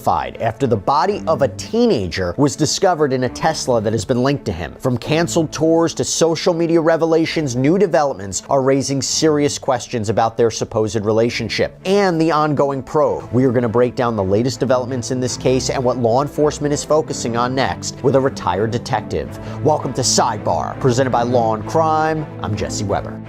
intensified after the body of a teenager was discovered in a Tesla that has been linked to him. From canceled tours to social media revelations, new developments are raising serious questions about their supposed relationship and the ongoing probe. We are going to break down the latest developments in this case and what law enforcement is focusing on next with a retired detective. Welcome to Sidebar, presented by Law and Crime. I'm Jesse Weber.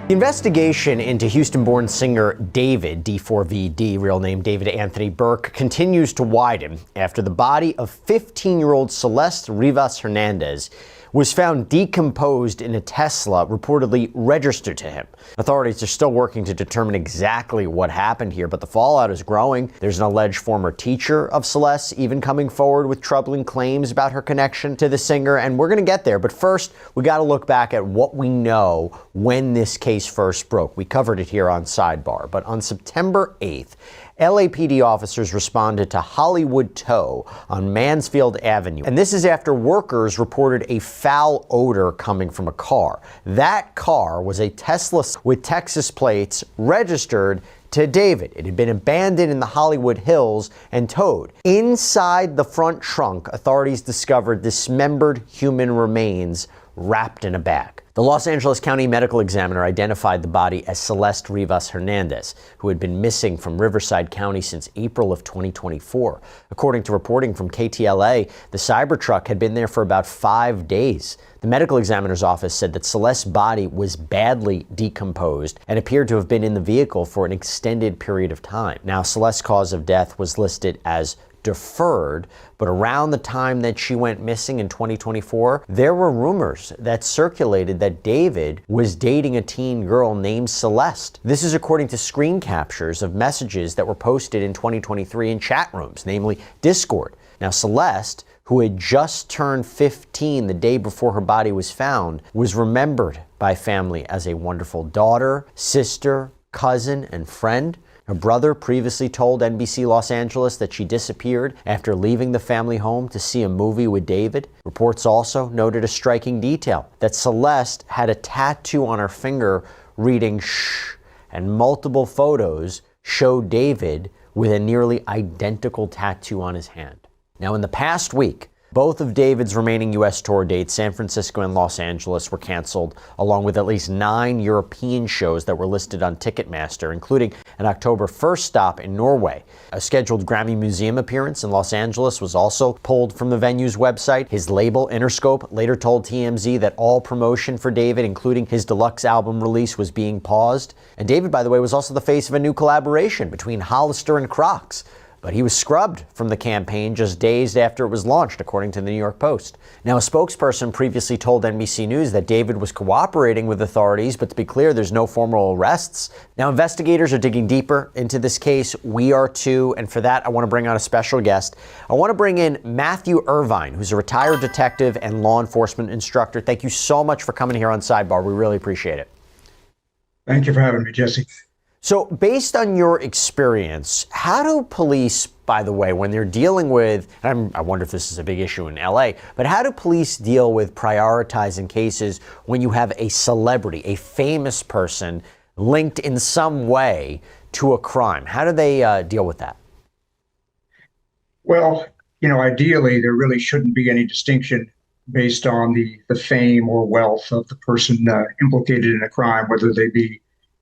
The investigation into Houston-born singer David, D4vd, real name David Anthony Burke, continues to widen after the body of 15-year-old Celeste Rivas Hernandez was found decomposed in a Tesla reportedly registered to him. Authorities are still working to determine exactly what happened here, but the fallout is growing. There's an alleged former teacher of Celeste even coming forward with troubling claims about her connection to the singer, and we're going to get there. But first, we got to look back at what we know when this case first broke. We covered it here on Sidebar, but on September 8th, LAPD officers responded to Hollywood Tow on Mansfield Avenue. And this is after workers reported a foul odor coming from a car. That car was a Tesla with Texas plates registered to David. It had been abandoned in the Hollywood Hills and towed. Inside the front trunk, authorities discovered dismembered human remains wrapped in a bag. The Los Angeles County Medical Examiner identified the body as Celeste Rivas Hernandez, who had been missing from Riverside County since April of 2024. According to reporting from KTLA, the Cybertruck had been there for about 5 days. The medical examiner's office said that Celeste's body was badly decomposed and appeared to have been in the vehicle for an extended period of time. Now, Celeste's cause of death was listed as deferred, but around the time that she went missing in 2024, there were rumors that circulated that David was dating a teen girl named Celeste. This is according to screen captures of messages that were posted in 2023 in chat rooms, namely Discord. Now, Celeste, who had just turned 15 the day before her body was found, was remembered by family as a wonderful daughter, sister, cousin, and friend. Her brother previously told NBC Los Angeles that she disappeared after leaving the family home to see a movie with David. Reports also noted a striking detail, that Celeste had a tattoo on her finger reading "shh," and multiple photos showed David with a nearly identical tattoo on his hand. Now, in the past week, both of David's remaining U.S. tour dates, San Francisco and Los Angeles, were canceled, along with at least 9 European shows that were listed on Ticketmaster, including an October 1st stop in Norway. A scheduled Grammy Museum appearance in Los Angeles was also pulled from the venue's website. His label, Interscope, later told TMZ that all promotion for David, including his deluxe album release, was being paused. And David, by the way, was also the face of a new collaboration between Hollister and Crocs. But he was scrubbed from the campaign just days after it was launched, according to the New York Post. Now, a spokesperson previously told NBC News that David was cooperating with authorities, but to be clear, there's no formal arrests. Now, investigators are digging deeper into this case. We are too, and for that, I want to bring on a special guest. I want to bring in Matthew Irvine, who's a retired detective and law enforcement instructor. Thank you so much for coming here on Sidebar. We really appreciate it. Thank you for having me, Jesse. So based on your experience, how do police, by the way, when they're dealing with, I wonder if this is a big issue in LA, but how do police deal with prioritizing cases when you have a celebrity, a famous person linked in some way to a crime? How do they deal with that? Well, ideally, there really shouldn't be any distinction based on the fame or wealth of the person implicated in a crime, whether they be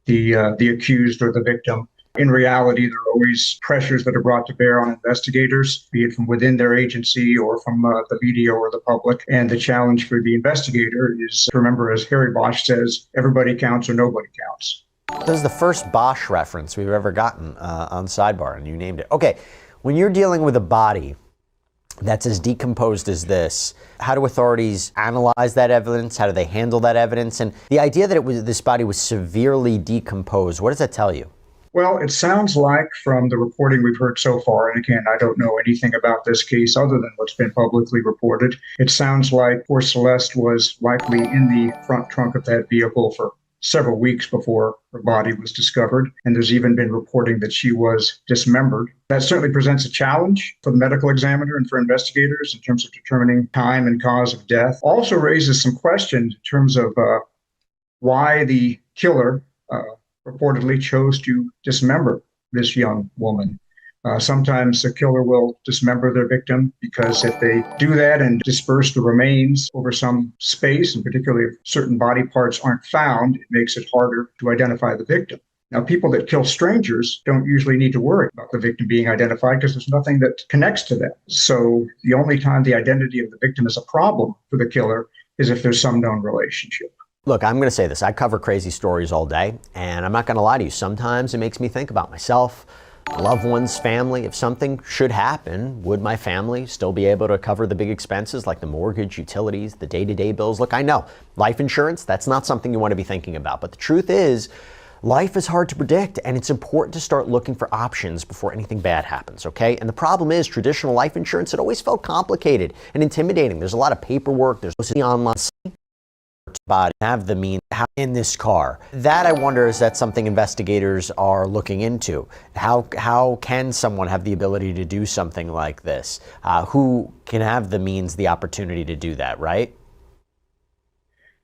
the accused or the victim. In reality, there are always pressures that are brought to bear on investigators, be it from within their agency or from the media or the public. And the challenge for the investigator is to remember, as Harry Bosch says, everybody counts or nobody counts. This is the first Bosch reference we've ever gotten on Sidebar, and you named it. Okay, when you're dealing with a body that's as decomposed as this, how do authorities analyze that evidence? How do they handle that evidence? And the idea that this body was severely decomposed, what does that tell you? Well, it sounds like from the reporting we've heard so far, and again, I don't know anything about this case other than what's been publicly reported. It sounds like poor Celeste was likely in the front trunk of that vehicle for several weeks before her body was discovered. And there's even been reporting that she was dismembered. That certainly presents a challenge for the medical examiner and for investigators in terms of determining time and cause of death. Also raises some questions in terms of why the killer reportedly chose to dismember this young woman. Sometimes the killer will dismember their victim because if they do that and disperse the remains over some space, and particularly if certain body parts aren't found, it makes it harder to identify the victim. Now, people that kill strangers don't usually need to worry about the victim being identified because there's nothing that connects to them. So the only time the identity of the victim is a problem for the killer is if there's some known relationship. Look, I'm going to say this. I cover crazy stories all day, and I'm not going to lie to you. Sometimes it makes me think about myself, loved ones, family. If something should happen, would my family still be able to cover the big expenses like the mortgage, utilities, the day-to-day bills? Look, I know life insurance, that's not something you want to be thinking about. But the truth is, life is hard to predict, and it's important to start looking for options before anything bad happens, okay? And the problem is traditional life insurance, it always felt complicated and intimidating. There's a lot of paperwork, there's the online body have the means in this car. That, I wonder, is that something investigators are looking into? How can someone have the ability to do something like this? Who can have the means, the opportunity to do that, right?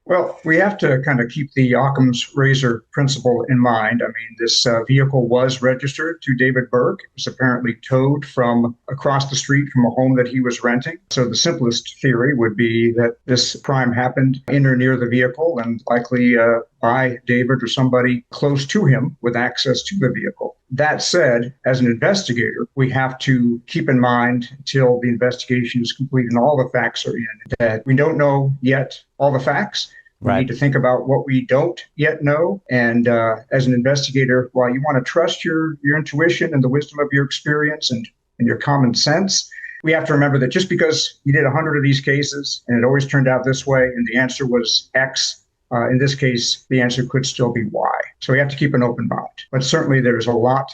Well, we have to kind of keep the Occam's razor principle in mind. I mean, this vehicle was registered to David Burke. It was apparently towed from across the street from a home that he was renting. So the simplest theory would be that this crime happened in or near the vehicle and likely by David or somebody close to him with access to the vehicle. That said, as an investigator, we have to keep in mind until the investigation is complete and all the facts are in that we don't know yet all the facts. We need to think about what we don't yet know. And as an investigator, while you want to trust your intuition and the wisdom of your experience and your common sense, we have to remember that just because you did 100 of these cases and it always turned out this way and the answer was X, in this case, the answer could still be Y. So we have to keep an open mind. But certainly there's a lot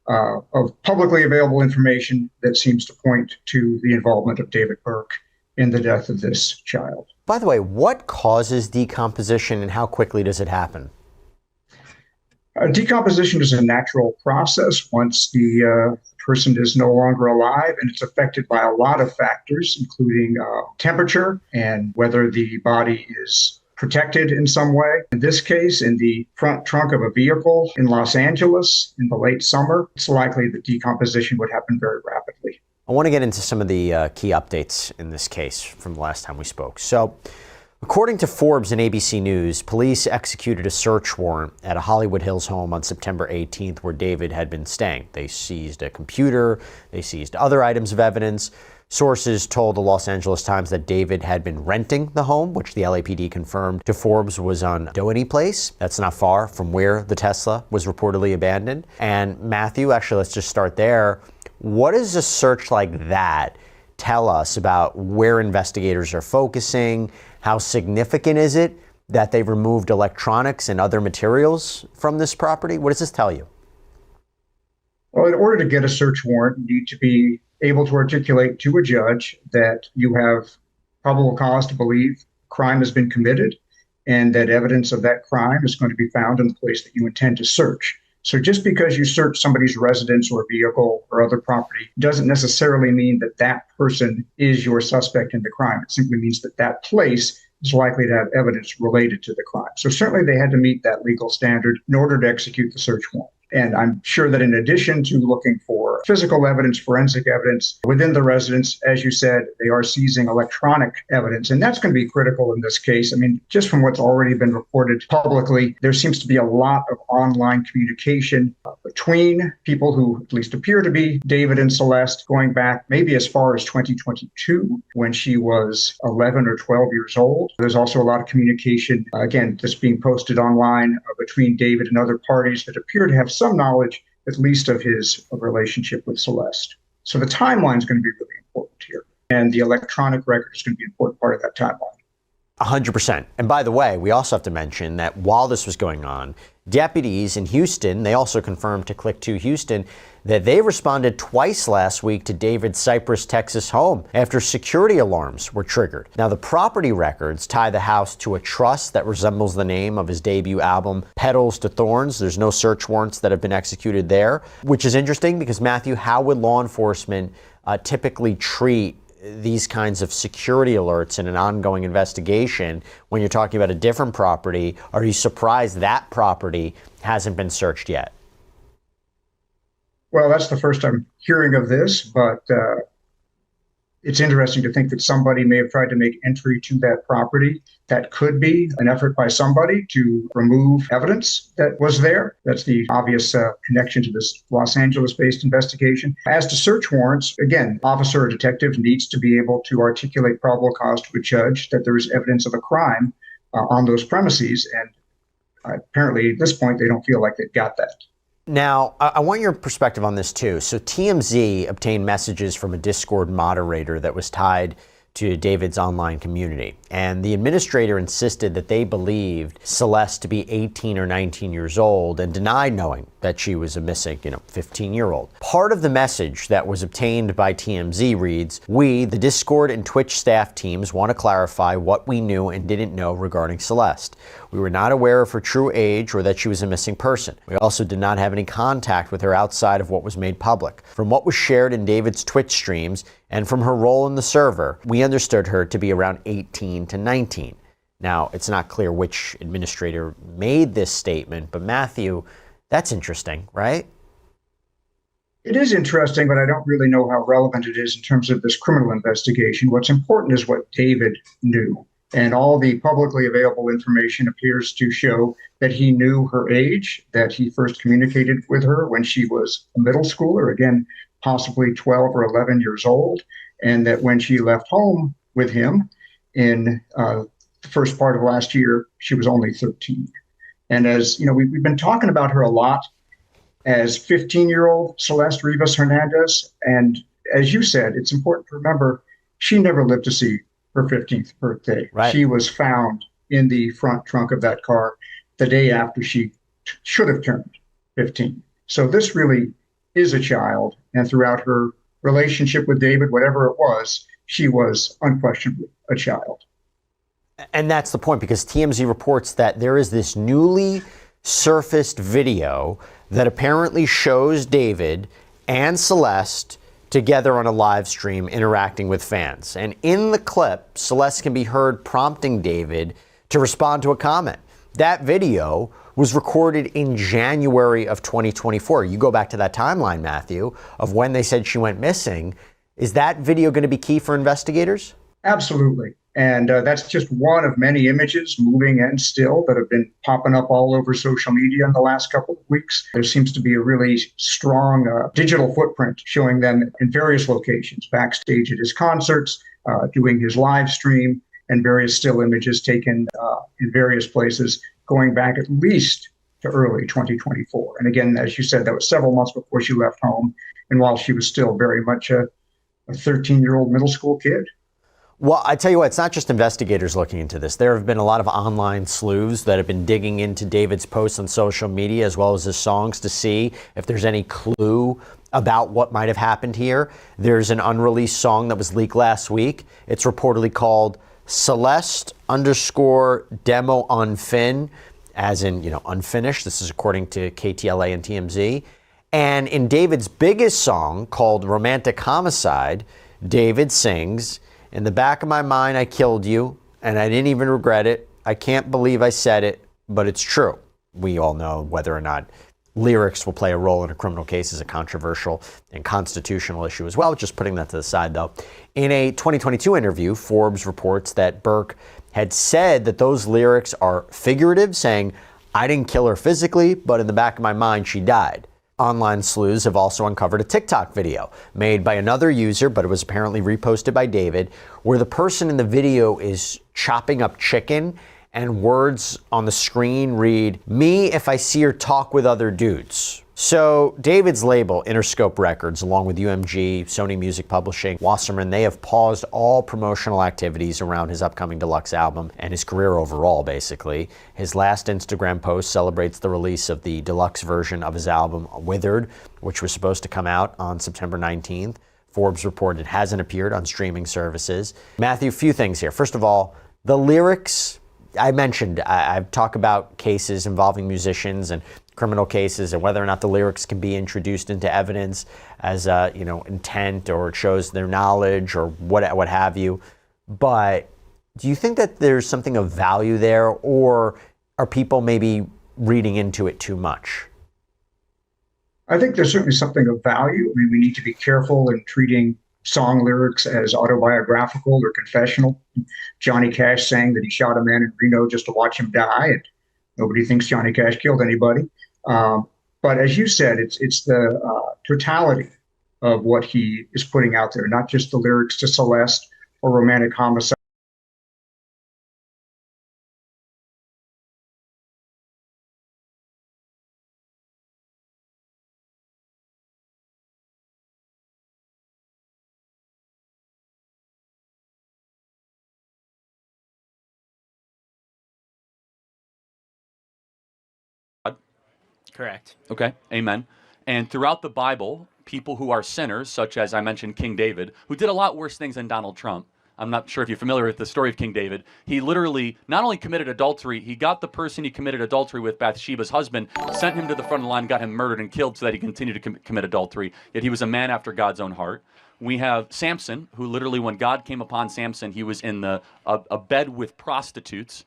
of publicly available information that seems to point to the involvement of David Burke in the death of this child. By the way, what causes decomposition and how quickly does it happen? Decomposition is a natural process once the person is no longer alive, and it's affected by a lot of factors, including temperature and whether the body is protected in some way. In this case, in the front trunk of a vehicle in Los Angeles in the late summer, it's likely that decomposition would happen very rapidly. I want to get into some of the key updates in this case from the last time we spoke. So, according to Forbes and ABC News, police executed a search warrant at a Hollywood Hills home on September 18th where David had been staying. They seized a computer, they seized other items of evidence. Sources told the Los Angeles Times that David had been renting the home, which the LAPD confirmed to Forbes was on Doherty Place. That's not far from where the Tesla was reportedly abandoned. And Matthew, actually, let's just start there. What does a search like that tell us about where investigators are focusing? How significant is it that they've removed electronics and other materials from this property? What does this tell you? Well, in order to get a search warrant, you need to be able to articulate to a judge that you have probable cause to believe crime has been committed and that evidence of that crime is going to be found in the place that you intend to search. So just because you search somebody's residence or vehicle or other property doesn't necessarily mean that that person is your suspect in the crime. It simply means that that place is likely to have evidence related to the crime. So certainly they had to meet that legal standard in order to execute the search warrant. And I'm sure that in addition to looking for physical evidence, forensic evidence within the residence, as you said, they are seizing electronic evidence. And that's going to be critical in this case. I mean, just from what's already been reported publicly, there seems to be a lot of online communication between people who at least appear to be David and Celeste, going back maybe as far as 2022, when she was 11 or 12 years old. There's also a lot of communication, again, just being posted online between David and other parties that appear to have some knowledge, at least, of his relationship with Celeste. So the timeline is going to be really important here. And the electronic record is going to be an important part of that timeline. 100%. And by the way, we also have to mention that while this was going on, deputies in Houston, they also confirmed to Click 2 Houston that they responded twice last week to David's Cypress, Texas home after security alarms were triggered. Now, the property records tie the house to a trust that resembles the name of his debut album, Petals to Thorns. There's no search warrants that have been executed there, which is interesting because, Matthew, how would law enforcement typically treat these kinds of security alerts in an ongoing investigation when you're talking about a different property? Are you surprised that property hasn't been searched yet? Well, that's the first I'm hearing of this, but it's interesting to think that somebody may have tried to make entry to that property. That could be an effort by somebody to remove evidence that was there. That's the obvious connection to this Los Angeles-based investigation. As to search warrants, again, officer or detective needs to be able to articulate probable cause to a judge that there is evidence of a crime on those premises. And apparently, at this point, they don't feel like they've got that. Now, I want your perspective on this too. So TMZ obtained messages from a Discord moderator that was tied to David's online community. And the administrator insisted that they believed Celeste to be 18 or 19 years old and denied knowing that she was a missing, 15-year-old. Part of the message that was obtained by TMZ reads, "We, the Discord and Twitch staff teams, want to clarify what we knew and didn't know regarding Celeste. We were not aware of her true age or that she was a missing person. We also did not have any contact with her outside of what was made public. From what was shared in David's Twitch streams and from her role in the server, we understood her to be around 18 to 19. Now, it's not clear which administrator made this statement, but Matthew, that's interesting, right? It is interesting, but I don't really know how relevant it is in terms of this criminal investigation. What's important is what David knew. And all the publicly available information appears to show that he knew her age, that he first communicated with her when she was a middle schooler, again, possibly 12 or 11 years old, and that when she left home with him in the first part of last year, she was only 13. And as you know, we've been talking about her a lot as 15-year-old Celeste Rivas Hernandez. And as you said, it's important to remember she never lived to see her 15th birthday. Right. She was found in the front trunk of that car the day after she should have turned 15. So this really is a child. And throughout her relationship with David, whatever it was, she was unquestionably a child. And that's the point, because TMZ reports that there is this newly surfaced video that apparently shows David and Celeste together on a live stream interacting with fans. And in the clip, Celeste can be heard prompting David to respond to a comment. That video was recorded in January of 2024. You go back to that timeline, Matthew, of when they said she went missing. Is that video going to be key for investigators? Absolutely. And that's just one of many images, moving and still, that have been popping up all over social media in the last couple of weeks. There seems to be a really strong digital footprint showing them in various locations, backstage at his concerts, doing his live stream, and various still images taken in various places going back at least to early 2024. And again, as you said, that was several months before she left home, and while she was still very much a 13-year-old middle school kid. Well, I tell you what, it's not just investigators looking into this. There have been a lot of online sleuths that have been digging into David's posts on social media as well as his songs to see if there's any clue about what might have happened here. There's an unreleased song that was leaked last week. It's reportedly called Celeste _demo unfin, as in, unfinished. This is according to KTLA and TMZ. And in David's biggest song called Romantic Homicide, David sings, "In the back of my mind, I killed you, and I didn't even regret it. I can't believe I said it, but it's true." We all know whether or not lyrics will play a role in a criminal case is a controversial and constitutional issue as well. Just putting that to the side, though. In a 2022 interview, Forbes reports that Burke had said that those lyrics are figurative, saying, "I didn't kill her physically, but in the back of my mind, she died." Online sleuths have also uncovered a TikTok video made by another user, but it was apparently reposted by David, where the person in the video is chopping up chicken and words on the screen read, "Me if I see her talk with other dudes." So David's label, Interscope Records, along with UMG, Sony Music Publishing, Wasserman, they have paused all promotional activities around his upcoming deluxe album and his career overall, basically. His last Instagram post celebrates the release of the deluxe version of his album, Withered, which was supposed to come out on September 19th. Forbes reported it hasn't appeared on streaming services. Matthew, a few things here. First of all, the lyrics, I mentioned, I've talked about cases involving musicians and criminal cases and whether or not the lyrics can be introduced into evidence as intent, or it shows their knowledge or what have you. But do you think that there's something of value there, or are people maybe reading into it too much? I think there's certainly something of value. I mean, we need to be careful in treating song lyrics as autobiographical or confessional. Johnny Cash saying that he shot a man in Reno just to watch him die, and nobody thinks Johnny Cash killed anybody. But as you said, it's the totality of what he is putting out there, not just the lyrics to Celeste or Romantic Homicide. Correct. Okay, amen. And throughout the Bible, people who are sinners, such as I mentioned King David, who did a lot worse things than Donald Trump. I'm not sure if you're familiar with the story of King David. He literally not only committed adultery, he got the person he committed adultery with, Bathsheba's husband, sent him to the front of the line, got him murdered and killed so that he continued to commit adultery. Yet he was a man after God's own heart. We have Samson, who literally, when God came upon Samson, he was in a bed with prostitutes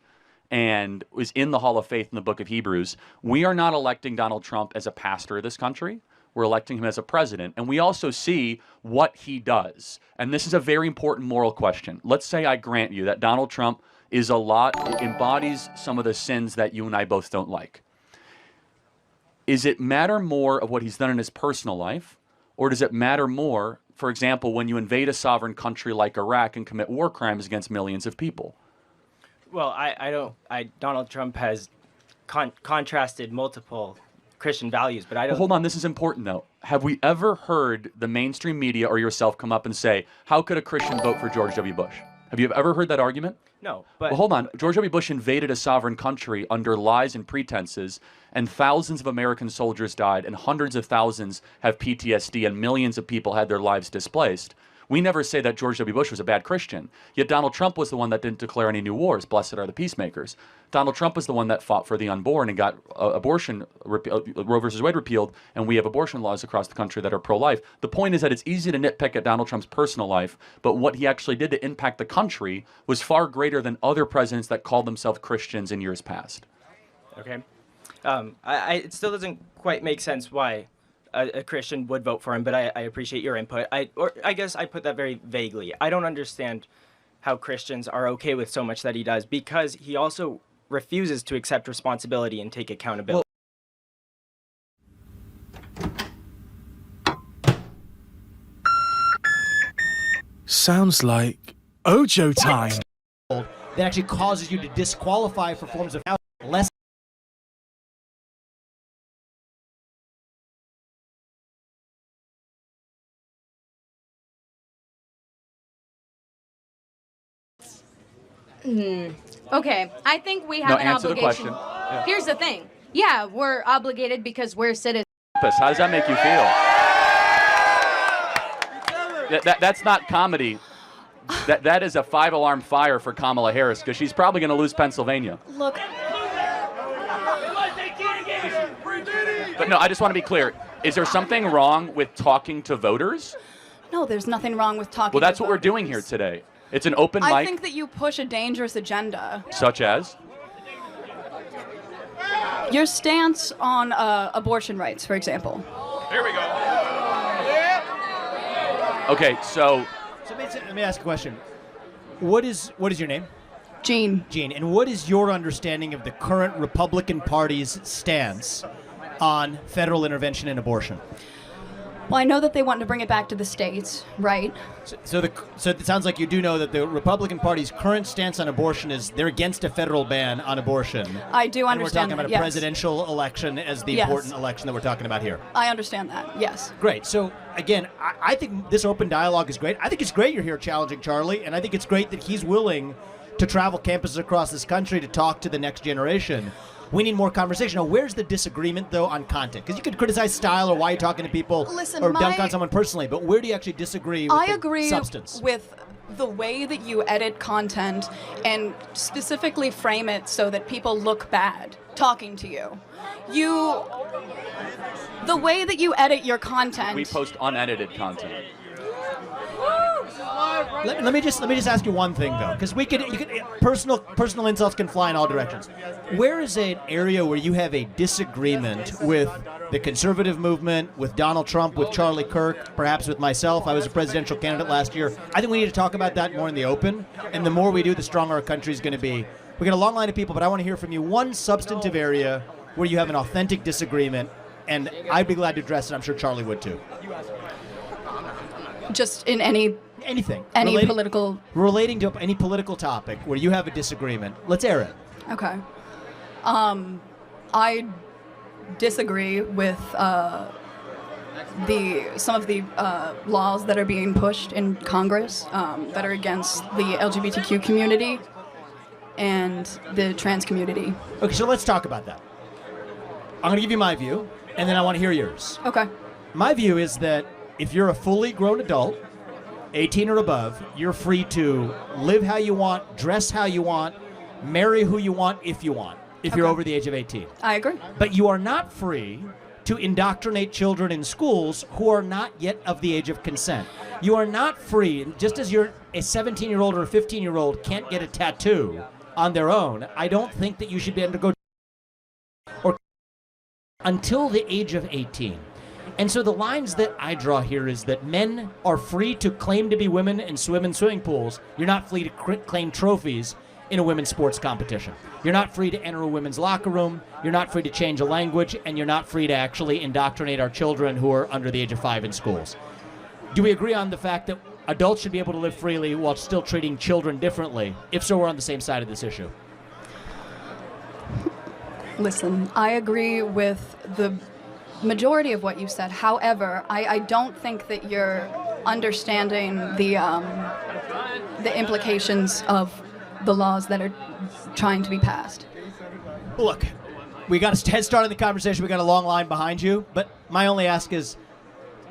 and was in the Hall of Faith in the book of Hebrews. We are not electing Donald Trump as a pastor of this country. We're electing him as a president. And we also see what he does. And this is a very important moral question. Let's say I grant you that Donald Trump embodies some of the sins that you and I both don't like. Is it matter more of what he's done in his personal life? Or does it matter more, for example, when you invade a sovereign country like Iraq and commit war crimes against millions of people? Well, Donald Trump has contrasted multiple Christian values, but I don't. Well, hold on, this is important though. Have we ever heard the mainstream media or yourself come up and say, how could a Christian vote for George W. Bush? Have you ever heard that argument? No, but... Well, hold on. George W. Bush invaded a sovereign country under lies and pretenses, and thousands of American soldiers died, and hundreds of thousands have PTSD, and millions of people had their lives displaced. We never say that George W. Bush was a bad Christian. Yet Donald Trump was the one that didn't declare any new wars. Blessed are the peacemakers. Donald Trump was the one that fought for the unborn and got abortion, Roe versus Wade repealed, and we have abortion laws across the country that are pro-life. The point is that it's easy to nitpick at Donald Trump's personal life, but what he actually did to impact the country was far greater than other presidents that called themselves Christians in years past. Okay. It still doesn't quite make sense why a Christian would vote for him, but I appreciate your input. I guess I put that very vaguely. I don't understand how Christians are okay with so much that he does, because he also refuses to accept responsibility and take accountability. Sounds like Ojo time. That actually causes you to disqualify for forms of less. Okay, I think we have an answer the obligation. question. Yeah. Here's the thing. Yeah, we're obligated because we're citizens. How does that make you feel? That's not comedy. That is a 5-alarm fire for Kamala Harris, because she's probably going to lose Pennsylvania. Look. But no, I just want to be clear. Is there something wrong with talking to voters? No, there's nothing wrong with talking Well, that's to what we're voters. doing here today. It's an open mic. I think that you push a dangerous agenda. Such as? Your stance on abortion rights, for example. Here we go. Okay, so Let me ask a question. What is your name? Jean. Jean. And what is your understanding of the current Republican Party's stance on federal intervention in abortion? Well, I know that they want to bring it back to the states, right? So it sounds like you do know that the Republican Party's current stance on abortion is they're against a federal ban on abortion. I do And we're understand talking about that, a yes. presidential election as the Yes. important election that we're talking about here. I understand that, yes. Great. So, again, I think this open dialogue is great. I think it's great you're here challenging Charlie, and I think it's great that he's willing to travel campuses across this country to talk to the next generation. We need more conversation. Now, where's the disagreement, though, on content? Because you could criticize style or why you're talking to people Listen, or dunk on someone personally, but where do you actually disagree with I the agree substance? with the way that you edit content and specifically frame it so that people look bad talking to you. The way that you edit your content. we post unedited content. Let me just ask you one thing though, because personal insults can fly in all directions. Where is an area where you have a disagreement with the conservative movement, with Donald Trump, with Charlie Kirk, perhaps with myself? I was a presidential candidate last year. I think we need to talk about that more in the open, and the more we do, the stronger our country is going to be. We got a long line of people, but I want to hear from you one substantive area where you have an authentic disagreement, and I'd be glad to address it. I'm sure Charlie would too. Just in anything, political, relating to any political topic where you have a disagreement. Let's air it. Okay. I disagree with some of the laws that are being pushed in Congress that are against the LGBTQ community and the trans community. Okay, so let's talk about that. I'm going to give you my view, and then I want to hear yours. Okay. My view is that if you're a fully grown adult, 18 or above, you're free to live how you want, dress how you want, marry who you want if you want, if you're over the age of 18. I agree. But you are not free to indoctrinate children in schools who are not yet of the age of consent. You are not free, just as you're a 17-year-old or a 15-year-old can't get a tattoo on their own, I don't think that you should be able to go or until the age of 18. And so the lines that I draw here is that men are free to claim to be women and swim in swimming pools. You're not free to claim trophies in a women's sports competition. You're not free to enter a women's locker room. You're not free to change a language, and you're not free to actually indoctrinate our children who are under the age of 5 in schools. Do we agree on the fact that adults should be able to live freely while still treating children differently? If so, we're on the same side of this issue. Listen, I agree with the majority of what you said. However, I don't think that you're understanding the implications of the laws that are trying to be passed. Look, we got a head start in the conversation. We got a long line behind you. But my only ask is,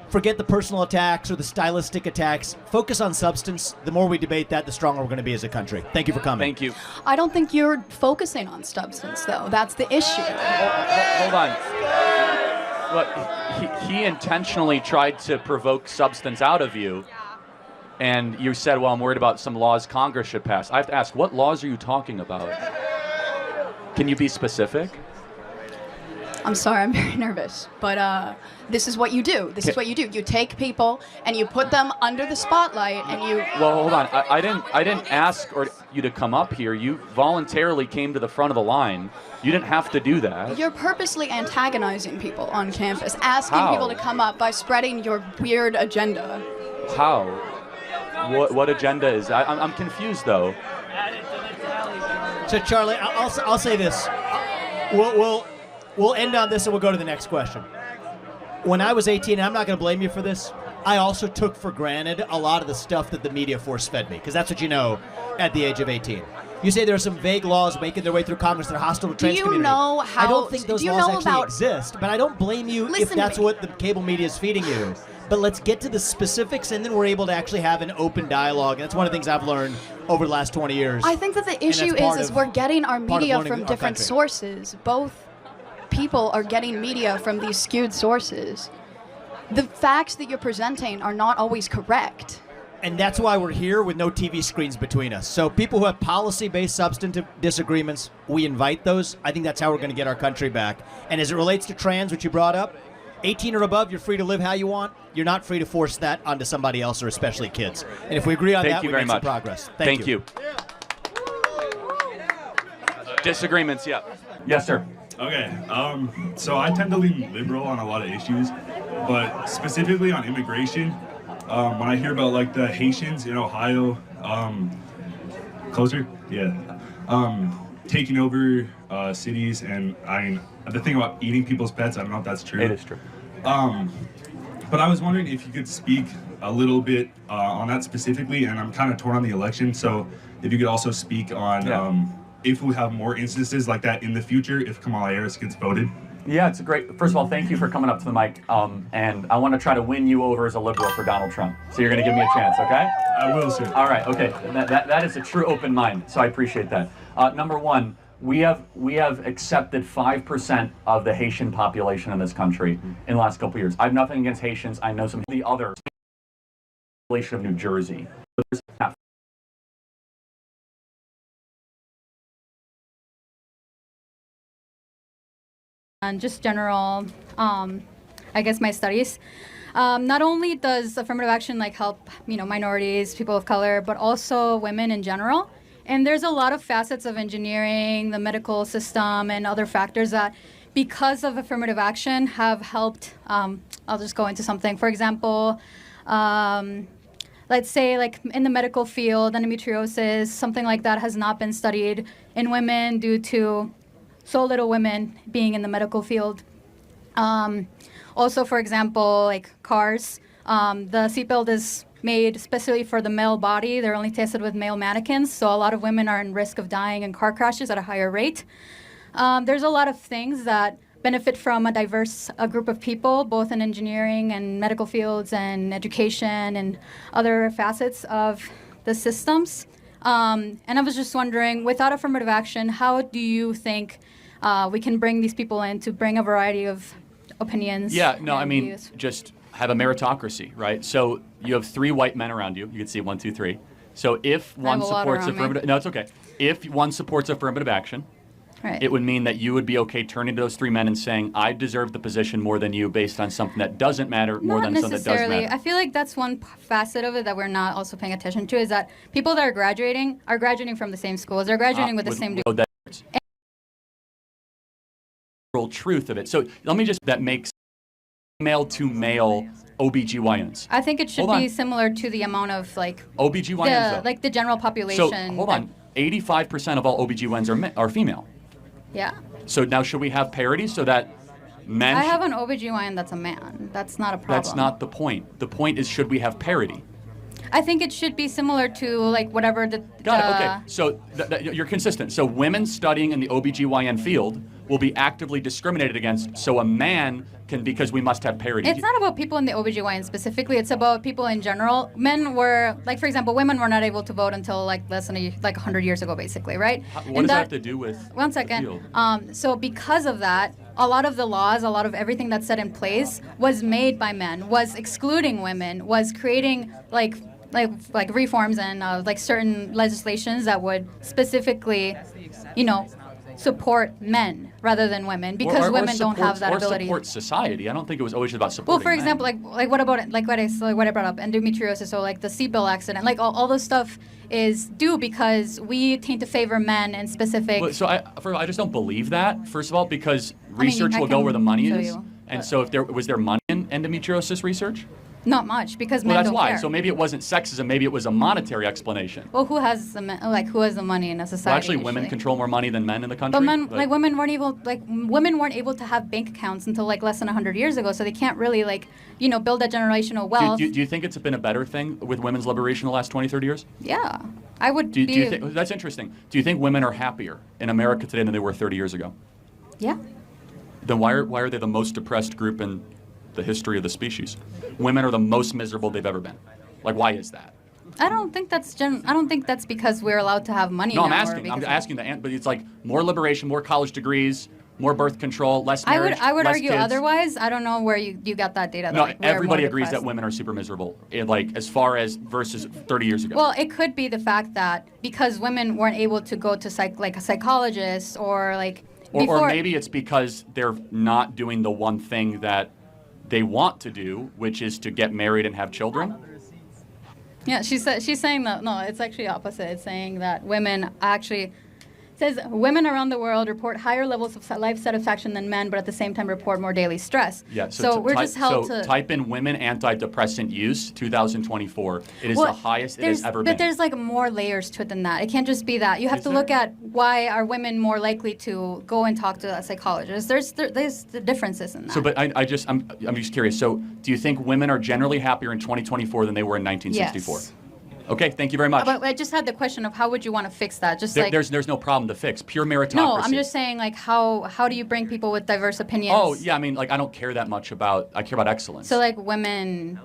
forget the personal attacks or the stylistic attacks. Focus on substance. The more we debate that, the stronger we're going to be as a country. Thank you for coming. Thank you. I don't think you're focusing on substance, though. That's the issue. Hold on. Look, he intentionally tried to provoke substance out of you, and you said, well, I'm worried about some laws Congress should pass. I have to ask, what laws are you talking about? Can you be specific? I'm sorry, I'm very nervous, but this is what you do. This is what you do. You take people and you put them under the spotlight, and you. Well, hold on. I didn't ask you to come up here. You voluntarily came to the front of the line. You didn't have to do that. You're purposely antagonizing people on campus, asking How? people to come up by spreading your weird agenda. How? What agenda is that? I'm confused, though. So, Charlie, I'll say this. We'll end on this and we'll go to the next question. When I was 18, and I'm not going to blame you for this, I also took for granted a lot of the stuff that the media force-fed me, because that's what you know at the age of 18. You say there are some vague laws making their way through Congress that are hostile to trans community. Know how? I don't think those laws actually exist, but I don't blame you if that's what the cable media is feeding you. But let's get to the specifics, and then we're able to actually have an open dialogue. And that's one of the things I've learned over the last 20 years. I think that the issue is we're getting our media from different sources. Both people are getting media from these skewed sources. The facts that you're presenting are not always correct. And that's why we're here with no TV screens between us. So people who have policy-based substantive disagreements, we invite those. I think that's how we're going to get our country back. And as it relates to trans, which you brought up, 18 or above, you're free to live how you want. You're not free to force that onto somebody else, or especially kids. And if we agree on that, we make some progress. Thank you. Disagreements, yeah. Yes, sir. Okay, so I tend to lean liberal on a lot of issues, but specifically on immigration, when I hear about like the Haitians in Ohio, taking over cities, and the thing about eating people's pets, I don't know if that's true. It is true. But I was wondering if you could speak a little bit on that specifically, and I'm kind of torn on the election, so if you could also speak on if we have more instances like that in the future, if Kamala Harris gets voted. Yeah, it's a great. First of all, thank you for coming up to the mic, and I want to try to win you over as a liberal for Donald Trump. So you're going to give me a chance, okay? I will, sir. All right, okay. That is a true open mind, so I appreciate that. Number one, we have accepted 5% of the Haitian population in this country in the last couple of years. I have nothing against Haitians. I know some of the others. of New Jersey. So there's half. And just general, I guess my studies. Not only does affirmative action like help, minorities, people of color, but also women in general. And there's a lot of facets of engineering, the medical system, and other factors that, because of affirmative action, have helped. I'll just go into something. For example, let's say like in the medical field, endometriosis, something like that has not been studied in women due to so little women being in the medical field. Also, for example, like cars, the seatbelt is made especially for the male body. They're only tested with male mannequins, so a lot of women are in risk of dying in car crashes at a higher rate. There's a lot of things that benefit from a diverse group of people, both in engineering and medical fields and education and other facets of the systems. And I was just wondering, without affirmative action, how do you think we can bring these people in to bring a variety of opinions? Yeah, no, I mean, views? just have a meritocracy, right? So you have 3 white men around you. You can see 1, 2, 3. So if one supports affirmative, no, it's okay. If one supports affirmative action, Right. it would mean that you would be okay turning to those 3 men and saying, I deserve the position more than you based on something that doesn't matter more than something that does necessarily. matter. I feel like that's one facet of it that we're not also paying attention to, is that people that are graduating from the same schools. They're graduating with the same no difference. Truth of it. So let me just, that makes male to male OBGYNs. I think it should Hold on. be similar to the amount of like OBGYNs. the general population. So hold on, 85% of all OBGYNs are female. Yeah. So now should we have parity so that men? I have an OBGYN that's a man. That's not a problem. That's not the point. The point is, should we have parity? I think it should be similar to like whatever the. Got it. Okay. So you're consistent. So women studying in the OBGYN field will be actively discriminated against. So a man can, because we must have parity. It's not about people in the OBGYN specifically. It's about people in general. Men were, like, for example, women were not able to vote until like less than 100 years ago, basically, right? What does that have to do with One the second. field? So because of that, a lot of the laws, a lot of everything that's set in place was made by men, was excluding women, was creating like reforms and like certain legislations that would specifically, support men rather than women, because women don't have that ability. Or support society. I don't think it was always about supporting Well, for men. example, like what about it? Like what I brought up, endometriosis, or like the seatbelt accident, like all this stuff is due because we tend to favor men in specific. Well, so I just don't believe that. First of all, because research I will go can where the money show is, you, and so if there was money in endometriosis research. Not much, because Well, men that's don't why. care. So maybe it wasn't sexism. Maybe it was a monetary explanation. Well, who has the money in a society? Well, actually, women usually? control more money than men in the country. But women weren't able to have bank accounts until like less than 100 years ago, so they can't really build that generational wealth. Do you think it's been a better thing with women's liberation the last 20, 30 years? Yeah, I would Do you think that's interesting? Do you think women are happier in America today than they were 30 years ago? Yeah. Then why are they the most depressed group in the history of the species? Women are the most miserable they've ever been. Like, why is that? I don't think that's because we're allowed to have money. No, now, I'm asking but it's like more liberation, more college degrees, more birth control, less marriage. I would less argue kids. otherwise. I don't know where you got that data. No, that, we're everybody more agrees that depressed. women are super miserable, as far as versus 30 years ago. Well, it could be the fact that because women weren't able to go to a psychologist or or maybe it's because they're not doing the one thing that they want to do, which is to get married and have children. Yeah, she's saying that, no, it's actually opposite. It's saying that women actually, says women around the world report higher levels of life satisfaction than men, but at the same time report more daily stress. Yeah, so we're just held to type in women antidepressant use 2024. It is the highest it has ever been. But there's like more layers to it than that. It can't just be that. You have to look at why are women more likely to go and talk to a psychologist. There's the differences in that. So, but I'm just curious. So, do you think women are generally happier in 2024 than they were in 1964? Yes. Okay, thank you very much. But I just had the question of how would you want to fix that? Just there's no problem to fix. Pure meritocracy. No, I'm just saying how do you bring people with diverse opinions? Oh yeah, I mean I don't care that much about. I care about excellence. So women,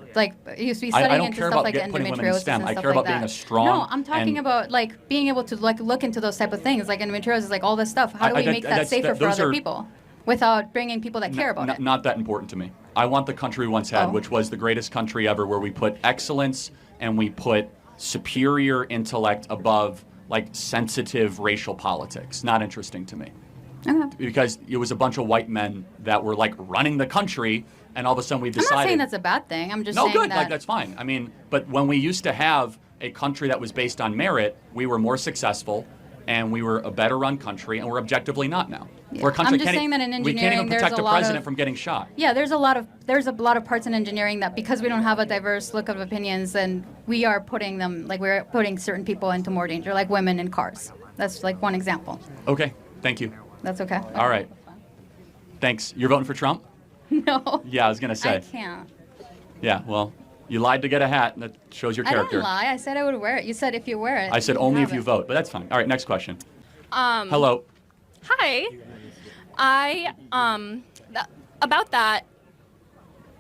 you used to be studying into stuff like putting women in endometriosis STEM. and I stuff care about like that. being a strong. No, I'm talking about being able to look into those type of things, like endometriosis, all this stuff. How do we make that safer for other people without bringing people that care about it? Not that important to me. I want the country we once had, which was the greatest country ever, where we put excellence and we put superior intellect above like sensitive racial politics. Not interesting to me. Okay. Because it was a bunch of white men that were like running the country, and all of a sudden we decided. I'm not saying that's a bad thing. I'm just no, saying good. that. Like that's fine. I mean, but when we used to have a country that was based on merit, we were more successful, and we were a better run country, and we're objectively not now. Yeah. We're a country I'm just saying that in we can't even engineering, there's protect a a lot president of- from getting shot. Yeah, there's a lot of parts in engineering that because we don't have a diverse look of opinions, then we are putting them we're putting certain people into more danger, like women in cars. That's like one example. Okay, thank you. That's okay. All right. Thanks. You're voting for Trump? No. Yeah, I was gonna say. I can't. Yeah, well, you lied to get a hat, and that shows your I character. didn't lie. I said I would wear it. You said if you wear it. I said only if you vote, but that's fine. All right, next question. Hello. Hi. About that.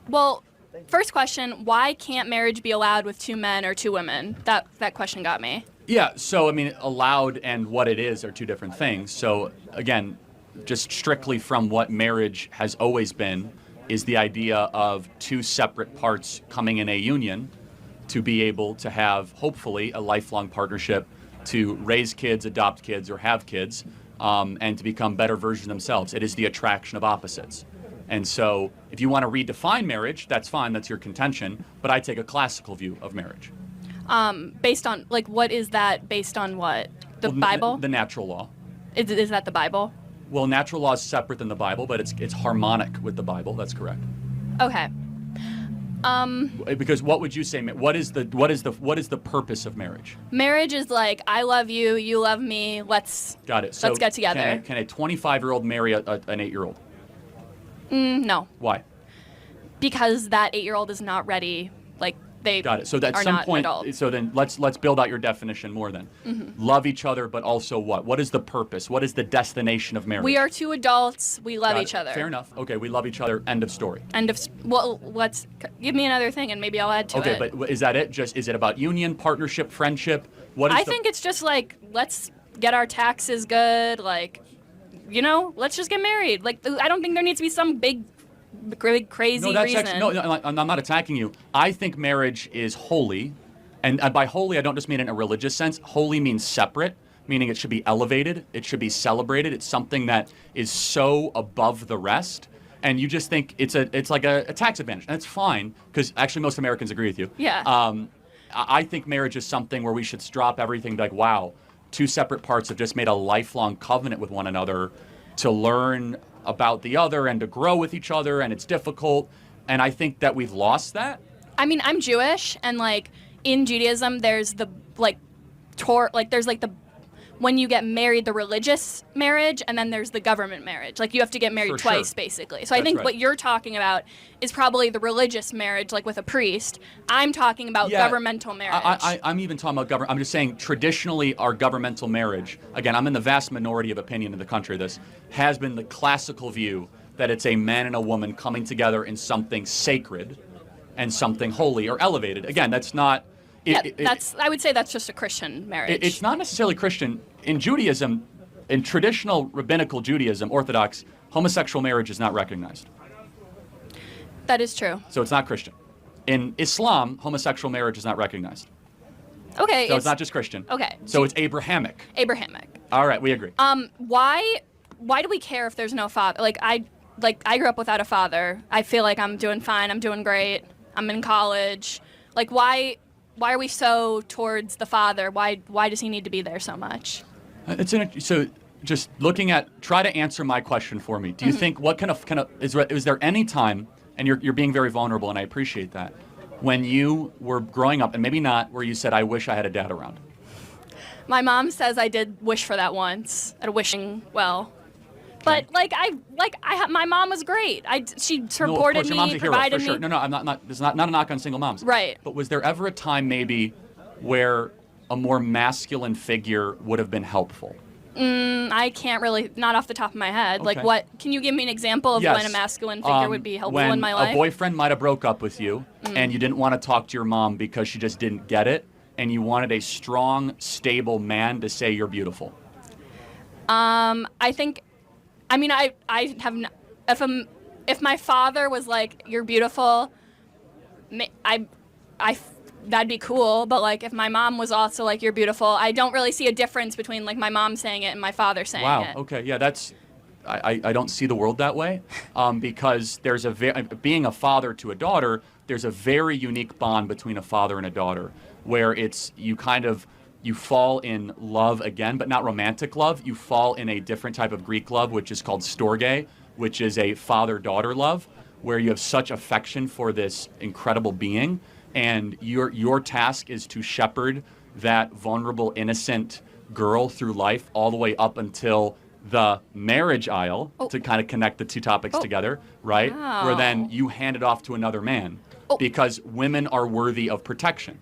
Well, first question, why can't marriage be allowed with 2 men or 2 women? That question got me. Yeah, so I mean, allowed and what it is are two different things. So again, just strictly from what marriage has always been is the idea of 2 separate parts coming in a union to be able to have, hopefully, a lifelong partnership to raise kids, adopt kids, or have kids, and to become better versions of themselves. It is the attraction of opposites. And so if you want to redefine marriage, that's fine, that's your contention, but I take a classical view of marriage. Based on, what is that based on what? The Bible? The natural law. Is that the Bible? Well, natural law is separate than the Bible, but it's harmonic with the Bible. That's correct. Okay. Because what would you say? What is the purpose of marriage? Marriage is like, I love you, you love me. Let's Got it. So let's get together. Can a 25-year-old marry an 8-year-old? No, Why? because that 8-year-old is not ready. They Got it. So at are some not point, adults. so then let's build out your definition more then. Love each other, but also what? What is the purpose? What is the destination of marriage? We are 2 adults. We love Got each it. other. Fair enough. Okay, we love each other. End of story. Well, let's give me another thing, and maybe I'll add to it. Okay, but is that it? Just is it about union, partnership, friendship? What is I think it's just let's get our taxes good. Let's just get married. I don't think there needs to be some big crazy reason. I'm not attacking you. I think marriage is holy, and by holy I don't just mean in a religious sense. Holy means separate, meaning it should be elevated, it should be celebrated. It's something that is so above the rest, and you just think it's like a tax advantage, and it's fine because actually most Americans agree with you. Yeah. I think marriage is something where we should drop everything and be like, wow, 2 separate parts have just made a lifelong covenant with one another to learn about the other and to grow with each other, and it's difficult, and I think that we've lost that. I mean, I'm Jewish, and in Judaism, there's the when you get married, the religious marriage, and then there's the government marriage. You have to get married For twice, sure. basically. So I That's think right. what you're talking about is probably the religious marriage, with a priest. I'm talking about governmental marriage. I'm even talking about government. I'm just saying traditionally our governmental marriage, again, I'm in the vast minority of opinion in the country, this has been the classical view that it's a man and a woman coming together in something sacred and something holy or elevated. Again, that's not... I would say that's just a Christian marriage. It's not necessarily Christian. In Judaism, in traditional rabbinical Judaism, Orthodox, homosexual marriage is not recognized. That is true. So it's not Christian. In Islam, homosexual marriage is not recognized. Okay. So it's not just Christian. Okay. So it's Abrahamic. Abrahamic. All right, we agree. Why do we care if there's no father? I grew up without a father. I feel like I'm doing fine. I'm doing great. I'm in college. Why are we so towards the father? Why does he need to be there so much? So just looking at, try to answer my question for me. Do you think, what kind of is there any time, and you're being very vulnerable, and I appreciate that, when you were growing up, and maybe not, where you said, I wish I had a dad around? My mom says I did wish for that once, at a wishing well. But my mom was great. She supported your mom's me, a hero, provided for sure. me. No, I'm not. This is not a knock on single moms. Right. But was there ever a time maybe where a more masculine figure would have been helpful? I can't really, not off the top of my head. Okay. What? Can you give me an example of Yes. when a masculine figure would be helpful when in my life? a boyfriend might have broke up with you, and you didn't want to talk to your mom because she just didn't get it, and you wanted a strong, stable man to say you're beautiful. I if my father was like, "You're beautiful," that'd be cool. But like, if my mom was also like, "You're beautiful," I don't really see a difference between like my mom saying it and my father saying it. Wow. Okay. Yeah. That's. I don't see the world that way, because there's being a father to a daughter, there's a very unique bond between a father and a daughter, where it's you fall in love again, but not romantic love. You fall in a different type of Greek love, which is called storge, which is a father-daughter love, where you have such affection for this incredible being, and your task is to shepherd that vulnerable, innocent girl through life all the way up until the marriage aisle, to kind of connect the two topics together, right? Wow. Where then you hand it off to another man, because women are worthy of protection.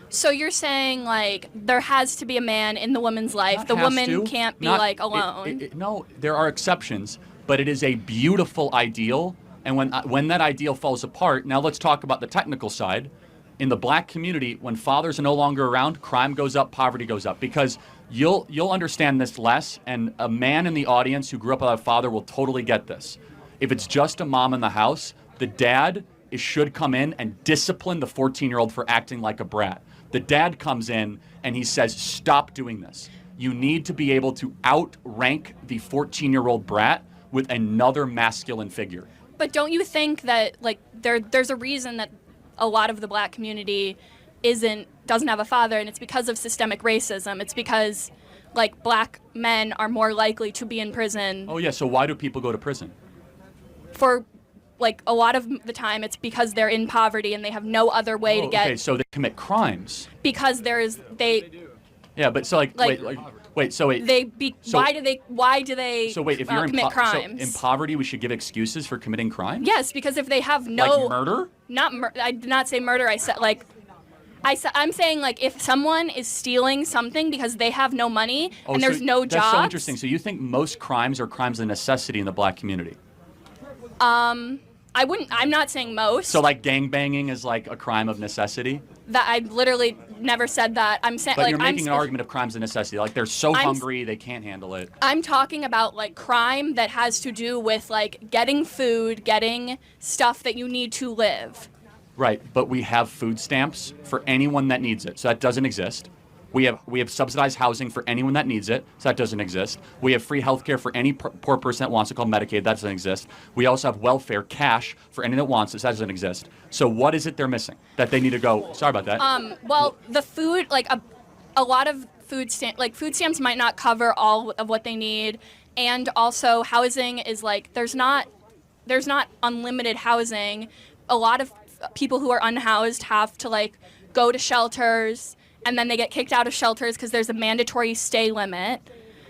So you're saying like there has to be a man in the woman's life. Not the has woman to. can't be Not- like alone. No, there are exceptions, but it is a beautiful ideal. And when that ideal falls apart, now let's talk about the technical side. In the black community, when fathers are no longer around, crime goes up, poverty goes up, because you'll understand this less, and a man in the audience who grew up without a father will totally get this. If it's just a mom in the house, the dad should come in and discipline the 14-year-old for acting like a brat. The dad comes in and he says, "Stop doing this. You need to be able to outrank the 14-year-old brat with another masculine figure." But don't you think that like there's a reason that a lot of the black community doesn't have a father, and it's because of systemic racism. It's because like black men are more likely to be in prison. Oh yeah, so why do people go to prison? For like a lot of the time it's because they're in poverty and they have no other way to get. Okay, so they commit crimes. Because Yeah, but so wait, so wait. why do they So wait, if you're commit crimes? So in poverty, we should give excuses for committing crime? Yes, because if they have like murder? I did not say murder. I said I'm saying like if someone is stealing something because they have no money and there's no jobs. That's so interesting. So you think most crimes are crimes of necessity in the black community? I'm not saying most. So like gangbanging is like a crime of necessity? That I literally never said that. I'm saying But like you're making an argument of crimes of necessity. Like they're so hungry they can't handle it. I'm talking about like crime that has to do with like getting food, getting stuff that you need to live. Right, but we have food stamps for anyone that needs it. So that doesn't exist. We have subsidized housing for anyone that needs it. So that doesn't exist. We have free health care for any poor person that wants it, called Medicaid. That doesn't exist. We also have welfare, cash, for anyone that wants it. So that doesn't exist. So what is it they're missing that they need to go, sorry about that. Well, the food, like a lot of food stamps might not cover all of what they need. And also housing is like, there's not unlimited housing. A lot of people who are unhoused have to like go to shelters, and then they get kicked out of shelters because there's a mandatory stay limit.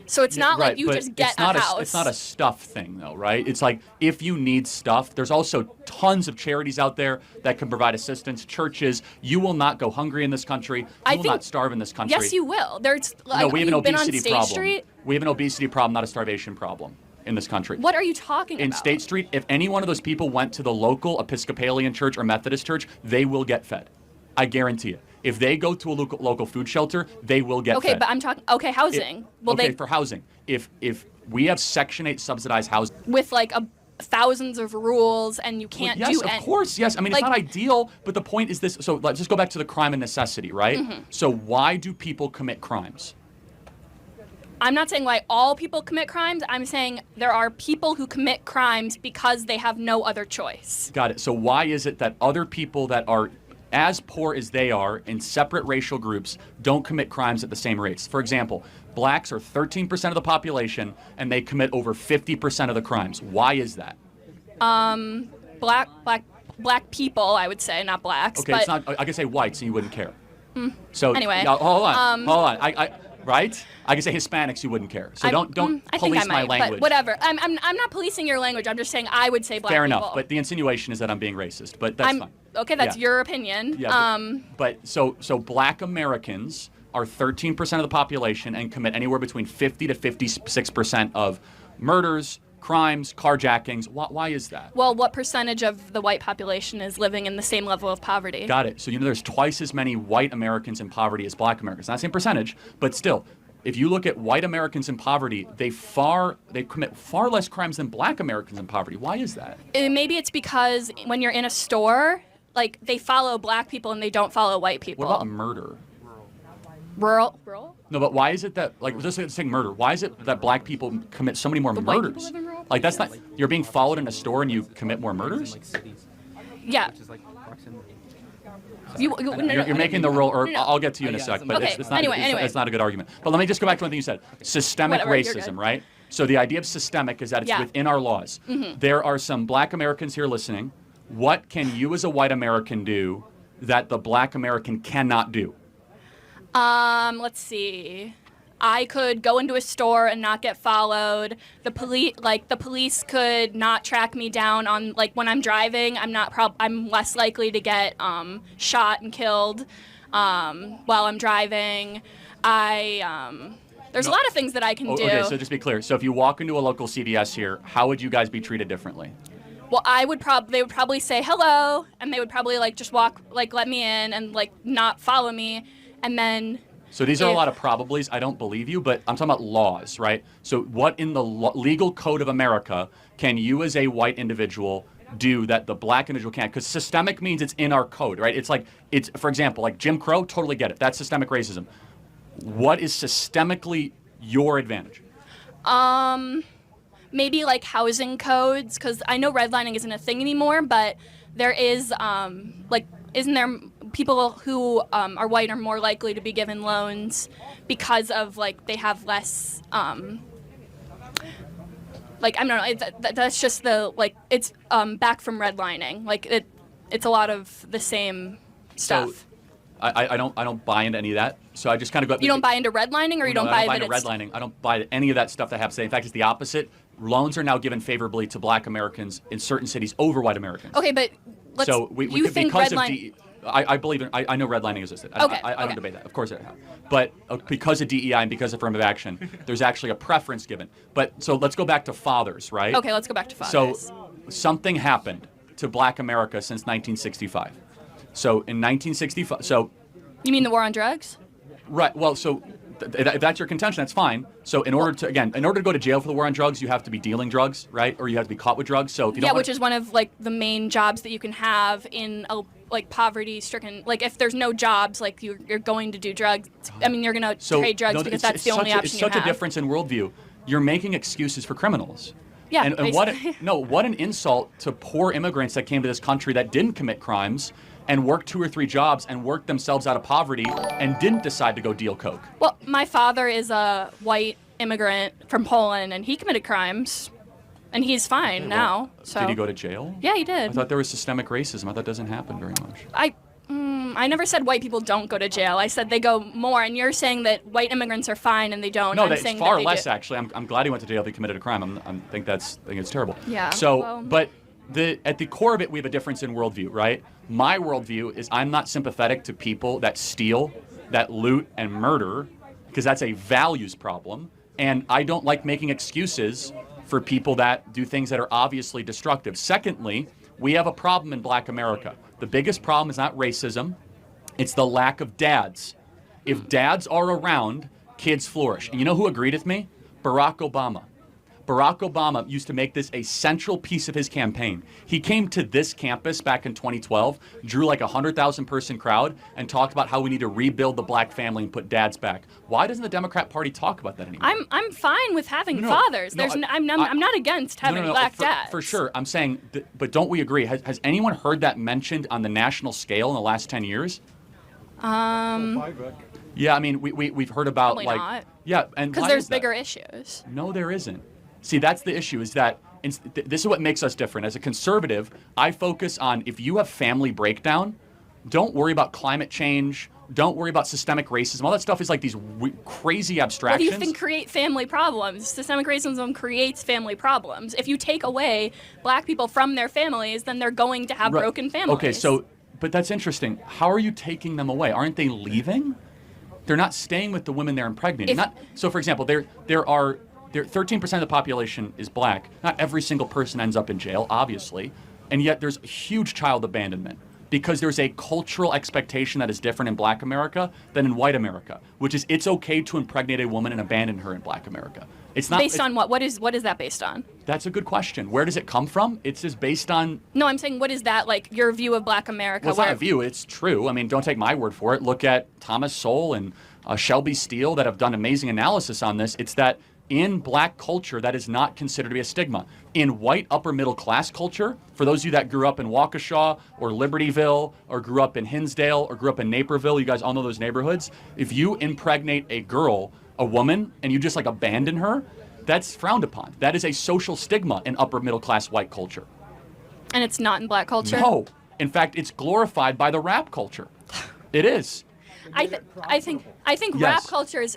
So it's not like you just get a house. It's not a stuff thing, though, right? It's like if you need stuff, there's also tons of charities out there that can provide assistance. Churches, you will not go hungry in this country. You will not starve in this country. Yes, you will. There's no, we have an obesity problem. Street? We have an obesity problem, not a starvation problem in this country. What are you talking about? In State Street, if any one of those people went to the local Episcopalian church or Methodist church, they will get fed. I guarantee it. If they go to a local food shelter, they will get fed. Okay, but I'm talking, housing. For housing. If we have Section 8 subsidized housing. With like thousands of rules and you can't do anything. Yes, of course, yes. I mean, it's not ideal, but the point is this. So let's just go back to the crime and necessity, right? Mm-hmm. So why do people commit crimes? I'm not saying why all people commit crimes. I'm saying there are people who commit crimes because they have no other choice. Got it. So why is it that other people that are as poor as they are in separate racial groups don't commit crimes at the same rates? For example, blacks are 13% of the population and they commit over 50% of the crimes. Why is that? Black people, I would say, not blacks. Okay, but it's not. I could say whites and you wouldn't care. So anyway, hold on. Right? I can say Hispanics, you wouldn't care. So don't police my language. But whatever. I'm not policing your language. I'm just saying I would say black Fair people. enough. But the insinuation is that I'm being racist. But that's fine. Okay, that's your opinion. Yeah, but so black Americans are 13% of the population and commit anywhere between 50 to 56% of murders, crimes, carjackings. Why is that? Well, what percentage of the white population is living in the same level of poverty? Got it. So there's twice as many white Americans in poverty as black Americans. Not the same percentage, but still, if you look at white Americans in poverty, they commit far less crimes than black Americans in poverty. Why is that? Maybe it's because when you're in a store, like they follow black people and they don't follow white people. What about murder? Rural? No, but why is it that, like, just saying murder, why is it that black people commit so many more murders? White people live in rural like, that's not, you're being followed in a store and you commit more murders? Yeah. You're making the rule, or I'll get to you in a sec, but Okay, it's not, anyway. it's not a good argument. But let me just go back to one thing you said. Systemic Whatever, you're racism, good. right? So the idea of systemic is that it's Yeah. within our laws. There are some black Americans here listening. What can you as a white American do that the black American cannot do? Let's see. I could go into a store and not get followed. The police could not track me down on, like, when I'm driving. I'm less likely to get shot and killed while I'm driving. There's a lot of things that I can do. Okay, so just be clear. So if you walk into a local CVS here, how would you guys be treated differently? Well, they would probably say hello, and they would probably just walk, let me in and not follow me, and then. So these are a lot of probablys. I don't believe you, but I'm talking about laws, right? So what in the legal code of America can you as a white individual do that the black individual can't? Because systemic means it's in our code, right? It's for example, like Jim Crow, totally get it. That's systemic racism. What is systemically your advantage? Maybe housing codes, because I know redlining isn't a thing anymore, but there is, isn't there people who are white are more likely to be given loans because of, they have less, I don't know, that's just it's back from redlining. It's a lot of the same stuff. So, I don't buy into any of that. So I just kind of go. You don't buy into redlining, or you don't buy into redlining. I don't buy any of that stuff that happens. In fact, it's the opposite. Loans are now given favorably to black Americans in certain cities over white Americans. Okay, but you think redlining? I believe I know redlining existed. Okay, I don't debate that. Of course it has. But because of DEI and because of affirmative action, there's actually a preference given. But so let's go back to fathers, right? Okay, let's go back to fathers. So something happened to black America since 1965. So in 1965, You mean the war on drugs? Right. Well, so if that's your contention, that's fine. So in order to go to jail for the war on drugs, you have to be dealing drugs, right? Or you have to be caught with drugs. So if you don't which is one of the main jobs that you can have in a poverty-stricken. If there's no jobs, you're going to do drugs. I mean, you're going to trade drugs because that's the only option you have. It's such a difference in worldview. You're making excuses for criminals. Yeah. And what an insult to poor immigrants that came to this country that didn't commit crimes and worked 2 or 3 jobs and worked themselves out of poverty and didn't decide to go deal coke. Well, my father is a white immigrant from Poland, and he committed crimes, and he's fine now. So did he go to jail? Yeah, he did. I thought there was systemic racism. I thought that doesn't happen very much. I never said white people don't go to jail. I said they go more, and you're saying that white immigrants are fine and they don't. No, I'm it's saying far that they less do. actually. I'm glad he went to jail if he committed a crime. I think it's terrible. Yeah. So, but at the core of it, we have a difference in worldview, right? My worldview is I'm not sympathetic to people that steal, that loot, and murder, because that's a values problem. And I don't like making excuses for people that do things that are obviously destructive. Secondly, we have a problem in black America. The biggest problem is not racism, it's the lack of dads. If dads are around, kids flourish. And you know who agreed with me? Barack Obama. Barack Obama used to make this a central piece of his campaign. He came to this campus back in 2012, drew like a 100,000 person crowd, and talked about how we need to rebuild the black family and put dads back. Why doesn't the Democrat Party talk about that anymore? I'm fine with having fathers. I'm not against having black dads. For sure. I'm saying, but don't we agree? Has anyone heard that mentioned on the national scale in the last 10 years? Yeah, I mean, we've heard about Probably not. Yeah, and because there's bigger issues. No, there isn't. See, that's the issue, is that this is what makes us different. As a conservative, I focus on if you have family breakdown, don't worry about climate change, don't worry about systemic racism. All that stuff is like these crazy abstractions. What do you think create family problems? Systemic racism creates family problems. If you take away black people from their families, then they're going to have broken families. Okay, but that's interesting. How are you taking them away? Aren't they leaving? They're not staying with the women they're impregnating. So, for example, there 13% of the population is black. Not every single person ends up in jail, obviously, and yet there's huge child abandonment. because there's a cultural expectation that is different in Black America than in white America, which is it's okay to impregnate a woman and abandon her in Black America. It's not based on what? What is that based on? That's a good question. Where does it come from? It's just based on... No, I'm saying, what is that, like, your view of Black America? Well, it's not a view. It's true. I mean, don't take my word for it. Look at Thomas Sowell and Shelby Steele that have done amazing analysis on this. It's that in Black culture, that is not considered to be a stigma. In white upper middle class culture, for those of you that grew up in Waukesha or Libertyville or grew up in Hinsdale or grew up in Naperville, you guys all know those neighborhoods. If you impregnate a girl, a woman, and you just like abandon her, that's frowned upon. That is a social stigma in upper middle class white culture. And it's not in Black culture? No. In fact, it's glorified by the rap culture. It is. I think Yes. rap culture is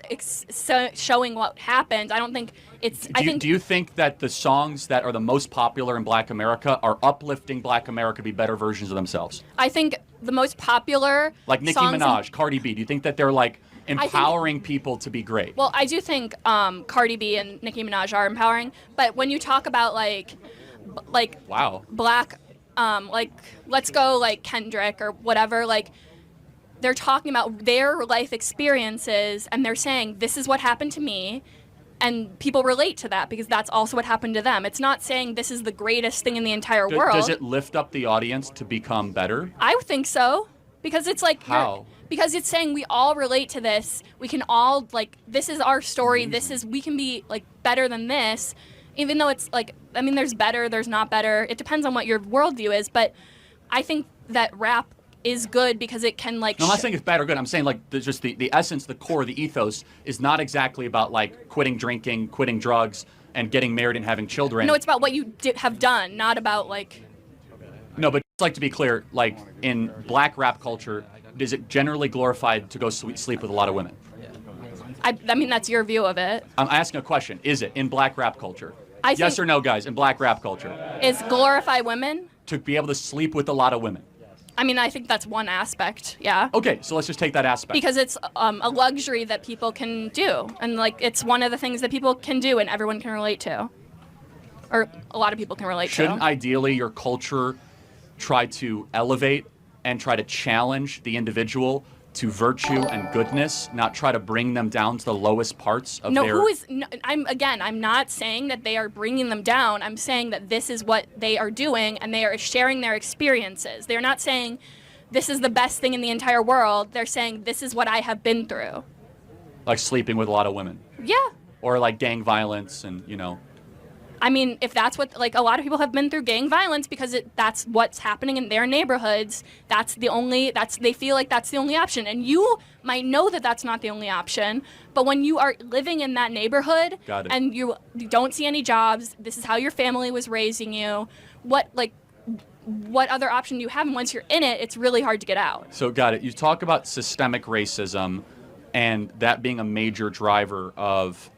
showing what happened. I don't think it's. Do you think that the songs that are the most popular in Black America are uplifting Black America to be better versions of themselves? I think the most popular Like Nicki Minaj, Cardi B. Do you think that they're like empowering people to be great? Well, I do think Cardi B and Nicki Minaj are empowering, but when you talk about like wow, Black, like let's go like Kendrick or whatever, like they're talking about their life experiences and they're saying this is what happened to me, and people relate to that because that's also what happened to them. It's not saying this is the greatest thing in the entire world. Does it lift up the audience to become better? I would think so, because it's like how? Because it's saying we all relate to this. We can all, like, this is our story. We can be, like, better than this. Even though it's, like, I mean, there's better, there's not better. It depends on what your worldview is. But I think that rap is good because it can, like... No, I'm not saying it's bad or good. I'm saying, like, just the essence, the core, the ethos is not exactly about, like, quitting drinking, quitting drugs, and getting married and having children. No, it's about what you have done, not about, like... No, but just like to be clear, like, in Black rap culture... Is it generally glorified to go sleep with a lot of women? I mean, that's your view of it. I'm asking a question. Is it in Black rap culture? Yes or no, guys, in Black rap culture? Is glorify women? To be able to sleep with a lot of women. I mean, I think that's one aspect, yeah. Okay, so let's just take that aspect. Because it's a luxury that people can do. And, like, it's one of the things that people can do and everyone can relate to. Or a lot of people can relate to. Shouldn't ideally your culture try to elevate and try to challenge the individual to virtue and goodness, not try to bring them down to the lowest parts of their... I'm not saying that they are bringing them down. I'm saying that this is what they are doing, and they are sharing their experiences. They're not saying, this is the best thing in the entire world. They're saying, this is what I have been through. Like sleeping with a lot of women. Yeah. Or like gang violence and, you know... I mean, if that's what, like, a lot of people have been through gang violence because that's what's happening in their neighborhoods. They feel like that's the only option. And you might know that that's not the only option, but when you are living in that neighborhood and you don't see any jobs, this is how your family was raising you, what other option do you have? And once you're in it, it's really hard to get out. So, got it. You talk about systemic racism and that being a major driver of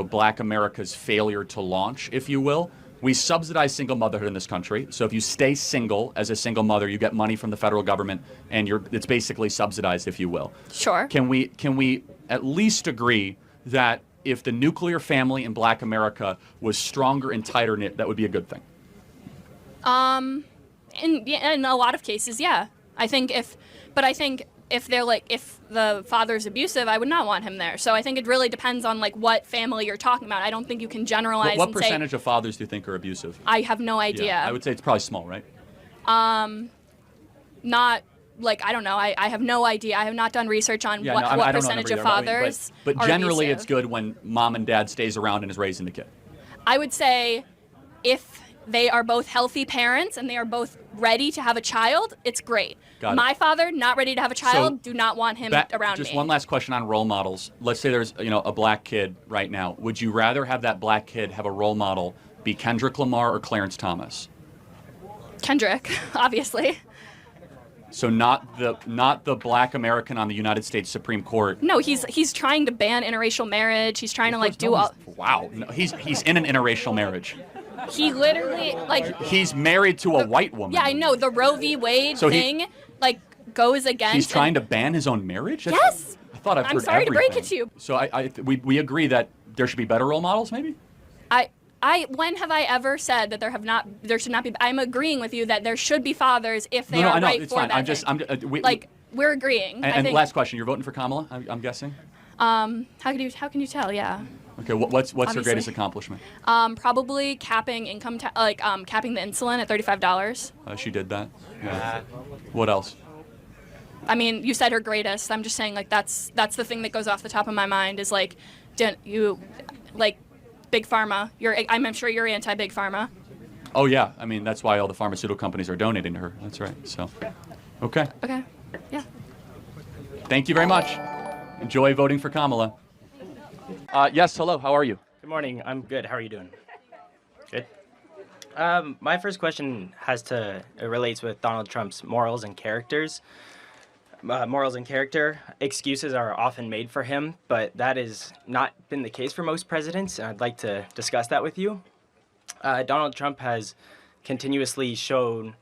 Black America's failure to launch, if you will. We subsidize single motherhood in this country. So if you stay single as a single mother, you get money from the federal government, and it's basically subsidized, if you will. Sure. Can we at least agree that if the nuclear family in Black America was stronger and tighter knit, that would be a good thing? In a lot of cases, yeah. I think if the father's abusive, I would not want him there. So I think it really depends on like what family you're talking about. I don't think you can generalize. What percentage of fathers do you think are abusive? I have no idea. Yeah, I would say it's probably small, right? Not like, I don't know. I have no idea. I have not done research on what percentage of fathers. But generally, it's good when mom and dad stays around and is raising the kid. I would say if they are both healthy parents and they are both ready to have a child, it's great. My father, not ready to have a child, do not want him around me. Just one last question on role models. Let's say there's a Black kid right now. Would you rather have that Black kid have a role model be Kendrick Lamar or Clarence Thomas? Kendrick, obviously. So not the Black American on the United States Supreme Court. No, he's trying to ban interracial marriage. He's trying to do all. Wow, no, he's in an interracial marriage. He literally He's married to a white woman. Yeah, I know. The Roe v. Wade thing goes against. He's trying to ban his own marriage? Yes. I thought I've heard I'm sorry everything. to break it to you. So we agree that there should be better role models, maybe? When have I ever said that there should not be? I'm agreeing with you that there should be fathers if they no, are I know, right it's for fine. that. We're agreeing. And last question, you're voting for Kamala, I'm guessing? How can you tell? Yeah. Okay, what's her Obviously. greatest accomplishment? Probably capping capping the insulin at $35. She did that. Yeah. What else? I mean, you said her greatest. I'm just saying, like, that's the thing that goes off the top of my mind is like, big pharma. I'm sure you're anti-big pharma. Oh yeah, I mean that's why all the pharmaceutical companies are donating to her. That's right. So, okay. Okay. Yeah. Thank you very much. Enjoy voting for Kamala. Yes, hello. How are you? Good morning. I'm good. How are you doing? Good. My first question relates with Donald Trump's morals and characters. Morals and character. Excuses are often made for him, but that has not been the case for most presidents, and I'd like to discuss that with you. Donald Trump has continuously shown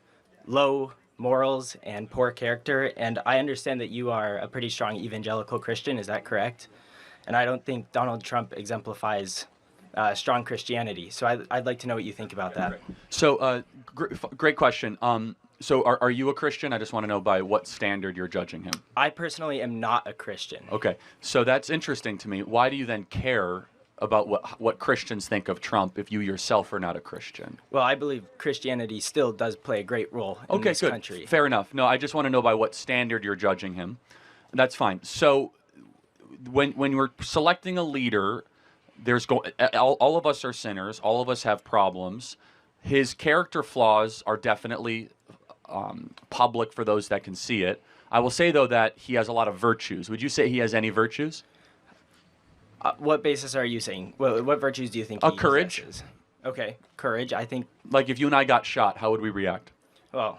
low morals and poor character, and I understand that you are a pretty strong evangelical Christian. Is that correct? And I don't think Donald Trump exemplifies strong Christianity. So I'd like to know what you think about that. So, great question. So are you a Christian? I just want to know by what standard you're judging him. I personally am not a Christian. Okay, so that's interesting to me. Why do you then care about what Christians think of Trump if you yourself are not a Christian? Well, I believe Christianity still does play a great role in this country. Fair enough. No, I just want to know by what standard you're judging him. That's fine. So when we're selecting a leader, all of us are sinners. All of us have problems. His character flaws are definitely public for those that can see it. I will say, though, that he has a lot of virtues. Would you say he has any virtues? What basis are you saying? What virtues do you think he courage. possesses? Okay, courage, I think. Like if you and I got shot, how would we react? Well,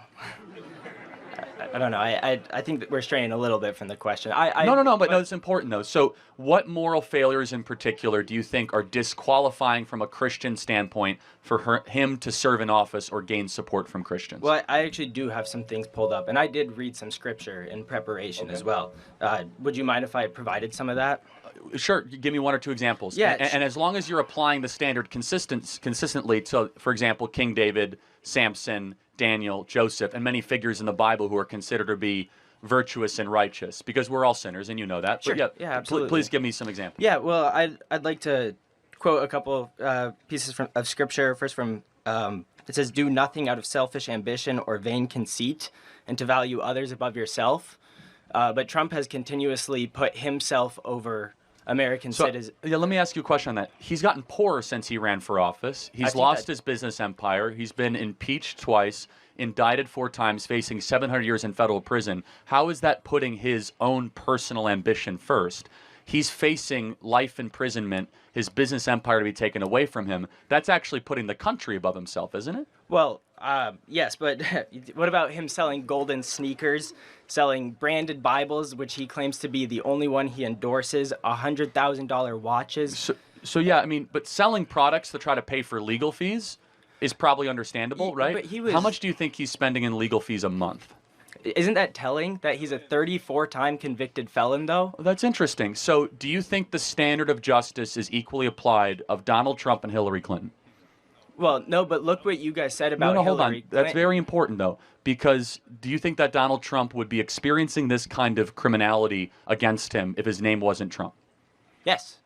I don't know. I think that we're straying a little bit from the question. No, but it's important, though. So what moral failures in particular do you think are disqualifying from a Christian standpoint for him to serve in office or gain support from Christians? Well, I actually do have some things pulled up, and I did read some scripture in preparation as well. Would you mind if I provided some of that? Sure. Give me one or two examples. Yeah. And as long as you're applying the standard consistently to, for example, King David, Samson, Daniel, Joseph, and many figures in the Bible who are considered to be virtuous and righteous, because we're all sinners, and you know that. Sure. But yeah, absolutely. Please give me some examples. Yeah, well, I'd like to quote a couple pieces of scripture. First from, it says, "Do nothing out of selfish ambition or vain conceit, and to value others above yourself." But Trump has continuously put himself over American citizens. Yeah, let me ask you a question on that. He's gotten poorer since he ran for office. He's lost his business empire. He's been impeached twice, indicted 4 times, facing 700 years in federal prison. How is that putting his own personal ambition first? He's facing life imprisonment, his business empire to be taken away from him. That's actually putting the country above himself, isn't it? Well, yes, but what about him selling golden sneakers, selling branded Bibles, which he claims to be the only one he endorses, $100,000 watches? So yeah, I mean, but selling products to try to pay for legal fees is probably understandable, right? But how much do you think he's spending in legal fees a month? Isn't that telling that he's a 34-time convicted felon, though? That's interesting. So do you think the standard of justice is equally applied of Donald Trump and Hillary Clinton? Well, no, but look what you guys said about hold on. Hillary Clinton. That's very important, though, because do you think that Donald Trump would be experiencing this kind of criminality against him if his name wasn't Trump? Yes.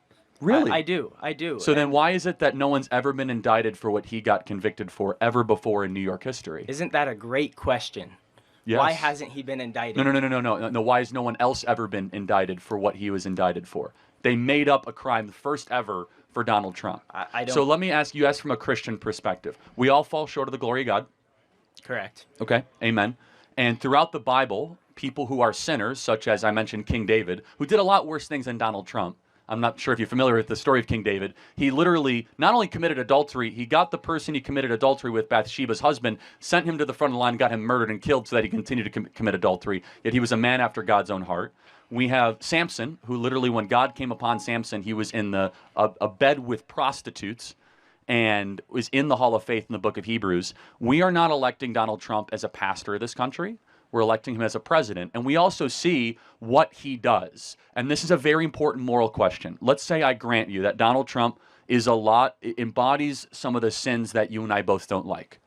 Really? I do. So then why is it that no one's ever been indicted for what he got convicted for ever before in New York history? Isn't that a great question? Yes. Why hasn't he been indicted? No. Why has no one else ever been indicted for what he was indicted for? They made up a crime, the first ever, for Donald Trump. I don't. So let me ask you, ask from a Christian perspective. We all fall short of the glory of God. Correct. Okay, amen. And throughout the Bible, people who are sinners, such as I mentioned King David, who did a lot worse things than Donald Trump. I'm not sure if you're familiar with the story of King David. He literally not only committed adultery, he got the person he committed adultery with, Bathsheba's husband, sent him to the front of the line, got him murdered and killed so that he continued to commit adultery. Yet he was a man after God's own heart. We have Samson, who literally, when God came upon Samson, he was in a bed with prostitutes and was in the Hall of Faith in the book of Hebrews. We are not electing Donald Trump as a pastor of this country. We're electing him as a president. And we also see what he does. And this is a very important moral question. Let's say I grant you that Donald Trump embodies some of the sins that you and I both don't like.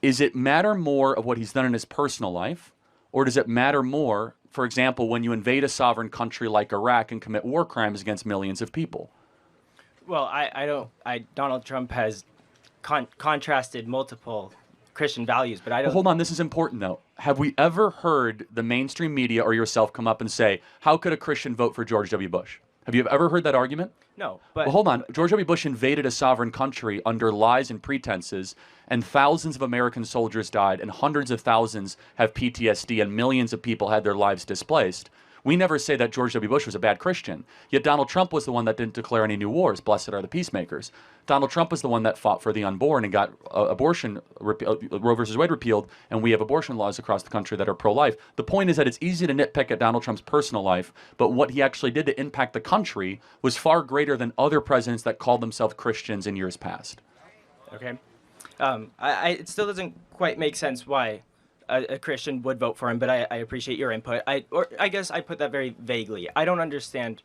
Is it matter more of what he's done in his personal life, or does it matter more, for example, when you invade a sovereign country like Iraq and commit war crimes against millions of people? Well, Donald Trump has contrasted multiple Christian values, but I don't. Well, hold on, this is important though. Have we ever heard the mainstream media or yourself come up and say, how could a Christian vote for George W. Bush? Have you ever heard that argument? No, but... Well, hold on. George W. Bush invaded a sovereign country under lies and pretenses, and thousands of American soldiers died, and hundreds of thousands have PTSD, and millions of people had their lives displaced. We never say that George W. Bush was a bad Christian. Yet Donald Trump was the one that didn't declare any new wars. Blessed are the peacemakers. Donald Trump was the one that fought for the unborn and got abortion, Roe versus Wade repealed, and we have abortion laws across the country that are pro-life. The point is that it's easy to nitpick at Donald Trump's personal life, but what he actually did to impact the country was far greater than other presidents that called themselves Christians in years past. Okay. It still doesn't quite make sense why a Christian would vote for him, but I appreciate your input. I guess I put that very vaguely. I don't understand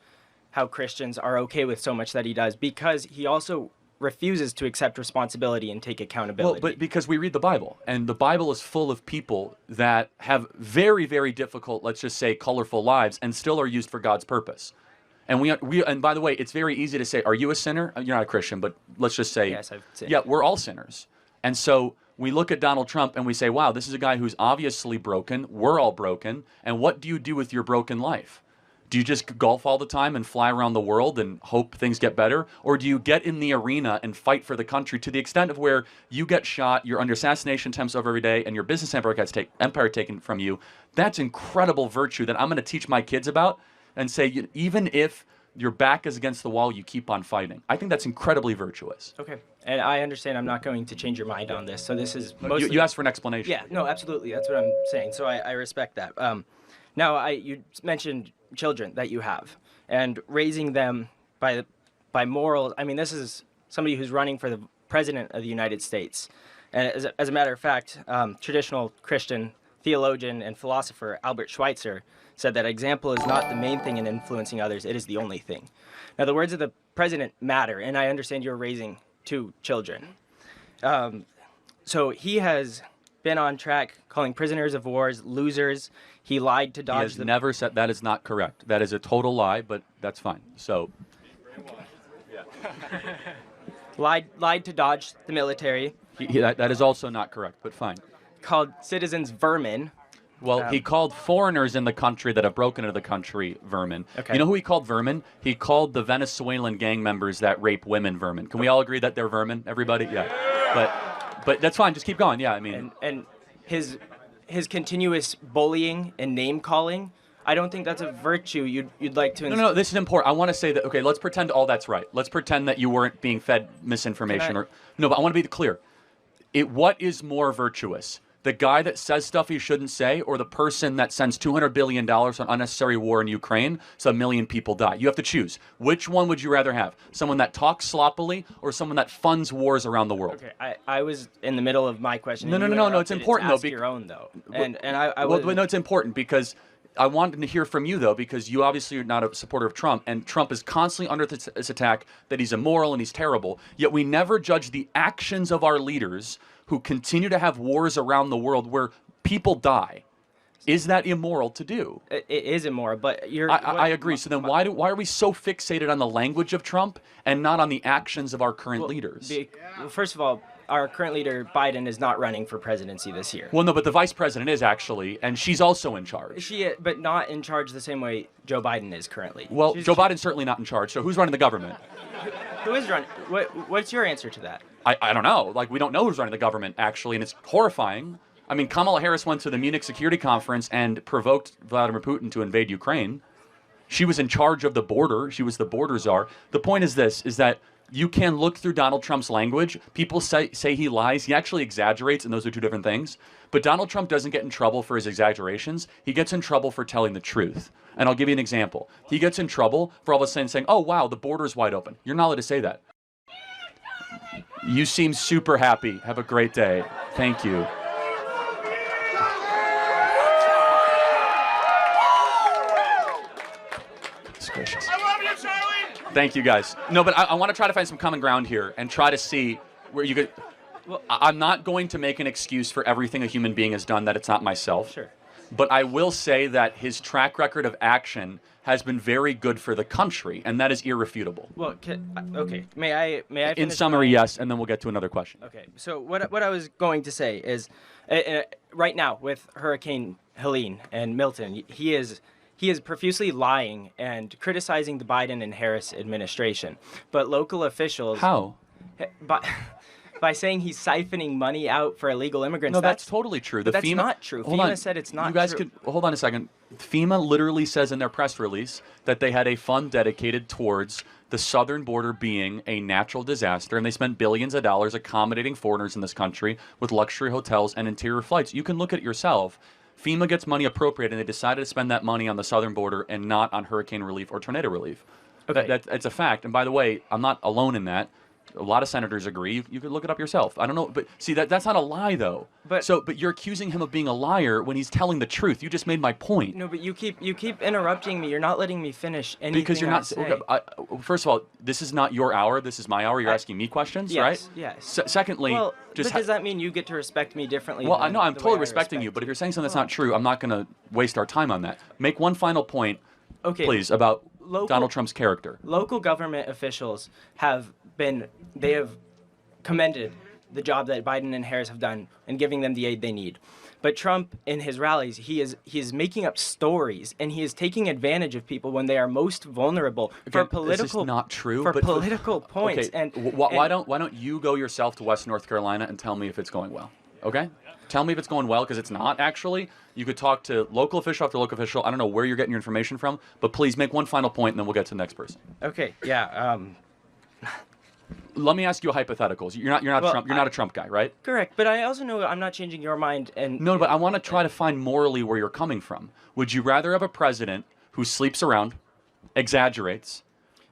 how Christians are okay with so much that he does, because he also refuses to accept responsibility and take accountability. Well, but because we read the Bible, and the Bible is full of people that have very, very difficult, let's just say, colorful lives, and still are used for God's purpose. And and by the way, it's very easy to say, are you a sinner? You're not a Christian, but let's just say, yes, I've sinned. Yeah, we're all sinners. And so we look at Donald Trump and we say, wow, this is a guy who's obviously broken. We're all broken. And what do you do with your broken life? Do you just golf all the time and fly around the world and hope things get better? Or do you get in the arena and fight for the country to the extent of where you get shot, you're under assassination attempts over every day, and your business empire gets taken from you? That's incredible virtue that I'm going to teach my kids about and say, even if your back is against the wall, you keep on fighting. I think that's incredibly virtuous. Okay. And I understand I'm not going to change your mind on this. So this is mostly... You asked for an explanation. Yeah, no, absolutely. That's what I'm saying. So I respect that. Now, you mentioned children that you have, and raising them by morals. I mean, this is somebody who's running for the president of the United States. And as a matter of fact, traditional Christian theologian and philosopher Albert Schweitzer said that example is not the main thing in influencing others, it is the only thing. Now, the words of the president matter, and I understand you're raising 2 children. So he has been on track calling prisoners of wars losers. He lied to dodge He has never said that. Is not correct. That is a total lie, but that's fine. So, lied to dodge the military. That is also not correct, but fine. Called citizens vermin. Well, he called foreigners in the country that have broken into the country vermin. Okay. You know who he called vermin? He called the Venezuelan gang members that rape women vermin. Can we all agree that they're vermin, everybody? Yeah. But that's fine. Just keep going. Yeah, I mean. And his continuous bullying and name calling, I don't think that's a virtue you'd like to... No, this is important. I want to say that, okay, let's pretend all that's right. Let's pretend that you weren't being fed misinformation. No, but I want to be clear. What is more virtuous? The guy that says stuff he shouldn't say, or the person that sends $200 billion on unnecessary war in Ukraine so 1 million people die? You have to choose. Which one would you rather have? Someone that talks sloppily or someone that funds wars around the world? Okay, I was in the middle of my question. No, it's important though. Your own though. No, it's important because I wanted to hear from you though, because you obviously are not a supporter of Trump, and Trump is constantly under this attack that he's immoral and he's terrible. Yet we never judge the actions of our leaders who continue to have wars around the world where people die. Is that immoral to do? It is immoral, but I agree. So then why are we so fixated on the language of Trump and not on the actions of our current leaders? Well, first of all, our current leader, Biden, is not running for presidency this year. Well, no, but the vice president is actually, and she's also in charge. But not in charge the same way Joe Biden is currently. Well, Joe Biden's certainly not in charge, so who's running the government? Who is running? What's your answer to that? I don't know. Like, we don't know who's running the government, actually, and it's horrifying. I mean, Kamala Harris went to the Munich Security Conference and provoked Vladimir Putin to invade Ukraine. She was in charge of the border. She was the border czar. The point is this, is that you can look through Donald Trump's language. People say he lies. He actually exaggerates, and those are 2 different things. But Donald Trump doesn't get in trouble for his exaggerations. He gets in trouble for telling the truth. And I'll give you an example. He gets in trouble for all of a sudden saying, oh, wow, the border's wide open. You're not allowed to say that. You seem super happy. Have a great day. Thank you. Gracious. I love you, Charlie! Thank you, guys. No, but I want to try to find some common ground here and try to see where you could. Well, I'm not going to make an excuse for everything a human being has done that it's not myself. Sure. But I will say that his track record of action has been very good for the country, and that is irrefutable. Well, okay. May I finish? In summary, yes, and then we'll get to another question. Okay. So what I was going to say is, right now with Hurricane Helene and Milton, he is profusely lying and criticizing the Biden and Harris administration. But local officials. How? By saying he's siphoning money out for illegal immigrants. No, that's totally true. That's not true. FEMA said it's not true. You guys could hold on a second. FEMA literally says in their press release that they had a fund dedicated towards the southern border being a natural disaster, and they spent billions of dollars accommodating foreigners in this country with luxury hotels and interior flights. You can look at it yourself. FEMA gets money appropriated, and they decided to spend that money on the southern border and not on hurricane relief or tornado relief. Okay. That's a fact. And by the way, I'm not alone in that. A lot of senators agree. You could look it up yourself. I don't know, but see that's not a lie though. But you're accusing him of being a liar when he's telling the truth. You just made my point. No, but you keep interrupting me. You're not letting me finish anything. Because you're not. First of all, this is not your hour. This is my hour. You're asking me questions, right? Yes. Secondly, well, but does that mean you get to respect me differently? Well, I know I'm totally respecting you, but if you're saying something that's not true, I'm not going to waste our time on that. Make one final point, please, about Donald Trump's character. Local government officials have commended the job that Biden and Harris have done in giving them the aid they need. But Trump, in his rallies, he is making up stories, and he is taking advantage of people when they are most vulnerable for political. This is not true. For political points. Okay, why don't you go yourself to West North Carolina and tell me if it's going well? Okay, tell me if it's going well, because it's not actually. You could talk to local official after local official. I don't know where you're getting your information from, but please make one final point, and then we'll get to the next person. Okay. Yeah. Let me ask you a hypothetical. You're not a Trump guy, right? Correct, but I also know I'm not changing your mind. No, but I want to try to find morally where you're coming from. Would you rather have a president who sleeps around, exaggerates,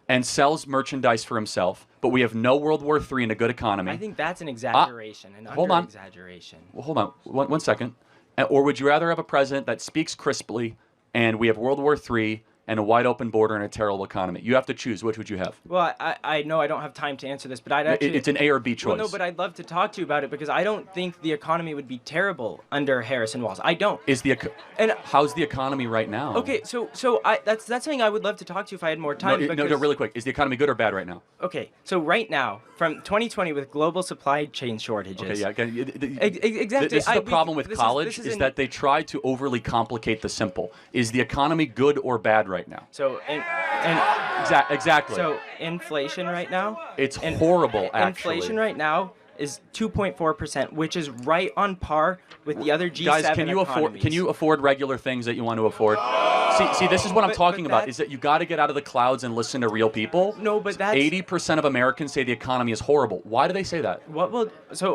and sells merchandise for himself, but we have no World War III and a good economy? I think that's an exaggeration, exaggeration. Well, hold on, one second. Or would you rather have a president that speaks crisply, and we have World War III and a wide open border and a terrible economy? You have to choose. Which would you have? Well, I know I don't have time to answer this, but I'd actually... It's an A or B choice. Well, no, but I'd love to talk to you about it, because I don't think the economy would be terrible under Harris and Walz. I don't. How's the economy right now? Okay, so that's something I would love to talk to you if I had more time. No, really quick. Is the economy good or bad right now? Okay, so right now, from 2020 with global supply chain shortages... Okay, yeah. Exactly. This is the problem with college, is that they try to overly complicate the simple. Is the economy good or bad right now? So, exactly. So, inflation right now? It's horrible, actually. Inflation right now is 2.4%, which is right on par with the other G7 Guys, economies. can you afford regular things that you want to afford? See, this is what I'm talking about, is that you got to get out of the clouds and listen to real people. No, but that's... 80% of Americans say the economy is horrible. Why do they say that?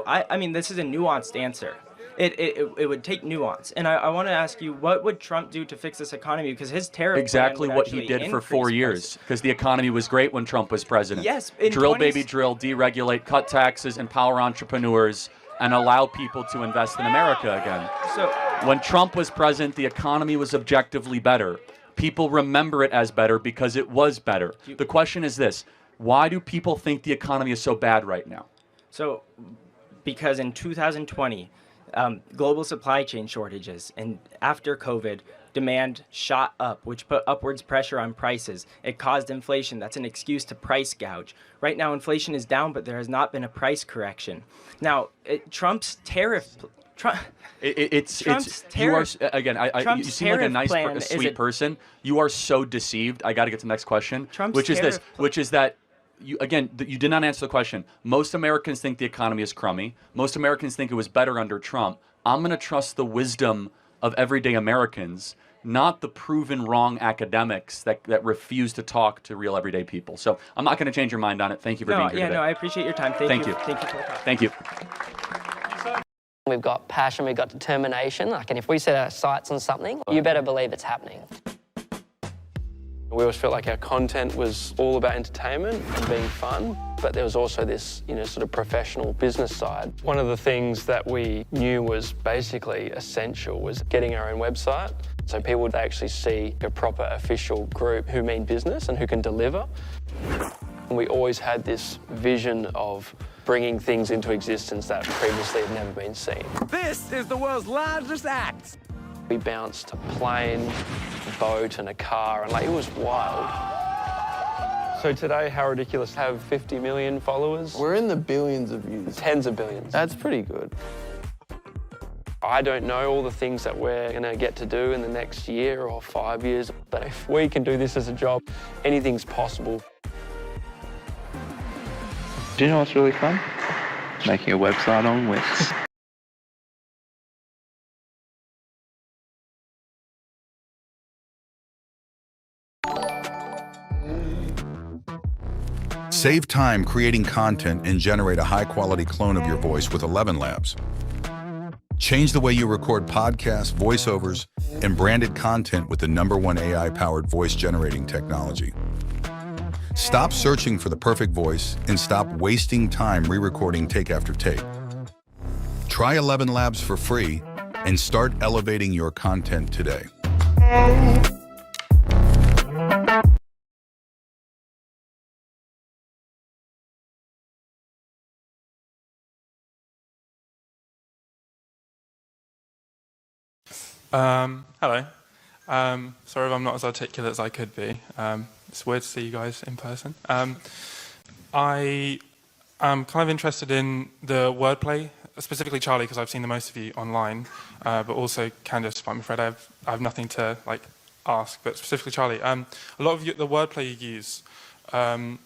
I mean, this is a nuanced answer. It would take nuance. And I want to ask you, what would Trump do to fix this economy? Because his tariff exactly what he did for 4 years. Because the economy was great when Trump was president. Yes. Drill, baby, drill, deregulate, cut taxes, empower entrepreneurs, and allow people to invest in America again. So when Trump was president, the economy was objectively better. People remember it as better because it was better. The question is this: why do people think the economy is so bad right now? So, because in 2020, global supply chain shortages, and after COVID, demand shot up, which put upwards pressure on prices. It caused inflation. That's an excuse to price gouge. Right now, inflation is down, but there has not been a price correction. Now, Trump's tariff... You seem like a nice, sweet person. You are so deceived. I got to get to the next question, which is that you did not answer the question. Most Americans think the economy is crummy. Most Americans think it was better under Trump. I'm going to trust the wisdom of everyday Americans, not the proven wrong academics that refuse to talk to real everyday people. So I'm not going to change your mind on it. Thank you for being here today. No, I appreciate your time. Thank you. Thank you for the talk. Thank you. We've got passion, we've got determination. And if we set our sights on something, you better believe it's happening. We always felt like our content was all about entertainment and being fun, but there was also this, sort of professional business side. One of the things that we knew was basically essential was getting our own website. So people would actually see a proper official group who mean business and who can deliver. And we always had this vision of bringing things into existence that previously had never been seen. This is the world's largest act. We bounced a plane, a boat and a car, and it was wild. So today, How Ridiculous have 50 million followers. We're in the billions of views. Tens of billions. That's pretty good. I don't know all the things that we're going to get to do in the next year or 5 years, but if we can do this as a job, anything's possible. Do you know what's really fun? Making a website on Wix. Save time creating content and generate a high-quality clone of your voice with 11 Labs. Change the way you record podcasts, voiceovers, and branded content with the #1 AI-powered voice-generating technology. Stop searching for the perfect voice and stop wasting time re-recording take after take. Try 11 Labs for free and start elevating your content today. Hello. Sorry if I'm not as articulate as I could be. It's weird to see you guys in person. I am kind of interested in the wordplay, specifically Charlie, because I've seen the most of you online, but also Candice, but I'm afraid I have nothing to ask, but specifically Charlie. A lot of the wordplay you use, and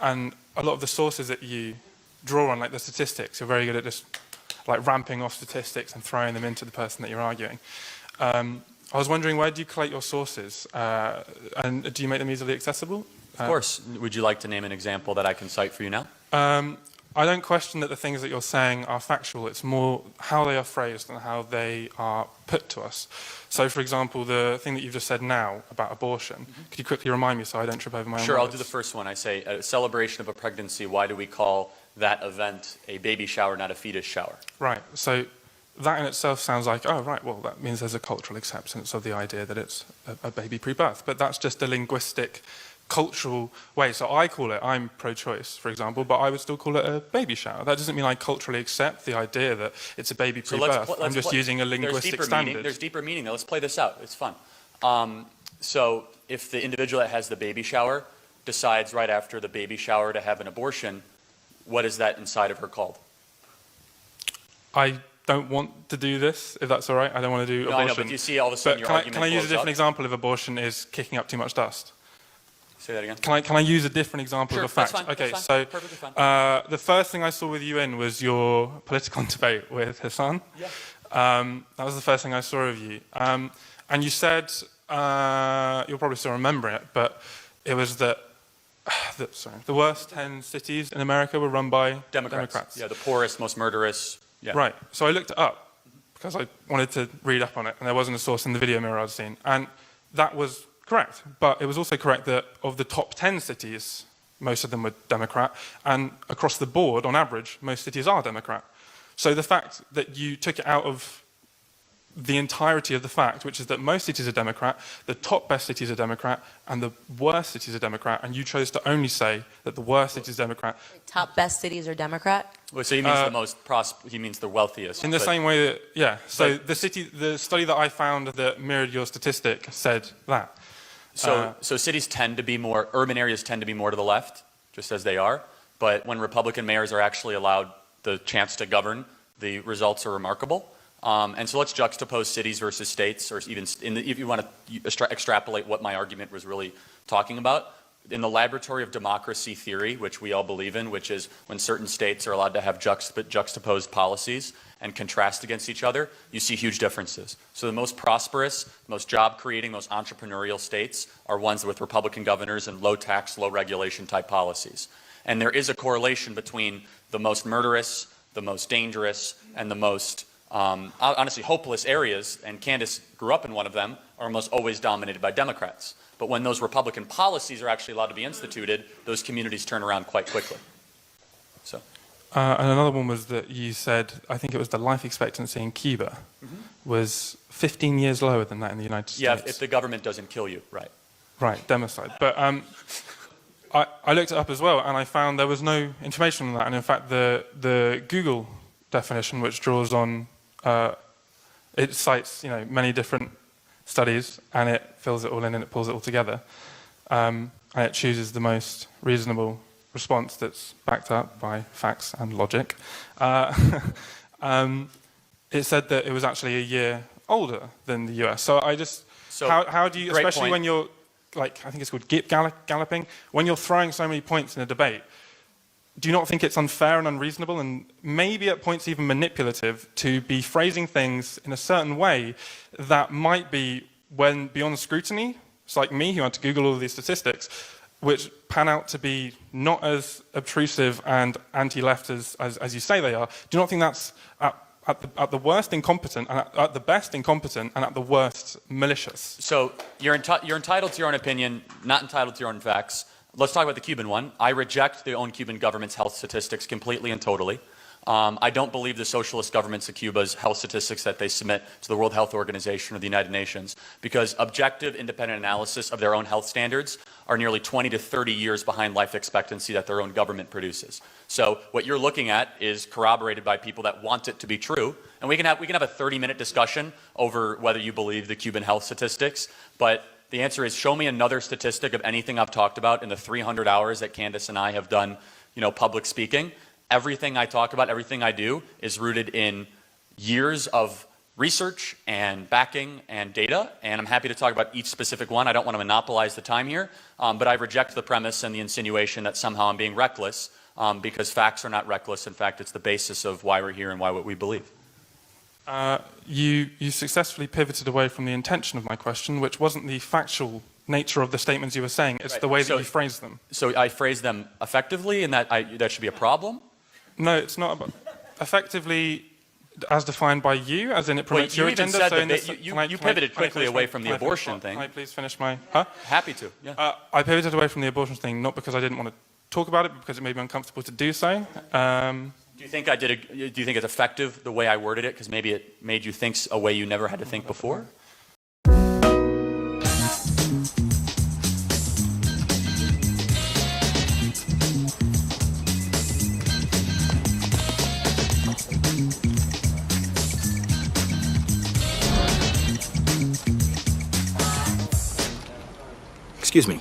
a lot of the sources that you draw on, like the statistics, you're very good at just ramping off statistics and throwing them into the person that you're arguing. I was wondering, where do you collect your sources, and do you make them easily accessible? Of course. Would you like to name an example that I can cite for you now? I don't question that the things that you're saying are factual. It's more how they are phrased and how they are put to us. So, for example, the thing that you've just said now about abortion, could you quickly remind me so I don't trip over my own Sure, words? I'll do the first one. I say, a celebration of a pregnancy, why do we call that event a baby shower, not a fetus shower? Right. So that in itself sounds like, oh, right, well, that means there's a cultural acceptance of the idea that it's a baby pre-birth. But that's just a linguistic, cultural way. So I call it, I'm pro-choice, for example, but I would still call it a baby shower. That doesn't mean I culturally accept the idea that it's a baby pre-birth. I'm just using a linguistic standard. There's deeper meaning, though. Let's play this out. It's fun. So if the individual that has the baby shower decides right after the baby shower to have an abortion, what is that inside of her called? I don't want to do this, if that's all right. I don't want to do abortion. I know, but you see all of a sudden your argument can I use a different up? example if abortion is kicking up too much dust? Say that again. Can I use a different example of a fact? That's fine. Okay, that's so perfectly fine. the first thing I saw with you in was your political debate with Hassan. Yeah. That was the first thing I saw of you. And you said, you'll probably still remember it, but it was that the worst 10 cities in America were run by Democrats. Yeah, the poorest, most murderous. Yeah. Right. So I looked it up because I wanted to read up on it, and there wasn't a source in the video mirror I'd seen. And that was correct. But it was also correct that of the top 10 cities, most of them were Democrat. And across the board, on average, most cities are Democrat. So the fact that you took it out of the entirety of the fact, which is that most cities are Democrat, the top best cities are Democrat, and the worst cities are Democrat, and you chose to only say that the worst cities are Democrat. Top best cities are Democrat? Well, so he means the most he means the wealthiest. In the same way that, yeah. So the study that I found that mirrored your statistic said that. So cities tend to be more, urban areas tend to be more to the left, just as they are. But when Republican mayors are actually allowed the chance to govern, the results are remarkable. And so let's juxtapose cities versus states, or even if you want to extrapolate what my argument was really talking about. In the laboratory of democracy theory, which we all believe in, which is when certain states are allowed to have juxtaposed policies and contrast against each other, you see huge differences. So the most prosperous, most job-creating, most entrepreneurial states are ones with Republican governors and low-tax, low-regulation type policies. And there is a correlation between the most murderous, the most dangerous, and the most honestly hopeless areas, and Candice grew up in one of them, are almost always dominated by Democrats. But when those Republican policies are actually allowed to be instituted, those communities turn around quite quickly. So, And another one was that you said, I think it was the life expectancy in Cuba was 15 years lower than that in the United States. Yeah, if the government doesn't kill you, right. Right, democide. But I looked it up as well, and I found there was no information on that. And in fact, the Google definition, which draws on, it cites many different studies, and it fills it all in and it pulls it all together, and it chooses the most reasonable response that's backed up by facts and logic. It said that it was actually a year older than the US. So how do you, especially when you're, like, I think it's called galloping, when you're throwing so many points in a debate, do you not think it's unfair and unreasonable and maybe at points even manipulative to be phrasing things in a certain way that might be, when beyond scrutiny, it's like me who had to Google all of these statistics, which pan out to be not as obtrusive and anti-left as you say they are? Do you not think that's at the worst incompetent, and at the best incompetent, and at the worst malicious? So you're entitled to your own opinion, not entitled to your own facts. Let's talk about the Cuban one. I reject the own Cuban government's health statistics completely and totally. I don't believe the socialist governments of Cuba's health statistics that they submit to the World Health Organization or the United Nations, because objective, independent analysis of their own health standards are nearly 20 to 30 years behind life expectancy that their own government produces. So what you're looking at is corroborated by people that want it to be true, and we can have a 30-minute discussion over whether you believe the Cuban health statistics, but the answer is, show me another statistic of anything I've talked about in the 300 hours that Candace and I have done, public speaking. Everything I talk about, everything I do is rooted in years of research and backing and data, and I'm happy to talk about each specific one. I don't want to monopolize the time here, but I reject the premise and the insinuation that somehow I'm being reckless, because facts are not reckless. In fact, it's the basis of why we're here and why what we believe. You successfully pivoted away from the intention of my question, which wasn't the factual nature of the statements you were saying. It's the way that you phrased them. So I phrased them effectively, and that should be a problem? No, it's not about effectively as defined by you, as in it promotes your agenda. You pivoted quickly away from the abortion thing. Can I please finish my... Happy to, yeah. I pivoted away from the abortion thing, not because I didn't want to talk about it, but because it made me uncomfortable to do so. Do you think it's effective the way I worded it, because maybe it made you think a way you never had to think before? Excuse me.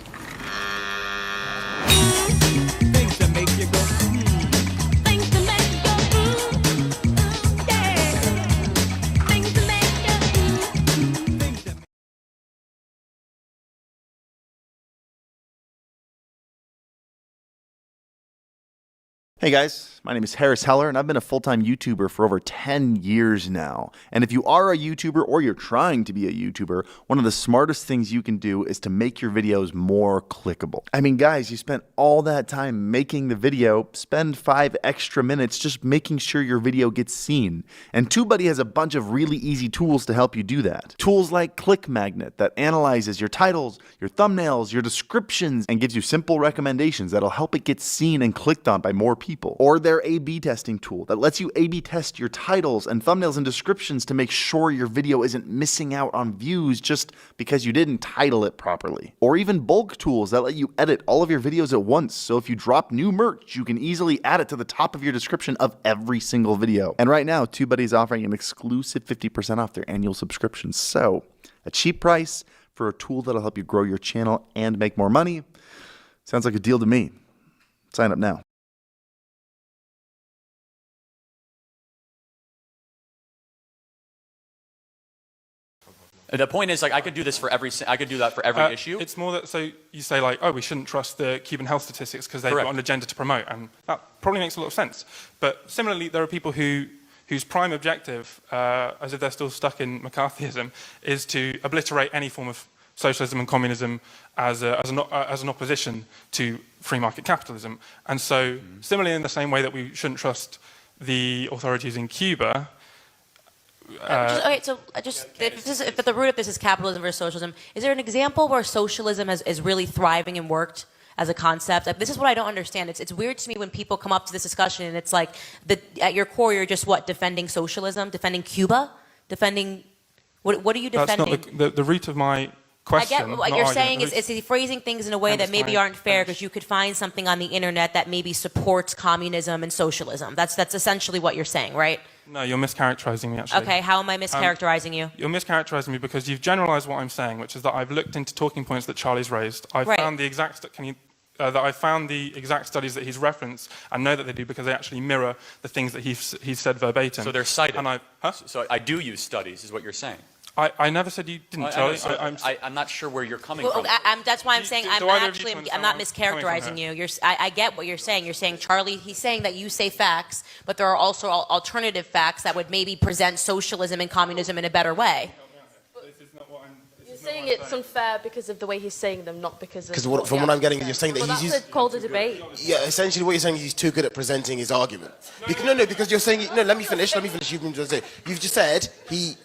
Hey guys, my name is Harris Heller, and I've been a full-time YouTuber for over 10 years now. And if you are a YouTuber or you're trying to be a YouTuber, one of the smartest things you can do is to make your videos more clickable. I mean, guys, you spent all that time making the video, spend 5 extra minutes just making sure your video gets seen. And TubeBuddy has a bunch of really easy tools to help you do that. Tools like Click Magnet that analyzes your titles, your thumbnails, your descriptions, and gives you simple recommendations that'll help it get seen and clicked on by more people. Or their A/B testing tool that lets you A/B test your titles and thumbnails and descriptions to make sure your video isn't missing out on views just because you didn't title it properly. Or even bulk tools that let you edit all of your videos at once, so if you drop new merch, you can easily add it to the top of your description of every single video. And right now, TubeBuddy is offering an exclusive 50% off their annual subscription. So, a cheap price for a tool that'll help you grow your channel and make more money. Sounds like a deal to me. Sign up now. The point is, like, I could do that for every issue. It's more that, so you say, like, oh, we shouldn't trust the Cuban health statistics because they've got an agenda to promote, and that probably makes a lot of sense. But similarly, there are people whose prime objective, as if they're still stuck in McCarthyism, is to obliterate any form of socialism and communism as an opposition to free market capitalism. And so, similarly, in the same way that we shouldn't trust the authorities in Cuba. If the root of this is capitalism versus socialism, is there an example where socialism is really thriving and worked, as a concept. This is what I don't understand. It's weird to me when people come up to this discussion and it's like, at your core, you're just what, defending socialism, defending Cuba, defending, what are you defending? That's not the root of my question. I get what you're saying is phrasing things in a way that maybe aren't fair because you could find something on the internet that maybe supports communism and socialism. That's essentially what you're saying, right? No, you're mischaracterizing me, actually. Okay, how am I mischaracterizing you? You're mischaracterizing me because you've generalized what I'm saying, which is that I've looked into talking points that Charlie's raised. I've found the exact studies that he's referenced and know that they do because they actually mirror the things that he's said verbatim. So they're cited. And So I do use studies, is what you're saying. I never said you didn't, Charlie. I'm not sure where you're coming from. That's why I'm saying I'm not mischaracterizing you. I get what you're saying. You're saying, Charlie, he's saying that you say facts, but there are also alternative facts that would maybe present socialism and communism in a better way. You're saying it's unfair because of the way he's saying them, not because of... Because from what I'm getting, you're saying that he's... That's called a debate. Yeah, essentially what you're saying is he's too good at presenting his argument. Because you're saying... No, let me finish. You've just said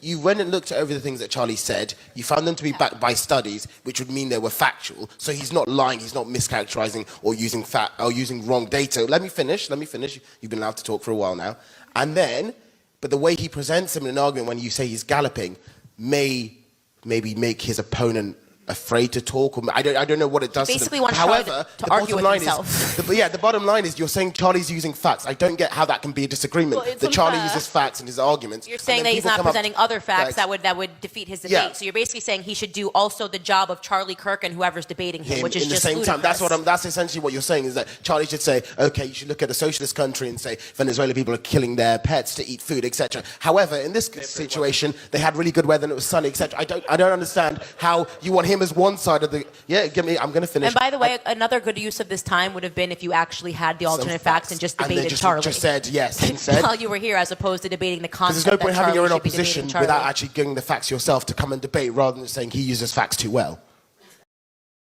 you went and looked over the things that Charlie said. You found them to be backed by studies, which would mean they were factual. So he's not lying. He's not mischaracterizing or using wrong data. Let me finish. You've been allowed to talk for a while now. And then, but the way he presents them in an argument when you say he's galloping maybe make his opponent afraid to talk. Or I don't know what it does. Basically, to them. However, the bottom line is, the bottom line is, you're saying Charlie's using facts. I don't get how that can be a disagreement. That Charlie uses facts in his arguments. You're saying that he's not presenting other facts that would defeat his debate. Yeah. So you're basically saying he should do also the job of Charlie Kirk and whoever's debating him, which is just ludicrous. In the same time, that's essentially what you're saying is that Charlie should say, okay, you should look at a socialist country and say Venezuelan people are killing their pets to eat food, etc. However, in this situation, they had really good weather and it was sunny, etc. I don't understand how you want him as one side of the... I'm going to finish. And by the way, another good use of this time would have been if you actually had the alternate facts and just debated Charlie. Just said yes. While you were here, as opposed to debating the concept. There's no point having your own opposition without actually getting the facts yourself to come and debate, rather than saying he uses facts too well.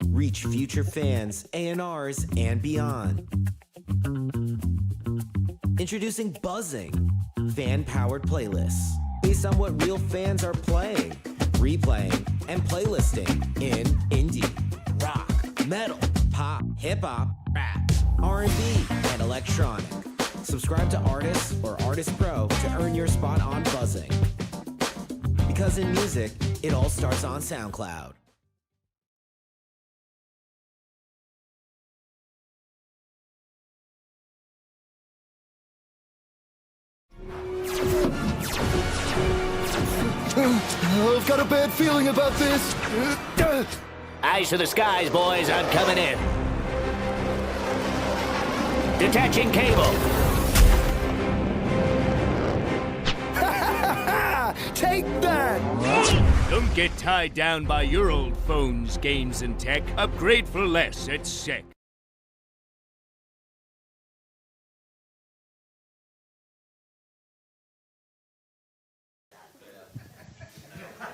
Reach future fans, A&Rs, and beyond. Introducing Buzzing, fan-powered playlists based on what real fans are playing, replaying, and playlisting in indie, rock, metal, pop, hip-hop, rap, R&B, and electronic. Subscribe to Artists or Artist Pro to earn your spot on Buzzing. Because in music, it all starts on SoundCloud. I've got a bad feeling about this. Eyes to the skies, boys. I'm coming in. Detaching cable. Take that! Don't get tied down by your old phones, games, and tech. Upgrade for less at SEC.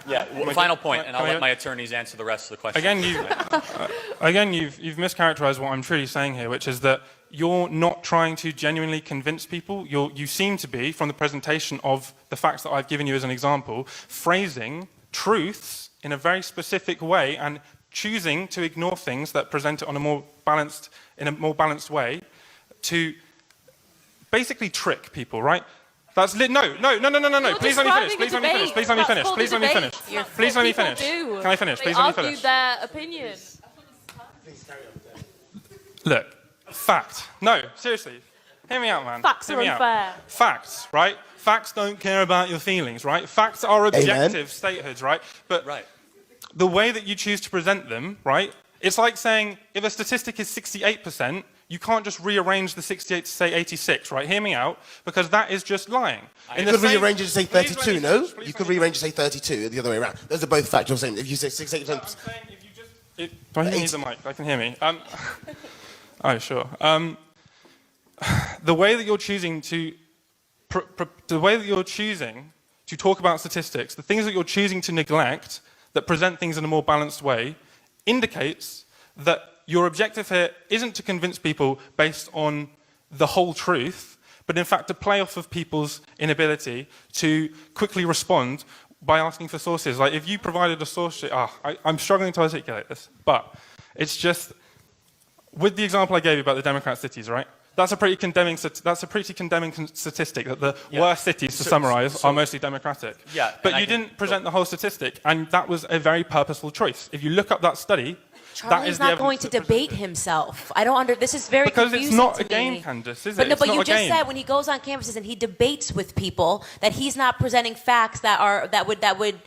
Yeah, final point, and I'll let my attorneys answer the rest of the question. Again, you've mischaracterized what I'm truly saying here, which is that you're not trying to genuinely convince people. You seem to be, from the presentation of the facts that I've given you as an example, phrasing truths in a very specific way and choosing to ignore things that present it in a more balanced way to basically trick people, right? That's no. Please let me finish. Please let me finish. Please let me finish. Please let me finish. Please let me finish. Can I finish? Please let me finish. They argue their opinion. Look, fact. No, seriously. Hear me out, man. Facts are unfair. Facts, right? Facts don't care about your feelings, right? Facts are objective statehoods, right? But the way that you choose to present them, right? It's like saying if a statistic is 68%, you can't just rearrange the 68 to say 86, right? Hear me out, because that is just lying. You could rearrange it to say 32, no? You could rearrange it to say 32, the other way around. Those are both factual things. If you say 68%... Do I need the mic? I can hear me. Oh, sure. The way that you're choosing to... the way that you're choosing to talk about statistics, the things that you're choosing to neglect that present things in a more balanced way, indicates that your objective here isn't to convince people based on the whole truth, but in fact to play off of people's inability to quickly respond by asking for sources. Like if you provided a source sheet, I'm struggling to articulate this, but it's just with the example I gave you about the Democrat cities, right? That's a pretty condemning statistic that the worst cities, to summarize, are mostly Democratic. Yeah, but you didn't present the whole statistic, and that was a very purposeful choice. If you look up that study, Charlie's not going to debate himself. I don't this is very because confusing it's not to a game, me. Candace, is But it? no, It's but not you a just game. said when he goes on campuses and he debates with people that he's not presenting facts that would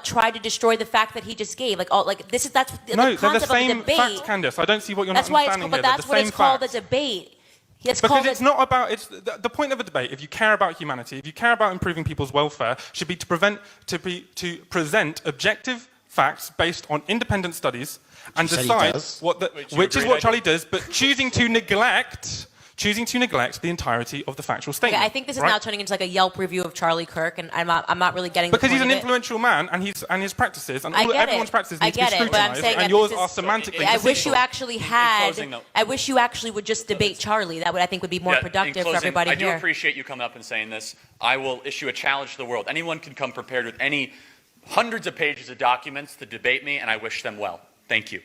try to destroy the fact that he just gave. That's the No, concept they're the of a same debate. facts, Candace. I don't see what you're That's not why it's understanding but here. that's They're what the it's same called facts. a debate. Because it's not about the point of a debate. If you care about humanity, if you care about improving people's welfare, should be to present objective facts based on independent studies and decide which is what Charlie does, but choosing to neglect the entirety of the factual statement. Okay, I think this is now turning into like a Yelp review of Charlie Kirk, and I'm not really getting because the he's point an of it. influential man, and his practices and everyone's practices need to be but I'm scrutinized, saying and that yours this are is- semantically I wish deceitful. you actually had. I wish you actually would just debate Charlie. That would I think would be more Yeah, productive in closing, for everybody I do here. appreciate you coming up and saying this. I will issue a challenge to the world. Anyone can come prepared with any hundreds of pages of documents to debate me, and I wish them well. Thank you.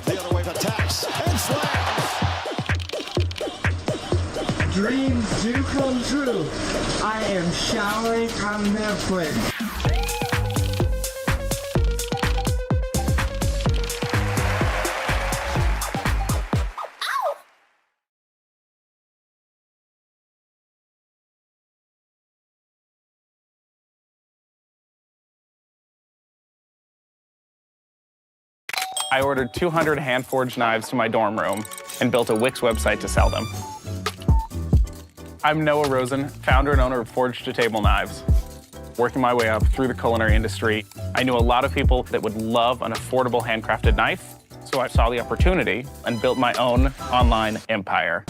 The other way of attacks and slams. Dreams do come true. I am showering on Netflix. I ordered 200 hand-forged knives to my dorm room and built a Wix website to sell them. I'm Noah Rosen, founder and owner of Forged to Table Knives. Working my way up through the culinary industry, I knew a lot of people that would love an affordable handcrafted knife, so I saw the opportunity and built my own online empire.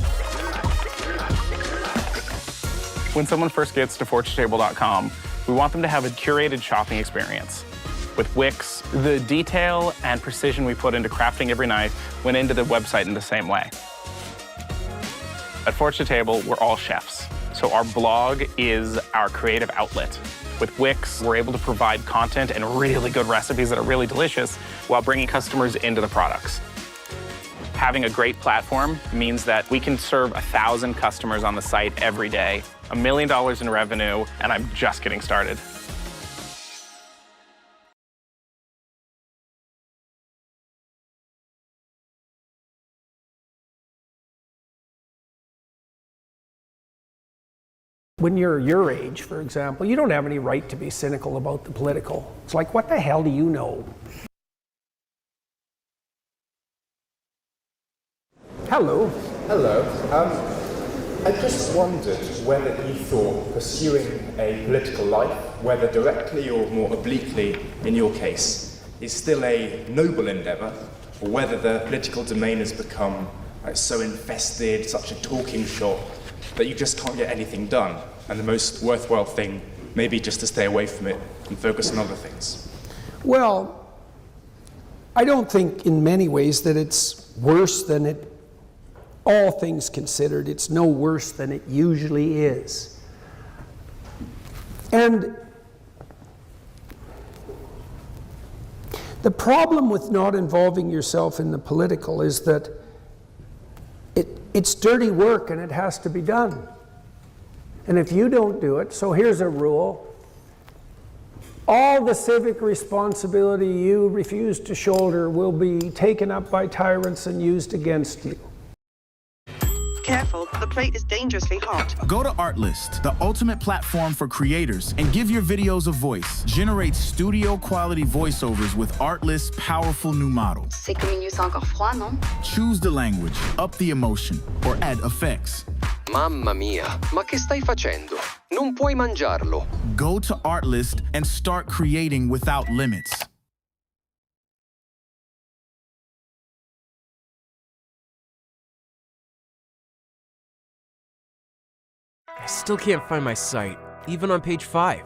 When someone first gets to forgetotable.com, we want them to have a curated shopping experience. With Wix, the detail and precision we put into crafting every knife went into the website in the same way. At Forged to Table, we're all chefs, so our blog is our creative outlet. With Wix, we're able to provide content and really good recipes that are really delicious while bringing customers into the products. Having a great platform means that we can serve 1,000 customers on the site every day, $1 million in revenue, and I'm just getting started. When you're your age, for example, you don't have any right to be cynical about the political. It's like, what the hell do you know? Hello. Hello. I just wondered whether you thought pursuing a political life, whether directly or more obliquely in your case, is still a noble endeavour, or whether the political domain has become so infested, such a talking shop, that you just can't get anything done, and the most worthwhile thing may be just to stay away from it and focus on other things. Well, I don't think in many ways that it's worse than it, all things considered, it's no worse than it usually is. And the problem with not involving yourself in the political is that it's dirty work and it has to be done. And if you don't do it, so here's a rule: all the civic responsibility you refuse to shoulder will be taken up by tyrants and used against you. Careful, the bitrate is dangerously hot. Go to Artlist, the ultimate platform for creators, and give your videos a voice. Generate studio-quality voiceovers with Artlist's powerful new model. C'est comme c'est encore froid, non? Choose the language, up the emotion, or add effects. Mamma mia, ma che stai facendo? Non puoi mangiarlo. Go to Artlist and start creating without limits. I still can't find my site, even on page 5.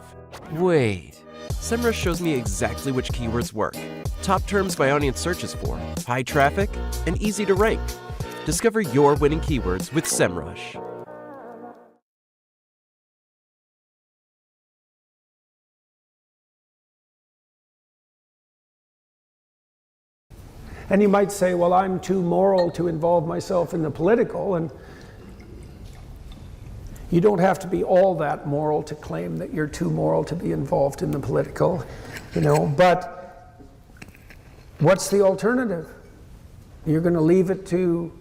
Wait. SEMrush shows me exactly which keywords work. Top terms my audience searches for, high traffic, and easy to rank. Discover your winning keywords with SEMrush. And you might say, well, I'm too moral to involve myself in the political, and you don't have to be all that moral to claim that you're too moral to be involved in the political, but what's the alternative? You're going to leave it to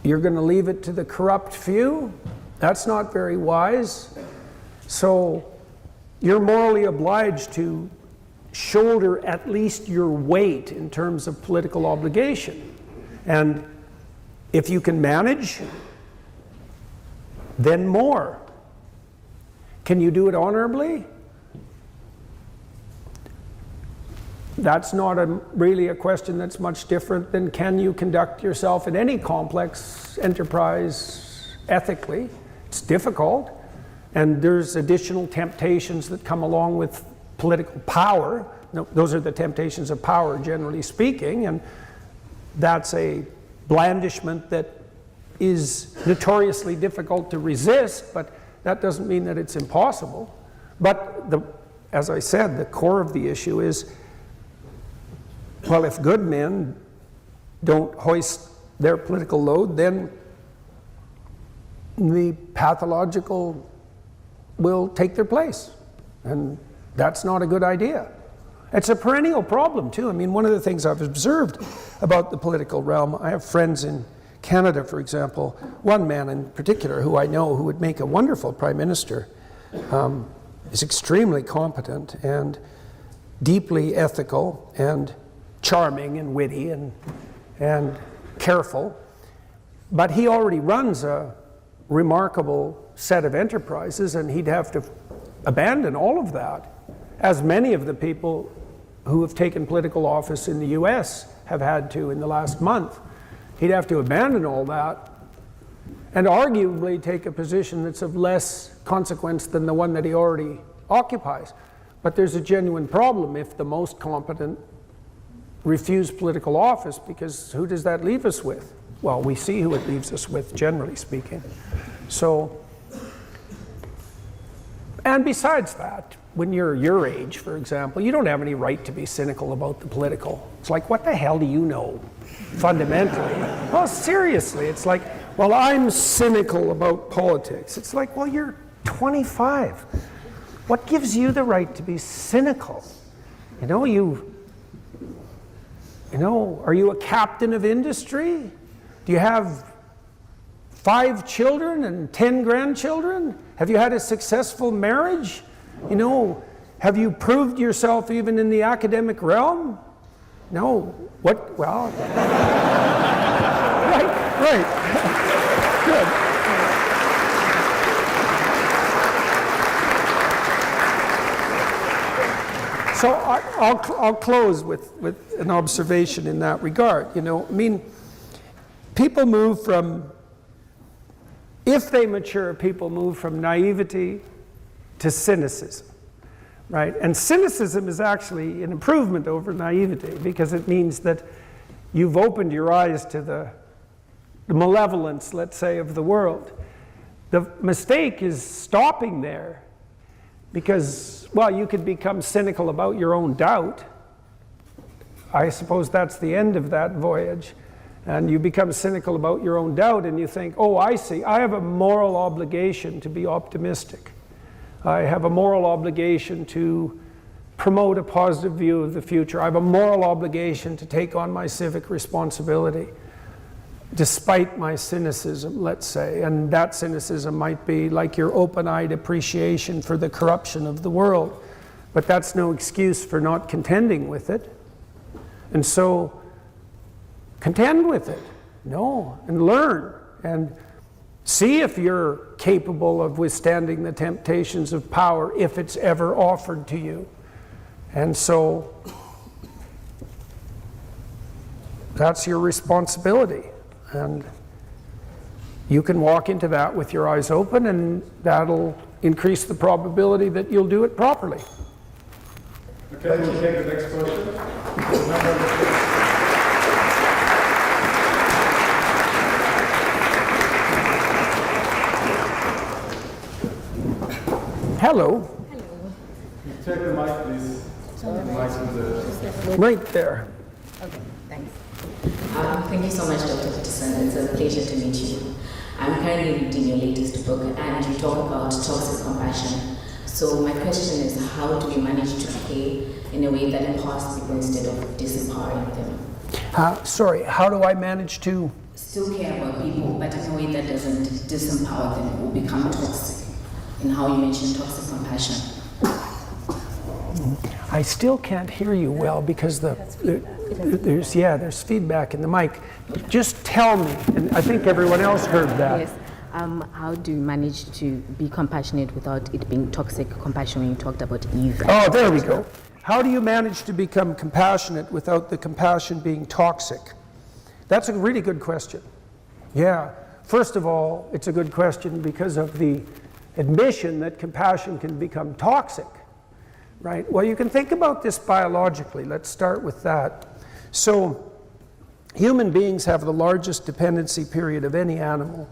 the corrupt few? That's not very wise. So you're morally obliged to shoulder at least your weight in terms of political obligation. And if you can manage, then more. Can you do it honorably? That's not really a question that's much different than can you conduct yourself in any complex enterprise ethically? It's difficult, and there's additional temptations that come along with political power. Those are the temptations of power, generally speaking, and that's a blandishment that is notoriously difficult to resist, but that doesn't mean that it's impossible. But as I said, the core of the issue is, well, if good men don't hoist their political load, then the pathological will take their place. And that's not a good idea. It's a perennial problem, too. I mean, one of the things I've observed about the political realm, I have friends in Canada, for example, one man in particular who I know who would make a wonderful prime minister, is extremely competent and deeply ethical and charming and witty and careful, but he already runs a remarkable set of enterprises, and he'd have to abandon all of that, as many of the people who have taken political office in the US have had to in the last month. He'd have to abandon all that and arguably take a position that's of less consequence than the one that he already occupies. But there's a genuine problem if the most competent refuse political office, because who does that leave us with? Well, we see who it leaves us with, generally speaking. So, and besides that, when you're your age, for example, you don't have any right to be cynical about the political. It's like, what the hell do you know, fundamentally? Well, seriously, it's like, well, I'm cynical about politics. It's like, well, you're 25. What gives you the right to be cynical? Are you a captain of industry? Do you have 5 children and 10 grandchildren? Have you had a successful marriage? Have you proved yourself even in the academic realm? No. What? Well, right. Good. So I'll close with an observation in that regard. People move from, if they mature, people move from naivety to cynicism, right? And cynicism is actually an improvement over naivety, because it means that you've opened your eyes to the malevolence, let's say, of the world. The mistake is stopping there, because, well, you could become cynical about your own doubt. I suppose that's the end of that voyage. And you become cynical about your own doubt, and you think, oh, I see, I have a moral obligation to be optimistic. I have a moral obligation to promote a positive view of the future. I have a moral obligation to take on my civic responsibility. despite my cynicism, let's say, and that cynicism might be like your open-eyed appreciation for the corruption of the world, but that's no excuse for not contending with it. And so, contend with it, and learn, and see if you're capable of withstanding the temptations of power if it's ever offered to you. And so, that's your responsibility. And you can walk into that with your eyes open, and that'll increase the probability that you'll do it properly. Okay, we'll take the next question. Hello. Check the mic, please. The mic's in the... Right there. Okay, thanks. Thank you so much, Dr. Peterson. It's a pleasure to meet you. I'm currently reading your latest book, and you talk about toxic compassion. So my question is, how do we manage to behave in a way that empowers people instead of disempowering them? Sorry, how do I manage to? Still care about people, but in a way that doesn't disempower them or become toxic. In how you mentioned toxic compassion. I still can't hear you well because there's feedback in the mic. Just tell me, and I think everyone else heard that. Yes. How do you manage to be compassionate without it being toxic compassion when you talked about Eve? Oh, there we go. How do you manage to become compassionate without the compassion being toxic? That's a really good question. Yeah. First of all, it's a good question because of the admission that compassion can become toxic. Right? Well, you can think about this biologically. Let's start with that. So, human beings have the largest dependency period of any animal.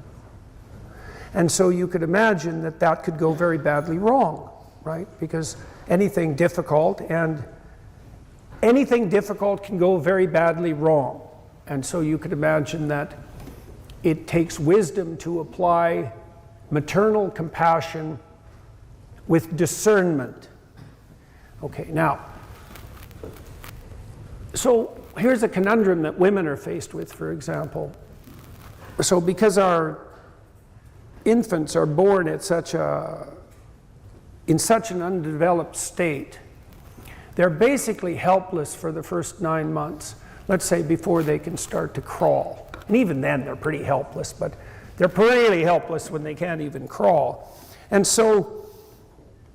And so you could imagine that that could go very badly wrong, right? Because anything difficult can go very badly wrong. And so you could imagine that it takes wisdom to apply maternal compassion with discernment. Okay, now, so here's a conundrum that women are faced with, for example. So because our infants are born at in such an undeveloped state, they're basically helpless for the first 9 months, let's say before they can start to crawl. And even then they're pretty helpless, but they're really helpless when they can't even crawl. And so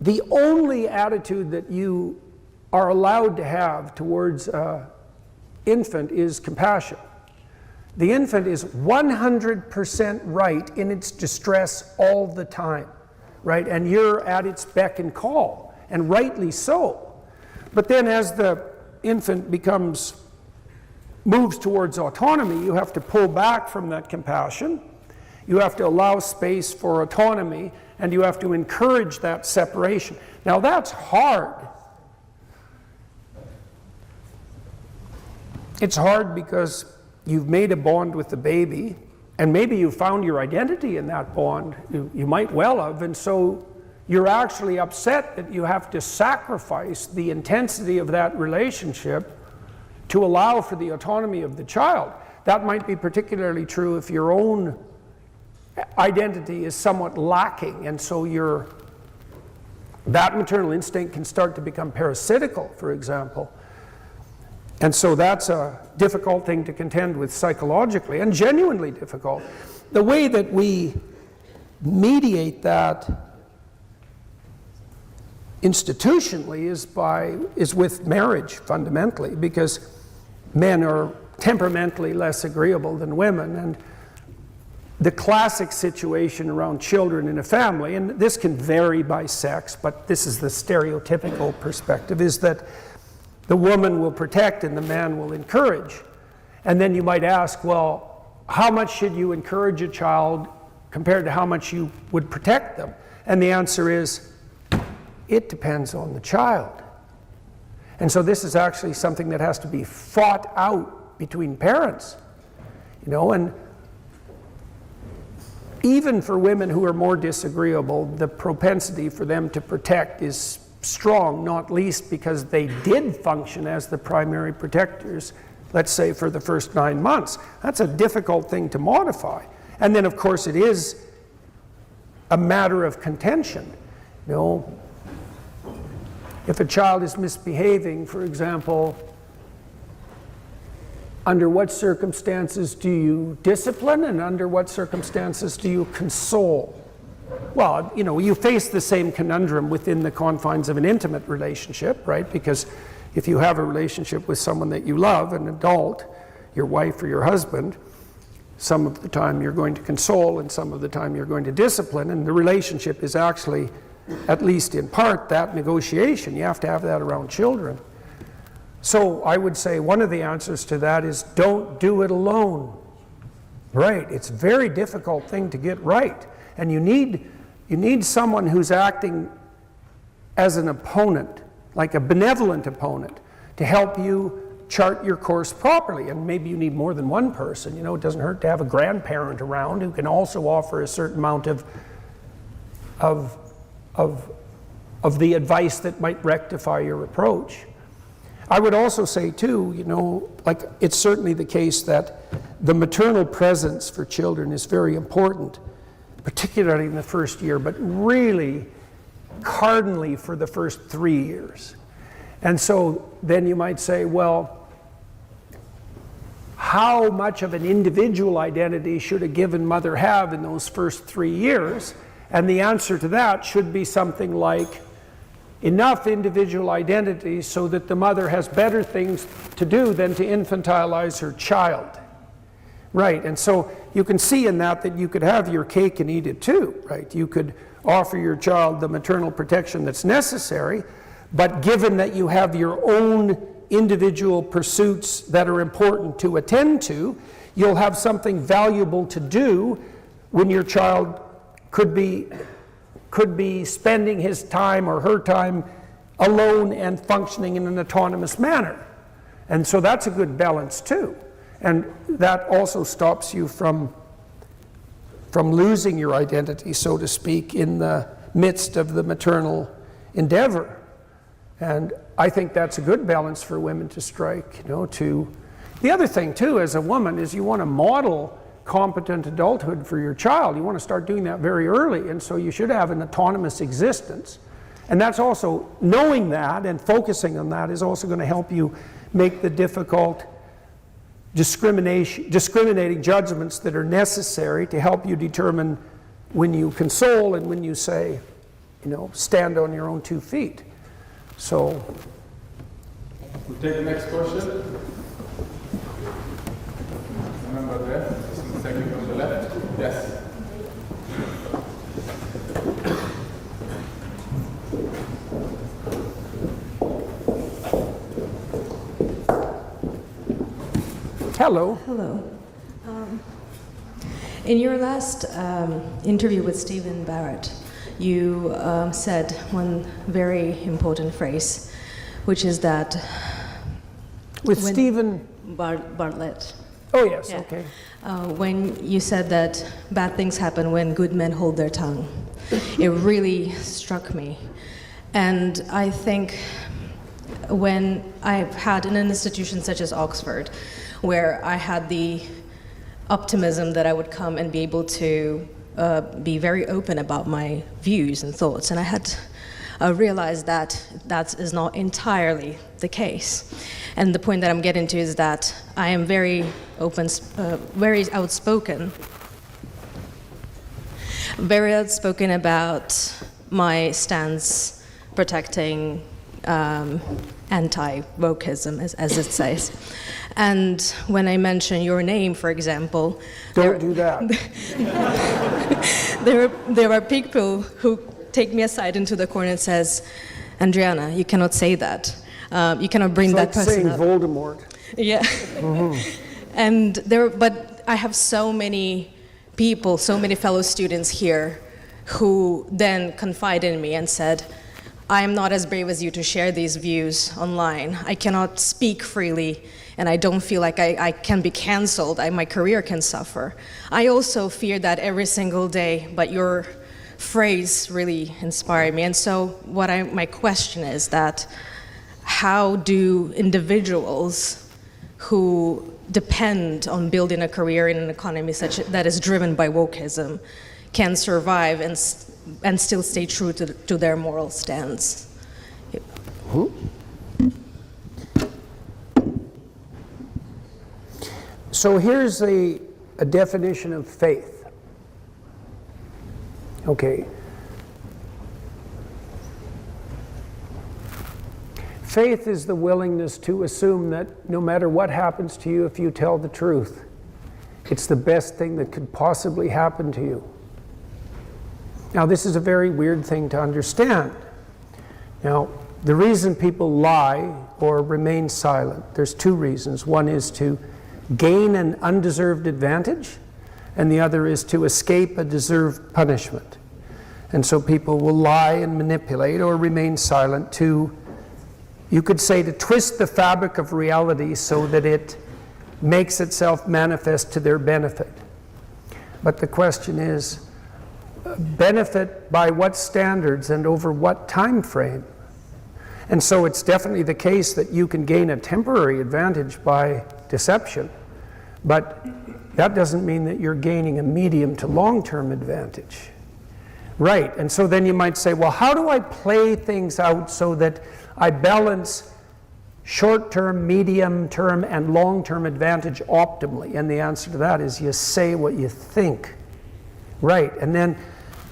the only attitude that you are allowed to have towards an infant is compassion. The infant is 100% right in its distress all the time, right? And you're at its beck and call, and rightly so. But then as the infant moves towards autonomy, you have to pull back from that compassion. You have to allow space for autonomy, and you have to encourage that separation. Now that's hard. It's hard because you've made a bond with the baby, and maybe you found your identity in that bond. You might well have, and so you're actually upset that you have to sacrifice the intensity of that relationship to allow for the autonomy of the child. That might be particularly true if your own identity is somewhat lacking, and so that maternal instinct can start to become parasitical, for example. And so that's a difficult thing to contend with psychologically, and genuinely difficult. The way that we mediate that institutionally is with marriage, fundamentally, because men are temperamentally less agreeable than women, and the classic situation around children in a family, and this can vary by sex, but this is the stereotypical perspective, is that the woman will protect and the man will encourage. And then you might ask, well, how much should you encourage a child compared to how much you would protect them? And the answer is, it depends on the child. And so this is actually something that has to be fought out between parents, and even for women who are more disagreeable, the propensity for them to protect is strong, not least because they did function as the primary protectors let's say for the first 9 months. That's a difficult thing to modify. And then of course it is a matter of contention. You know, if a child is misbehaving, for example, under what circumstances do you discipline and under what circumstances do you console? Well, you know, you face the same conundrum within the confines of an intimate relationship, right? Because if you have a relationship with someone that you love, an adult, your wife or your husband, some of the time you're going to console and some of the time you're going to discipline, and the relationship is actually, at least in part, that negotiation. You have to have that around children. So I would say one of the answers to that is don't do it alone. Right, it's a very difficult thing to get right. And you need someone who's acting as an opponent, like a benevolent opponent, to help you chart your course properly. And maybe you need more than one person. You know, it doesn't hurt to have a grandparent around who can also offer a certain amount of the advice that might rectify your approach. I would also say too, you know, like it's certainly the case that the maternal presence for children is very important, particularly in the first year, but really cardinally for the first 3 years. And so then you might say, well, how much of an individual identity should a given mother have in those first 3 years? And the answer to that should be something like enough individual identity so that the mother has better things to do than to infantilize her child. Right, and so you can see in that you could have your cake and eat it too, right? You could offer your child the maternal protection that's necessary, but given that you have your own individual pursuits that are important to attend to, you'll have something valuable to do when your child could be spending his time or her time alone and functioning in an autonomous manner. And so that's a good balance too. And that also stops you from losing your identity, so to speak, in the midst of the maternal endeavor. And I think that's a good balance for women to strike, you know, the other thing too as a woman is you want to model competent adulthood for your child. You want to start doing that very early, and so you should have an autonomous existence. And that's also, knowing that and focusing on that is also going to help you make the difficult discriminating judgments that are necessary to help you determine when you console and when you say, you know, stand on your own 2 feet. So we'll take the next question. Remember there, second on the left. Yes. Hello. Hello. In your last interview with Stephen Barrett, you said one very important phrase, which is that... With Stephen... Bartlett. Oh, yes, yeah. Okay. When you said that bad things happen when good men hold their tongue, it really struck me. And I think when I've had in an institution such as Oxford, where I had the optimism that I would come and be able to be very open about my views and thoughts, and I had realized that that is not entirely the case. And the point that I'm getting to is that I am very open, very outspoken about my stance protecting anti-wokeism, as it says. And when I mention your name, for example... Don't do that. there are people who take me aside into the corner and says, Andriana, you cannot say that. You cannot bring that person up. It's like saying Voldemort. Yeah. Mm-hmm. And but I have so many people, so many fellow students here who then confide in me and said, I am not as brave as you to share these views online. I cannot speak freely, and I don't feel like I can be canceled. My career can suffer. I also fear that every single day, but your phrase really inspired me. And so my question is that how do individuals who depend on building a career in an economy such that is driven by wokeism can survive and still stay true to their moral stance. So here's a definition of faith. Okay. Faith is the willingness to assume that no matter what happens to you, if you tell the truth, it's the best thing that could possibly happen to you. Now, this is a very weird thing to understand. Now, the reason people lie or remain silent, there's two reasons. One is to gain an undeserved advantage, and the other is to escape a deserved punishment. And so people will lie and manipulate or remain silent to, you could say, to twist the fabric of reality so that it makes itself manifest to their benefit. But the question is, benefit by what standards and over what time frame? And so it's definitely the case that you can gain a temporary advantage by deception, but that doesn't mean that you're gaining a medium to long-term advantage. Right, and so then you might say, well, how do I play things out so that I balance short-term, medium-term, and long-term advantage optimally? And the answer to that is you say what you think. Right, and then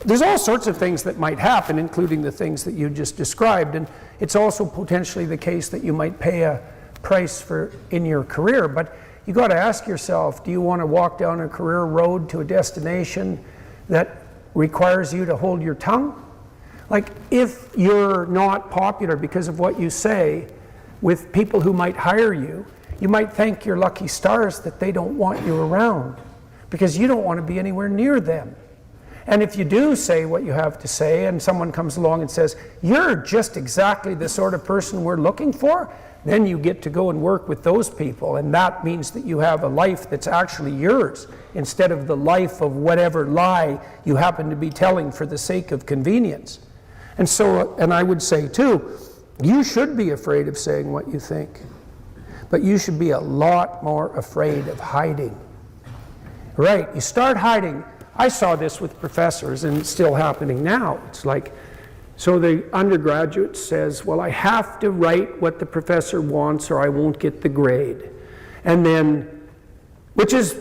there's all sorts of things that might happen, including the things that you just described, and it's also potentially the case that you might pay a price for in your career, but you got to ask yourself, do you want to walk down a career road to a destination that requires you to hold your tongue? Like, if you're not popular because of what you say with people who might hire you, you might thank your lucky stars that they don't want you around, because you don't want to be anywhere near them. And if you do say what you have to say and someone comes along and says, you're just exactly the sort of person we're looking for, then you get to go and work with those people, and that means that you have a life that's actually yours instead of the life of whatever lie you happen to be telling for the sake of convenience. And so, and I would say too, you should be afraid of saying what you think, but you should be a lot more afraid of hiding. Right, you start hiding. I saw this with professors, and it's still happening now. It's like, so the undergraduate says, well, I have to write what the professor wants or I won't get the grade. And then, which is,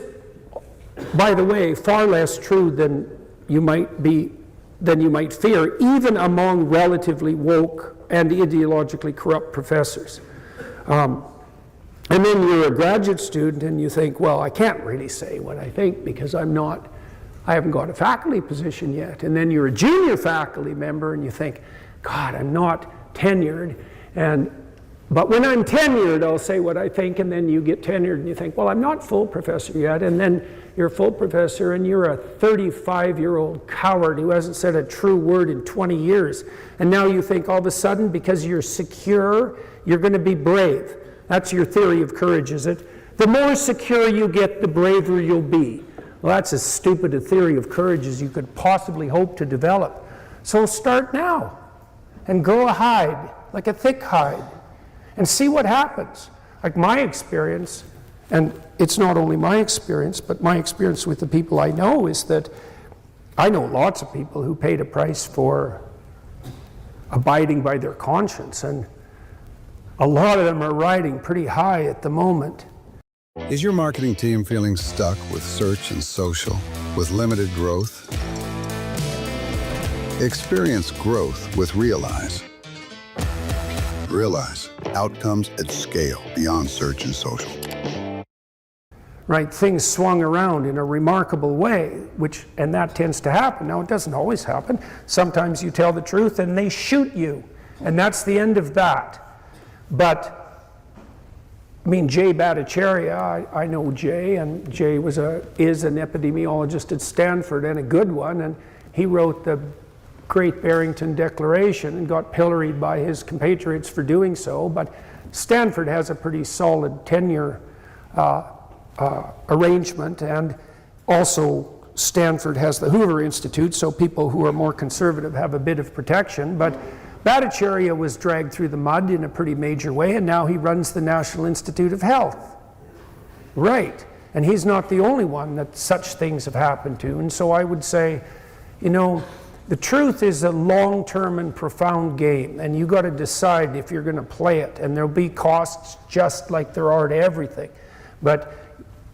by the way, far less true than you might fear, even among relatively woke and ideologically corrupt professors. And then you're a graduate student and you think, well, I can't really say what I think because I haven't got a faculty position yet. And then you're a junior faculty member and you think, God, I'm not tenured. But when I'm tenured, I'll say what I think, and then you get tenured and you think, well, I'm not full professor yet. And then you're a full professor and you're a 35-year-old coward who hasn't said a true word in 20 years. And now you think all of a sudden, because you're secure, you're going to be brave. That's your theory of courage, is it? The more secure you get, the braver you'll be. Well, that's as stupid a theory of courage as you could possibly hope to develop. So start now and grow a hide, like a thick hide, and see what happens. Like my experience, and it's not only my experience, but my experience with the people I know is that I know lots of people who paid a price for abiding by their conscience, and a lot of them are riding pretty high at the moment. Is your marketing team feeling stuck with search and social, with limited growth? Experience growth with Realize. Realize outcomes at scale beyond search and social. Right, things swung around in a remarkable way, and that tends to happen. Now, it doesn't always happen. Sometimes you tell the truth and they shoot you, and that's the end of that. But I mean, Jay Bhattacharya, I know Jay, and Jay is an epidemiologist at Stanford, and a good one, and he wrote the Great Barrington Declaration and got pilloried by his compatriots for doing so, but Stanford has a pretty solid tenure arrangement, and also Stanford has the Hoover Institute, so people who are more conservative have a bit of protection, but Bhattacharya was dragged through the mud in a pretty major way, and now he runs the National Institute of Health. Right. And he's not the only one that such things have happened to. And so I would say, you know, the truth is a long-term and profound game, and you got to decide if you're going to play it. And there'll be costs just like there are to everything. But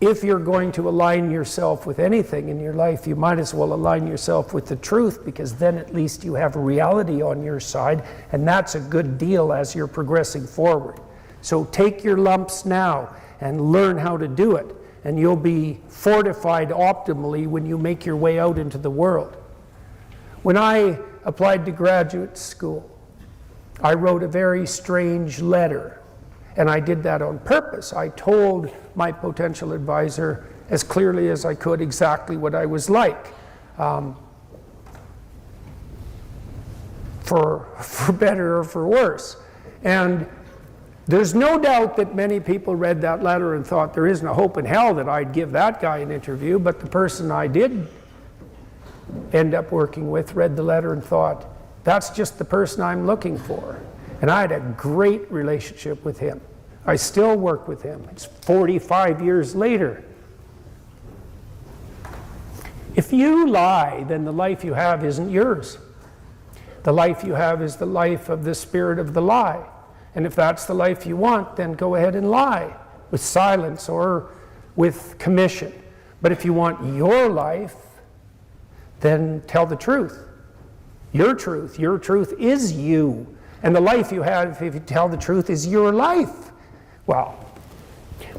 if you're going to align yourself with anything in your life, you might as well align yourself with the truth, because then at least you have reality on your side, and that's a good deal as you're progressing forward. So take your lumps now and learn how to do it, and you'll be fortified optimally when you make your way out into the world. When I applied to graduate school, I wrote a very strange letter, and I did that on purpose. I told my potential advisor as clearly as I could exactly what I was like, for better or for worse. And there's no doubt that many people read that letter and thought there isn't a hope in hell that I'd give that guy an interview, but the person I did end up working with read the letter and thought, that's just the person I'm looking for. And I had a great relationship with him. I still work with him. It's 45 years later. If you lie, then the life you have isn't yours. The life you have is the life of the spirit of the lie. And if that's the life you want, then go ahead and lie with silence or with commission. But if you want your life, then tell the truth. Your truth. Your truth is you. And the life you have, if you tell the truth, is your life. Well,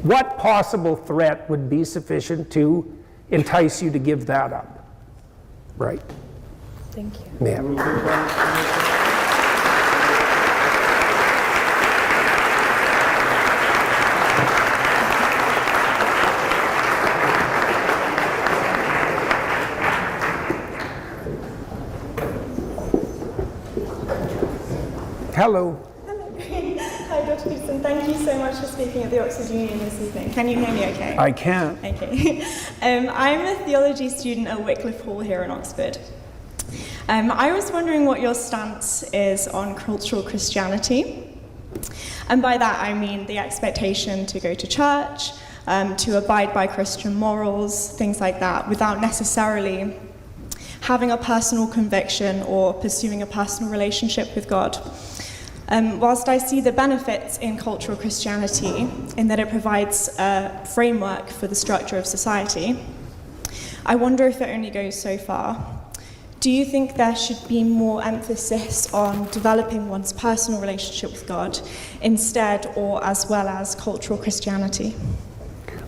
what possible threat would be sufficient to entice you to give that up? Right? Thank you. Yeah. Hello. Hello. Hi, Dr. Peterson. Thank you so much for speaking at the Oxford Union this evening. Can you hear me okay? I can. Okay. I'm a theology student at Wycliffe Hall here in Oxford. I was wondering what your stance is on cultural Christianity. And by that I mean the expectation to go to church, to abide by Christian morals, things like that, without necessarily having a personal conviction or pursuing a personal relationship with God. Whilst I see the benefits in cultural Christianity, in that it provides a framework for the structure of society, I wonder if it only goes so far. Do you think there should be more emphasis on developing one's personal relationship with God instead, or as well as cultural Christianity?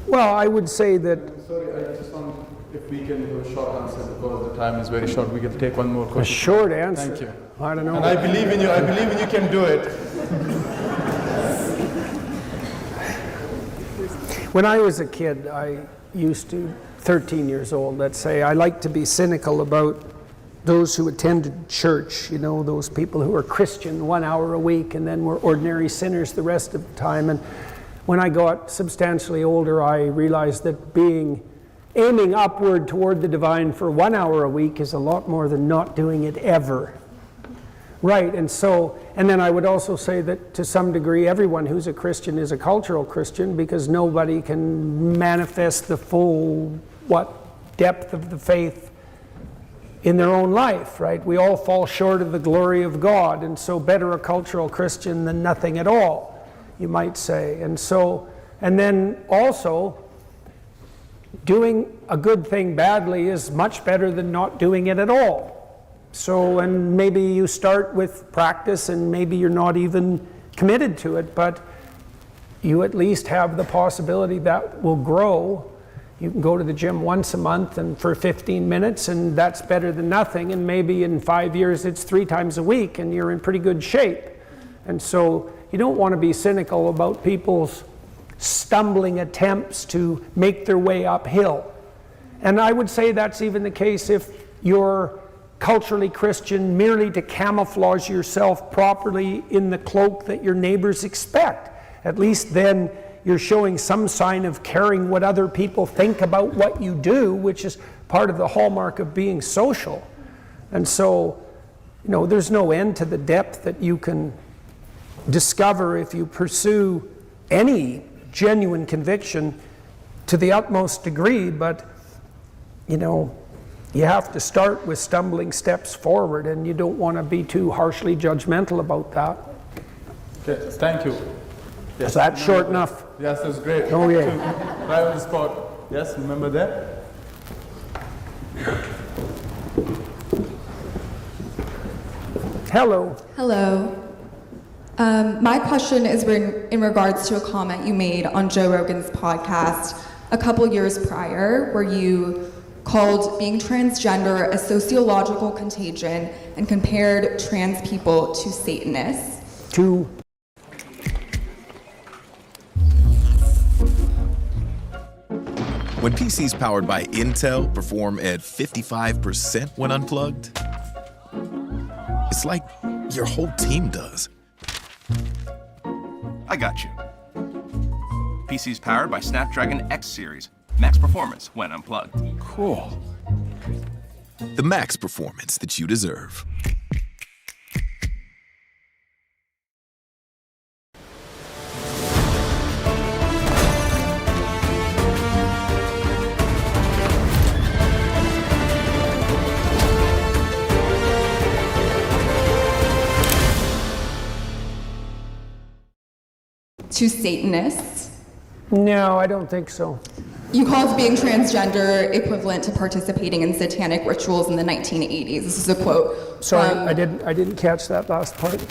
Well, I would say that... Sorry, I just want, if we can do a short answer, because the time is very short. We can take one more question. A short answer? Thank you. I don't know. And I believe in you. I believe in you can do it. When I was a kid, I used to, 13 years old, let's say, I liked to be cynical about those who attended church, you know, those people who are Christian 1 hour a week and then were ordinary sinners the rest of the time. And when I got substantially older, I realized that aiming upward toward the divine for 1 hour a week is a lot more than not doing it ever. Right, and then I would also say that to some degree everyone who's a Christian is a cultural Christian, because nobody can manifest the full, depth of the faith in their own life, right? We all fall short of the glory of God, and so better a cultural Christian than nothing at all, you might say. And then also, doing a good thing badly is much better than not doing it at all. So, and maybe you start with practice and maybe you're not even committed to it, but you at least have the possibility that will grow. You can go to the gym once a month and for 15 minutes, and that's better than nothing. And maybe in 5 years it's 3 times a week and you're in pretty good shape. And so you don't want to be cynical about people's stumbling attempts to make their way uphill. And I would say that's even the case if you're culturally Christian merely to camouflage yourself properly in the cloak that your neighbors expect. At least then you're showing some sign of caring what other people think about what you do, which is part of the hallmark of being social. And so, you know, there's no end to the depth that you can discover if you pursue any genuine conviction to the utmost degree, but you know, you have to start with stumbling steps forward, and you don't want to be too harshly judgmental about that. Okay, thank you. Yes. Is that short enough? Yes, that's great. Oh yeah. Right on the spot. Yes, remember that? Hello. Hello. My question is in regards to a comment you made on Joe Rogan's podcast a couple years prior, where you called being transgender a sociological contagion and compared trans people to Satanists. When PCs powered by Intel perform at 55% when unplugged, it's like your whole team does. I got you. PCs powered by Snapdragon X series. Max performance when unplugged. Cool. The max performance that you deserve. To Satanists? No, I don't think so. You called being transgender equivalent to participating in satanic rituals in the 1980s. This is a quote. Sorry, I didn't catch that last part.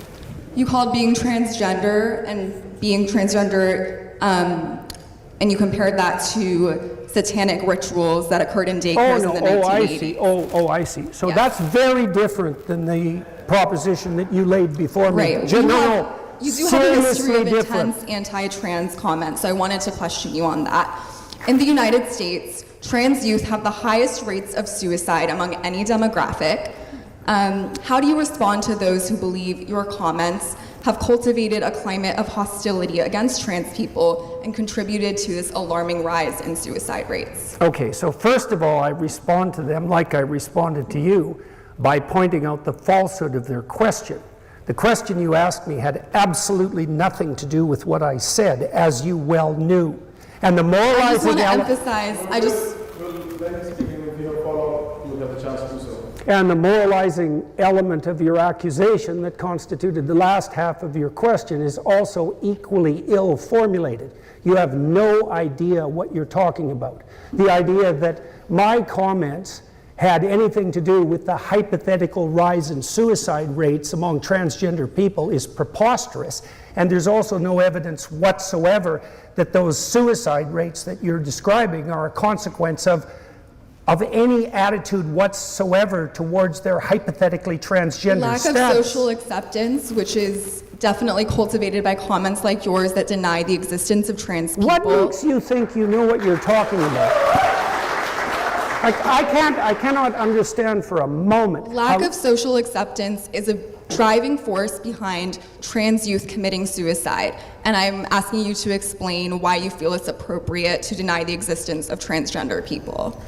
You called being transgender and you compared that to satanic rituals that occurred in daycares in the 1980s. I see. So that's very different than the proposition that you laid before me. Right. You do have a history of different. intense anti-trans comments, so I wanted to question you on that. In the United States, trans youth have the highest rates of suicide among any demographic. How do you respond to those who believe your comments have cultivated a climate of hostility against trans people and contributed to this alarming rise in suicide rates? Okay, so first of all, I respond to them like I responded to you by pointing out the falsehood of their question. The question you asked me had absolutely nothing to do with what I said, as you well knew. And the moralizing I just want to emphasize, And the moralizing element of your accusation that constituted the last half of your question is also equally ill formulated. You have no idea what you're talking about. The idea that my comments had anything to do with the hypothetical rise in suicide rates among transgender people is preposterous. And there's also no evidence whatsoever that those suicide rates that you're describing are a consequence of any attitude whatsoever towards their hypothetically transgender lack status. of social acceptance, which is definitely cultivated by comments like yours that deny the existence of trans people. What makes you think you know what you're talking about? I cannot understand for a moment. Lack of social acceptance is a driving force behind trans youth committing suicide, and I'm asking you to explain why you feel it's appropriate to deny the existence of transgender people.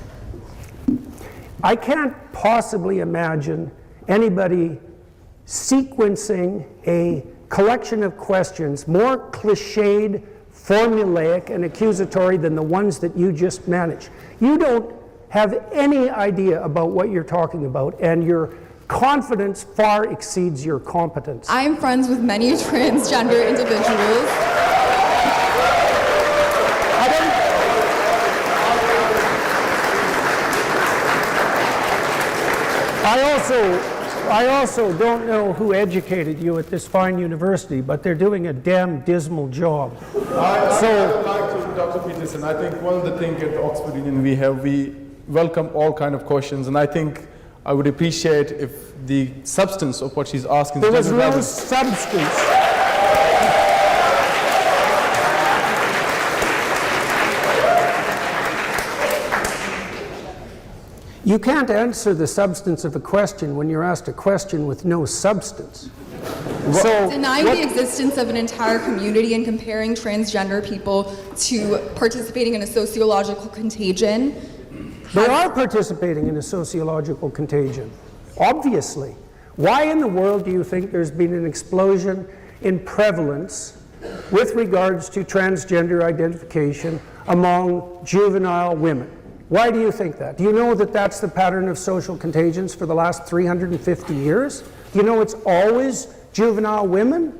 I can't possibly imagine anybody sequencing a collection of questions more cliched, formulaic, and accusatory than the ones that you just managed. You don't have any idea about what you're talking about, and your confidence far exceeds your competence. I'm friends with many transgender individuals. I also don't know who educated you at this fine university, but they're doing a damn dismal job. I would like to, Dr. Peterson, I think one of the things at Oxford Union we welcome all kind of questions, and I think I would appreciate if the substance of what she's asking... There was no substance. You can't answer the substance of a question when you're asked a question with no substance. So, denying the existence of an entire community and comparing transgender people to participating in a sociological contagion. They are participating in a sociological contagion, obviously. Why in the world do you think there's been an explosion in prevalence with regards to transgender identification among juvenile women. Why do you think that? Do you know that that's the pattern of social contagions for the last 350 years? Do you know it's always juvenile women?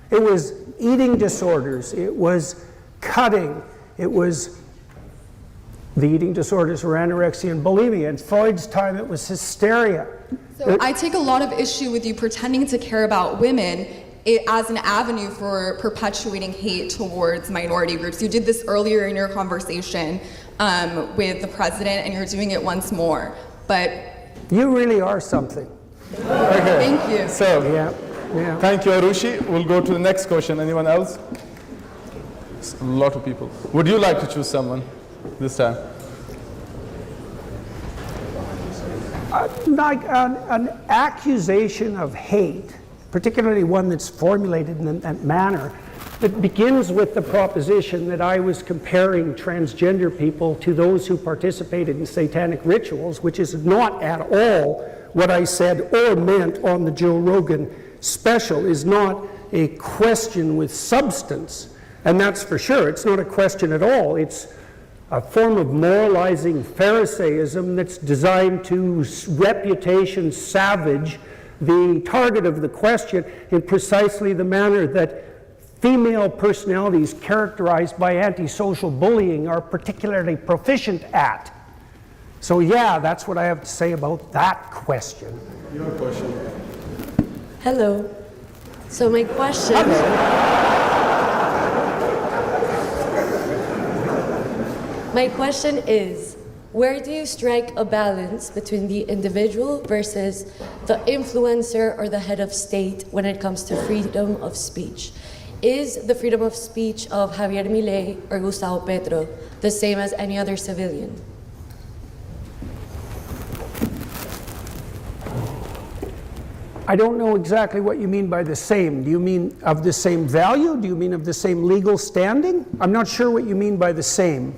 It was eating disorders, it was cutting, it was the eating disorders were anorexia and bulimia. In Freud's time, it was hysteria. So I take a lot of issue with you pretending to care about women as an avenue for perpetuating hate towards minority groups. You did this earlier in your conversation with the president, and you're doing it once more. But you really are something. Okay. Thank you. So, yeah. Thank you, Arushi. We'll go to the next question. Anyone else? A lot of people. Would you like to choose someone this time? Like an accusation of hate, particularly one that's formulated in that manner, that begins with the proposition that I was comparing transgender people to those who participated in satanic rituals, which is not at all what I said or meant on the Joe Rogan special, is not a question with substance. And that's for sure. It's not a question at all. It's a form of moralizing Pharisaism that's designed to reputation savage the target of the question in precisely the manner that female personalities characterized by antisocial bullying are particularly proficient at. So yeah, that's what I have to say about that question. Your question. Hello. So my question... My question is, where do you strike a balance between the individual versus the influencer or the head of state when it comes to freedom of speech? Is the freedom of speech of Javier Milei or Gustavo Petro the same as any other civilian? I don't know exactly what you mean by the same. Do you mean of the same value? Do you mean of the same legal standing? I'm not sure what you mean by the same.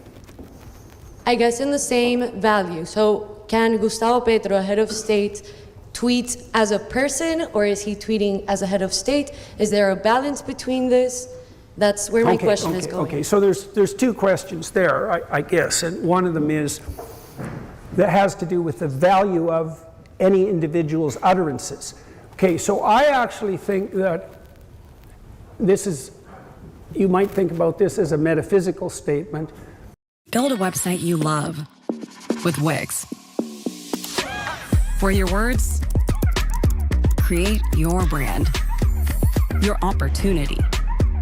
I guess in the same value. So can Gustavo Petro, head of state, tweet as a person, or is he tweeting as a head of state? Is there a balance between this? That's where my question is going. Okay, so there's two questions there, I guess, and one of them is that has to do with the value of any individual's utterances. Okay, so I actually think that this is, you might think about this as a metaphysical statement. Build a website you love with Wix. For your words, create your brand, your opportunity,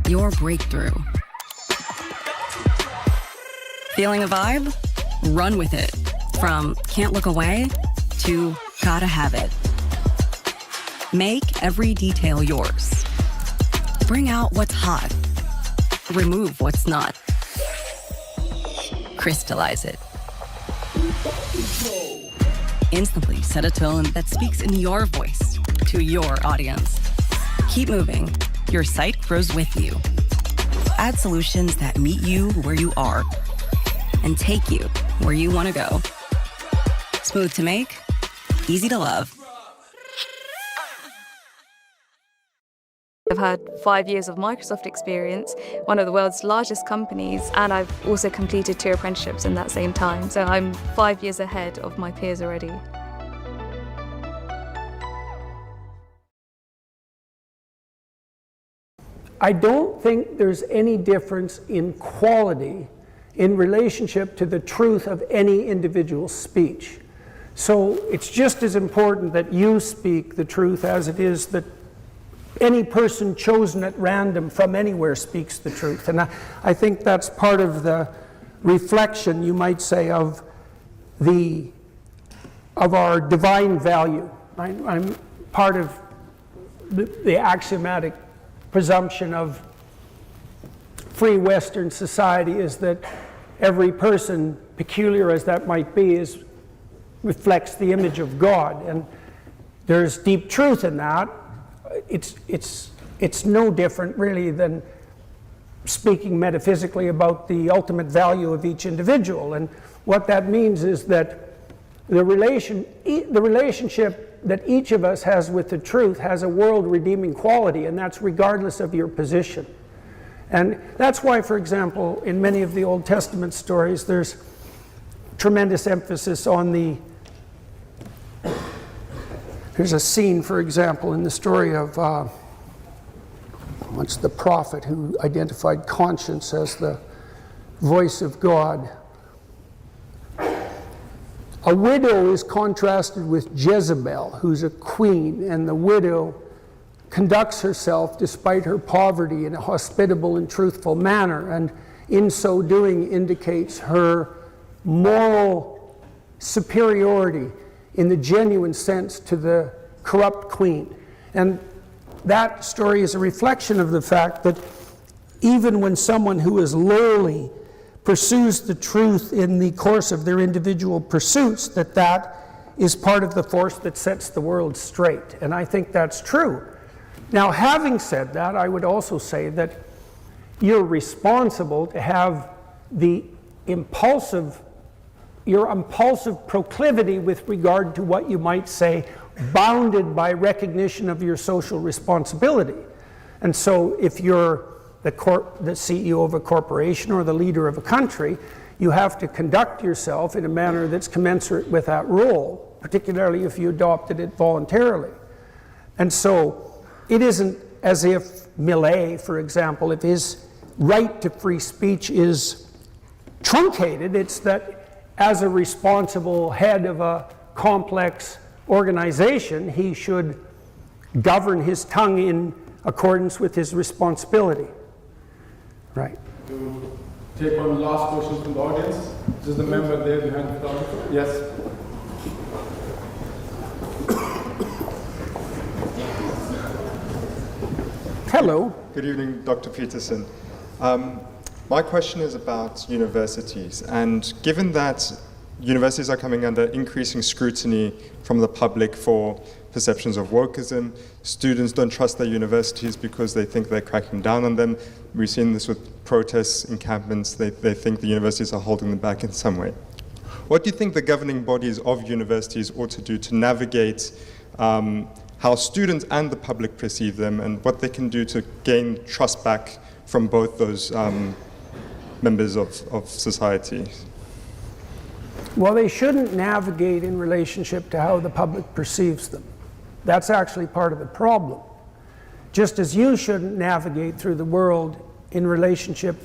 your breakthrough. Feeling a vibe? Run with it. From can't look away to gotta have it. Make every detail yours. Bring out what's hot. Remove what's not. Crystallize it. Instantly set a tone that speaks in your voice to your audience. Keep moving. Your site grows with you. Add solutions that meet you where you are and take you where you want to go. Smooth to make, easy to love. I've had 5 years of Microsoft experience, one of the world's largest companies, and I've also completed 2 apprenticeships in that same time. So I'm 5 years ahead of my peers already. I don't think there's any difference in quality in relationship to the truth of any individual speech. So it's just as important that you speak the truth as it is that any person chosen at random from anywhere speaks the truth. And I think that's part of the reflection, you might say, of our divine value. I'm part of the axiomatic presumption of free Western society is that every person, peculiar as that might be, reflects the image of God. And there's deep truth in that. It's no different really than speaking metaphysically about the ultimate value of each individual. And what that means is that the relationship that each of us has with the truth has a world-redeeming quality, and that's regardless of your position. And that's why, for example, in many of the Old Testament stories, there's tremendous emphasis on there's a scene, for example, in the story of what's the prophet who identified conscience as the voice of God. A widow is contrasted with Jezebel, who's a queen, and the widow conducts herself, despite her poverty, in a hospitable and truthful manner, and in so doing indicates her moral superiority in the genuine sense to the corrupt queen. And that story is a reflection of the fact that even when someone who is lowly pursues the truth in the course of their individual pursuits, that is part of the force that sets the world straight. And I think that's true. Now, having said that, I would also say that you're responsible to have your impulsive proclivity with regard to what you might say, bounded by recognition of your social responsibility. And so if you're the CEO of a corporation or the leader of a country, you have to conduct yourself in a manner that's commensurate with that role, particularly if you adopted it voluntarily. And so it isn't as if Millet, for example, if his right to free speech is truncated, it's that as a responsible head of a complex organization, he should govern his tongue in accordance with his responsibility. Right. To take one last question from the audience. This is the member there behind the photographer. Yes. Hello. Good evening, Dr. Peterson. My question is about universities, and given that universities are coming under increasing scrutiny from the public for perceptions of wokeism, students don't trust their universities because they think they're cracking down on them. We've seen this with protests, encampments. They think the universities are holding them back in some way. What do you think the governing bodies of universities ought to do to navigate how students and the public perceive them, and what they can do to gain trust back from both those members of society? Well, they shouldn't navigate in relationship to how the public perceives them. That's actually part of the problem. Just as you shouldn't navigate through the world in relationship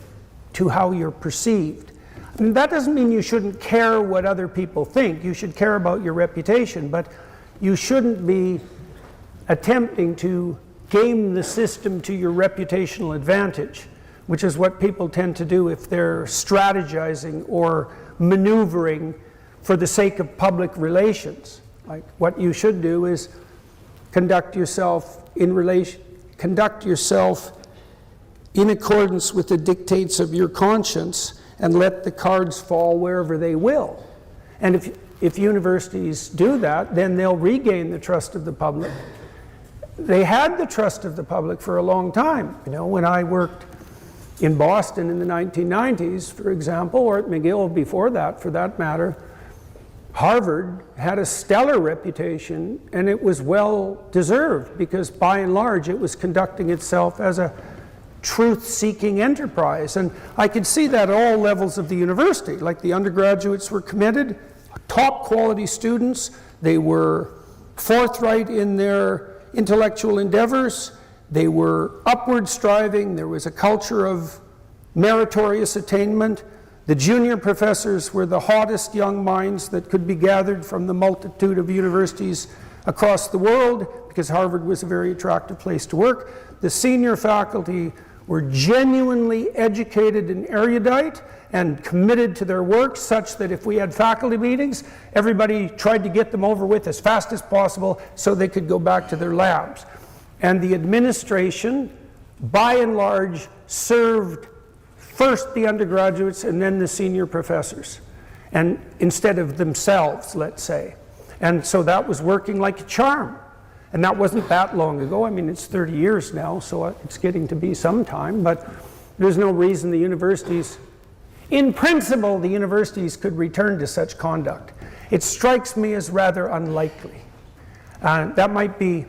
to how you're perceived. I mean, that doesn't mean you shouldn't care what other people think. You should care about your reputation, but you shouldn't be attempting to game the system to your reputational advantage, which is what people tend to do if they're strategizing or maneuvering for the sake of public relations. Like, what you should do is conduct yourself in accordance with the dictates of your conscience and let the cards fall wherever they will. And if universities do that, then they'll regain the trust of the public. They had the trust of the public for a long time. You know, when I worked in Boston in the 1990s, for example, or at McGill before that, for that matter, Harvard had a stellar reputation, and it was well deserved because by and large it was conducting itself as a truth-seeking enterprise. And I could see that at all levels of the university. Like, the undergraduates were committed, top quality students, they were forthright in their intellectual endeavors, they were upward striving, there was a culture of meritorious attainment. The junior professors were the hottest young minds that could be gathered from the multitude of universities across the world, because Harvard was a very attractive place to work. The senior faculty were genuinely educated and erudite and committed to their work, such that if we had faculty meetings, everybody tried to get them over with as fast as possible so they could go back to their labs. And the administration, by and large, served first the undergraduates and then the senior professors, and instead of themselves, let's say. And so that was working like a charm. And that wasn't that long ago. I mean, it's 30 years now, so it's getting to be some time, but there's no reason the universities, in principle, the universities could return to such conduct. It strikes me as rather unlikely. That might be,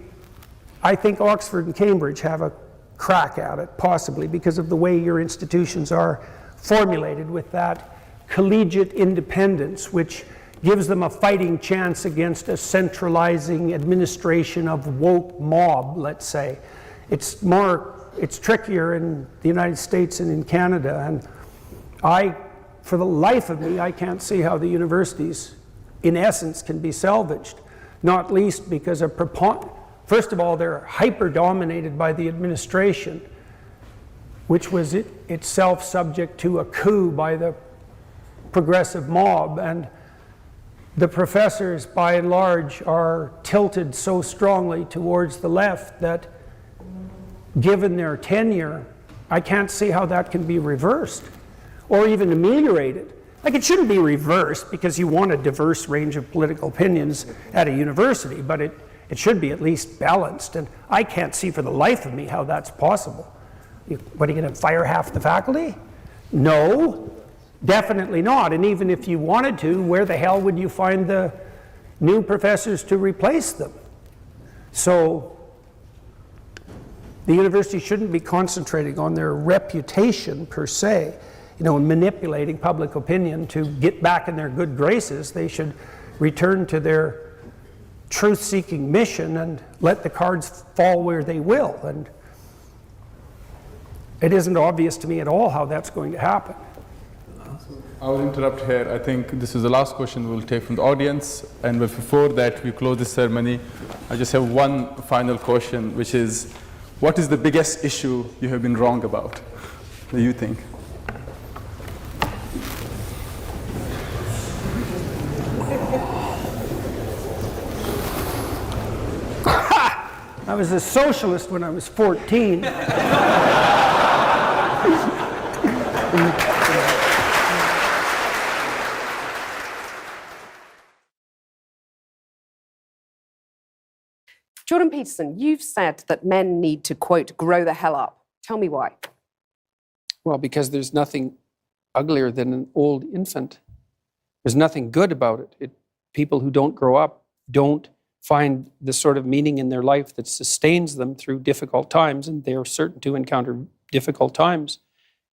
I think Oxford and Cambridge have a crack at it, possibly, because of the way your institutions are formulated with that collegiate independence, which gives them a fighting chance against a centralizing administration of woke mob, let's say. It's trickier in the United States and in Canada, and for the life of me, I can't see how the universities, in essence, can be salvaged, not least because first of all, they're hyper-dominated by the administration, which was itself subject to a coup by the progressive mob, and the professors, by and large, are tilted so strongly towards the left that, given their tenure, I can't see how that can be reversed or even ameliorated. Like, it shouldn't be reversed because you want a diverse range of political opinions at a university, but it should be at least balanced, and I can't see for the life of me how that's possible. What, are you going to fire half the faculty? No. Definitely not. And even if you wanted to, where the hell would you find the new professors to replace them? So the university shouldn't be concentrating on their reputation per se, and manipulating public opinion to get back in their good graces. They should return to their truth-seeking mission and let the cards fall where they will. And it isn't obvious to me at all how that's going to happen. I will interrupt here. I think this is the last question we'll take from the audience, and before that we close this ceremony, I just have one final question, which is, what is the biggest issue you have been wrong about? What do you think? I was a socialist when I was 14. Jordan Peterson, you've said that men need to, quote, grow the hell up. Tell me why. Well, because there's nothing uglier than an old infant. There's nothing good about it. People who don't grow up don't find the sort of meaning in their life that sustains them through difficult times, and they're certain to encounter difficult times.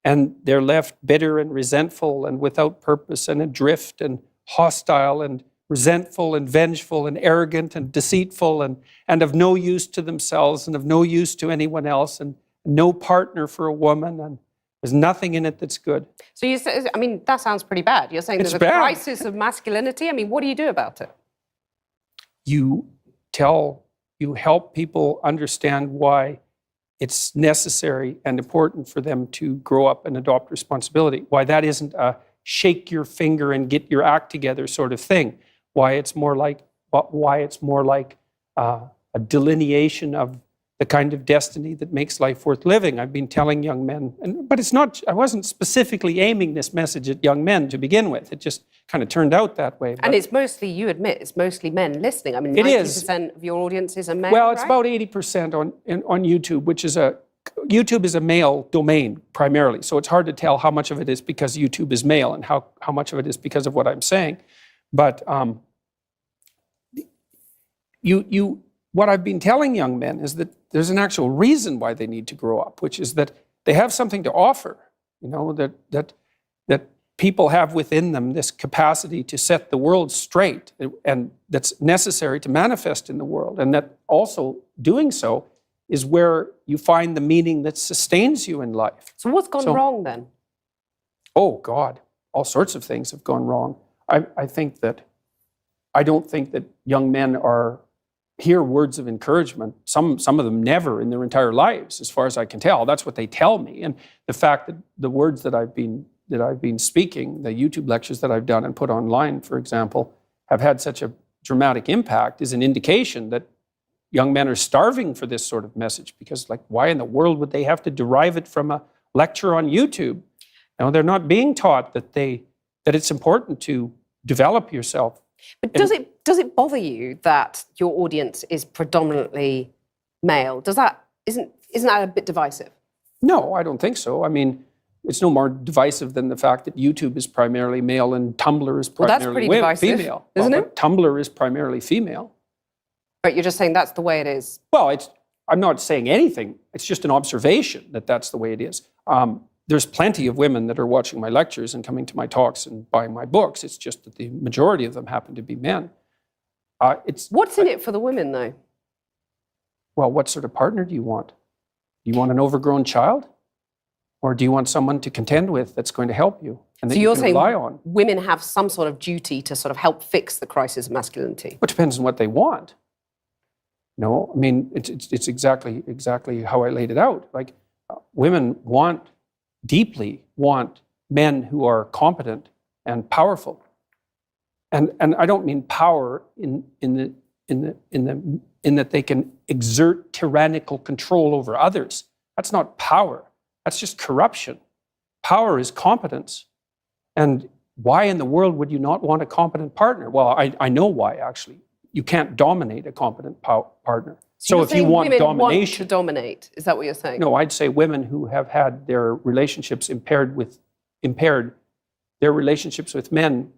And they're left bitter and resentful and without purpose and adrift and hostile and resentful and vengeful and arrogant and deceitful and of no use to themselves and of no use to anyone else, and no partner for a woman, and there's nothing in it that's good. So you say, I mean, that sounds pretty bad. You're saying there's a crisis of masculinity? I mean, what do you do about it? You help people understand why it's necessary and important for them to grow up and adopt responsibility, why that isn't a shake your finger and get your act together sort of thing, why it's more like a delineation of the kind of destiny that makes life worth living. I've been telling young men, but it's not, I wasn't specifically aiming this message at young men to begin with. It just kind of turned out that way. And it's mostly, you admit, it's mostly men listening. I mean, 90% of your audiences are men, well, it's right? about 80% on YouTube, which is YouTube is a male domain primarily. So it's hard to tell how much of it is because YouTube is male and how much of it is because of what I'm saying. But what I've been telling young men is that there's an actual reason why they need to grow up, which is that they have something to offer, that people have within them this capacity to set the world straight, and that's necessary to manifest in the world, and that also doing so is where you find the meaning that sustains you in life. So what's gone wrong then? Oh God, all sorts of things have gone wrong. I don't think that young men hear words of encouragement. Some of them never in their entire lives, as far as I can tell. That's what they tell me. And the fact that the words that I've been speaking, the YouTube lectures that I've done and put online, for example, have had such a dramatic impact is an indication that young men are starving for this sort of message, because why in the world would they have to derive it from a lecture on YouTube? They're not being taught that it's important to develop yourself. But does it bother you that your audience is predominantly male? Isn't that a bit divisive? No, I don't think so. I mean, it's no more divisive than the fact that YouTube is primarily male and Tumblr is primarily female. Isn't it? Tumblr is primarily female. But you're just saying that's the way it is. Well, I'm not saying anything. It's just an observation that that's the way it is. There's plenty of women that are watching my lectures and coming to my talks and buying my books. It's just that the majority of them happen to be men. What's in it for the women, though? Well, what sort of partner do you want? Do you want an overgrown child? Or do you want someone to contend with that's going to help you and that So you you're can saying rely on? women have some sort of duty to sort of help fix the crisis of masculinity? It depends on what they want. No, I mean, it's exactly how I laid it out. Like, women deeply want men who are competent and powerful. And I don't mean power in that they can exert tyrannical control over others. That's not power. That's just corruption. Power is competence. And why in the world would you not want a competent partner? Well, I know why, actually. You can't dominate a competent partner. So if you want women domination... want to dominate, is that what you're saying? No, I'd say women who have had their relationships their relationships with men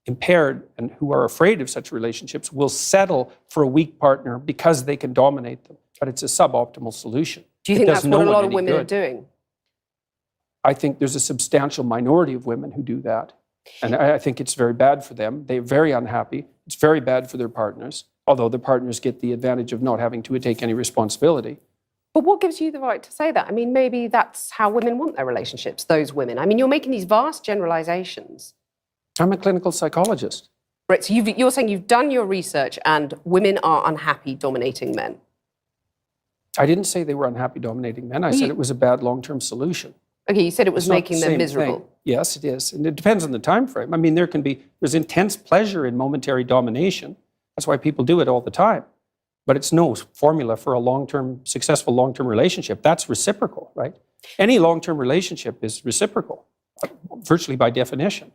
impaired and who are afraid of such relationships will settle for a weak partner because they can dominate them. But it's a suboptimal solution. Do you think that's what a lot of women are doing? I think there's a substantial minority of women who do that. And I think it's very bad for them. They're very unhappy. It's very bad for their partners, although the partners get the advantage of not having to take any responsibility. But what gives you the right to say that? I mean, maybe that's how women want their relationships, those women. I mean, you're making these vast generalizations. I'm a clinical psychologist. Right, so you're saying you've done your research and women are unhappy dominating men. I didn't say they were unhappy dominating men. I said it was a bad long-term solution. Okay, you said it was making them miserable. Thing. Yes, it is. And it depends on the time frame. I mean, there's intense pleasure in momentary domination. That's why people do it all the time. But it's no formula for a successful long-term relationship. That's reciprocal, right? Any long-term relationship is reciprocal, virtually by definition.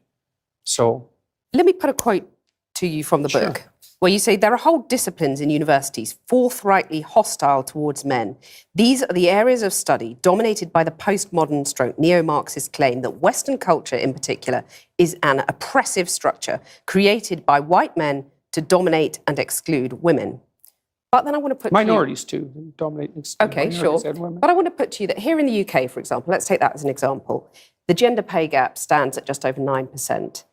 So... Let me put a quote to you from the book, where you say, there are whole disciplines in universities forthrightly hostile towards men. These are the areas of study dominated by the postmodern neo-Marxist claim that Western culture in particular is an oppressive structure created by white men to dominate and exclude women. But then I want to put minorities too, dominate and exclude minorities and women. But I want to put to you that here in the UK, for example, let's take that as an example, the gender pay gap stands at just over 9%.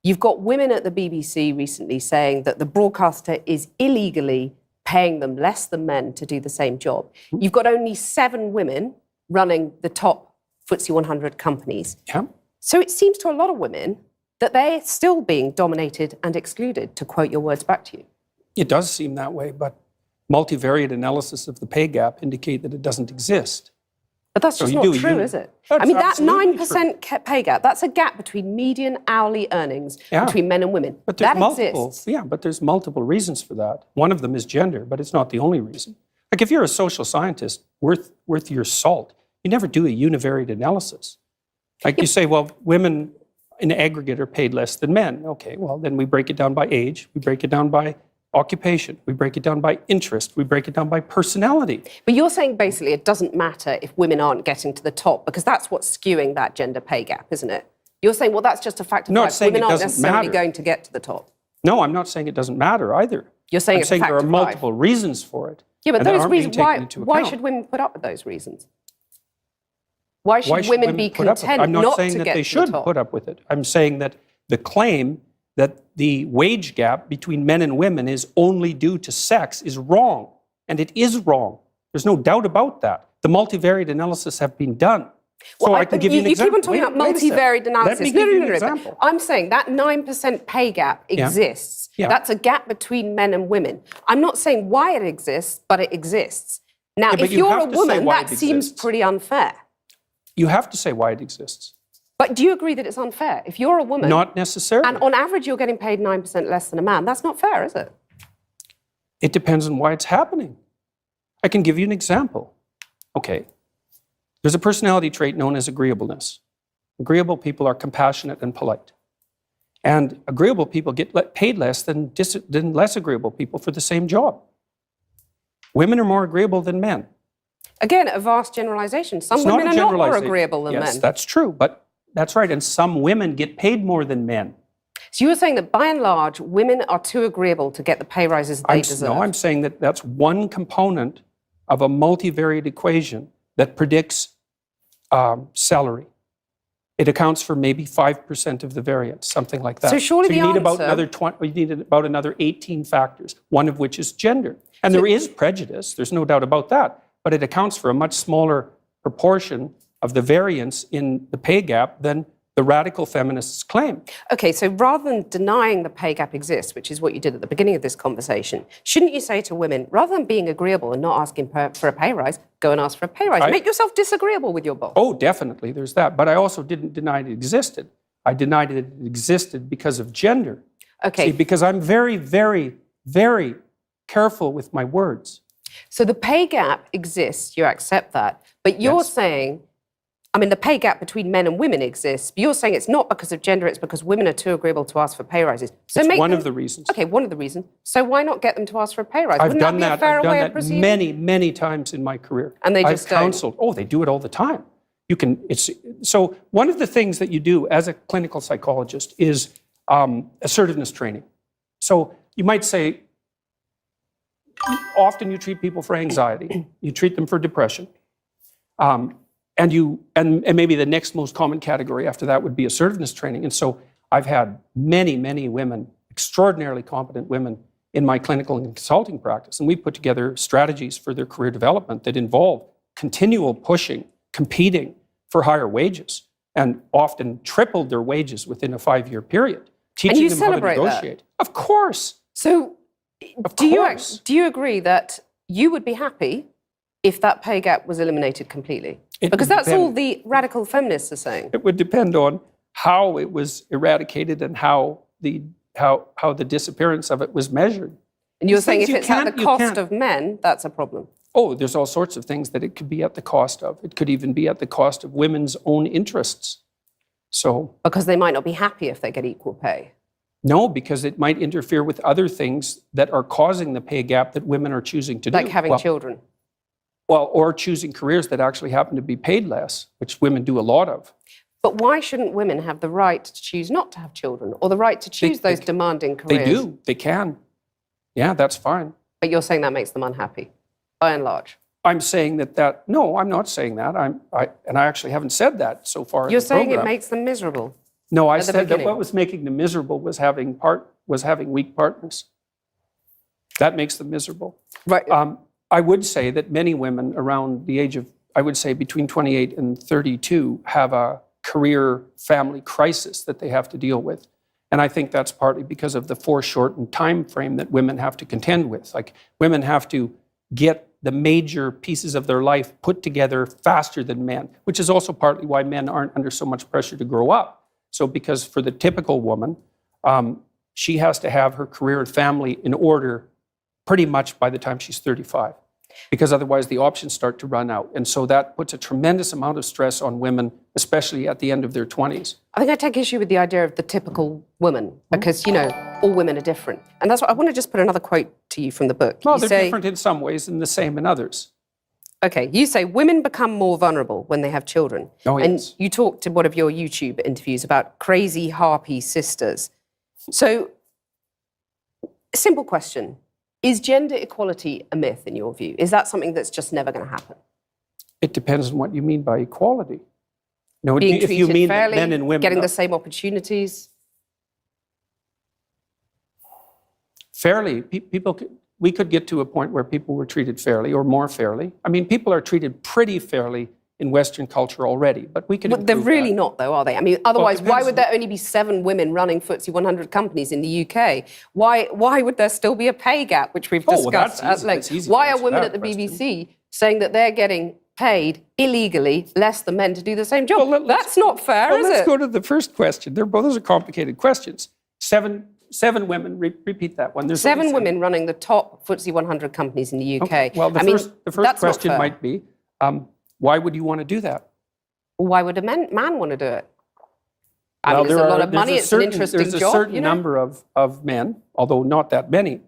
You've got women at the BBC recently saying that the broadcaster is illegally paying them less than men to do the same job. You've got only 7 women running the top FTSE 100 companies. Yeah. So it seems to a lot of women that they're still being dominated and excluded, to quote your words back to you. It does seem that way, but multivariate analysis of the pay gap indicate that it doesn't exist. But that's just not true, is it? I mean, that 9% pay gap, that's a gap between median hourly earnings between men and women. But there's that exists. Yeah, but there's multiple reasons for that. One of them is gender, but it's not the only reason. Like if you're a social scientist worth your salt, you never do a univariate analysis. Like you say, well, women in aggregate are paid less than men. Okay, well, then we break it down by age, we break it down by occupation, we break it down by interest, we break it down by personality. But you're saying basically it doesn't matter if women aren't getting to the top, because that's what's skewing that gender pay gap, isn't it? You're saying, well, that's just a fact of life. Women aren't necessarily going to get to the top. No, I'm not saying it doesn't matter either. You're saying it's a fact there are of multiple reasons for it. Yeah, but those reasons, why should women put up with those reasons? Why should women be content I'm not not saying to that get they to the should top? put up with it. I'm saying that the claim that the wage gap between men and women is only due to sex is wrong. And it is wrong. There's no doubt about that. The multivariate analysis have been done. So I can give you an example. You keep on talking about multivariate analysis. Let me give you an example. I'm saying that 9% pay gap exists. Yeah. That's a gap between men and women. I'm not saying why it exists, but it exists. Now, if you're a woman, that seems pretty unfair. You have to say why it exists. But do you agree that it's unfair? If you're a woman... Not necessarily. And on average, you're getting paid 9% less than a man. That's not fair, is it? It depends on why it's happening. I can give you an example. Okay. There's a personality trait known as agreeableness. Agreeable people are compassionate and polite. And agreeable people get paid less than less agreeable people for the same job. Women are more agreeable than men. Again, a vast generalization. Some women are not more agreeable than men. Yes, that's true, but that's right. And some women get paid more than men. So you were saying that by and large, women are too agreeable to get the pay rises they deserve? No, I'm saying that that's one component of a multivariate equation that predicts salary. It accounts for maybe 5% of the variance, something like that. So surely you the need about answer- you need about another 18 factors, one of which is gender. And there is prejudice, there's no doubt about that, but it accounts for a much smaller proportion of the variance in the pay gap than the radical feminists claim. Okay, so rather than denying the pay gap exists, which is what you did at the beginning of this conversation, shouldn't you say to women, rather than being agreeable and not asking for a pay rise, go and ask for a pay rise? Make yourself disagreeable with your boss. Oh, definitely, there's that. But I also didn't deny it existed. I denied it existed because of gender. Okay. See, because I'm very, very, very careful with my words. So the pay gap exists, you accept that, but you're saying, I mean, the pay gap between men and women exists, but you're saying it's not because of gender, it's because women are too agreeable to ask for pay rises. So It's make one them- of the reasons. Okay, one of the reasons. So why not get them to ask for a pay rise? I've Wouldn't done that that. be a fairer I've done way of that proceeding? many, many times in my career. And they just I've don't? counseled. Oh, they do it all the time. You can. It's so. One of the things that you do as a clinical psychologist is assertiveness training. So you might say, often you treat people for anxiety, you treat them for depression, and maybe the next most common category after that would be assertiveness training. And so I've had many, many women, extraordinarily competent women, in my clinical and consulting practice, and we put together strategies for their career development that involve continual pushing, competing for higher wages, and often tripled their wages within a 5-year period, teaching you them how to celebrate that? negotiate. Of course. So do you agree that you would be happy if that pay gap was eliminated completely? It Because would that's all depend. the radical feminists are saying. It would depend on how it was eradicated and how the disappearance of it was measured. And you're These saying things if you it's at can't- the you cost can't- of men, that's a problem. Oh, there's all sorts of things that it could be at the cost of. It could even be at the cost of women's own interests. So Because they might not be happy if they get equal pay. no, because it might interfere with other things that are causing the pay gap that women are choosing to do. Like having children. Well, or choosing careers that actually happen to be paid less, which women do a lot of. But why shouldn't women have the right to choose not to have children or the right to choose those demanding careers? They do. They can. Yeah, that's fine. But you're saying that makes them unhappy, by and large. I'm saying that no, I'm not saying that. I actually haven't said that so far. in You're the saying it program. makes them miserable. No, I at the said that beginning. what was making them miserable was having weak partners. That makes them miserable. Right. I would say that many women around the age of, I would say between 28 and 32, have a career family crisis that they have to deal with. And I think that's partly because of the foreshortened time frame that women have to contend with. Like, women have to get the major pieces of their life put together faster than men, which is also partly why men aren't under so much pressure to grow up. So because for the typical woman, she has to have her career and family in order pretty much by the time she's 35, because otherwise the options start to run out. And so that puts a tremendous amount of stress on women, especially at the end of their 20s. I think I take issue with the idea of the typical woman because, you know, all women are different. And that's what I want to just put another quote to you from the book. Well, You they're say, different in some ways and the same in others. Okay, you say women become more vulnerable when they have children. Oh, and yes. you talked in one of your YouTube interviews about crazy harpy sisters. So, simple question. Is gender equality a myth in your view? Is that something that's just never going to happen? It depends on what you mean by equality. No, Being if you treated mean that fairly, men and women getting are the same opportunities? fairly, we could get to a point where people were treated fairly or more fairly. I mean, people are treated pretty fairly in Western culture already, but we could But they're improve really that. not, though, are they? I mean, otherwise, why depends. would there only be 7 women running FTSE 100 companies in the UK? Why would there still be a pay gap, which we've Oh, well, discussed that's at easy. length? It's easy to Why are answer women that at the question. BBC saying that they're getting paid illegally less than men to do the same job? That's not fair, Well, is let's it? go to the first question. Those are complicated questions. Seven women, repeat that one. There's only 7 women running the top FTSE 100 companies in the UK. Okay. Well, the I mean, first that's not question fair. might be, why would you want to do that? Why would a man want to do it? I Well, mean, there's a lot of there's money, a it's certain- an interesting There's a job. certain you know? number of men, although not that many,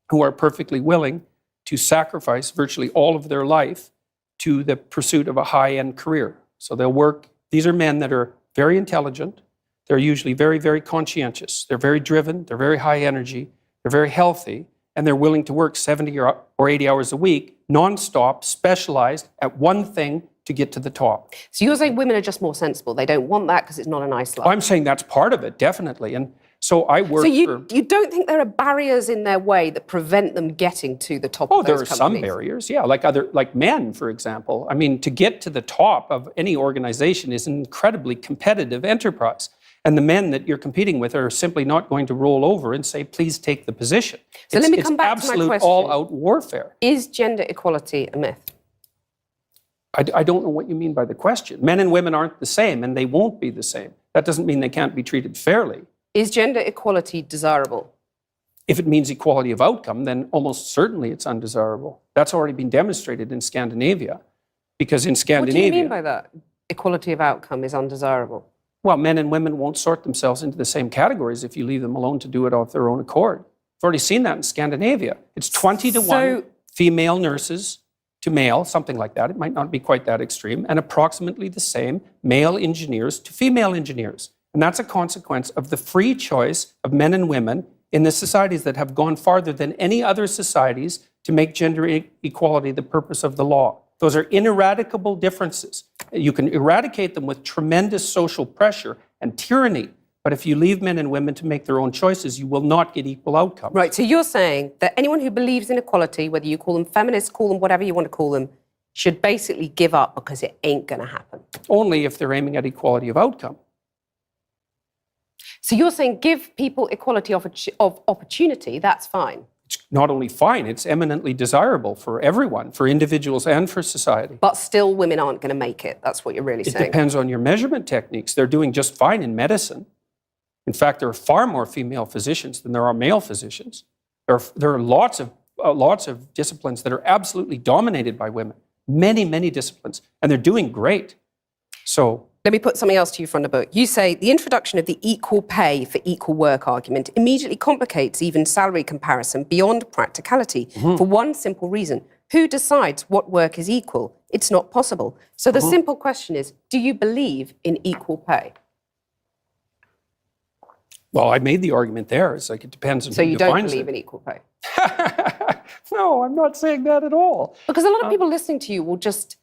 who are perfectly willing to sacrifice virtually all of their life to the pursuit of a high-end career. So they'll work. These are men that are very intelligent. They're usually very, very conscientious. They're very driven. They're very high energy. They're very healthy. and they're willing to work 70 or 80 hours a week, non-stop, specialized at one thing to get to the top. So you're saying women are just more sensible. They don't want that because it's not a nice life. I'm saying that's part of it, definitely. And so I work So you don't think there are barriers in their way that prevent them getting to the top of those there are some companies? barriers, yeah, like men, for example. I mean, to get to the top of any organization is an incredibly competitive enterprise. And the men that you're competing with are simply not going to roll over and say, please take the position. So let me come back to my absolute question. all-out warfare. Is gender equality a myth? I don't know what you mean by the question. Men and women aren't the same, and they won't be the same. That doesn't mean they can't be treated fairly. Is gender equality desirable? If it means equality of outcome, then almost certainly it's undesirable. That's already been demonstrated in Scandinavia. Because in Scandinavia... What do you mean by that? Equality of outcome is undesirable? Well, men and women won't sort themselves into the same categories if you leave them alone to do it of their own accord. I've already seen that in Scandinavia. It's 20 to 1 female nurses to male, something like that. It might not be quite that extreme, and approximately the same male engineers to female engineers. And that's a consequence of the free choice of men and women in the societies that have gone farther than any other societies to make gender equality the purpose of the law. Those are ineradicable differences. You can eradicate them with tremendous social pressure and tyranny, but if you leave men and women to make their own choices, you will not get equal outcomes. Right, so you're saying that anyone who believes in equality, whether you call them feminists, call them whatever you want to call them, should basically give up because it ain't going to happen. Only if they're aiming at equality of outcome. So you're saying give people equality of opportunity, that's fine. It's not only fine, it's eminently desirable for everyone, for individuals and for society. But still women aren't going to make it, that's what you're really saying. It depends on your measurement techniques. They're doing just fine in medicine. In fact, there are far more female physicians than there are male physicians. There are lots of disciplines that are absolutely dominated by women. Many, many disciplines. And they're doing great. So... Let me put something else to you from the book. You say the introduction of the equal pay for equal work argument immediately complicates even salary comparison beyond practicality for one simple reason. Who decides what work is equal? It's not possible. So the simple question is, do you believe in equal pay? Well, I made the argument there. It's like it depends on so who you don't defines believe it. in equal pay? No, I'm not saying that at all. Because a lot of people listening to you will just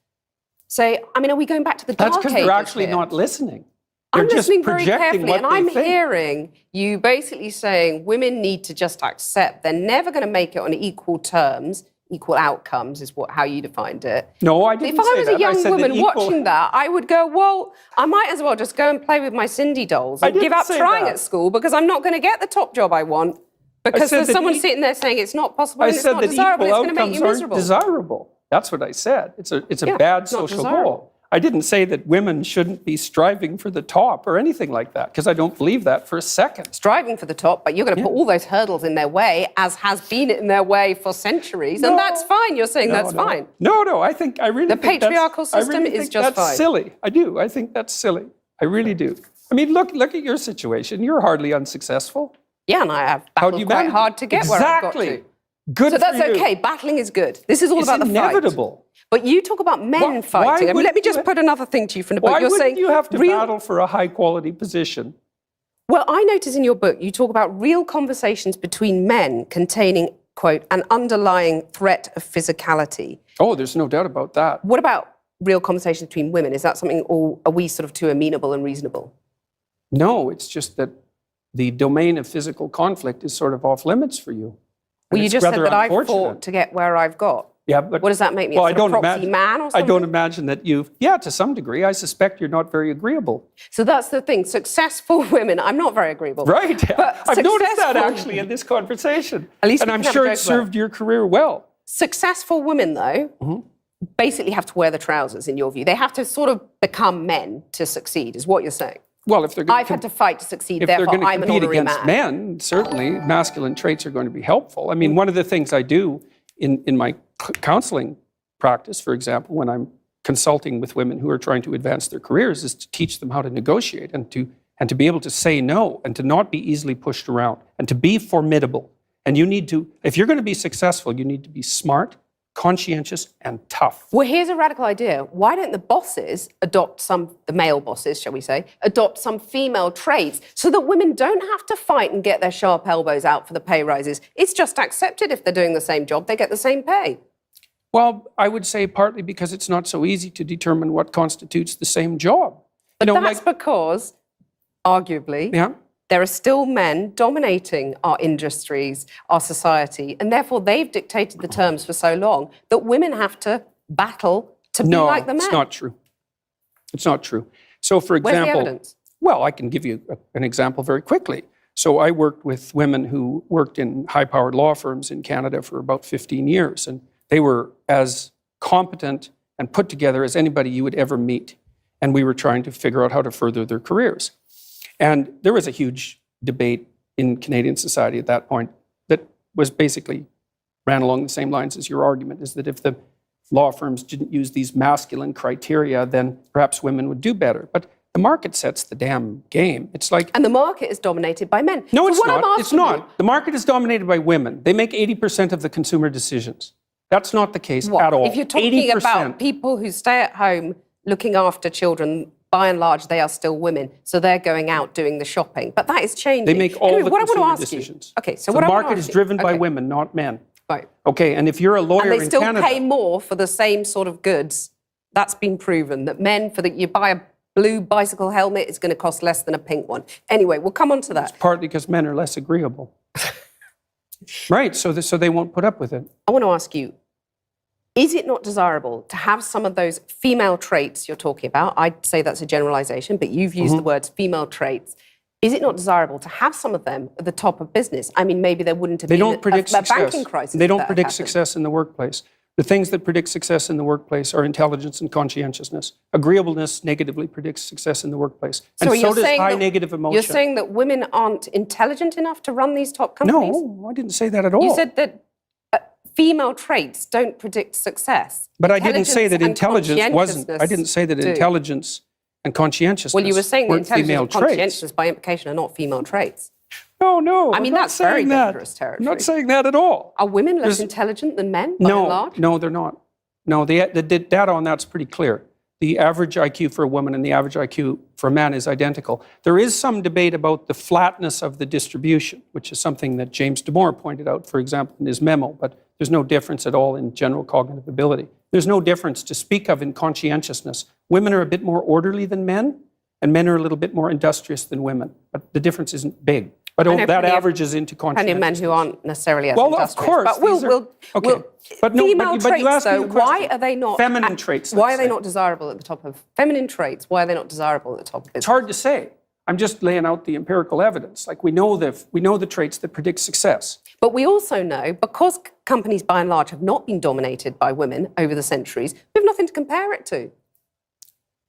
say, I mean, are we going back to the dark That's ages because they're actually here? not listening. They're I'm just listening very projecting carefully, what and they I'm think. hearing you basically saying women need to just accept they're never going to make it on equal terms, equal outcomes is how you defined it. No, I didn't If I say was that. a young I said woman that equal... watching that, I would go, well, I might as well just go and play with my Cindy dolls and give didn't up say trying that. at school because I'm not going to get the top job I want because said there's that someone sitting there saying it's not possible and it's said not that desirable, it's equal going to make outcomes you aren't miserable. desirable. That's what I said. It's a Yeah, bad it's not social desirable. goal. I didn't say that women shouldn't be striving for the top or anything like that, because I don't believe that for a second. Striving for the top, but you're going to put all those hurdles in their way, as has been in their way for centuries, and that's fine. You're saying that's fine. No, I really The think patriarchal I system really is think just that's fine. silly. I do. I think that's silly. I really do. I mean, look at your situation. You're hardly unsuccessful. Yeah, and I have How do battled you quite manage hard to get where I've got to. Exactly. Good So that's for you. okay. Battling is good. This is all It's about the fight. inevitable. But you talk about men fighting. I mean, let me just put another thing to you from the book. Why You're wouldn't saying you have to real... battle for a high-quality position? Well, I notice in your book you talk about real conversations between men containing, quote, an underlying threat of physicality. Oh, there's no doubt about that. What about real conversations between women? Is that something, or are we sort of too amenable and reasonable? No, it's just that the domain of physical conflict is sort of off limits for you. Well, you it's just said rather that I've unfortunate. fought to get where I've got. Yeah, but what does that make me? Well, a sort of proxy man or I something? don't imagine that you've. Yeah, to some degree, I suspect you're not very agreeable. So that's the thing. Successful women. I'm not very agreeable. Right. But I've noticed that successful- actually in this conversation. At least and we I'm can have sure a it joke about served your career well. Successful women, though, basically have to wear the trousers, in your view. They have to sort of become men to succeed, is what you're saying. Well, if they're going I've had to fight to succeed, if they're therefore going to I'm an compete honorary against man. men, certainly masculine traits are going to be helpful. I mean, one of the things I do in my counseling practice, for example, when I'm consulting with women who are trying to advance their careers, is to teach them how to negotiate and to be able to say no and to not be easily pushed around and to be formidable. And you need to, if you're going to be successful, you need to be smart, conscientious, and tough. Well, here's a radical idea. Why don't the bosses adopt the male bosses, shall we say, adopt some female traits so that women don't have to fight and get their sharp elbows out for the pay rises? It's just accepted if they're doing the same job, they get the same pay. Well, I would say partly because it's not so easy to determine what constitutes the same job. But that's because, arguably, there are still men dominating our industries, our society, and therefore they've dictated the terms for so long that women have to battle to be like the men. No, it's not true. It's not true. So, for example... Where's the evidence? Well, I can give you an example very quickly. So I worked with women who worked in high-powered law firms in Canada for about 15 years, and they were as competent and put together as anybody you would ever meet. And we were trying to figure out how to further their careers. And there was a huge debate in Canadian society at that point that was basically ran along the same lines as your argument, is that if the law firms didn't use these masculine criteria, then perhaps women would do better. But the market sets the damn game. It's like... And the market is dominated by men. No, so it's not. It's not. You, the market is dominated by women. They make 80% of the consumer decisions. That's not the case at all. If you're talking 80%. about people who stay at home looking after children, by and large, they are still women. So they're going out doing the shopping. But that is changing. They make all the consumer decisions. Okay, so the market is driven by women, not men. Right. Okay, and if you're a lawyer in Canada... And they still pay more for the same sort of goods. That's been proven, that men, you buy a blue bicycle helmet, it's going to cost less than a pink one. Anyway, we'll come on to that. It's partly because men are less agreeable. Right, so they won't put up with it. I want to ask you, is it not desirable to have some of those female traits you're talking about? I'd say that's a generalization, but you've used the words female traits. Is it not desirable to have some of them at the top of business? I mean, maybe there wouldn't have been a banking crisis. They don't predict success in the workplace. The things that predict success in the workplace are intelligence and conscientiousness. Agreeableness negatively predicts success in the workplace. And so does high negative emotion. You're saying that women aren't intelligent enough to run these top companies? No, I didn't say that at all. You said that female traits don't predict success. But I didn't say that intelligence wasn't. I didn't say that intelligence and conscientiousness Well, you were saying that intelligence and traits. conscientiousness by implication are not female traits. No. I mean, that's very dangerous territory. I'm not saying that at all. Are women less intelligent than men, by and large? No, they're not. No, the data on that's pretty clear. The average IQ for a woman and the average IQ for a man is identical. There is some debate about the flatness of the distribution, which is something that James Damore pointed out, for example, in his memo, but there's no difference at all in general cognitive ability. There's no difference to speak of in conscientiousness. Women are a bit more orderly than men, and men are a little bit more industrious than women, but the difference isn't big. But that averages into conscientiousness. Plenty of men who aren't necessarily as well, industrious. Of course. But female traits, though, why are they not... Feminine traits. Why are they not desirable at the top of... Feminine traits, why are they not desirable at the top of business? It's hard to say. I'm just laying out the empirical evidence. Like, we know the traits that predict success. But we also know, because companies by and large have not been dominated by women over the centuries, we have nothing to compare it to.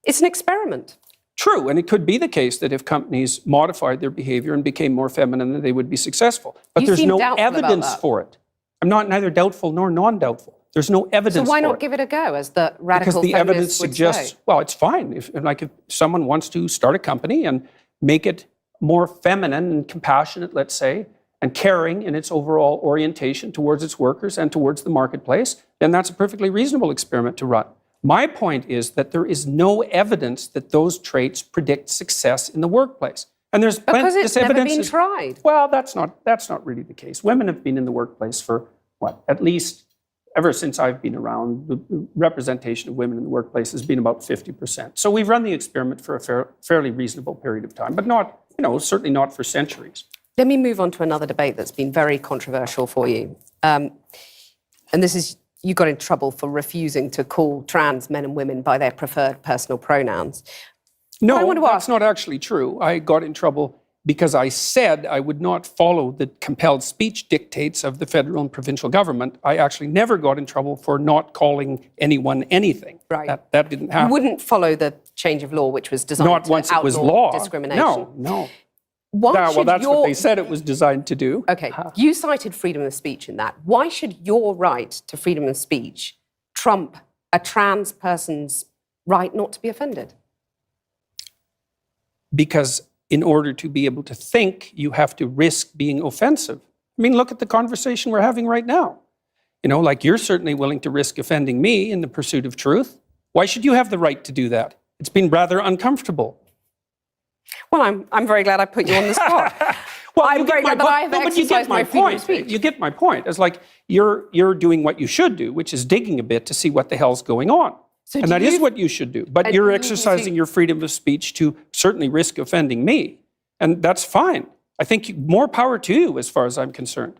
It's an experiment. True, and it could be the case that if companies modified their behavior and became more feminine, that they would be successful. But there's no evidence for it. I'm neither doubtful nor non-doubtful. There's no evidence for it. So why not give it a go, as the radical feminists would say? Because the evidence suggests, well, it's fine. If someone wants to start a company and make it more feminine and compassionate, let's say, and caring in its overall orientation towards its workers and towards the marketplace, then that's a perfectly reasonable experiment to run. My point is that there is no evidence that those traits predict success in the workplace. And there's because it's never been tried. Well, that's not really the case. Women have been in the workplace for, at least ever since I've been around, the representation of women in the workplace has been about 50%. So we've run the experiment for a fairly reasonable period of time, but not, certainly not for centuries. Let me move on to another debate that's been very controversial for you. And this is, you got in trouble for refusing to call trans men and women by their preferred personal pronouns. No, that's not actually true. I got in trouble because I said I would not follow the compelled speech dictates of the federal and provincial government. I actually never got in trouble for not calling anyone anything. Right. That didn't happen. You wouldn't follow the change of law, which was designed not to once it was outlaw law. discrimination. No. Well, that's what they said it was designed to do. Okay, you cited freedom of speech in that. Why should your right to freedom of speech trump a trans person's right not to be offended? Because in order to be able to think, you have to risk being offensive. I mean, look at the conversation we're having right now. You know, like you're certainly willing to risk offending me in the pursuit of truth. Why should you have the right to do that? It's been rather uncomfortable. Well, I'm very glad I put you on the spot. Well, I'm very glad that I have exercised my freedom of speech. You get my point. It's like you're doing what you should do, which is digging a bit to see what the hell's going on. And that is what you should do. But you're exercising your freedom of speech to certainly risk offending me. And that's fine. I think more power to you as far as I'm concerned.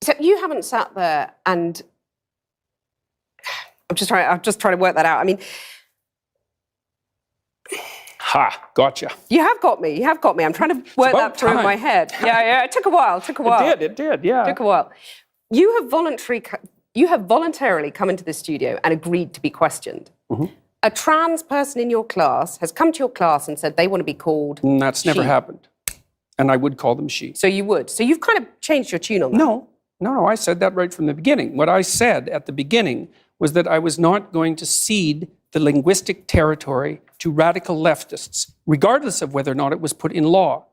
So you haven't sat there and I'm just trying to work that out. I mean, ha, gotcha. You have got me. I'm trying to work that through in my head. Yeah, it took a while. It did, yeah. It took a while. You have voluntarily come into the studio and agreed to be questioned. Mm-hmm. A trans person in your class has come to your class and said they want to be called That's never happened. And I would call them she. So you would. So you've kind of changed your tune on that. No, I said that right from the beginning. What I said at the beginning was that I was not going to cede the linguistic territory to radical leftists, regardless of whether or not it was put in law.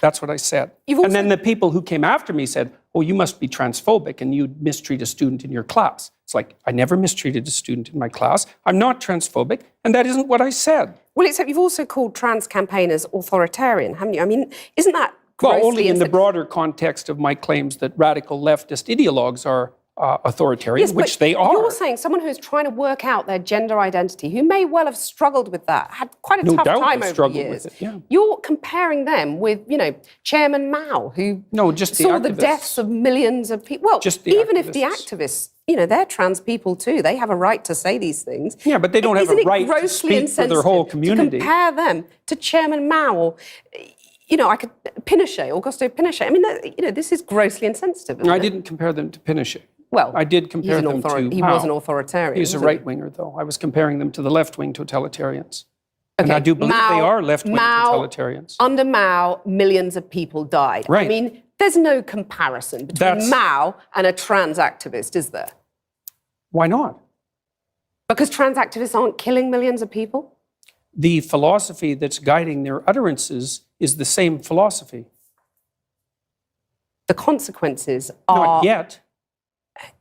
That's what I said. And then the people who came after me said, oh, you must be transphobic and you'd mistreat a student in your class. It's like, I never mistreated a student in my class. I'm not transphobic, and that isn't what I said. Well, except you've also called trans campaigners authoritarian, haven't you? I mean, isn't that grossly... Well, only in the broader context of my claims that radical leftist ideologues are authoritarian, which they are. You're saying someone who's trying to work out their gender identity, who may well have struggled with that, had quite a tough time over the years. With it, yeah. You're comparing them with, Chairman Mao, who saw the deaths of millions of people. Well, even if the activists, they're trans people too. They have a right to say these things. Yeah, but they don't have a right to speak for their whole community. To compare them to Chairman Mao or... Augusto Pinochet. I mean, this is grossly insensitive. I didn't compare them to Pinochet. Well, I did compare them to He was an authoritarian. He's a right-winger, though. I was comparing them to the left-wing totalitarians. Okay. And I do believe they are left-wing totalitarians. Under Mao, millions of people died. Right. I mean, there's no comparison between Mao and a trans activist, is there? Why not? Because trans activists aren't killing millions of people? The philosophy that's guiding their utterances is the same philosophy. The consequences are... Not yet.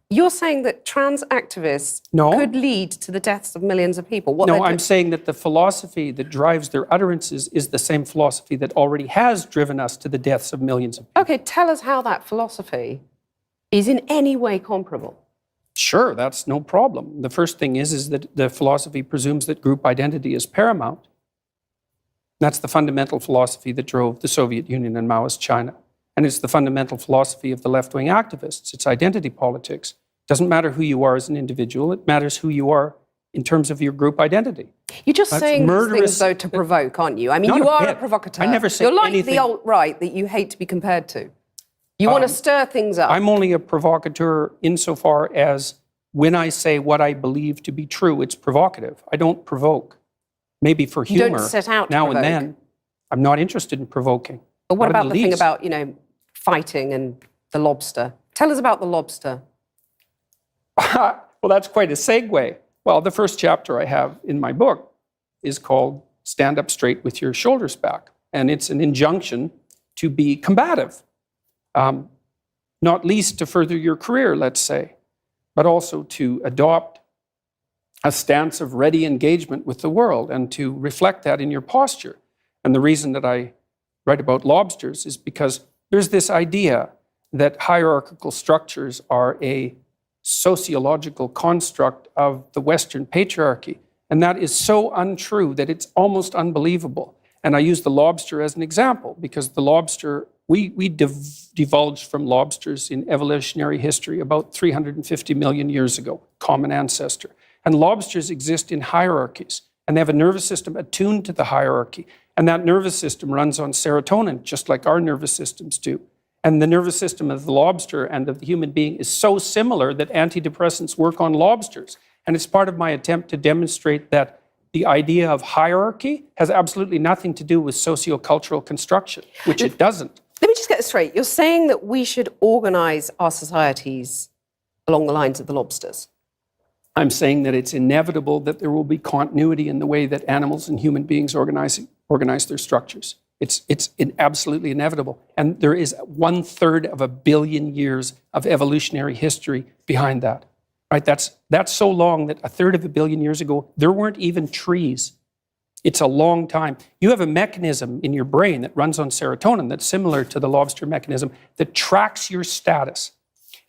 You're saying that trans activists could lead to the deaths of millions of people? I'm saying that the philosophy that drives their utterances is the same philosophy that already has driven us to the deaths of millions of people. Okay, tell us how that philosophy is in any way comparable. Sure, that's no problem. The first thing is that the philosophy presumes that group identity is paramount. That's the fundamental philosophy that drove the Soviet Union and Maoist China. And it's the fundamental philosophy of the left-wing activists. It's identity politics. It doesn't matter who you are as an individual. It matters who you are in terms of your group identity. You're just saying these things, though, to provoke, aren't you? I mean, you are a provocateur. I never say anything. You're like anything. the alt-right that you hate to be compared to. You want to stir things up. I'm only a provocateur insofar as when I say what I believe to be true, it's provocative. I don't provoke. Maybe for humor. You don't set out to now provoke. And then. I'm not interested in provoking. But what about the thing about, fighting and the lobster? Tell us about the lobster. Well, that's quite a segue. Well, the first chapter I have in my book is called Stand Up Straight with Your Shoulders Back. And it's an injunction to be combative, not least to further your career, let's say, but also to adopt a stance of ready engagement with the world and to reflect that in your posture. And the reason that I write about lobsters is because there's this idea that hierarchical structures are a sociological construct of the Western patriarchy. And that is so untrue that it's almost unbelievable. And I use the lobster as an example because the lobster, we divulged from lobsters in evolutionary history about 350 million years ago, common ancestor. And lobsters exist in hierarchies, and they have a nervous system attuned to the hierarchy. And that nervous system runs on serotonin, just like our nervous systems do. And the nervous system of the lobster and of the human being is so similar that antidepressants work on lobsters. And it's part of my attempt to demonstrate that the idea of hierarchy has absolutely nothing to do with sociocultural construction, which it doesn't. Let me just get this straight. You're saying that we should organize our societies along the lines of the lobsters? I'm saying that it's inevitable that there will be continuity in the way that animals and human beings organize their structures. It's absolutely inevitable. And there is 1/3 of a billion years of evolutionary history behind that. Right? That's so long that 1/3 of a billion years ago, there weren't even trees. It's a long time. You have a mechanism in your brain that runs on serotonin that's similar to the lobster mechanism that tracks your status.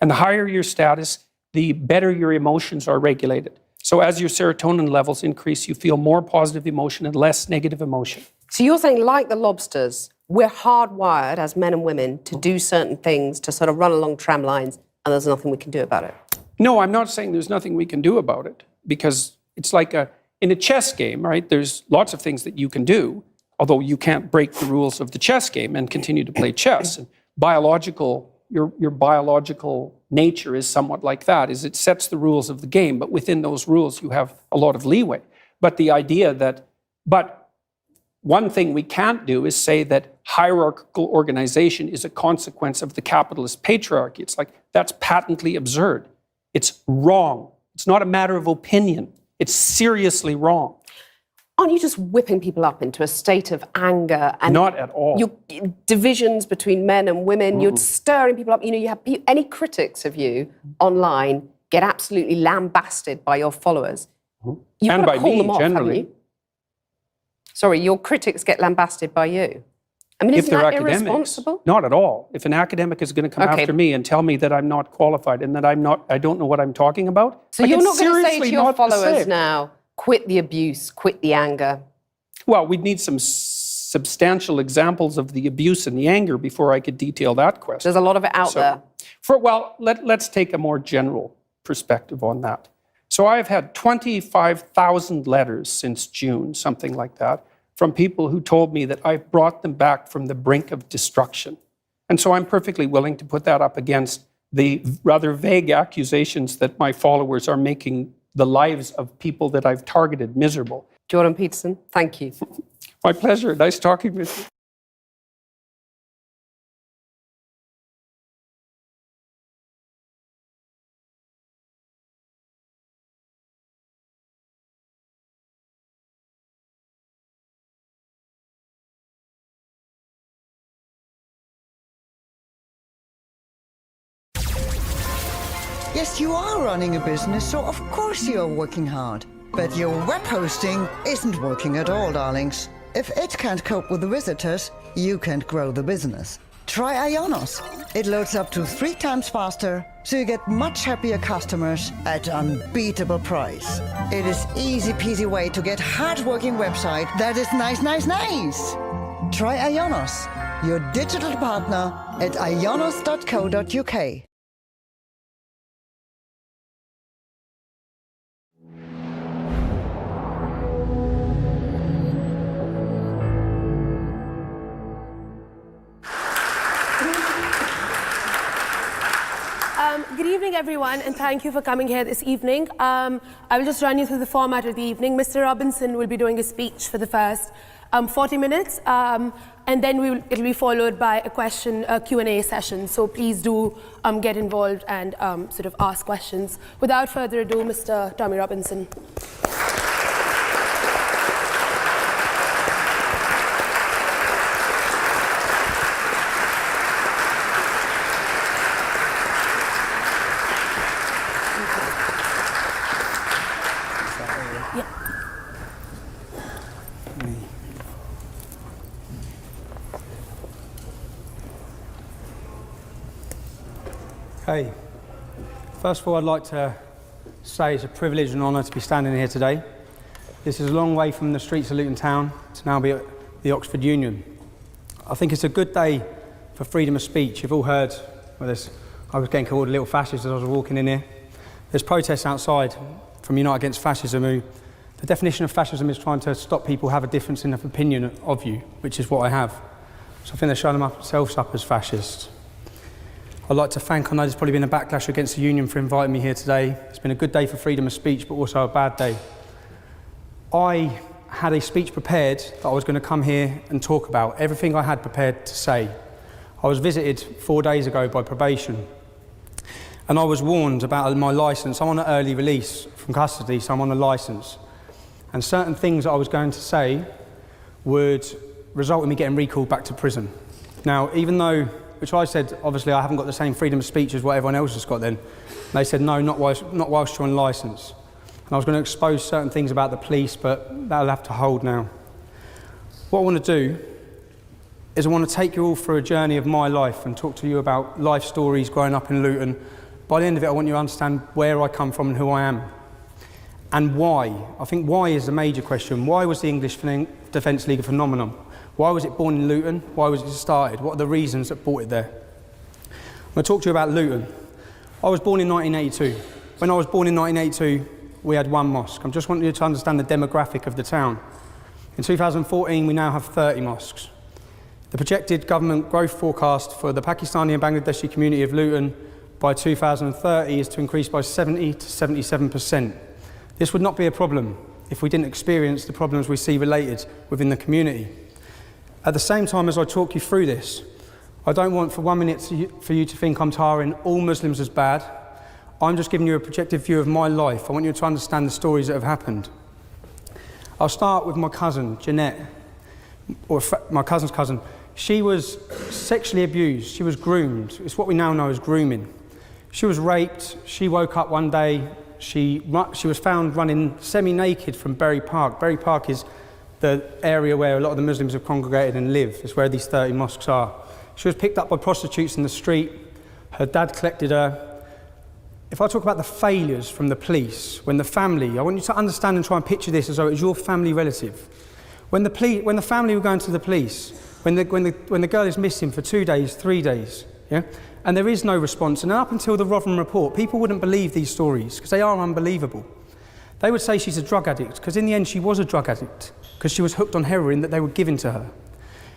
And the higher your status, the better your emotions are regulated. So as your serotonin levels increase, you feel more positive emotion and less negative emotion. So you're saying, like the lobsters, we're hardwired as men and women to do certain things, to sort of run along tram lines, and there's nothing we can do about it? No, I'm not saying there's nothing we can do about it, because it's like in a chess game, right? There's lots of things that you can do, although you can't break the rules of the chess game and continue to play chess. And your biological nature is somewhat like that, is it sets the rules of the game, but within those rules you have a lot of leeway. But the idea that, one thing we can't do is say that hierarchical organization is a consequence of the capitalist patriarchy. It's like, that's patently absurd. It's wrong. It's not a matter of opinion. It's seriously wrong. Aren't you just whipping people up into a state of anger? And not at all. Divisions between men and women, you're stirring people up. You have any critics of you online get absolutely lambasted by your followers. You've and got to by call me, them off, generally. haven't you? Sorry, your critics get lambasted by you. I mean, If isn't they're that academics, irresponsible? not at all. If an academic is going to come after me and tell me that I'm not qualified and that I don't know what I'm talking about, So you're not going to say to your followers now, quit the abuse, quit the anger? Well, we'd need some substantial examples of the abuse and the anger before I could detail that question. There's a lot of it out there. Let's take a more general perspective on that. So I've had 25,000 letters since June, something like that, from people who told me that I've brought them back from the brink of destruction. And so I'm perfectly willing to put that up against the rather vague accusations that my followers are making the lives of people that I've targeted miserable. Jordan Peterson, thank you. My pleasure. Nice talking with you. Yes, you are running a business, so of course you're working hard. But your web hosting isn't working at all, darlings. If it can't cope with the visitors, you can't grow the business. Try Ionos. It loads up to 3 times faster, so you get much happier customers at unbeatable price. It is easy peasy way to get hard-working website that is nice. Try Ionos, your digital partner at ionos.co.uk. Good evening, everyone, and thank you for coming here this evening. I will just run you through the format of the evening. Mr. Robinson will be doing a speech for the first 40 minutes, and then it'll be followed by a Q&A session. So please do get involved and sort of ask questions. Without further ado, Mr. Tommy Robinson. Okay. First of all, I'd like to say it's a privilege and honour to be standing here today. This is a long way from the streets of Luton Town to now be at the Oxford Union. I think it's a good day for freedom of speech. You've all heard, I was getting called a little fascist as I was walking in here. There's protests outside from Unite Against Fascism who, the definition of fascism is trying to stop people have a difference in opinion of you, which is what I have. So I think they're showing themselves up as fascists. I'd like to thank, I know there's probably been a backlash against the union for inviting me here today. It's been a good day for freedom of speech, but also a bad day. I had a speech prepared that I was going to come here and talk about, everything I had prepared to say. I was visited 4 days ago by probation, and I was warned about my licence. I'm on an early release from custody, so I'm on a licence. And certain things that I was going to say would result in me getting recalled back to prison. Now, even though, which I said, obviously I haven't got the same freedom of speech as what everyone else has got then, they said, no, not whilst you're on licence. And I was going to expose certain things about the police, but that'll have to hold now. What I want to do is I want to take you all through a journey of my life and talk to you about life stories growing up in Luton. By the end of it, I want you to understand where I come from and who I am. And why. I think why is the major question. Why was the English Defence League a phenomenon? Why was it born in Luton? Why was it started? What are the reasons that brought it there? I'm going to talk to you about Luton. I was born in 1982. When I was born in 1982, we had one mosque. I just want you to understand the demographic of the town. In 2014, we now have 30 mosques. The projected government growth forecast for the Pakistani and Bangladeshi community of Luton by 2030 is to increase by 70 to 77%. This would not be a problem if we didn't experience the problems we see related within the community. At the same time as I talk you through this, I don't want for 1 minute for you to think I'm tarring all Muslims as bad. I'm just giving you a projected view of my life. I want you to understand the stories that have happened. I'll start with my cousin, Jeanette, or my cousin's cousin. She was sexually abused. She was groomed. It's what we now know as grooming. She was raped. She woke up one day. She was found running semi-naked from Bury Park. Bury Park is the area where a lot of the Muslims have congregated and live. It's where these 30 mosques are. She was picked up by prostitutes in the street. Her dad collected her. If I talk about the failures from the police, when the family, I want you to understand and try and picture this as though it was your family relative. When the family were going to the police, when the girl is missing for 2 days, 3 days, yeah, and there is no response, and up until the Rotherham report, people wouldn't believe these stories because they are unbelievable. They would say she's a drug addict because in the end she was a drug addict because she was hooked on heroin that they were giving to her.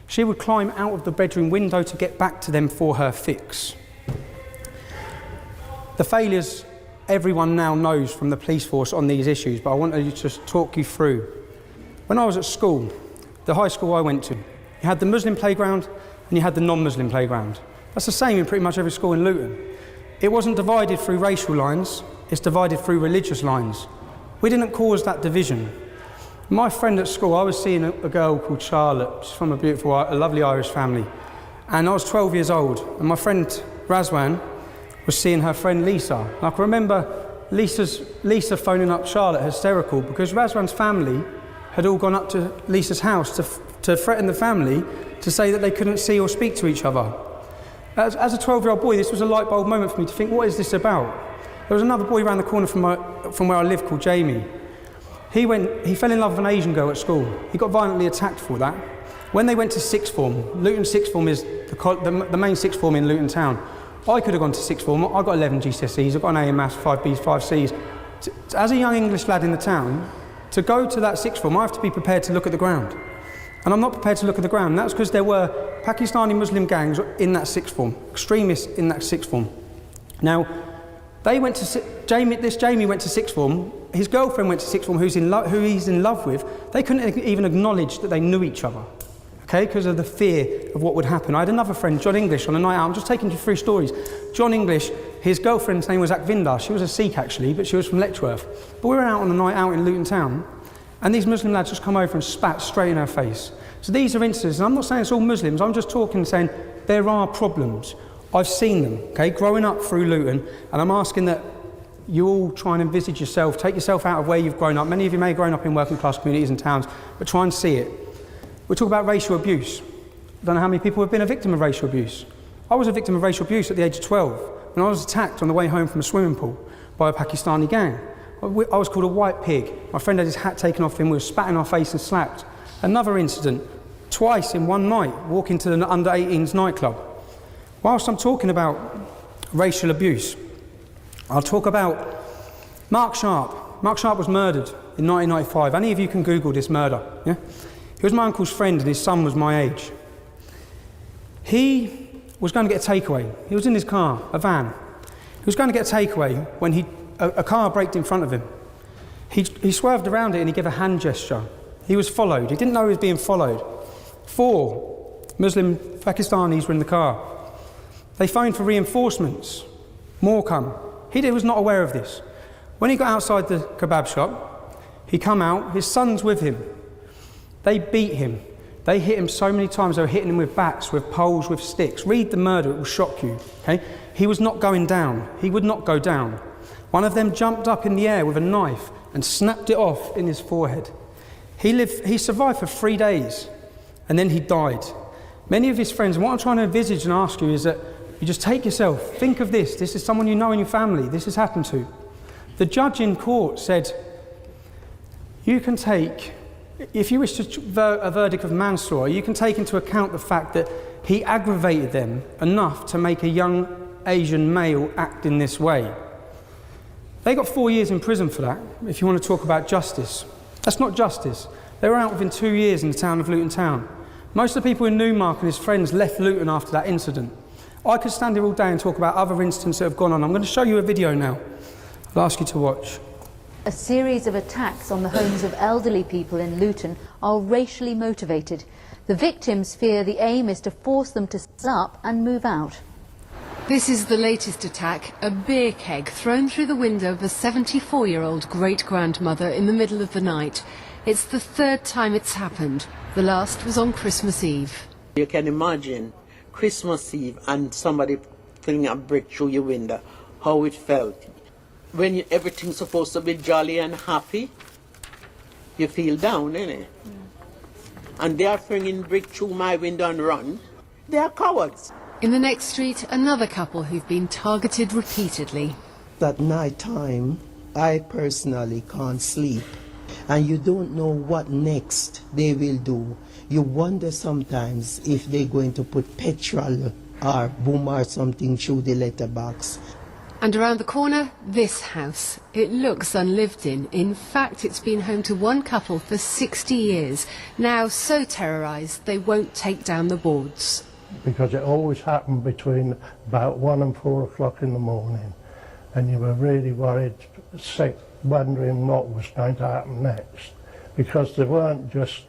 She would climb out of the bedroom window to get back to them for her fix. The failures everyone now knows from the police force on these issues, but I want to just talk you through. When I was at school, the high school I went to, you had the Muslim playground and you had the non-Muslim playground. That's the same in pretty much every school in Luton. It wasn't divided through racial lines, it's divided through religious lines. We didn't cause that division. My friend at school, I was seeing a girl called Charlotte. She's from a lovely Irish family. And I was 12 years old, and my friend Razwan was seeing her friend Lisa. And I can remember Lisa phoning up Charlotte hysterical because Razwan's family had all gone up to Lisa's house to threaten the family to say that they couldn't see or speak to each other. As a 12-year-old boy, this was a light bulb moment for me to think, what is this about? There was another boy around the corner from where I live called Jamie. He fell in love with an Asian girl at school. He got violently attacked for that. When they went to sixth form, Luton sixth form is the main sixth form in Luton town. I could have gone to sixth form. I got 11 GCSEs, I got an A in maths, 5 Bs, 5 Cs. As a young English lad in the town, to go to that sixth form, I have to be prepared to look at the ground. And I'm not prepared to look at the ground. And that's because there were Pakistani Muslim gangs in that sixth form, extremists in that sixth form. Now, Jamie went to sixth form. His girlfriend went to sixth form, who he's in love with. They couldn't even acknowledge that they knew each other, okay, because of the fear of what would happen. I had another friend, John English, on a night out. I'm just taking you through stories. John English, his girlfriend's name was Akvinder. She was a Sikh actually, but she was from Letchworth. But we were out on a night out in Luton town, and these Muslim lads just come over and spat straight in her face. So these are instances, and I'm not saying it's all Muslims. I'm just talking, saying there are problems. I've seen them, okay, growing up through Luton, and I'm asking that you all try and envisage yourself, take yourself out of where you've grown up. Many of you may have grown up in working class communities and towns, but try and see it. We talk about racial abuse. I don't know how many people have been a victim of racial abuse. I was a victim of racial abuse at the age of 12 when I was attacked on the way home from a swimming pool by a Pakistani gang. I was called a white pig. My friend had his hat taken off him, we were spat in our face and slapped. Another incident, twice in one night, walking to the under-18s nightclub. Whilst I'm talking about racial abuse, I'll talk about Mark Sharp. Mark Sharp was murdered in 1995. Any of you can Google this murder, yeah? He was my uncle's friend and his son was my age. He was going to get a takeaway. He was in his car, a van. He was going to get a takeaway when a car braked in front of him. He swerved around it and he gave a hand gesture. He was followed. He didn't know he was being followed. 4 Muslim Pakistanis were in the car. They phoned for reinforcements. More come. He was not aware of this. When he got outside the kebab shop, he come out, his son's with him. They beat him. They hit him so many times, they were hitting him with bats, with poles, with sticks. Read the murder, it will shock you, okay? He was not going down. He would not go down. One of them jumped up in the air with a knife and snapped it off in his forehead. He survived for 3 days, and then he died. Many of his friends, and what I'm trying to envisage and ask you is that you just take yourself, think of this is someone you know in your family, this has happened to. The judge in court said, you can take, if you wish to a verdict of manslaughter, you can take into account the fact that he aggravated them enough to make a young Asian male act in this way. They got 4 years in prison for that, if you want to talk about justice. That's not justice. They were out within 2 years in the town of Luton Town. Most of the people in Newmarket and his friends left Luton after that incident. I could stand here all day and talk about other incidents that have gone on. I'm going to show you a video now. I'll ask you to watch. A series of attacks on the homes of elderly people in Luton are racially motivated. The victims fear the aim is to force them to stand up and move out. This is the latest attack, a beer keg thrown through the window of a 74-year-old great-grandmother in the middle of the night. It's the third time it's happened. The last was on Christmas Eve. You can imagine Christmas Eve and somebody throwing a brick through your window, how it felt. When everything's supposed to be jolly and happy, you feel down, innit? And they are throwing brick through my window and run. They are cowards. In the next street, another couple who've been targeted repeatedly. At night time, I personally can't sleep, and you don't know what next they will do. You wonder sometimes if they're going to put petrol or boom or something through the letterbox. And around the corner, this house. It looks unlived in. In fact, it's been home to one couple for 60 years, now so terrorised they won't take down the boards. Because it always happened between about 1 and 4 o'clock in the morning, and you were really worried, sick, wondering what was going to happen next, because they weren't just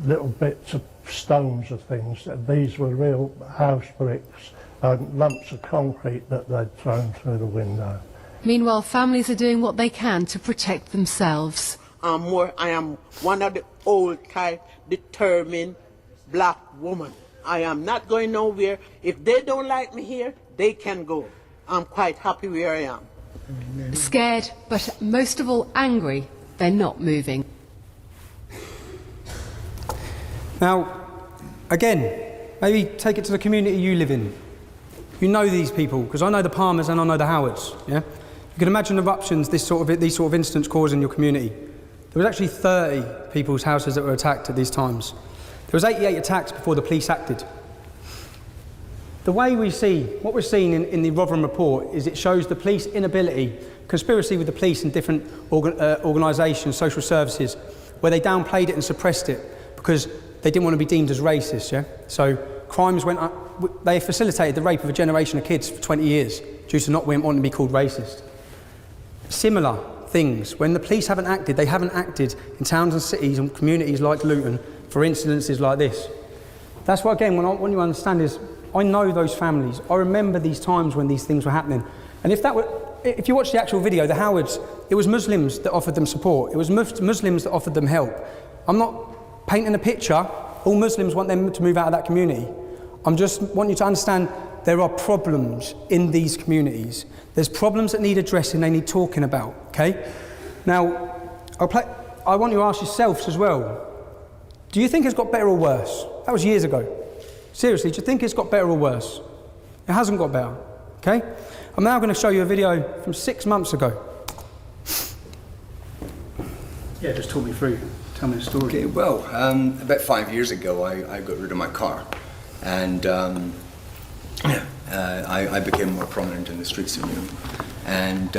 little bits of stones of things. These were real house bricks and lumps of concrete that they'd thrown through the window. Meanwhile, families are doing what they can to protect themselves. I am one of the old type, determined black woman. I am not going nowhere. If they don't like me here, they can go. I'm quite happy where I am. Scared, but most of all angry, they're not moving. Now, again, maybe take it to the community you live in. You know these people, because I know the Palmers and I know the Howards, yeah? You can imagine eruptions these sort of incidents cause in your community. There was actually 30 people's houses that were attacked at these times. There was 88 attacks before the police acted. The way we see, what we're seeing in the Rotherham report is it shows the police inability, conspiracy with the police and different organisations, social services, where they downplayed it and suppressed it because they didn't want to be deemed as racist, yeah? So crimes went up, they facilitated the rape of a generation of kids for 20 years due to not wanting to be called racist. Similar things, when the police haven't acted, they haven't acted in towns and cities and communities like Luton for incidences like this. That's what, again, what I want you to understand is, I know those families. I remember these times when these things were happening. And if you watch the actual video, the Howards, it was Muslims that offered them support. It was Muslims that offered them help. I'm not painting a picture. All Muslims want them to move out of that community. I'm just want you to understand there are problems in these communities. There's problems that need addressing, they need talking about, okay? Now, I want you to ask yourselves as well, do you think it's got better or worse? That was years ago. Seriously, do you think it's got better or worse? It hasn't got better, okay? I'm now going to show you a video from 6 months ago. Yeah, just talk me through. Tell me the story. Okay, well, about 5 years ago, I got rid of my car, and I became more prominent in the streets of Newham, and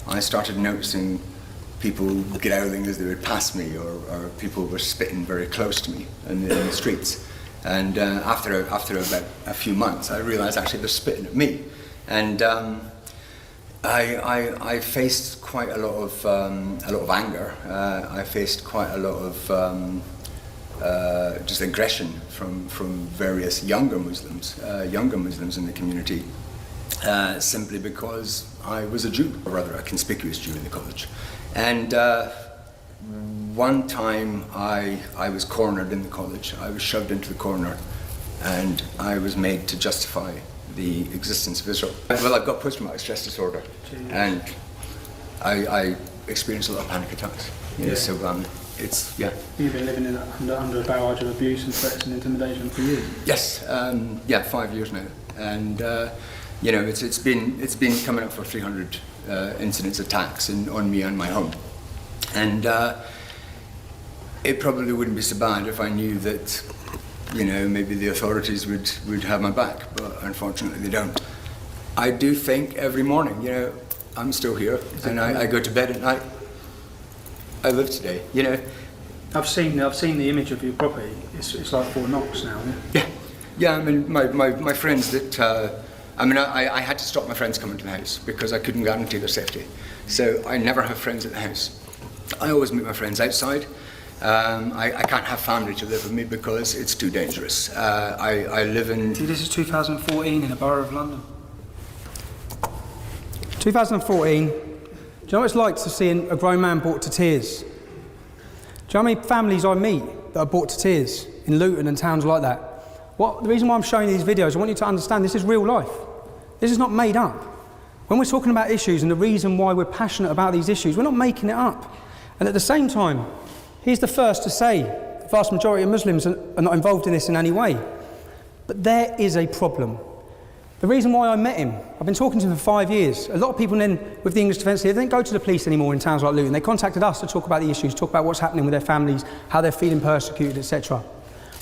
I started noticing people get out of things as they would pass me, or people were spitting very close to me in the streets. And after about a few months, I realised actually they're spitting at me, and I faced quite a lot of anger. I faced quite a lot of just aggression from various younger Muslims in the community, simply because I was a Jew, or rather a conspicuous Jew in the college. And one time I was cornered in the college. I was shoved into the corner and I was made to justify the existence of Israel. Well, I've got post-traumatic stress disorder. Jeez. And I experience a lot of panic attacks. Yeah. So it's, yeah. You've been living under a barrage of abuse and threats and intimidation for years? Yes, 5 years now. And, you know, it's been coming up for 300 incidents, attacks on me and my home. And it probably wouldn't be so bad if I knew that, you know, maybe the authorities would have my back, but unfortunately they don't. I do think every morning, you know, I'm still here, and I go to bed at night. I live today, you know. I've seen the image of your property. It's like Fort Knox now. Yeah, yeah. I mean, my friends that. I had to stop my friends coming to the house because I couldn't guarantee their safety. So I never have friends at the house. I always meet my friends outside. I can't have family to live with me because it's too dangerous. I live in... See, this is 2014 in the Borough of London. 2014, do you know what it's like to see a grown man brought to tears? Do you know how many families I meet that are brought to tears in Luton and towns like that? The reason why I'm showing you these videos, I want you to understand this is real life. This is not made up. When we're talking about issues and the reason why we're passionate about these issues, we're not making it up. And at the same time, he's the first to say the vast majority of Muslims are not involved in this in any way. But there is a problem. The reason why I met him, I've been talking to him for 5 years. A lot of people then, with the English Defence League, they don't go to the police anymore in towns like Luton. They contacted us to talk about the issues, talk about what's happening with their families, how they're feeling persecuted, etc.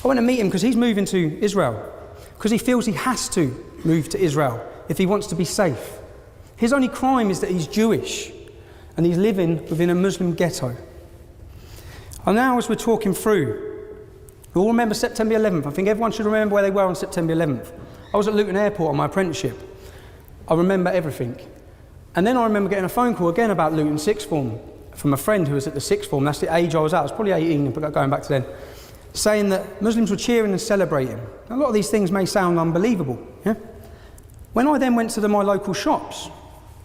I went to meet him because he's moving to Israel, because he feels he has to move to Israel if he wants to be safe. His only crime is that he's Jewish and he's living within a Muslim ghetto. And now as we're talking through, we all remember September 11th. I think everyone should remember where they were on September 11th. I was at Luton Airport on my apprenticeship. I remember everything. And then I remember getting a phone call again about Luton sixth form from a friend who was at the sixth form. That's the age I was at. I was probably 18, but going back to then. Saying that Muslims were cheering and celebrating. A lot of these things may sound unbelievable. Yeah? When I then went to my local shops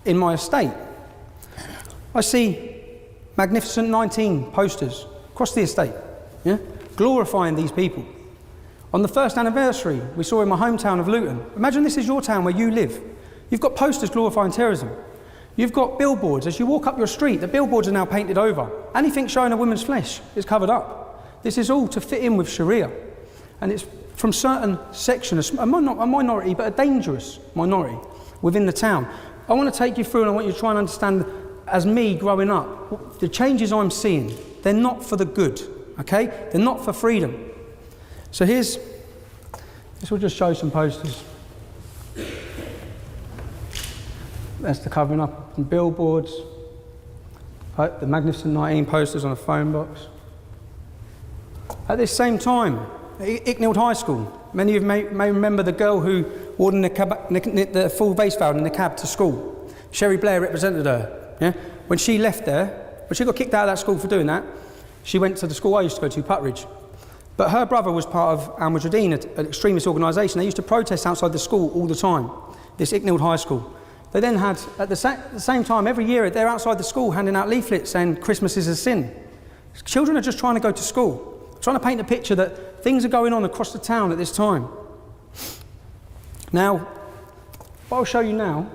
in my estate, I see Magnificent 19 posters across the estate, yeah? Glorifying these people. On the first anniversary we saw in my hometown of Luton, imagine this is your town where you live. You've got posters glorifying terrorism. You've got billboards. As you walk up your street, the billboards are now painted over. Anything showing a woman's flesh is covered up. This is all to fit in with Sharia. And it's from certain sections, a minority, but a dangerous minority within the town. I want to take you through and I want you to try and understand, as me growing up, the changes I'm seeing, they're not for the good, okay? They're not for freedom. So this will just show some posters. That's the covering up and billboards. The Magnificent 19 posters on a phone box. At this same time, at Icknield High School, many of you may remember the girl who wore the full base veil in the cab to school. Sherry Blair represented her. Yeah? When she left there, when she got kicked out of that school for doing that, she went to the school I used to go to, Putridge. But her brother was part of Al-Mujahideen, an extremist organisation. They used to protest outside the school all the time, this Icknield High School. They then had, at the same time, every year, they're outside the school handing out leaflets saying Christmas is a sin. Children are just trying to go to school. Trying to paint a picture that things are going on across the town at this time. Now, what I'll show you now,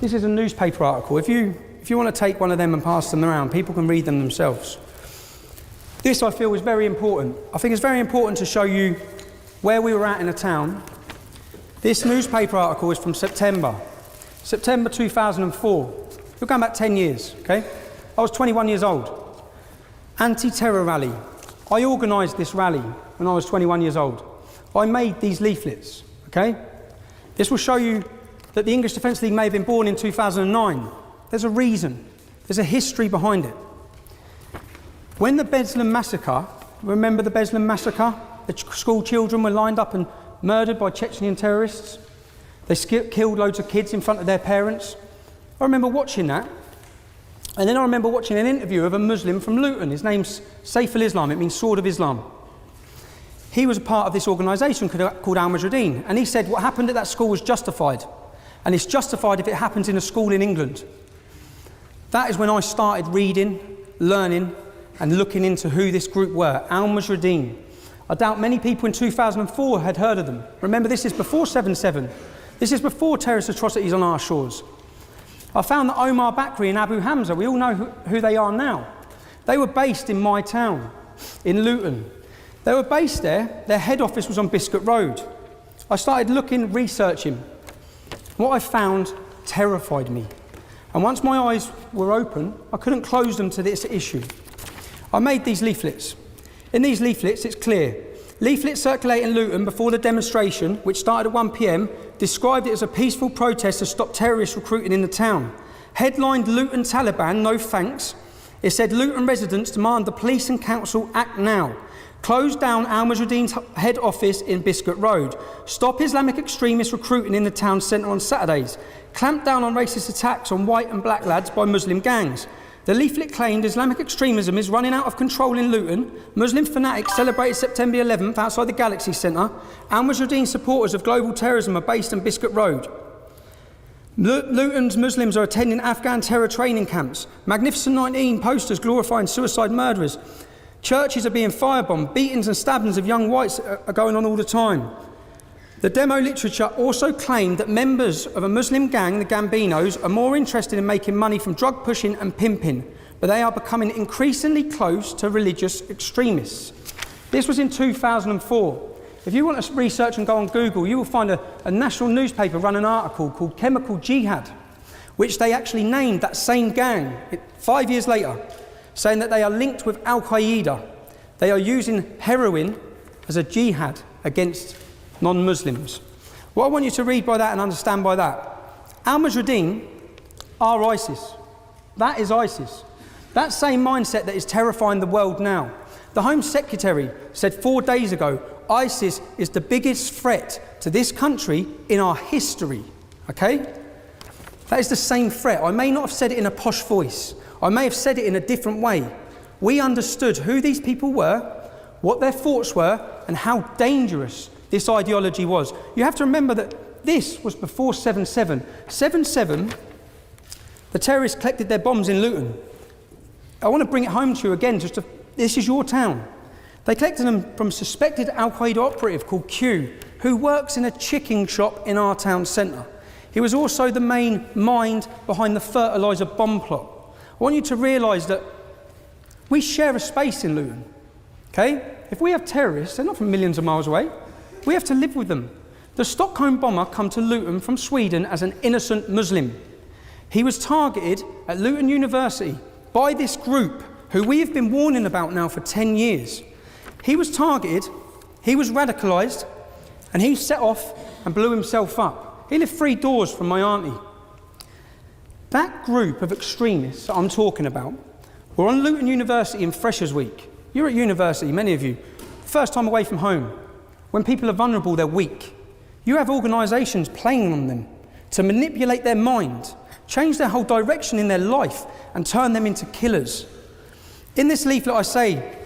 this is a newspaper article. If you want to take one of them and pass them around, people can read them themselves. This, I feel, is very important. I think it's very important to show you where we were at in a town. This newspaper article is from September 2004. We're going back 10 years, okay? I was 21 years old. Anti-terror rally. I organised this rally when I was 21 years old. I made these leaflets, okay? This will show you that the English Defence League may have been born in 2009. There's a reason. There's a history behind it. When the Beslan massacre, remember the Beslan massacre? The school children were lined up and murdered by Chechen terrorists. They killed loads of kids in front of their parents. I remember watching that. And then I remember watching an interview of a Muslim from Luton. His name's Saif al-Islam, it means Sword of Islam. He was a part of this organisation called Al-Mujahideen, and he said what happened at that school was justified. And it's justified if it happens in a school in England. That is when I started reading, learning and looking into who this group were, Al-Mujahideen. I doubt many people in 2004 had heard of them. Remember, this is before 7/7. This is before terrorist atrocities on our shores. I found that Omar Bakri and Abu Hamza, we all know who they are now. They were based in my town, in Luton. They were based there. Their head office was on Biscuit Road. I started looking, researching. What I found terrified me. And once my eyes were open, I couldn't close them to this issue. I made these leaflets. In these leaflets, it's clear. Leaflets circulating in Luton before the demonstration, which started at 1 p.m, described it as a peaceful protest to stop terrorist recruiting in the town. Headlined Luton Taliban, no thanks. It said Luton residents demand the police and council act now. Close down Al-Mujahideen's head office in Biscuit Road. Stop Islamic extremists recruiting in the town centre on Saturdays. Clamp down on racist attacks on white and black lads by Muslim gangs. The leaflet claimed Islamic extremism is running out of control in Luton. Muslim fanatics celebrated September 11th outside the Galaxy Centre. Al-Mujahideen supporters of global terrorism are based in Biscuit Road. Luton's Muslims are attending Afghan terror training camps. Magnificent 19 posters glorifying suicide murderers. Churches are being firebombed. Beatings and stabbings of young whites are going on all the time. The demo literature also claimed that members of a Muslim gang, the Gambinos, are more interested in making money from drug pushing and pimping, but they are becoming increasingly close to religious extremists. This was in 2004. If you want to research and go on Google, you will find a national newspaper run an article called Chemical Jihad, which they actually named that same gang 5 years later, saying that they are linked with Al-Qaeda. They are using heroin as a jihad against non-Muslims. What I want you to read by that and understand by that, Al-Mujahideen are ISIS. That is ISIS. That same mindset that is terrifying the world now. The Home Secretary said 4 days ago, ISIS is the biggest threat to this country in our history, okay? That is the same threat. I may not have said it in a posh voice. I may have said it in a different way. We understood who these people were, what their thoughts were, and how dangerous this ideology was. You have to remember that this was before 7/7. 7/7, the terrorists collected their bombs in Luton. I want to bring it home to you again, this is your town. They collected them from a suspected Al-Qaeda operative called Q, who works in a chicken shop in our town centre. He was also the main mind behind the fertiliser bomb plot. I want you to realise that we share a space in Luton, okay? If we have terrorists, they're not from millions of miles away. We have to live with them. The Stockholm bomber came to Luton from Sweden as an innocent Muslim. He was targeted at Luton University by this group, who we have been warning about now for 10 years. He was targeted, he was radicalised, and he set off and blew himself up. He lived 3 doors from my auntie. That group of extremists that I'm talking about were on Luton University in Freshers Week. You're at university, many of you. First time away from home. When people are vulnerable, they're weak. You have organisations playing on them to manipulate their mind, change their whole direction in their life, and turn them into killers. In this leaflet, I say,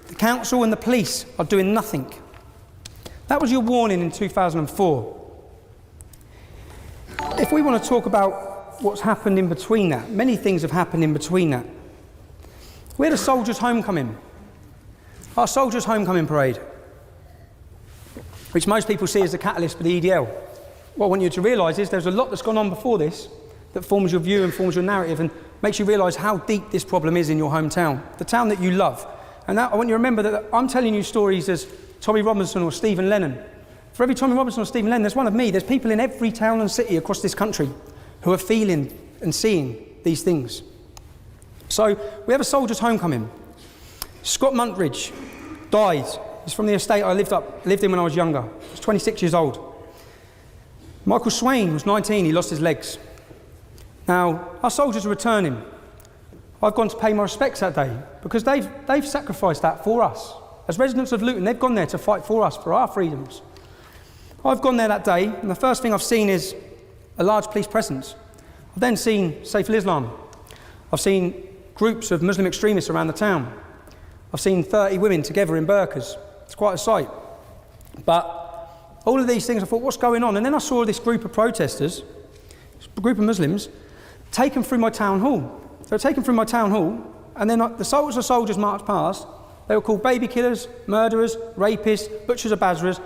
the council and the police are doing nothing. That was your warning in 2004. If we want to talk about what's happened in between that, many things have happened in between that. We had a soldiers' homecoming. Our soldiers' homecoming parade, which most people see as the catalyst for the EDL. What I want you to realise is there's a lot that's gone on before this that forms your view and forms your narrative and makes you realise how deep this problem is in your hometown, the town that you love. And that, I want you to remember that I'm telling you stories as Tommy Robinson or Stephen Lennon. For every Tommy Robinson or Stephen Lennon, there's one of me. There's people in every town and city across this country who are feeling and seeing these things. So we have a soldiers' homecoming. Scott Muntridge died. He's from the estate I lived in when I was younger. He was 26 years old. Michael Swain was 19. He lost his legs. Now, our soldiers are returning. I've gone to pay my respects that day because they've sacrificed that for us. As residents of Luton, they've gone there to fight for us, for our freedoms. I've gone there that day, and the first thing I've seen is a large police presence. I've then seen Saif al-Islam. I've seen groups of Muslim extremists around the town. I've seen 30 women together in burqas. It's quite a sight. But all of these things, I thought, what's going on? And then I saw this group of protesters, a group of Muslims, taken through my town hall. They were taken through my town hall, and then the soldiers marched past. They were called baby killers, murderers, rapists, butchers of Basras.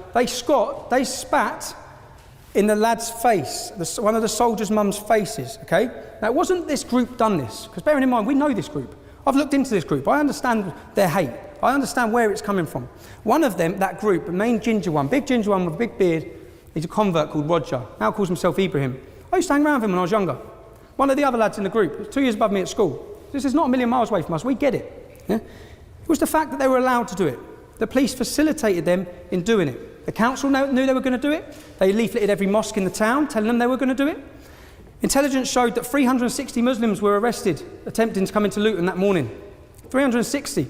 They spat in the lad's face, one of the soldiers' mum's faces, okay? Now, it wasn't this group done this, because bearing in mind, we know this group. I've looked into this group. I understand their hate. I understand where it's coming from. One of them, that group, the main ginger one, big ginger one with a big beard, he's a convert called Roger, now calls himself Ibrahim. I used to hang around with him when I was younger. One of the other lads in the group, was 2 years above me at school. This is not a million miles away from us, we get it. Yeah? It was the fact that they were allowed to do it. The police facilitated them in doing it. The council knew they were going to do it. They leafleted every mosque in the town, telling them they were going to do it. Intelligence showed that 360 Muslims were arrested attempting to come into Luton that morning. 360.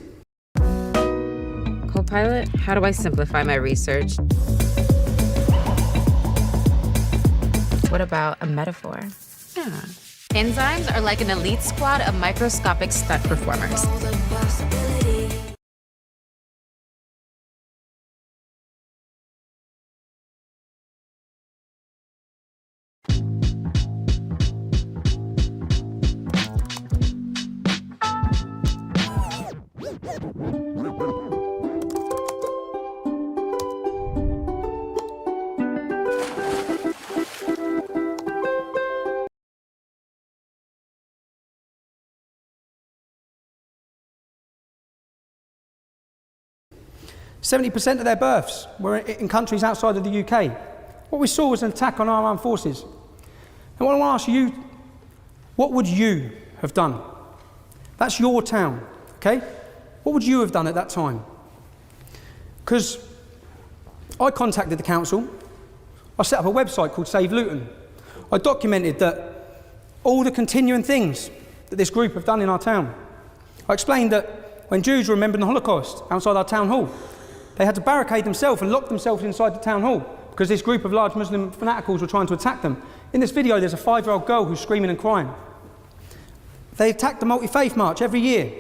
Copilot, how do I simplify my research? What about a metaphor? Yeah. Enzymes are like an elite squad of microscopic stunt performers. 70% of their births were in countries outside of the UK. What we saw was an attack on our armed forces. And what I want to ask you, what would you have done? That's your town, okay? What would you have done at that time? Because I contacted the council. I set up a website called Save Luton. I documented that all the continuing things that this group have done in our town. I explained that when Jews were remembering the Holocaust outside our town hall, they had to barricade themselves and lock themselves inside the town hall because this group of large Muslim fanaticals were trying to attack them. In this video, there's a 5-year-old girl who's screaming and crying. They attack the multi-faith march every year.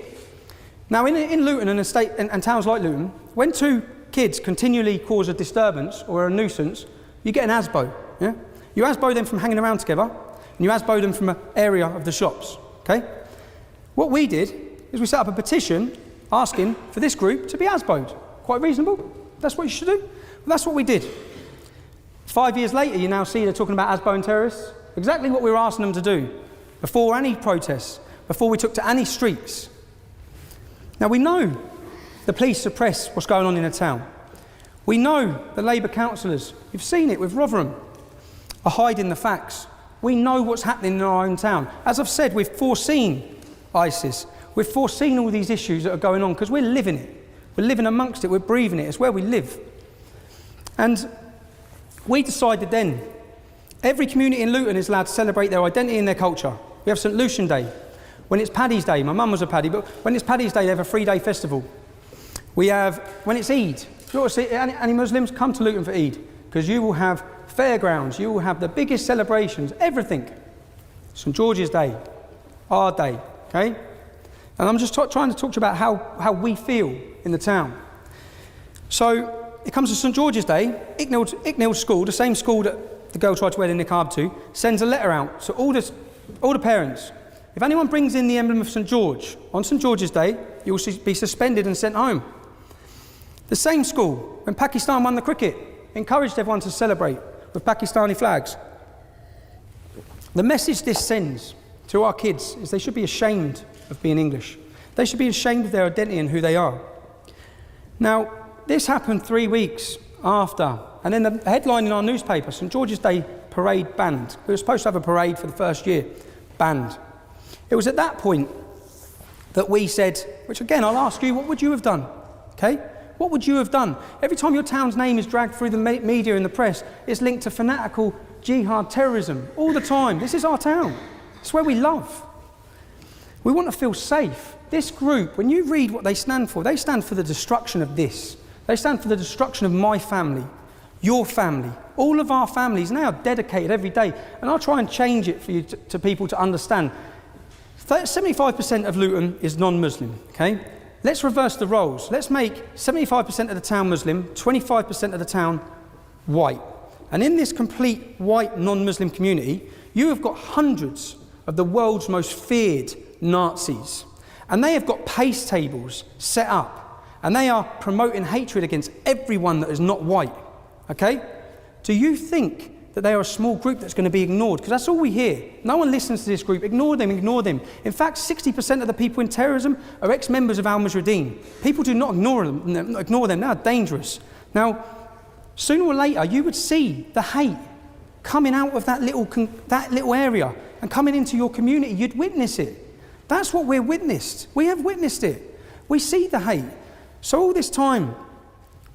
Now, in Luton and towns like Luton, when two kids continually cause a disturbance or a nuisance, you get an ASBO. Yeah? You ASBO them from hanging around together, and you ASBO them from an area of the shops. Okay? What we did is we set up a petition asking for this group to be ASBO'd. Quite reasonable. That's what you should do. Well, that's what we did. 5 years later, you now see they're talking about ASBOing terrorists. Exactly what we were asking them to do before any protests, before we took to any streets. Now, we know the police suppress what's going on in the town. We know the Labour councillors, you've seen it with Rotherham, are hiding the facts. We know what's happening in our own town. As I've said, we've foreseen ISIS. We've foreseen all these issues that are going on because we're living it. We're living amongst it, we're breathing it, it's where we live. And we decided then, every community in Luton is allowed to celebrate their identity and their culture. We have St Lucian Day. When it's Paddy's Day, my mum was a Paddy, but when it's Paddy's Day, they have a 3-day festival. We have, when it's Eid, if you want to see any Muslims, come to Luton for Eid, because you will have fairgrounds, you will have the biggest celebrations, everything. St George's Day, our day, okay? And I'm just trying to talk to you about how we feel in the town. So it comes to St George's Day, Icknield School, the same school that the girl tried to wear the niqab to, sends a letter out to all the parents. If anyone brings in the emblem of St George on St George's Day, you will be suspended and sent home. The same school, when Pakistan won the cricket, encouraged everyone to celebrate with Pakistani flags. The message this sends to our kids is they should be ashamed of being English. They should be ashamed of their identity and who they are. Now, this happened 3 weeks after, and then the headline in our newspaper, St George's Day parade banned. We were supposed to have a parade for the first year, banned. It was at that point that we said, which again, I'll ask you, what would you have done? Okay? What would you have done? Every time your town's name is dragged through the media and the press, it's linked to fanatical jihad terrorism all the time. This is our town. It's where we love. We want to feel safe. This group, when you read what they stand for the destruction of this. They stand for the destruction of my family, your family. All of our families now dedicated every day. And I'll try and change it for you to people to understand. 75% of Luton is non-Muslim, okay? Let's reverse the roles. Let's make 75% of the town Muslim, 25% of the town white. And in this complete white non-Muslim community, you have got hundreds of the world's most feared Nazis. And they have got pace tables set up, and they are promoting hatred against everyone that is not white, okay? Do you think that they are a small group that's going to be ignored? Because that's all we hear. No one listens to this group. Ignore them, ignore them. In fact, 60% of the people in terrorism are ex-members of Al-Mujahideen. People do not ignore them. They are dangerous. Now, sooner or later, you would see the hate coming out of that little area and coming into your community. You'd witness it. That's what we've witnessed. We have witnessed it. We see the hate. So all this time,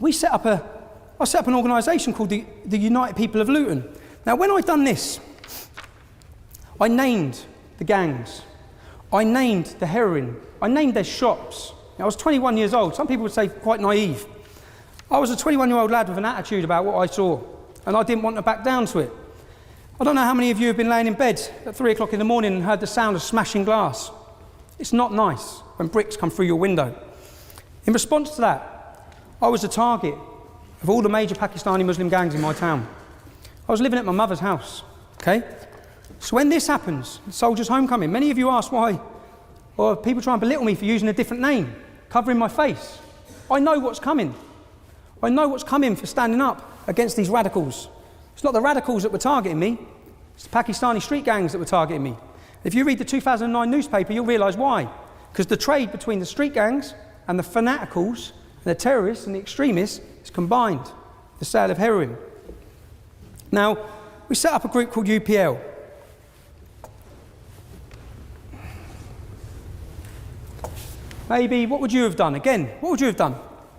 I set up an organisation called the United People of Luton. Now, when I'd done this, I named the gangs. I named the heroin. I named their shops. Now, I was 21 years old. Some people would say quite naive. I was a 21-year-old lad with an attitude about what I saw, and I didn't want to back down to it. I don't know how many of you have been laying in bed at 3 o'clock in the morning and heard the sound of smashing glass. It's not nice when bricks come through your window. In response to that, I was the target of all the major Pakistani Muslim gangs in my town. I was living at my mother's house, okay? So when this happens, Soldiers' Homecoming, many of you ask why, or people try and belittle me for using a different name, covering my face. I know what's coming. I know what's coming for standing up against these radicals. It's not the radicals that were targeting me, it's the Pakistani street gangs that were targeting me. If you read the 2009 newspaper, you'll realise why. Because the trade between the street gangs and the fanaticals, and the terrorists and the extremists, is combined, the sale of heroin. Now, we set up a group called UPL. Maybe, what would you have done? Again, what would you have done?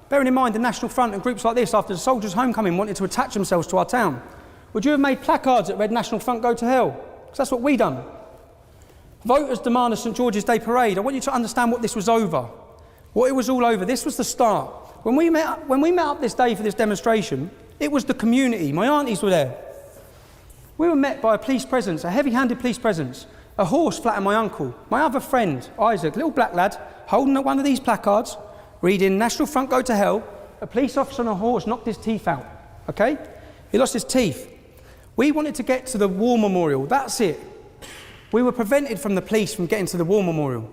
Bearing in mind the National Front and groups like this, after the Soldiers' Homecoming, wanted to attach themselves to our town. Would you have made placards that read National Front go to hell? Because that's what we done. Voters demand a St George's Day parade. I want you to understand what this was over. What it was all over. This was the start. When we met up this day for this demonstration, it was the community. My aunties were there. We were met by a police presence, a heavy-handed police presence. A horse flattened my uncle. My other friend, Isaac, little black lad, holding one of these placards, reading National Front go to hell. A police officer on a horse knocked his teeth out, okay? He lost his teeth. We wanted to get to the war memorial, that's it. We were prevented from the police from getting to the war memorial.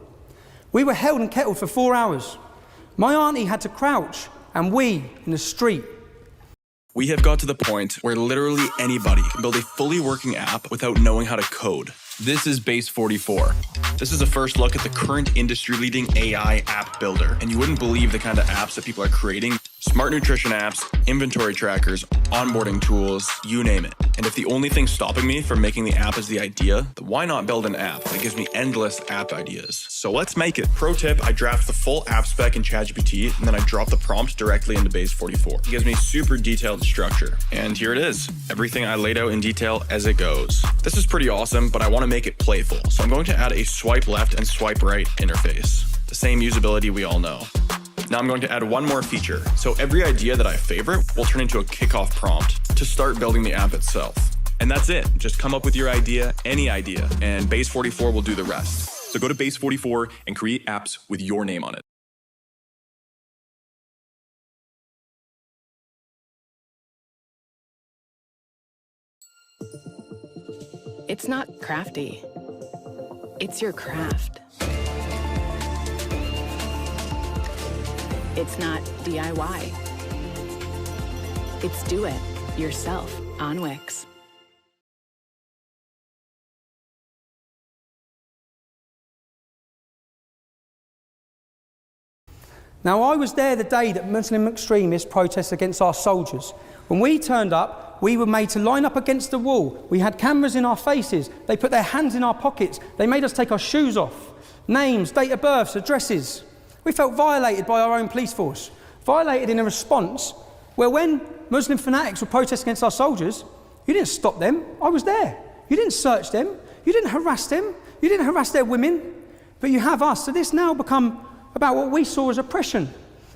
We were held and kettled for 4 hours. My auntie had to crouch, and we in the street. We have got to the point where literally anybody can build a fully working app without knowing how to code. This is Base 44. This is a first look at the current industry-leading AI app builder, and you wouldn't believe the kind of apps that people are creating. Smart nutrition apps, inventory trackers, onboarding tools, you name it. And if the only thing stopping me from making the app is the idea, then why not build an app that gives me endless app ideas? So let's make it. Pro tip, I draft the full app spec in ChatGPT, and then I drop the prompt directly into Base 44. It gives me super detailed structure. And here it is. Everything I laid out in detail as it goes. This is pretty awesome, but I want to make it playful. So I'm going to add a swipe left and swipe right interface. The same usability we all know. Now I'm going to add one more feature. So every idea that I favorite will turn into a kickoff prompt to start building the app itself. And that's it. Just come up with your idea, any idea, and Base 44 will do the rest. So go to Base 44 and create apps with your name on it. It's not crafty. It's your craft. It's not DIY. It's do it yourself on Wix. Now, I was there the day that Muslim extremists protested against our soldiers. When we turned up, we were made to line up against the wall. We had cameras in our faces. They put their hands in our pockets. They made us take our shoes off. Names, date of births, addresses. We felt violated by our own police force. Violated in a response where when Muslim fanatics were protesting against our soldiers, you didn't stop them. I was there. You didn't search them. You didn't harass them. You didn't harass their women. But you have us. So this now become about what we saw as oppression.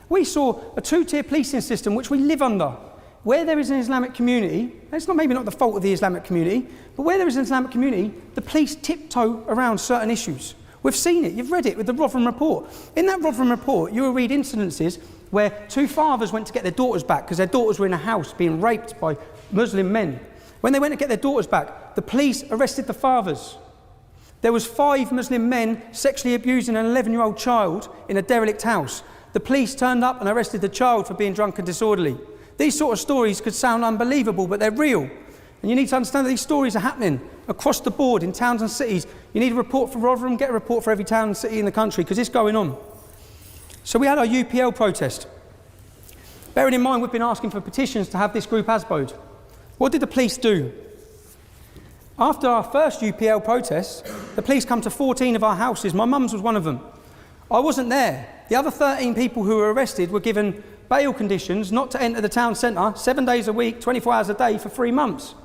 We saw a two-tier policing system which we live under. Where there is an Islamic community, it's maybe not the fault of the Islamic community, but where there is an Islamic community, the police tiptoe around certain issues. We've seen it, you've read it with the Rotherham report. In that Rotherham report, you will read incidences where two fathers went to get their daughters back because their daughters were in a house being raped by Muslim men. When they went to get their daughters back, the police arrested the fathers. There was 5 Muslim men sexually abusing an 11-year-old child in a derelict house. The police turned up and arrested the child for being drunk and disorderly. These sort of stories could sound unbelievable, but they're real. And you need to understand that these stories are happening across the board in towns and cities. You need a report for Rotherham, get a report for every town and city in the country, because it's going on. So we had our UPL protest. Bearing in mind we've been asking for petitions to have this group ASBO'd. What did the police do? After our first UPL protest, the police come to 14 of our houses. My mum's was one of them. I wasn't there. The other 13 people who were arrested were given bail conditions not to enter the town centre 7 days a week, 24 hours a day for 3 months.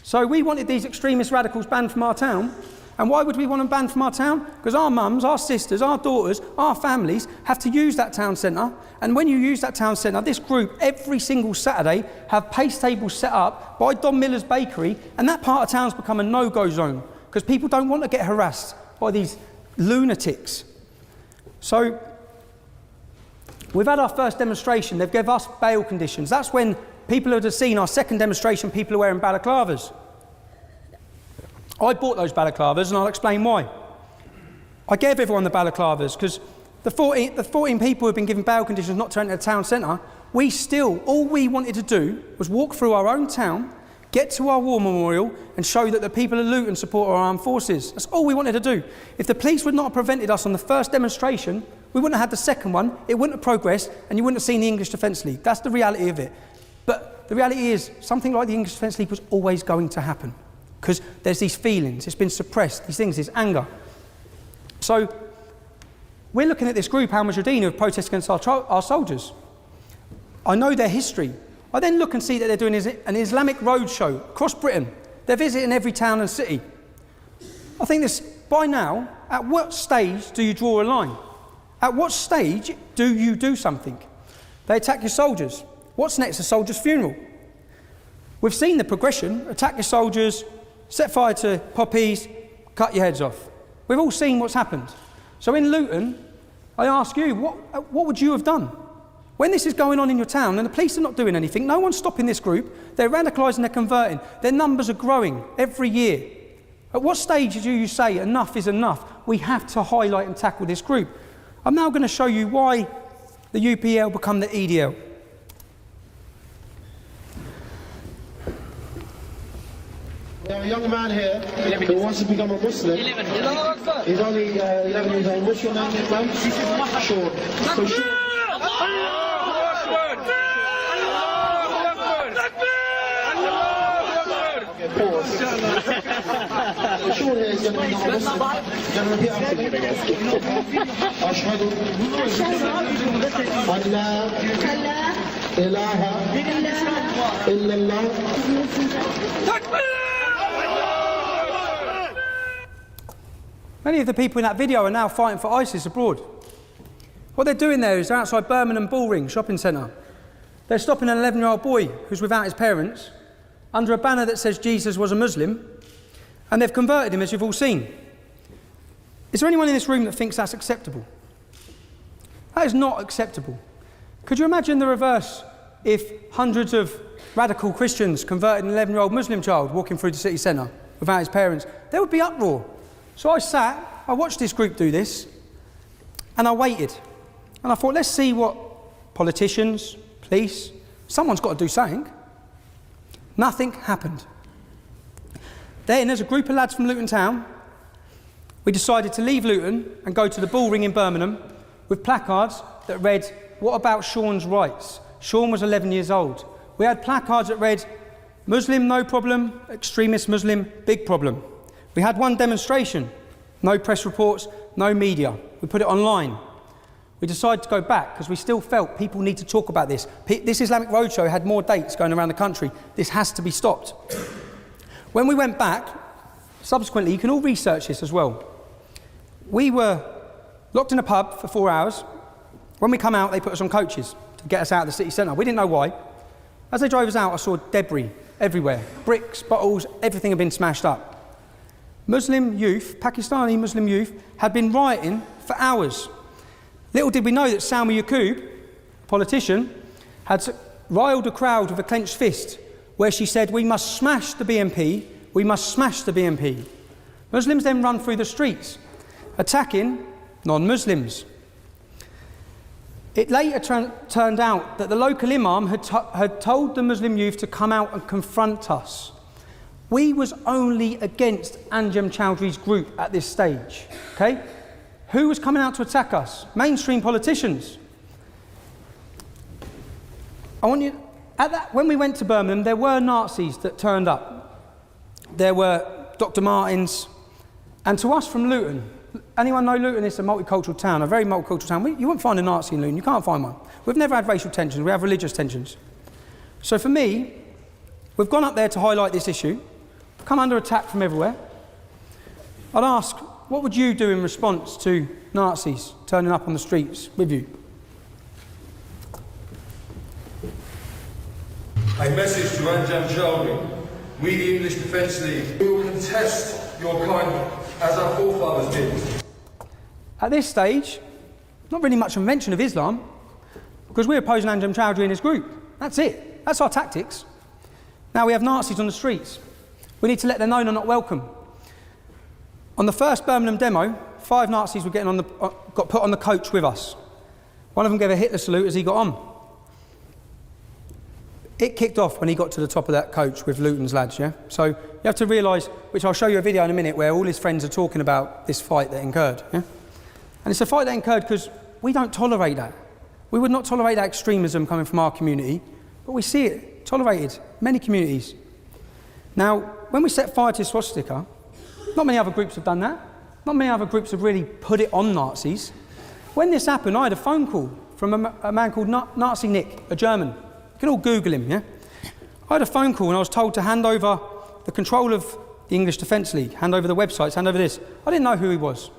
So we wanted these extremist radicals banned from our town. And why would we want them banned from our town? Because our mums, our sisters, our daughters, our families have to use that town centre. And when you use that town centre, this group every single Saturday have pace tables set up by Don Miller's bakery, and that part of town's become a no-go zone because people don't want to get harassed by these lunatics. So we've had our first demonstration. They've given us bail conditions. That's when people would have seen our second demonstration, people are wearing balaclavas. I bought those balaclavas, and I'll explain why. I gave everyone the balaclavas because the 14 people who have been given bail conditions not to enter the town centre, all we wanted to do was walk through our own town, get to our war memorial and show that the people of Luton support our armed forces. That's all we wanted to do. If the police would not have prevented us on the first demonstration, we wouldn't have had the second one, it wouldn't have progressed, and you wouldn't have seen the English Defence League. That's the reality of it. But the reality is, something like the English Defence League was always going to happen. Because there's these feelings, it's been suppressed, these things, this anger. So we're looking at this group, Al Mujahideen, who have protested against our soldiers. I know their history. I then look and see that they're doing an Islamic roadshow across Britain. They're visiting every town and city. I think this, by now, at what stage do you draw a line? At what stage do you do something? They attack your soldiers. What's next? A soldier's funeral. We've seen the progression, attack your soldiers, set fire to poppies, cut your heads off. We've all seen what's happened. So in Luton, I ask you, what would you have done? When this is going on in your town and the police are not doing anything, no one's stopping this group, they're radicalising, they're converting, their numbers are growing every year. At what stage do you say enough is enough? We have to highlight and tackle this group. I'm now going to show you why the UPL become the EDL. We have a young man here who wants to become a Muslim. He's only 11 years old. What's your name, man? Sean. So Sean. Pause. So Sean here is going to become a Muslim. Can you repeat after me? Ashhadu an la ilaha illallah. Many of the people in that video are now fighting for ISIS abroad. What they're doing there is they're outside Birmingham Bullring shopping centre. They're stopping an 11-year-old boy who's without his parents under a banner that says Jesus was a Muslim, and they've converted him, as you've all seen. Is there anyone in this room that thinks that's acceptable? That is not acceptable. Could you imagine the reverse if hundreds of radical Christians converted an 11-year-old Muslim child walking through the city centre without his parents? There would be uproar. So I watched this group do this, and I waited. And I thought, let's see what politicians, police, someone's got to do something. Nothing happened. Then, as a group of lads from Luton Town, we decided to leave Luton and go to the Bullring in Birmingham with placards that read, "What about Sean's rights?" Sean was 11 years old. We had placards that read, "Muslim, no problem, extremist Muslim, big problem." We had one demonstration, no press reports, no media. We put it online. We decided to go back because we still felt people need to talk about this. This Islamic Roadshow had more dates going around the country. This has to be stopped. When we went back, subsequently, you can all research this as well. We were locked in a pub for 4 hours. When we come out, they put us on coaches to get us out of the city centre. We didn't know why. As they drove us out, I saw debris everywhere. Bricks, bottles, everything had been smashed up. Muslim youth, Pakistani Muslim youth, had been rioting for hours. Little did we know that Salma Yaqub, a politician, had riled a crowd with a clenched fist where she said, "We must smash the BNP, we must smash the BNP." Muslims then run through the streets, attacking non-Muslims. It later turned out that the local imam had told the Muslim youth to come out and confront us. We was only against Anjem Choudhury's group at this stage, okay? Who was coming out to attack us? Mainstream politicians. When we went to Birmingham, there were Nazis that turned up. There were Dr. Martins, and to us from Luton, anyone know Luton is a multicultural town, a very multicultural town. You won't find a Nazi in Luton, you can't find one. We've never had racial tensions, we have religious tensions. So for me, we've gone up there to highlight this issue, come under attack from everywhere. I'd ask, what would you do in response to Nazis turning up on the streets with you? A message to Anjem Choudhury. We, the English Defence League, will contest your kindness as our forefathers did. At this stage, not really much of a mention of Islam, because we're opposing Anjem Choudhury and his group. That's it. That's our tactics. Now we have Nazis on the streets. We need to let them know they're not welcome. On the first Birmingham demo, 5 Nazis were got put on the coach with us. One of them gave a Hitler salute as he got on. It kicked off when he got to the top of that coach with Luton's lads, yeah? So you have to realise, which I'll show you a video in a minute, where all his friends are talking about this fight that incurred, yeah? And it's a fight that incurred because we don't tolerate that. We would not tolerate that extremism coming from our community, but we see it tolerated in many communities. Now, when we set fire to the swastika, not many other groups have done that. Not many other groups have really put it on Nazis. When this happened, I had a phone call from a man called Nazi Nick, a German. You can all Google him, yeah? I had a phone call and I was told to hand over the control of the English Defence League, hand over the websites, hand over this. I didn't know who he was.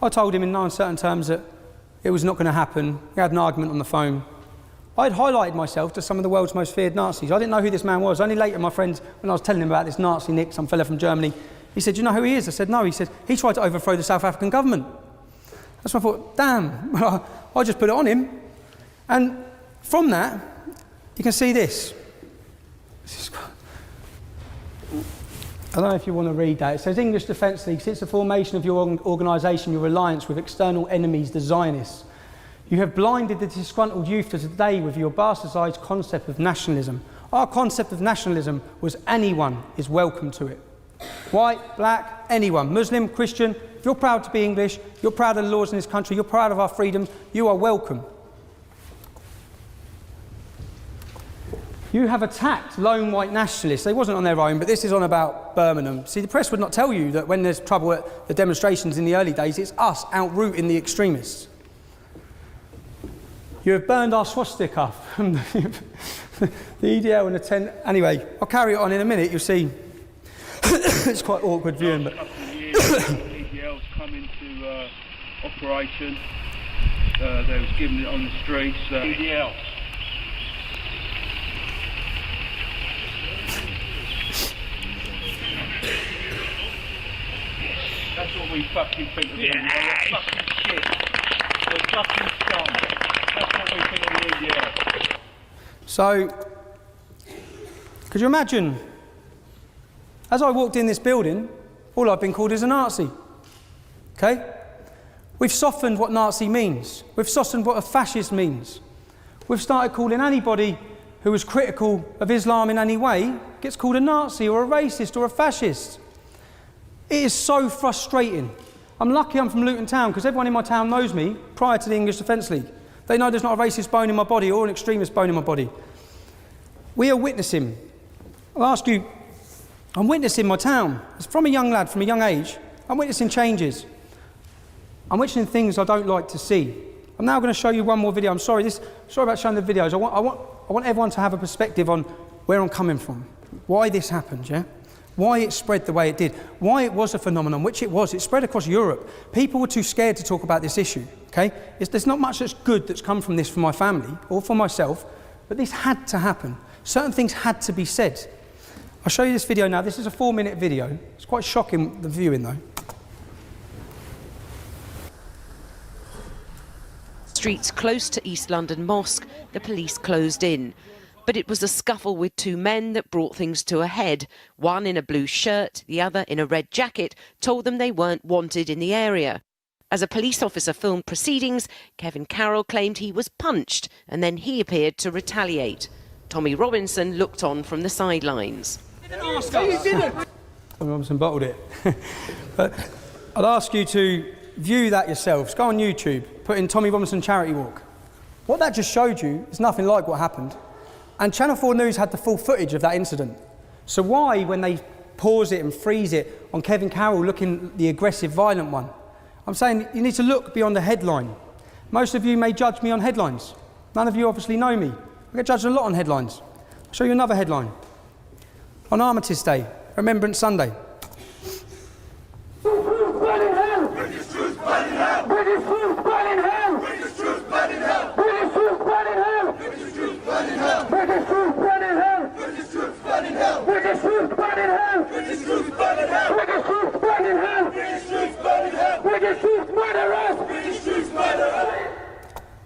I told him in no uncertain terms that it was not going to happen. We had an argument on the phone. I had highlighted myself to some of the world's most feared Nazis. I didn't know who this man was. Only later, my friends, when I was telling him about this Nazi Nick, some fella from Germany, he said, "Do you know who he is?" I said, "No." He said, "He tried to overthrow the South African government." That's when I thought, damn, I just put it on him. And from that, you can see this. I don't know if you want to read that. It says, English Defence League, since the formation of your organisation, your alliance with external enemies, the Zionists, you have blinded the disgruntled youth to today with your bastardised concept of nationalism. Our concept of nationalism was anyone is welcome to it. White, black, anyone, Muslim, Christian. If you're proud to be English, you're proud of the laws in this country, you're proud of our freedoms, you are welcome. You have attacked lone white nationalists. They wasn't on their own, but this is on about Birmingham. See, the press would not tell you that when there's trouble at the demonstrations in the early days, it's us outrooting the extremists. You have burned our swastika from the EDL and the 10. Anyway, I'll carry it on in a minute, you'll see. It's quite awkward viewing, but. EDL's come into operation. They was given it on the streets. EDL. That's what we fucking think of them. We're fucking shit. We're fucking scum. That's what we think of the EDL. So, could you imagine, as I walked in this building, all I've been called is a Nazi. Okay? We've softened what Nazi means. We've softened what a fascist means. We've started calling anybody who is critical of Islam in any way, gets called a Nazi or a racist or a fascist. It is so frustrating. I'm lucky I'm from Luton Town because everyone in my town knows me prior to the English Defence League. They know there's not a racist bone in my body or an extremist bone in my body. We are witnessing. I'll ask you, I'm witnessing my town. It's from a young lad, from a young age. I'm witnessing changes. I'm witnessing things I don't like to see. I'm now going to show you one more video. I'm sorry about showing the videos. I want everyone to have a perspective on where I'm coming from, why this happened, yeah? Why it spread the way it did, why it was a phenomenon, which it was. It spread across Europe. People were too scared to talk about this issue, okay? There's not much that's good that's come from this for my family or for myself, but this had to happen. Certain things had to be said. I'll show you this video now. This is a 4-minute video. It's quite shocking, the viewing though. Streets close to East London Mosque, the police closed in. But it was a scuffle with two men that brought things to a head. One in a blue shirt, the other in a red jacket, told them they weren't wanted in the area. As a police officer filmed proceedings, Kevin Carroll claimed he was punched and then he appeared to retaliate. Tommy Robinson looked on from the sidelines. Tommy Robinson bottled it. But I'd ask you to view that yourselves. Go on YouTube, put in Tommy Robinson Charity Walk. What that just showed you is nothing like what happened. And Channel 4 News had the full footage of that incident. So why, when they pause it and freeze it on Kevin Carroll looking the aggressive, violent one? I'm saying you need to look beyond the headline. Most of you may judge me on headlines. None of you obviously know me. I get judged a lot on headlines. I'll show you another headline. On Armistice Day, Remembrance Sunday.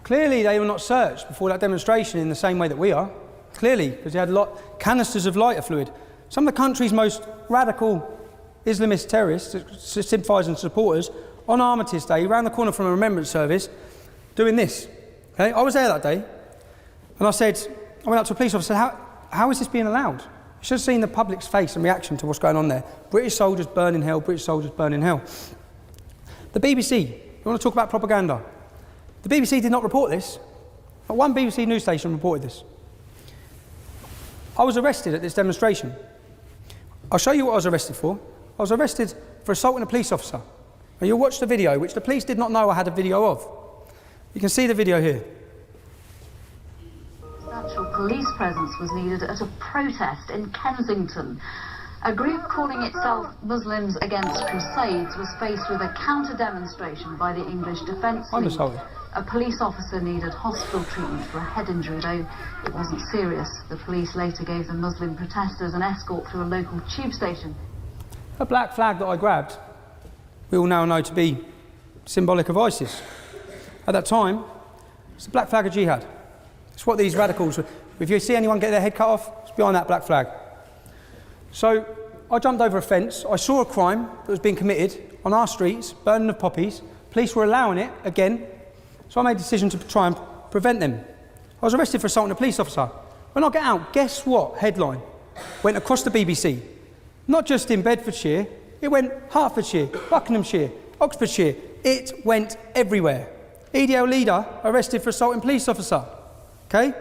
Clearly they were not searched before that demonstration in the same way that we are. Clearly, because they had canisters of lighter fluid. Some of the country's most radical Islamist terrorists, sympathisers and supporters, on Armistice Day, round the corner from a remembrance service, doing this. Okay? I was there that day, and I went up to a police officer and said, how is this being allowed? You should have seen the public's face and reaction to what's going on there. British soldiers burn in hell, British soldiers burn in hell. The BBC, you want to talk about propaganda? The BBC did not report this. Not one BBC news station reported this. I was arrested at this demonstration. I'll show you what I was arrested for. I was arrested for assaulting a police officer. And you'll watch the video, which the police did not know I had a video of. You can see the video here. Substantial police presence was needed at a protest in Kensington. A group calling itself Muslims Against Crusades was faced with a counter-demonstration by the English Defence League. A police officer needed hospital treatment for a head injury, though it wasn't serious. The police later gave the Muslim protesters an escort through a local tube station. A black flag that I grabbed, we all now know to be symbolic of ISIS. At that time, it's the black flag of jihad. It's what these radicals, if you see anyone get their head cut off, it's behind that black flag. So I jumped over a fence, I saw a crime that was being committed on our streets, burning of poppies. Police were allowing it again, so I made a decision to try and prevent them. I was arrested for assaulting a police officer. When I get out, guess what headline went across the BBC? Not just in Bedfordshire, it went Hertfordshire, Buckinghamshire, Oxfordshire. It went everywhere. EDL leader arrested for assaulting police officer. Okay?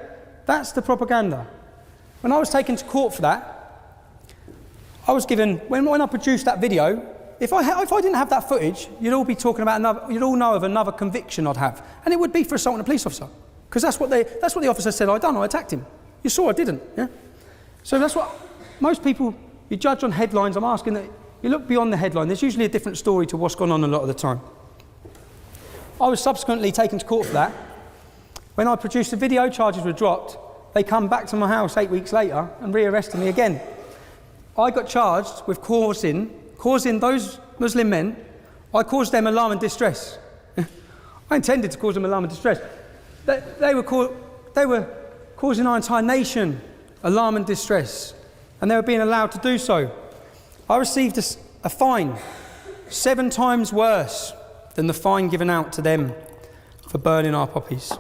That's the propaganda. When I was taken to court for that, I was given, when I produced that video, if I didn't have that footage, you'd all be talking about you'd all know of another conviction I'd have. And it would be for assaulting a police officer. Because that's what the officer said I'd done, I attacked him. You saw I didn't, yeah? So that's what, most people, you judge on headlines. I'm asking that you look beyond the headline. There's usually a different story to what's gone on a lot of the time. I was subsequently taken to court for that. When I produced the video, charges were dropped. They come back to my house 8 weeks later and re-arrested me again. I got charged with causing those Muslim men, I caused them alarm and distress. I intended to cause them alarm and distress. They were causing our entire nation alarm and distress, and they were being allowed to do so. I received a fine 7 times worse than the fine given out to them for burning our poppies.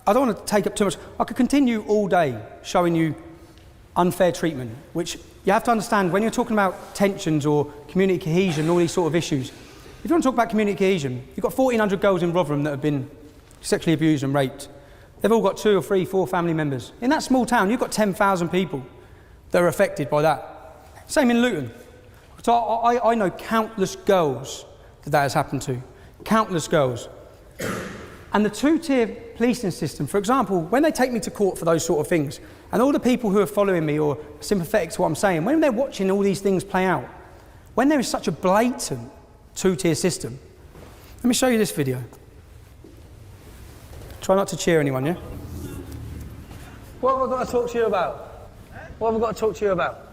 I don't want to take up too much. I could continue all day showing you unfair treatment, which you have to understand when you're talking about tensions or community cohesion, all these sort of issues. If you want to talk about community cohesion, you've got 1,400 girls in Rotherham that have been sexually abused and raped. They've all got 2 or 3, 4 family members. In that small town, you've got 10,000 people that are affected by that. Same in Luton. So I know countless girls that has happened to. Countless girls. And the 2-tier policing system, for example, when they take me to court for those sort of things, and all the people who are following me or sympathetic to what I'm saying, when they're watching all these things play out, when there is such a blatant 2-tier system, let me show you this video. Try not to cheer anyone, yeah? What have I got to talk to you about? What have I got to talk to you about?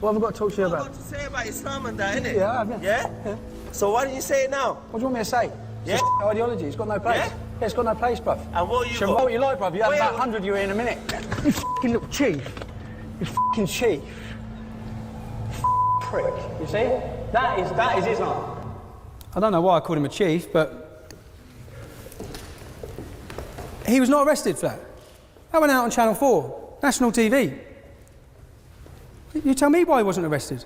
What have I got to talk to you about? What have you got to say about Islam and that, innit? Yeah, I have, yeah. So why don't you say it now? What do you want me to say? Yeah. It's ideology, it's got no place. Yeah? Yeah, it's got no place, bruv. And what you Should got? roll what you like, bruv. You have Where- about 100 you in a minute. You fucking little chief. You fucking chief. Prick. You see? That is Islam. I don't know why I called him a chief, but he was not arrested for that. That went out on Channel 4, national TV. You tell me why he wasn't arrested.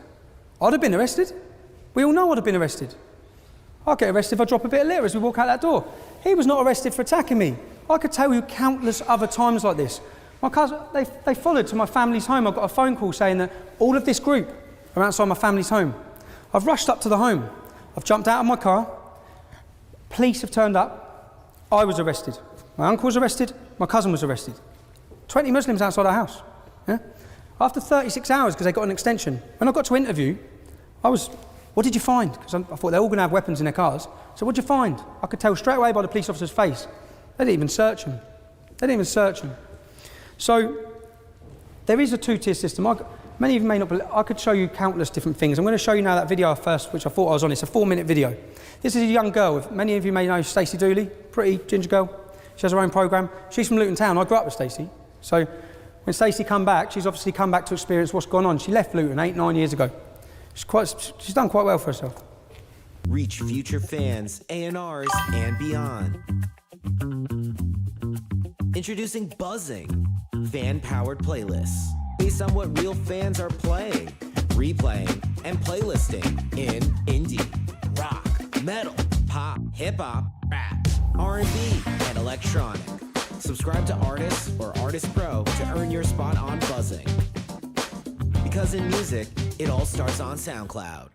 I'd have been arrested. We all know I'd have been arrested. I'll get arrested if I drop a bit of litter as we walk out that door. He was not arrested for attacking me. I could tell you countless other times like this. My cousin, they followed to my family's home. I got a phone call saying that all of this group are outside my family's home. I've rushed up to the home. I've jumped out of my car. Police have turned up. I was arrested. My uncle was arrested. My cousin was arrested. 20 Muslims outside our house. Yeah? After 36 hours, because they got an extension, when I got to interview, what did you find? Because I thought they're all going to have weapons in their cars. So what did you find? I could tell straight away by the police officer's face. They didn't even search him. So there is a two-tier system. Many of you may not believe, I could show you countless different things. I'm going to show you now that video first, which I thought I was on. It's a 4-minute video. This is a young girl. Many of you may know Stacey Dooley, pretty ginger girl. She has her own programme. She's from Luton Town. I grew up with Stacey. So when Stacey come back, she's obviously come back to experience what's gone on. She left Luton 8-9 years ago. She's done quite well for herself. Reach future fans, A&Rs, and beyond. Introducing Buzzing, fan-powered playlists based on what real fans are playing, replaying, and playlisting in indie, rock, metal, pop, hip-hop, rap, R&B, and electronic. Subscribe to Artists or Artist Pro to earn your spot on Buzzing. Because in music, it all starts on SoundCloud.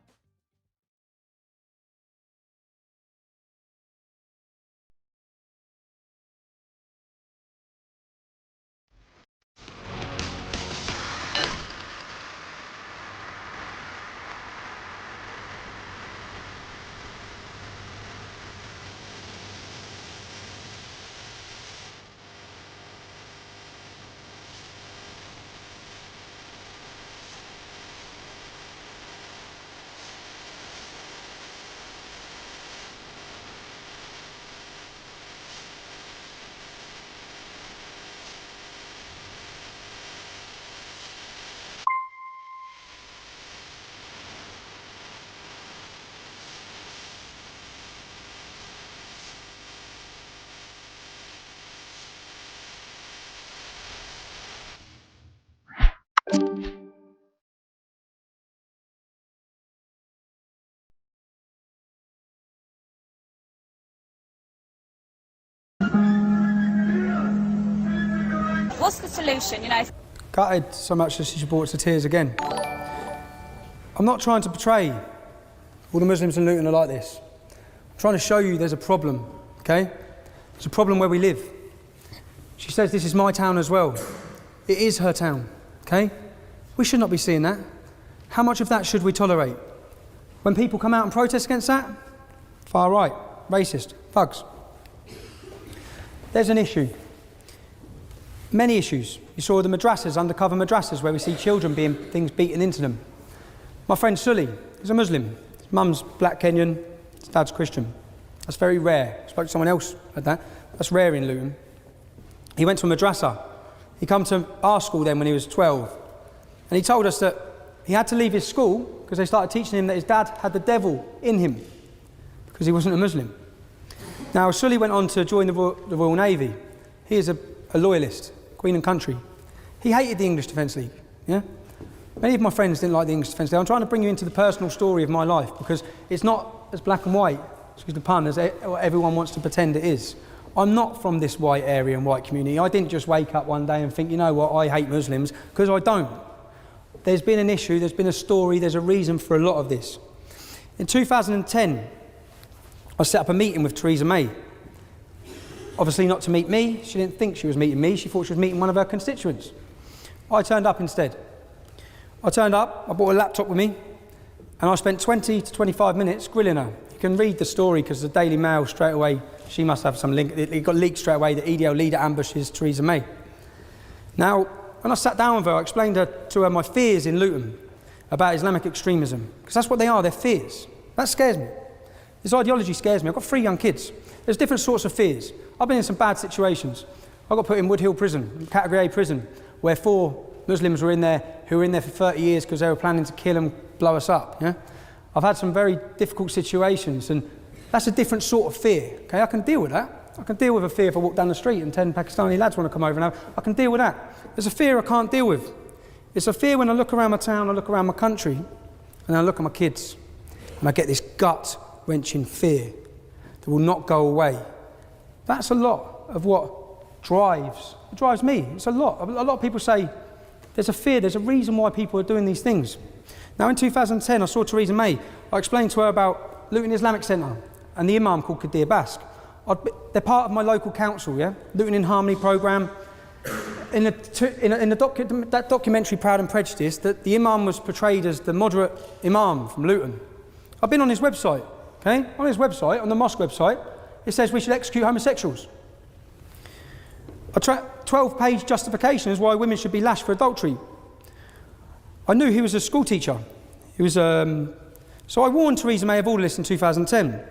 What's the solution, you know? Gutted so much that she brought it to tears again. I'm not trying to portray all the Muslims in Luton are like this. I'm trying to show you there's a problem, okay? There's a problem where we live. She says this is my town as well. It is her town, okay? We should not be seeing that. How much of that should we tolerate? When people come out and protest against that, far right, racist, thugs. There's an issue. Many issues. You saw the madrasas, undercover madrasas, where we see children being things beaten into them. My friend Sully is a Muslim. His mum's black Kenyan, his dad's Christian. That's very rare. I spoke to someone else at that. That's rare in Luton. He went to a madrasa. He came to our school then when he was 12. And he told us that he had to leave his school because they started teaching him that his dad had the devil in him because he wasn't a Muslim. Now, Sully went on to join the Royal Navy. He is a loyalist, Queen and Country. He hated the English Defence League, yeah? Many of my friends didn't like the English Defence League. I'm trying to bring you into the personal story of my life because it's not as black and white, excuse the pun, as everyone wants to pretend it is. I'm not from this white area and white community. I didn't just wake up one day and think, you know what, I hate Muslims, because I don't. There's been an issue, there's been a story, there's a reason for a lot of this. In 2010, I set up a meeting with Theresa May. Obviously not to meet me. She didn't think she was meeting me. She thought she was meeting one of her constituents. I turned up instead. I turned up, I brought a laptop with me, and I spent 20 to 25 minutes grilling her. You can read the story because the Daily Mail straight away, she must have some link. It got leaked straight away that EDL leader ambushes Theresa May. Now, when I sat down with her, I explained to her my fears in Luton about Islamic extremism, because that's what they are, they're fears. That scares me. This ideology scares me. I've got 3 young kids. There's different sorts of fears. I've been in some bad situations. I got put in Wood Hill Prison, Category A prison, where 4 Muslims were in there who were in there for 30 years because they were planning to kill and blow us up. Yeah? I've had some very difficult situations, and that's a different sort of fear. Okay, I can deal with that. I can deal with a fear if I walk down the street and 10 Pakistani lads want to come over and I can deal with that. There's a fear I can't deal with. It's a fear when I look around my town, I look around my country, and I look at my kids, and I get this gut-wrenching fear that will not go away. That's a lot of what drives me. It's a lot. A lot of people say there's a fear, there's a reason why people are doing these things. Now in 2010, I saw Theresa May. I explained to her about Luton Islamic Centre and the imam called Kadir Bask. They're part of my local council, yeah? Luton in Harmony programme. In that documentary, Proud and Prejudiced, that the imam was portrayed as the moderate imam from Luton. I've been on his website, okay? On his website, on the mosque website, it says we should execute homosexuals. A 12-page justification is why women should be lashed for adultery. I knew he was a school teacher. He was, so I warned Theresa May of all this in 2010.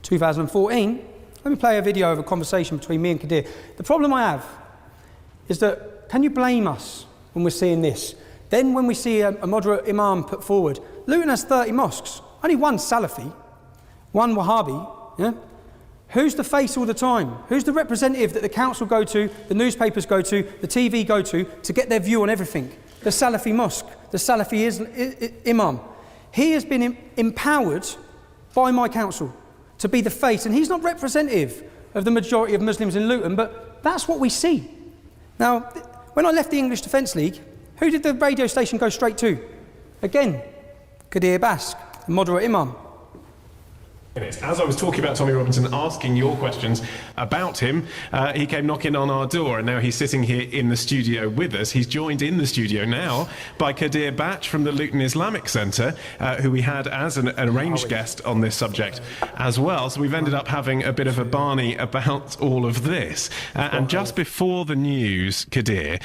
2014, let me play a video of a conversation between me and Kadir. The problem I have is that, can you blame us when we're seeing this? Then when we see a moderate imam put forward, Luton has 30 mosques, only one Salafi, one Wahhabi, yeah? Who's the face all the time? Who's the representative that the council go to, the newspapers go to, the TV go to get their view on everything? The Salafi mosque, the Salafi imam. He has been empowered by my council to be the face, and he's not representative of the majority of Muslims in Luton, but that's what we see. Now, when I left the English Defence League, who did the radio station go straight to? Again, Kadir Bask, the moderate imam. As I was talking about Tommy Robinson, asking your questions about him, he came knocking on our door, and now he's sitting here in the studio with us. He's joined in the studio now by Kadir Bash from the Luton Islamic Centre, who we had as an arranged guest on this subject as well. So we've ended up having a bit of a Barney about all of this. And just before the news, Kadir,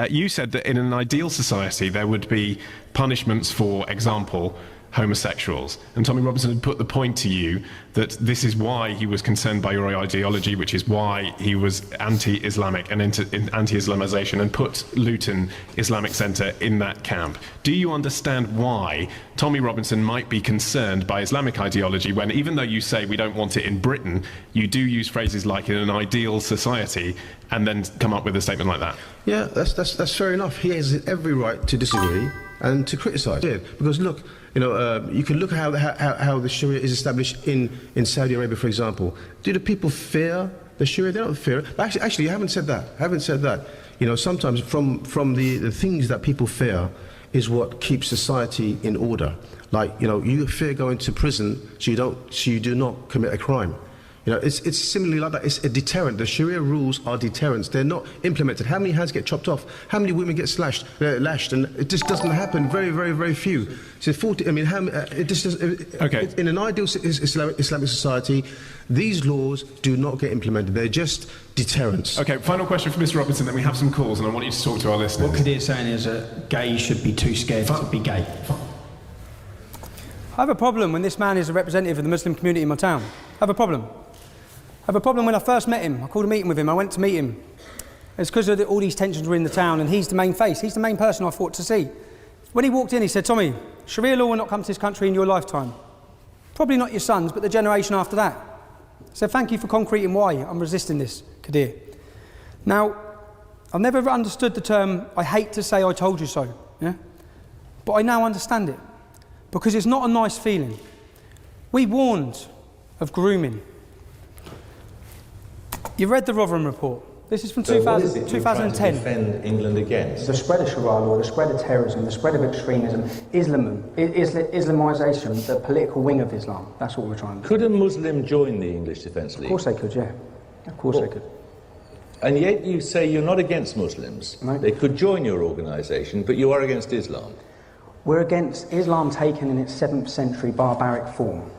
you said that in an ideal society there would be punishments for example, homosexuals. And Tommy Robinson had put the point to you that this is why he was concerned by your ideology, which is why he was anti-Islamic and anti-Islamisation and put Luton Islamic Centre in that camp. Do you understand why Tommy Robinson might be concerned by Islamic ideology when, even though you say we don't want it in Britain, you do use phrases like in an ideal society and then come up with a statement like that? Yeah, that's fair enough. He has every right to disagree and to criticise. Because look, you know, you can look at how the Sharia is established in Saudi Arabia, for example. Do the people fear the Sharia? They don't fear it. But actually, I haven't said that. You know, sometimes from the things that people fear is what keeps society in order. Like, you know, you fear going to prison, so you do not commit a crime. You know, it's similarly like that. It's a deterrent. The Sharia rules are deterrents. They're not implemented. How many hands get chopped off? How many women get lashed? And it just doesn't happen. Very, very, very few. So 40. I mean, it just doesn't. Okay. In an ideal Islamic society, these laws do not get implemented. They're just deterrents. Okay. Final question for Mr. Robinson. Then we have some calls, and I want you to talk to our listeners. What Kadir's saying is that gays should be too scared to be gay. I have a problem when this man is a representative of the Muslim community in my town. I have a problem. I have a problem when I first met him. I called a meeting with him. I went to meet him. It's because all these tensions were in the town, and he's the main face. He's the main person I thought to see. When he walked in, he said, Tommy, Sharia law will not come to this country in your lifetime. Probably not your sons, but the generation after that. I said, thank you for concreting why I'm resisting this, Kadir. Now, I've never understood the term, I hate to say I told you so, yeah? But I now understand it, because it's not a nice feeling. We warned of grooming. You read the Rotherham report. This is from 2010. Defend England against? The spread of Sharia law, the spread of terrorism, the spread of extremism, Islamisation, the political wing of Islam. That's what we're trying to do. Could a Muslim join the English Defence League? Of course they could, yeah. Of course they could. And yet you say you're not against Muslims. No. They could join your organisation, but you are against Islam. We're against Islam taken in its 7th century barbaric form.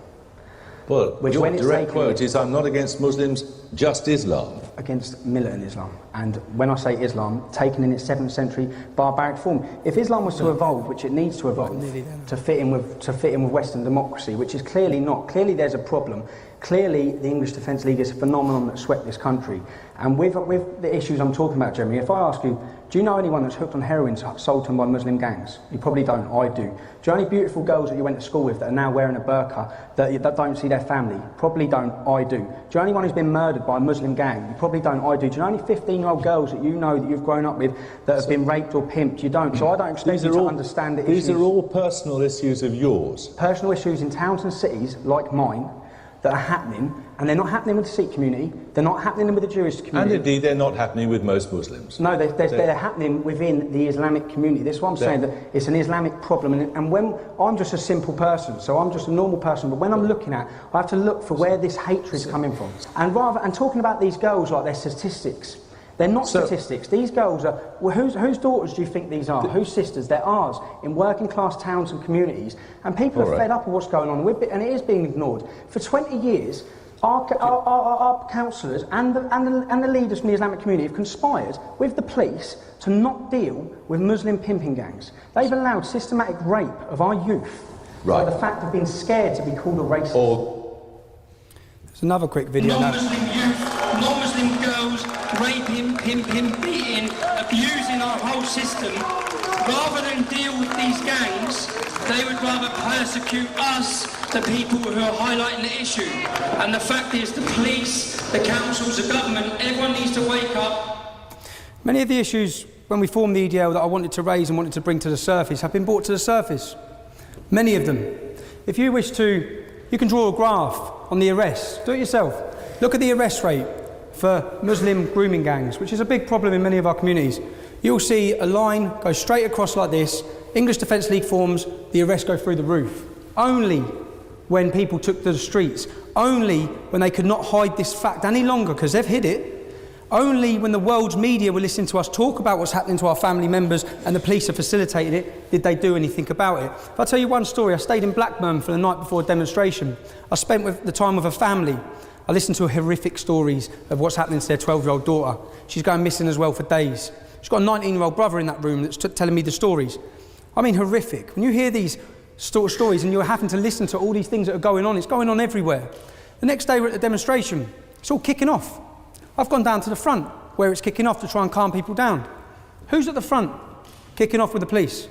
Well, Which your when it's direct taken- quote is, I'm not against Muslims, just Islam. Against militant Islam. And when I say Islam, taken in its 7th century barbaric form. If Islam was to evolve, which it needs to evolve, to fit in with Western democracy, which is clearly not. Clearly there's a problem. Clearly the English Defence League is a phenomenon that swept this country. And with the issues I'm talking about, Jeremy, if I ask you, do you know anyone that's hooked on heroin sold to them by Muslim gangs? You probably don't. I do. Do you know any beautiful girls that you went to school with that are now wearing a burqa that don't see their family? Probably don't. I do. Do you know anyone who's been murdered by a Muslim gang? You probably don't. I do. Do you know any 15-year-old girls that you know that you've grown up with that have been raped or pimped? You don't. So I don't expect you to understand the issues. These are all personal issues of yours. Personal issues in towns and cities like mine that are happening, and they're not happening with the Sikh community, they're not happening with the Jewish community. And indeed, they're not happening with most Muslims. No, they're happening within the Islamic community. That's what I'm saying, that it's an Islamic problem. And when I'm just a simple person, so I'm just a normal person, but when I'm looking at, I have to look for where this hatred is coming from. And talking about these girls like they're statistics, they're not statistics. These girls are, well, whose daughters do you think these are? Whose sisters? They're ours, in working class towns and communities. And people are fed up with what's going on, and it is being ignored. For 20 years, our councillors and the leaders from the Islamic community have conspired with the police to not deal with Muslim pimping gangs. They've allowed systematic rape of our youth by the fact of being scared to be called a racist. There's another quick video now. Non-Muslim youth, non-Muslim girls, raping, pimping, beating, abusing our whole system. Rather than deal with these gangs, they would rather persecute us, the people who are highlighting the issue. And the fact is, the police, the councils, the government, everyone needs to wake up. Many of the issues when we formed the EDL that I wanted to raise and wanted to bring to the surface have been brought to the surface. Many of them. If you wish to, you can draw a graph on the arrests. Do it yourself. Look at the arrest rate for Muslim grooming gangs, which is a big problem in many of our communities. You'll see a line go straight across like this. English Defence League forms, the arrests go through the roof. Only when people took to the streets. Only when they could not hide this fact any longer, because they've hid it. Only when the world's media were listening to us talk about what's happening to our family members and the police have facilitated it, did they do anything about it. If I tell you one story, I stayed in Blackburn for the night before a demonstration. I spent the time with a family. I listened to horrific stories of what's happening to their 12-year-old daughter. She's going missing as well for days. She's got a 19-year-old brother in that room that's telling me the stories. I mean, horrific. When you hear these stories and you're having to listen to all these things that are going on, it's going on everywhere. The next day we're at the demonstration. It's all kicking off. I've gone down to the front where it's kicking off to try and calm people down. Who's at the front kicking off with the police?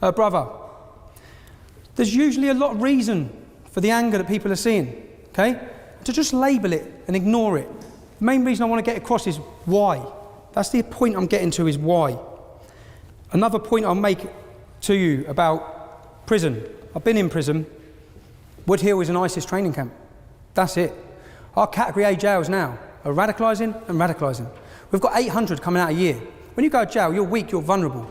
Her brother. There's usually a lot of reason for the anger that people are seeing, okay? To just label it and ignore it. The main reason I want to get across is why. That's the point I'm getting to, is why. Another point I'll make to you about prison. I've been in prison. Wood Hill is an ISIS training camp. That's it. Our category A jails now are radicalising and radicalising. We've got 800 coming out a year. When you go to jail, you're weak, you're vulnerable.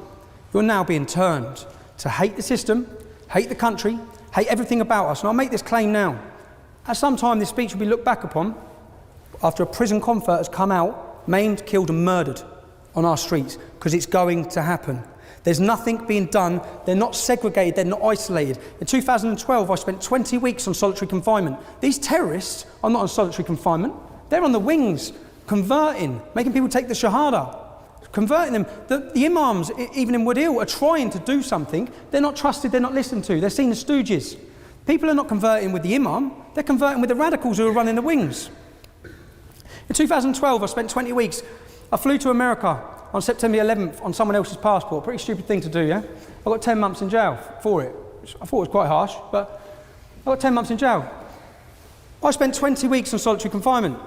You're now being turned to hate the system, hate the country, hate everything about us. And I'll make this claim now. At some time, this speech will be looked back upon after a prison convert has come out, maimed, killed and murdered on our streets, because it's going to happen. There's nothing being done. They're not segregated, they're not isolated. In 2012, I spent 20 weeks on solitary confinement. These terrorists are not on solitary confinement. They're on the wings, converting, making people take the Shahada, converting them. The imams, even in Wood Hill, are trying to do something. They're not trusted, they're not listened to. They're seen as stooges. People are not converting with the imam, they're converting with the radicals who are running the wings. In 2012, I spent 20 weeks. I flew to America on September 11th on someone else's passport. Pretty stupid thing to do, yeah? I got 10 months in jail for it. I thought it was quite harsh, but I got 10 months in jail. I spent 20 weeks on solitary confinement.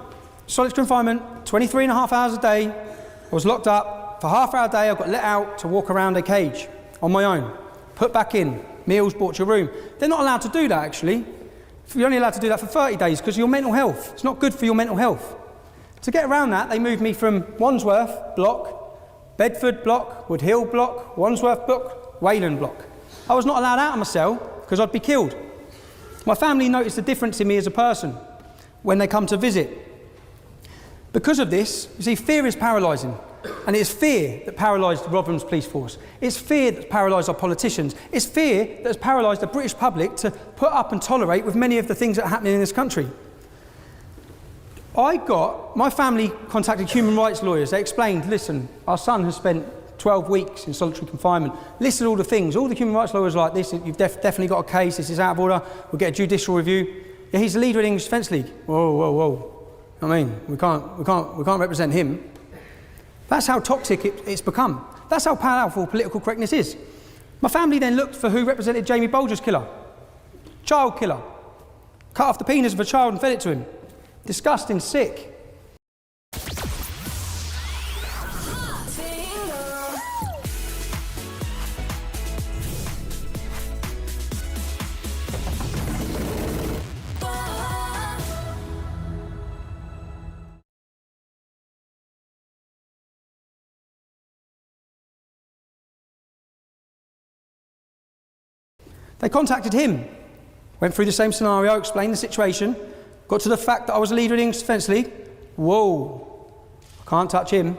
Solitary confinement, 23 and a half hours a day. I was locked up. For half hour a day, I got let out to walk around a cage on my own. Put back in. Meals brought to your room. They're not allowed to do that, actually. You're only allowed to do that for 30 days because of your mental health. It's not good for your mental health. To get around that, they moved me from Wandsworth block, Bedford block, Wood Hill block, Wandsworth block, Wayland block. I was not allowed out of my cell because I'd be killed. My family noticed the difference in me as a person when they come to visit. Because of this, you see, fear is paralysing. And it's fear that paralysed Rotherham's police force. It's fear that's paralysed our politicians. It's fear that has paralysed the British public to put up and tolerate with many of the things that are happening in this country. My family contacted human rights lawyers. They explained, listen, our son has spent 12 weeks in solitary confinement. Listed all the things. All the human rights lawyers are like this, you've definitely got a case, this is out of order, we'll get a judicial review. Yeah, he's the leader of the English Defence League. Whoa, whoa, whoa. I mean, we can't represent him. That's how toxic it's become. That's how powerful political correctness is. My family then looked for who represented Jamie Bolger's killer. Child killer. Cut off the penis of a child and fed it to him. Disgusting, sick. They contacted him, went through the same scenario, explained the situation, got to the fact that I was a leader of the English Defence League. Whoa, I can't touch him.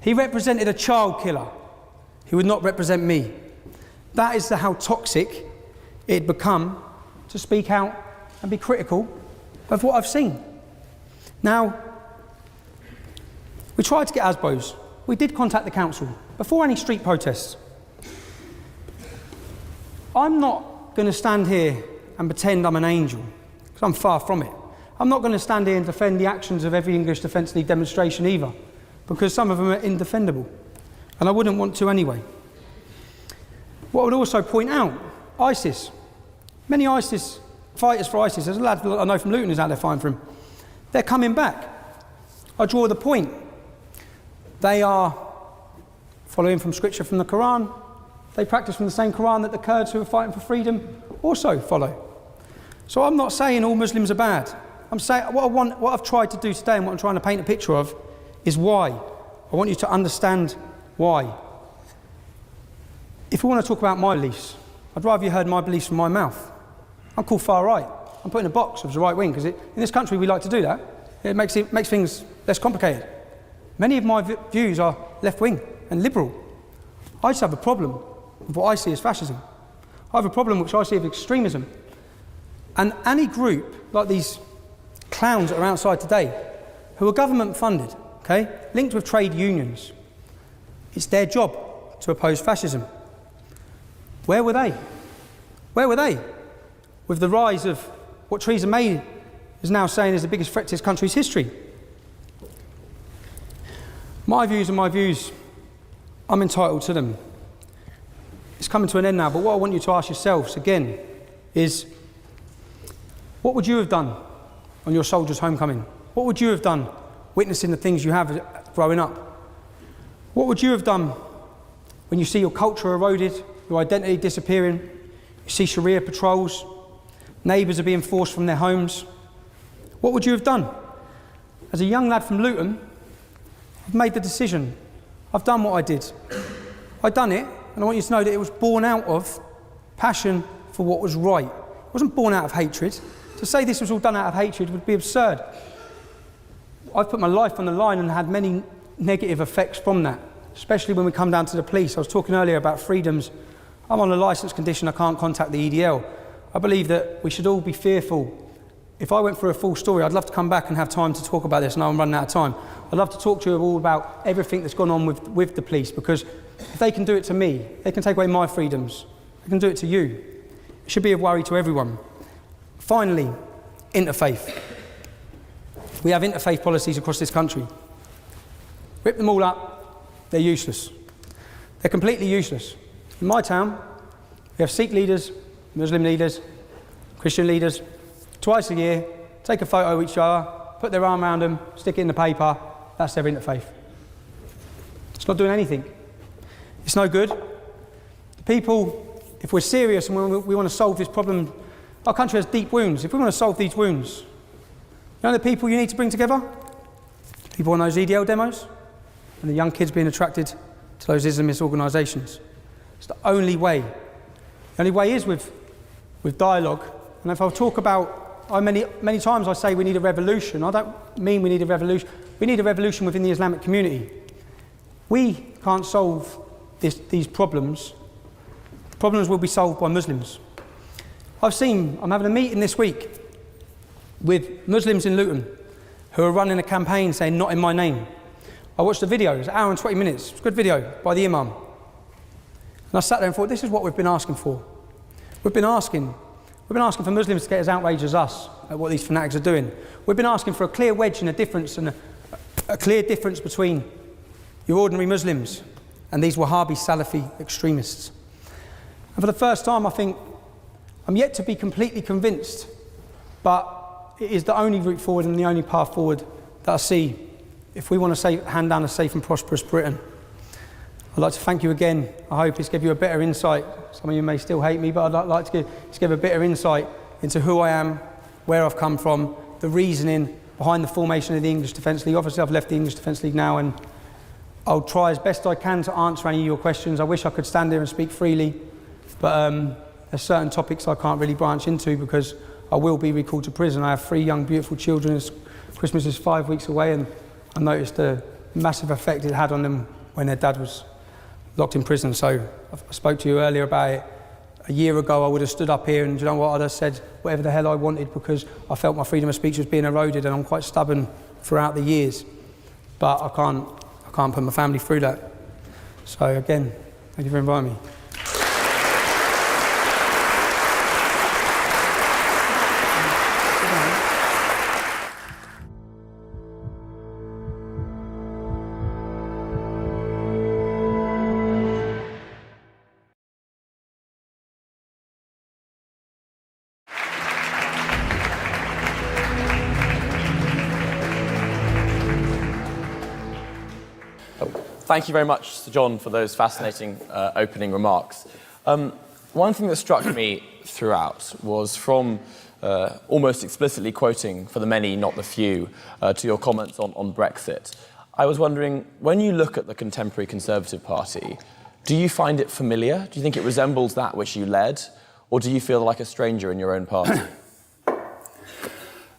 He represented a child killer. He would not represent me. That is how toxic it had become to speak out and be critical of what I've seen. Now, we tried to get ASBOs. We did contact the council before any street protests. I'm not going to stand here and pretend I'm an angel, because I'm far from it. I'm not going to stand here and defend the actions of every English Defence League demonstration either, because some of them are indefendable, and I wouldn't want to anyway. What I would also point out, ISIS. Many ISIS fighters for ISIS, there's a lad I know from Luton who's out there fighting for him. They're coming back. I draw the point. They are following from scripture from the Quran. They practice from the same Quran that the Kurds who are fighting for freedom also follow. So I'm not saying all Muslims are bad. I'm saying what I've tried to do today and what I'm trying to paint a picture of is why. I want you to understand why. If we want to talk about my beliefs, I'd rather you heard my beliefs from my mouth. I'm called far right. I'm put in a box of the right wing because in this country we like to do that. It makes things less complicated. Many of my views are left wing and liberal. I just have a problem with what I see as fascism. I have a problem which I see as extremism. And any group like these clowns that are outside today, who are government funded, okay, linked with trade unions, it's their job to oppose fascism. Where were they? Where were they with the rise of what Theresa May is now saying is the biggest threat to this country's history? My views are my views. I'm entitled to them. It's coming to an end now, but what I want you to ask yourselves again is, what would you have done on your soldier's homecoming? What would you have done witnessing the things you have growing up? What would you have done when you see your culture eroded, your identity disappearing, you see Sharia patrols, neighbours are being forced from their homes? What would you have done? As a young lad from Luton, I've made the decision. I've done what I did. I've done it, and I want you to know that it was born out of passion for what was right. It wasn't born out of hatred. To say this was all done out of hatred would be absurd. I've put my life on the line and had many negative effects from that, especially when we come down to the police. I was talking earlier about freedoms. I'm on a licence condition, I can't contact the EDL. I believe that we should all be fearful. If I went through a full story, I'd love to come back and have time to talk about this, and I'm running out of time. I'd love to talk to you all about everything that's gone on with the police, because if they can do it to me, they can take away my freedoms. They can do it to you. It should be a worry to everyone. Finally, interfaith. We have interfaith policies across this country. Rip them all up, they're useless. They're completely useless. In my town, we have Sikh leaders, Muslim leaders, Christian leaders. Twice a year, take a photo of each other, put their arm around them, stick it in the paper. That's their interfaith. It's not doing anything. It's no good. The people, if we're serious and we want to solve this problem, our country has deep wounds. If we want to solve these wounds, you know the people you need to bring together? People on those EDL demos and the young kids being attracted to those Islamist organisations. It's the only way. The only way is with dialogue. And if I talk about, many times I say we need a revolution. I don't mean we need a revolution. We need a revolution within the Islamic community. we can't solve these problems. Problems will be solved by Muslims. I'm having a meeting this week with Muslims in Luton who are running a campaign saying, "Not in my name." I watched the video, it was an hour and 20 minutes. It's a good video by the Imam. And I sat there and thought, this is what we've been asking for. We've been asking for Muslims to get as outraged as us at what these fanatics are doing. We've been asking for a clear wedge and a difference, and a clear difference between your ordinary Muslims and these Wahhabi Salafi extremists. And for the first time, I think, I'm yet to be completely convinced, but it is the only route forward and the only path forward that I see if we want to hand down a safe and prosperous Britain. I'd like to thank you again. I hope it's given you a better insight. Some of you may still hate me, but I'd like to give a better insight into who I am, where I've come from, the reasoning behind the formation of the English Defence League. Obviously, I've left the English Defence League now, and I'll try as best I can to answer any of your questions. I wish I could stand here and speak freely, but there's certain topics I can't really branch into because I will be recalled to prison. I have 3 young, beautiful children. Christmas is 5 weeks away, and I noticed the massive effect it had on them when their dad was locked in prison. So I spoke to you earlier about it. A year ago, I would have stood up here and, you know what, I'd have said whatever the hell I wanted because I felt my freedom of speech was being eroded, and I'm quite stubborn throughout the years. But I can't put my family through that. So again, thank you for inviting me. Thank you very much, Sir John, for those fascinating opening remarks. One thing that struck me throughout was from almost explicitly quoting for the many, not the few, to your comments on Brexit. I was wondering, when you look at the contemporary Conservative Party, do you find it familiar? Do you think it resembles that which you led? Or do you feel like a stranger in your own party?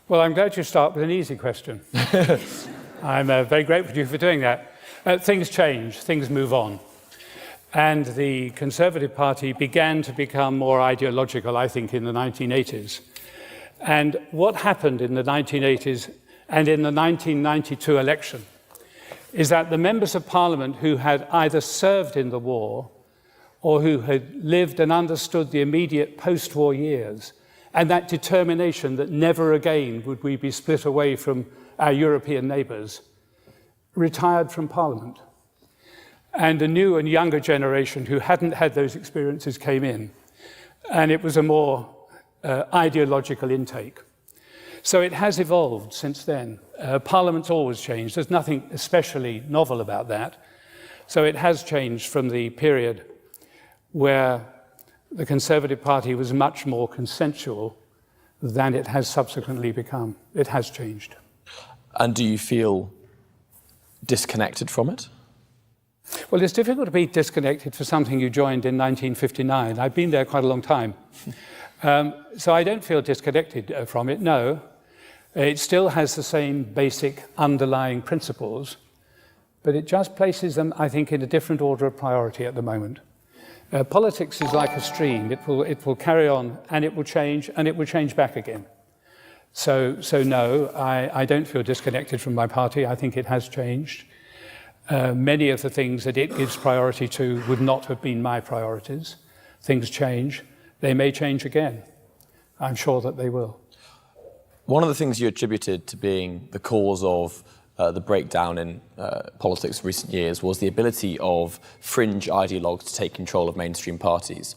Well, I'm glad you start with an easy question. I'm very grateful to you for doing that. Things change, things move on. And the Conservative Party began to become more ideological, I think, in the 1980s. And what happened in the 1980s and in the 1992 election is that the members of Parliament who had either served in the war or who had lived and understood the immediate post-war years and that determination that never again would we be split away from our European neighbours, retired from Parliament. And a new and younger generation who hadn't had those experiences came in. And it was a more ideological intake. So it has evolved since then. Parliament's always changed. There's nothing especially novel about that. So it has changed from the period where the Conservative Party was much more consensual than it has subsequently become. It has changed. And do you feel disconnected from it? Well, it's difficult to be disconnected for something you joined in 1959. I've been there quite a long time. So I don't feel disconnected from it, no. It still has the same basic underlying principles, but it just places them, I think, in a different order of priority at the moment. Politics is like a stream. It will carry on, and it will change back again. So no, I don't feel disconnected from my party. I think it has changed. Many of the things that it gives priority to would not have been my priorities. Things change. They may change again. I'm sure that they will. One of the things you attributed to being the cause of the breakdown in politics of recent years was the ability of fringe ideologues to take control of mainstream parties.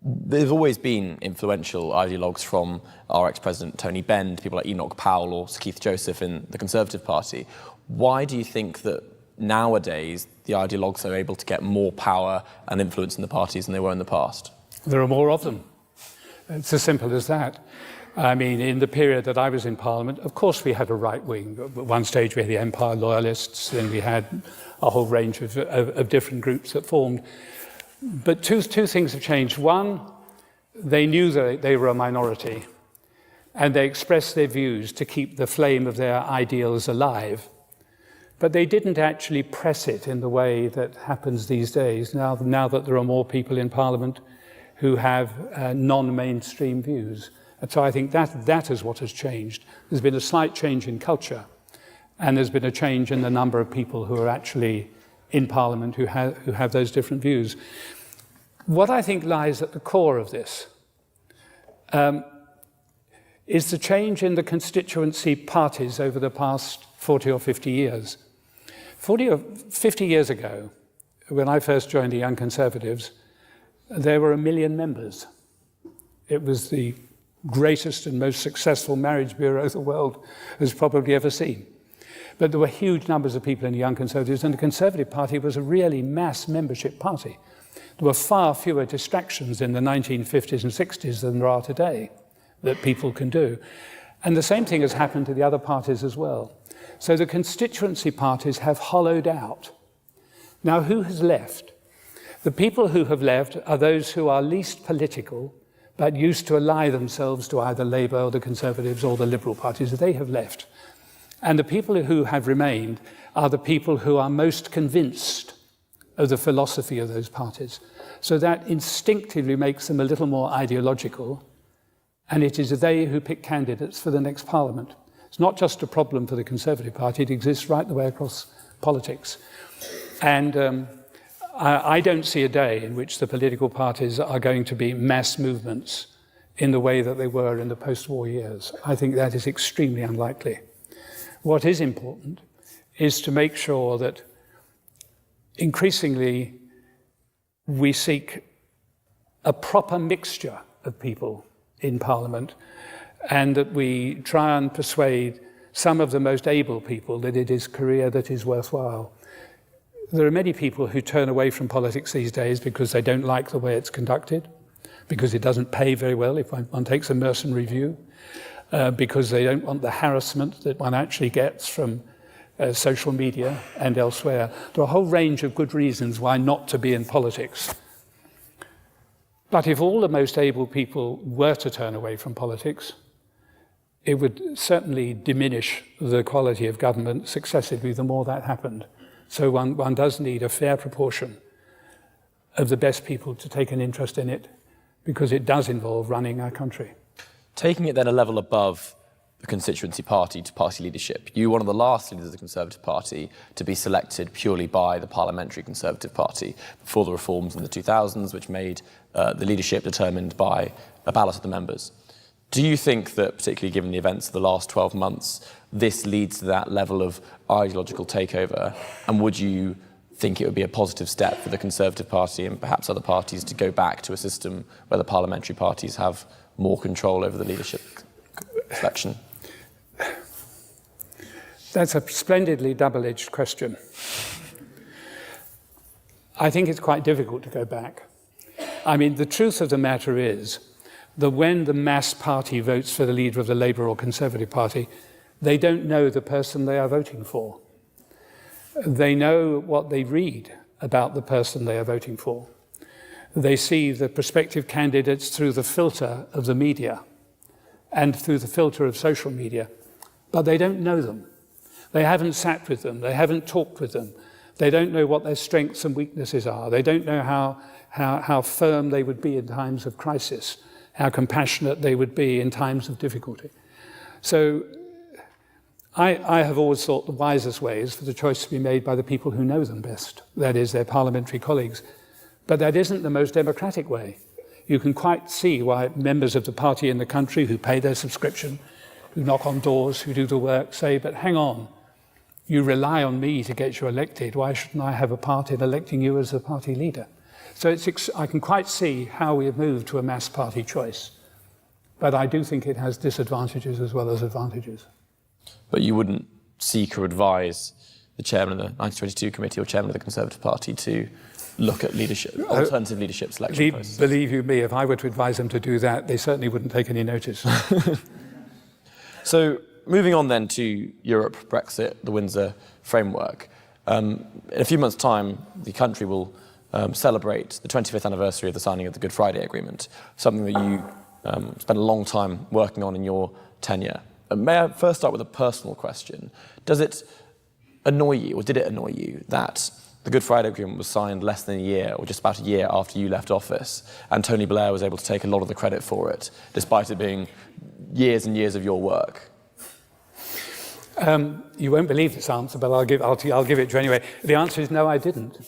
There's always been influential ideologues from our ex-president Tony Benn, people like Enoch Powell or Sir Keith Joseph in the Conservative Party. Why do you think that nowadays the ideologues are able to get more power and influence in the parties than they were in the past? There are more of them. It's as simple as that. I mean, in the period that I was in Parliament, of course we had a right wing. At one stage we had the Empire Loyalists, then we had a whole range of different groups that formed. But two things have changed. One, they knew that they were a minority, and they expressed their views to keep the flame of their ideals alive. But they didn't actually press it in the way that happens these days, now that there are more people in Parliament who have non-mainstream views. And so I think that is what has changed. There's been a slight change in culture, and there's been a change in the number of people who are actually in Parliament who have those different views. What I think lies at the core of this is the change in the constituency parties over the past 40 or 50 years. 40 or 50 years ago, when I first joined the Young Conservatives, there were 1 million members. It was the greatest and most successful marriage bureau the world has probably ever seen. But there were huge numbers of people in the Young Conservatives, and the Conservative Party was a really mass membership party. There were far fewer distractions in the 1950s and 60s than there are today that people can do. And the same thing has happened to the other parties as well. So the constituency parties have hollowed out. Now, who has left? The people who have left are those who are least political, but used to ally themselves to either Labour or the Conservatives or the Liberal parties. They have left. And the people who have remained are the people who are most convinced of the philosophy of those parties. So that instinctively makes them a little more ideological, and it is they who pick candidates for the next Parliament. It's not just a problem for the Conservative Party, it exists right the way across politics. And I don't see a day in which the political parties are going to be mass movements in the way that they were in the post-war years. I think that is extremely unlikely. What is important is to make sure that increasingly we seek a proper mixture of people in Parliament, and that we try and persuade some of the most able people that it is a career that is worthwhile. There are many people who turn away from politics these days because they don't like the way it's conducted, because it doesn't pay very well if one takes a mercenary view, because they don't want the harassment that one actually gets from social media and elsewhere. There are a whole range of good reasons why not to be in politics. But if all the most able people were to turn away from politics, it would certainly diminish the quality of government successively the more that happened. So one does need a fair proportion of the best people to take an interest in it, because it does involve running our country. Taking it then a level above the constituency party to party leadership, you were one of the last leaders of the Conservative Party to be selected purely by the Parliamentary Conservative Party before the reforms in the 2000s, which made the leadership determined by a ballot of the members. Do you think that, particularly given the events of the last 12 months, this leads to that level of ideological takeover? And would you think it would be a positive step for the Conservative Party and perhaps other parties to go back to a system where the parliamentary parties have more control over the leadership selection? That's a splendidly double-edged question. I think it's quite difficult to go back. I mean, the truth of the matter is that when the mass party votes for the leader of the Labour or Conservative Party, they don't know the person they are voting for. They know what they read about the person they are voting for. They see the prospective candidates through the filter of the media and through the filter of social media, but they don't know them. They haven't sat with them. They haven't talked with them. They don't know what their strengths and weaknesses are. They don't know how firm they would be in times of crisis, how compassionate they would be in times of difficulty. So I have always thought the wisest way is for the choice to be made by the people who know them best, that is, their parliamentary colleagues. But that isn't the most democratic way. You can quite see why members of the party in the country who pay their subscription, who knock on doors, who do the work, say, but hang on, you rely on me to get you elected. Why shouldn't I have a part in electing you as the party leader? So I can quite see how we have moved to a mass party choice. But I do think it has disadvantages as well as advantages. But you wouldn't seek or advise the chairman of the 1922 committee or chairman of the Conservative Party to look at leadership, alternative leadership selection processes? Believe you me, if I were to advise them to do that, they certainly wouldn't take any notice. So moving on then to Europe, Brexit, the Windsor framework. In a few months' time, the country will celebrate the 25th anniversary of the signing of the Good Friday Agreement, something that you spent a long time working on in your tenure. May I first start with a personal question? Does it annoy you, or did it annoy you, that the Good Friday Agreement was signed less than a year, or just about a year after you left office, and Tony Blair was able to take a lot of the credit for it, despite it being years and years of your work? You won't believe this answer, but I'll give it to you anyway. The answer is no, I didn't.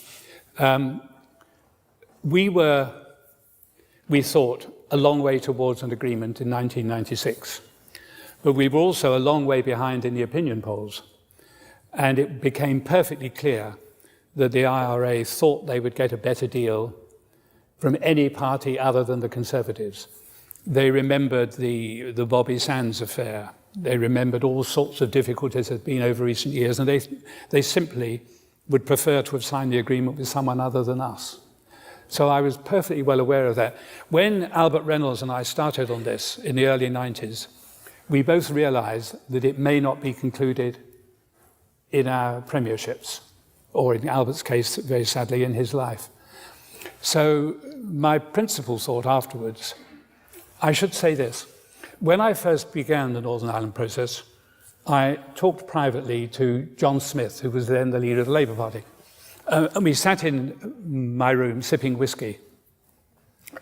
We thought, a long way towards an agreement in 1996. But we were also a long way behind in the opinion polls. And it became perfectly clear that the IRA thought they would get a better deal from any party other than the Conservatives. They remembered the Bobby Sands affair. They remembered all sorts of difficulties that had been over recent years, and they simply would prefer to have signed the agreement with someone other than us. So I was perfectly well aware of that. When Albert Reynolds and I started on this in the early 90s, we both realized that it may not be concluded in our premierships, or in Albert's case, very sadly, in his life. So my principal thought afterwards, I should say this. When I first began the Northern Ireland process, I talked privately to John Smith, who was then the leader of the Labour Party. And we sat in my room sipping whiskey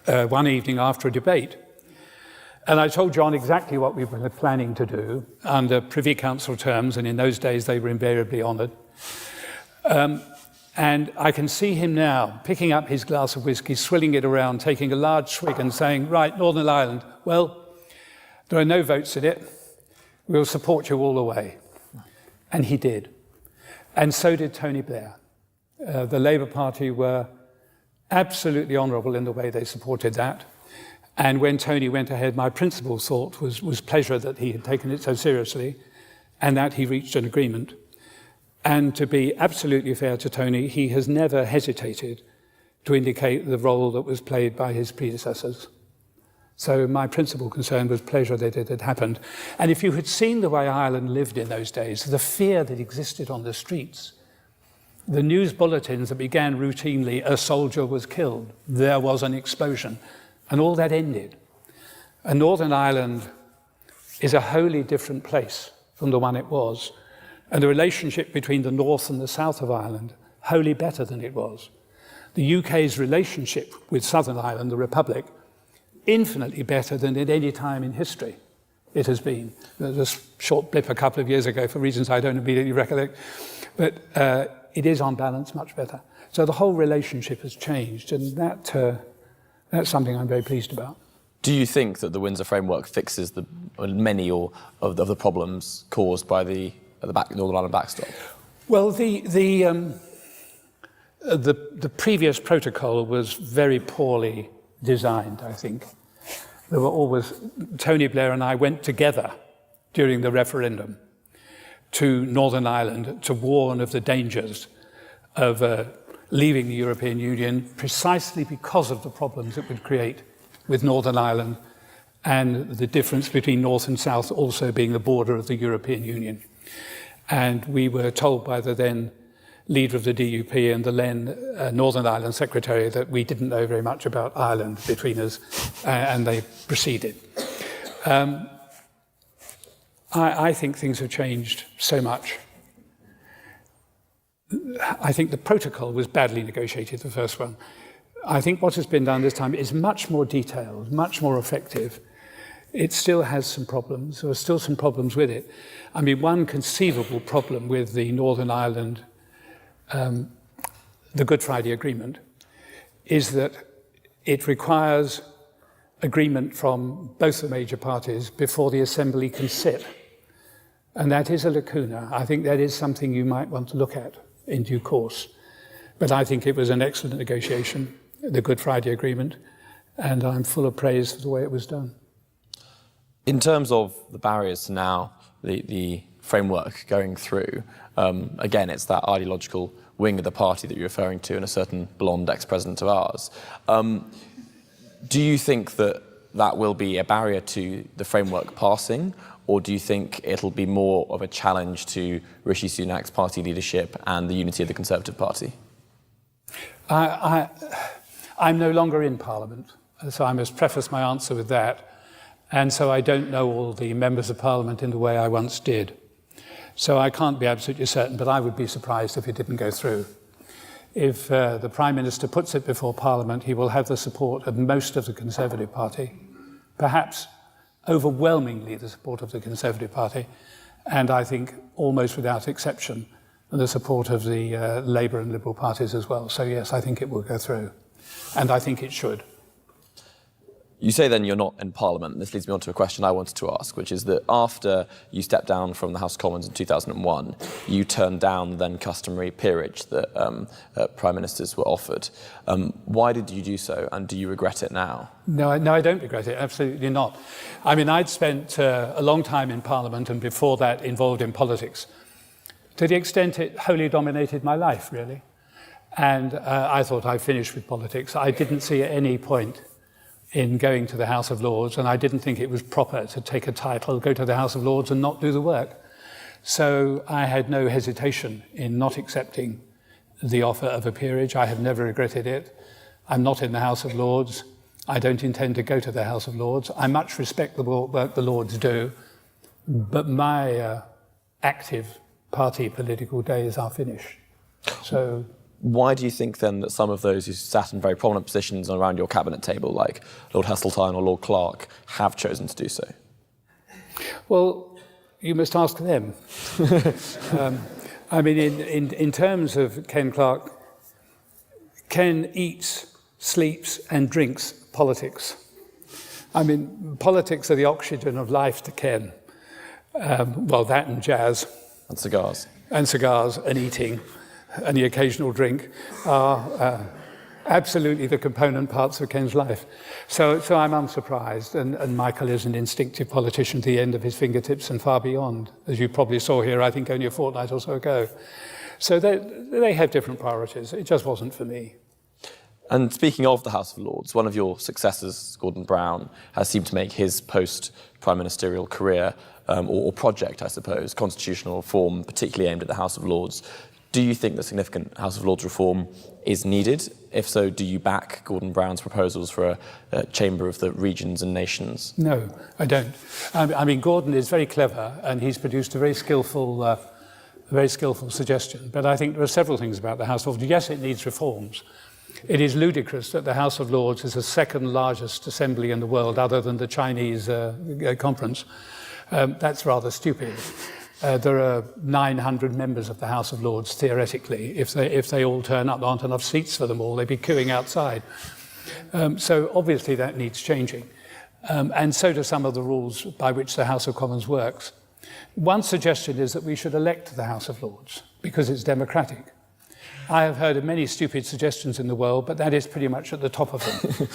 one evening after a debate. And I told John exactly what we were planning to do under Privy Council terms, and in those days they were invariably honoured. And I can see him now picking up his glass of whiskey, swilling it around, taking a large swig and saying, right, Northern Ireland, well, there are no votes in it. We'll support you all the way. And he did. And so did Tony Blair. The Labour Party were absolutely honourable in the way they supported that. And when Tony went ahead, my principal thought was pleasure that he had taken it so seriously and that he reached an agreement. And to be absolutely fair to Tony, he has never hesitated to indicate the role that was played by his predecessors. So my principal concern was pleasure that it had happened. And if you had seen the way Ireland lived in those days, the fear that existed on the streets, the news bulletins that began routinely, a soldier was killed, there was an explosion, and all that ended. And Northern Ireland is a wholly different place from the one it was. And the relationship between the north and the south of Ireland, wholly better than it was. The UK's relationship with Southern Ireland, the Republic, infinitely better than at any time in history it has been. There's a short blip a couple of years ago for reasons I don't immediately recollect, but it is on balance much better. So the whole relationship has changed, and that's something I'm very pleased about. Do you think that the Windsor Framework fixes many of the problems caused by the Northern Ireland backstop? Well, the previous protocol was very poorly designed, I think. There were always, Tony Blair and I went together during the referendum to Northern Ireland to warn of the dangers of leaving the European Union precisely because of the problems it would create with Northern Ireland and the difference between North and South also being the border of the European Union. And we were told by the then leader of the DUP and the then Northern Ireland Secretary that we didn't know very much about Ireland between us, and they proceeded. I think things have changed so much. I think the protocol was badly negotiated, the first one. I think what has been done this time is much more detailed, much more effective. It still has some problems. There are still some problems with it. I mean, one conceivable problem with the Northern Ireland, the Good Friday Agreement, is that it requires agreement from both the major parties before the Assembly can sit. And that is a lacuna. I think that is something you might want to look at in due course. But I think it was an excellent negotiation, the Good Friday Agreement, and I'm full of praise for the way it was done. In terms of the barriers to now, the framework going through, again, it's that ideological wing of the party that you're referring to and a certain blonde ex-president of ours. Do you think that that will be a barrier to the framework passing, or do you think it'll be more of a challenge to Rishi Sunak's party leadership and the unity of the Conservative Party? I'm no longer in Parliament, so I must preface my answer with that. And so I don't know all the members of Parliament in the way I once did. So I can't be absolutely certain, but I would be surprised if it didn't go through. If the Prime Minister puts it before Parliament, he will have the support of most of the Conservative Party, perhaps overwhelmingly the support of the Conservative Party, and I think almost without exception the support of the Labour and Liberal parties as well. So yes, I think it will go through, and I think it should. You say then you're not in Parliament. This leads me on to a question I wanted to ask, which is that after you stepped down from the House of Commons in 2001, you turned down the then customary peerage that Prime Ministers were offered. Why did you do so, and do you regret it now? No, I don't regret it, absolutely not. I mean, I'd spent a long time in Parliament and before that involved in politics, to the extent it wholly dominated my life, really. And I thought I'd finished with politics. I didn't see at any point in going to the House of Lords, and I didn't think it was proper to take a title, go to the House of Lords and not do the work. So I had no hesitation in not accepting the offer of a peerage. I have never regretted it. I'm not in the House of Lords. I don't intend to go to the House of Lords. I much respect the work the Lords do, but my active party political days are finished. So why do you think then that some of those who sat in very prominent positions around your cabinet table, like Lord Heseltine or Lord Clarke, have chosen to do so? Well, you must ask them. I mean, in terms of Ken Clarke, Ken eats, sleeps and drinks politics. I mean, politics are the oxygen of life to Ken. Well, that and jazz. And cigars. And cigars and eating. And the occasional drink are absolutely the component parts of Ken's life. So I'm unsurprised, and Michael is an instinctive politician to the end of his fingertips and far beyond, as you probably saw here, I think only a fortnight or so ago. So they have different priorities. It just wasn't for me. And speaking of the House of Lords, one of your successors, Gordon Brown, has seemed to make his post-prime ministerial career, or project, I suppose, constitutional reform, particularly aimed at the House of Lords. Do you think that significant House of Lords reform is needed? If so, do you back Gordon Brown's proposals for a chamber of the regions and nations? No, I don't. I mean, Gordon is very clever, and he's produced a very skillful suggestion. But I think there are several things about the House of Lords. Yes, it needs reforms. It is ludicrous that the House of Lords is the second largest assembly in the world, other than the Chinese conference. That's rather stupid. There are 900 members of the House of Lords, theoretically. If they all turn up, there aren't enough seats for them all. They'd be queuing outside. So obviously that needs changing. And so do some of the rules by which the House of Commons works. One suggestion is that we should elect the House of Lords, because it's democratic. I have heard of many stupid suggestions in the world, but that is pretty much at the top of them.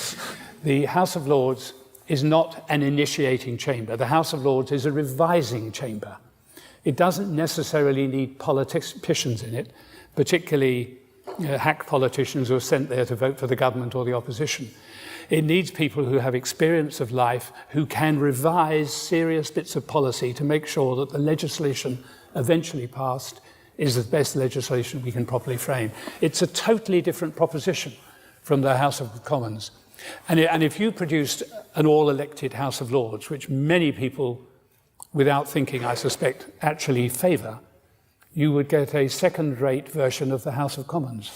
The House of Lords is not an initiating chamber. The House of Lords is a revising chamber. It doesn't necessarily need politicians in it, particularly hack politicians who are sent there to vote for the government or the opposition. It needs people who have experience of life, who can revise serious bits of policy to make sure that the legislation eventually passed is the best legislation we can properly frame. It's a totally different proposition from the House of Commons. And if you produced an all-elected House of Lords, which many people, without thinking, I suspect, actually favour, you would get a second-rate version of the House of Commons.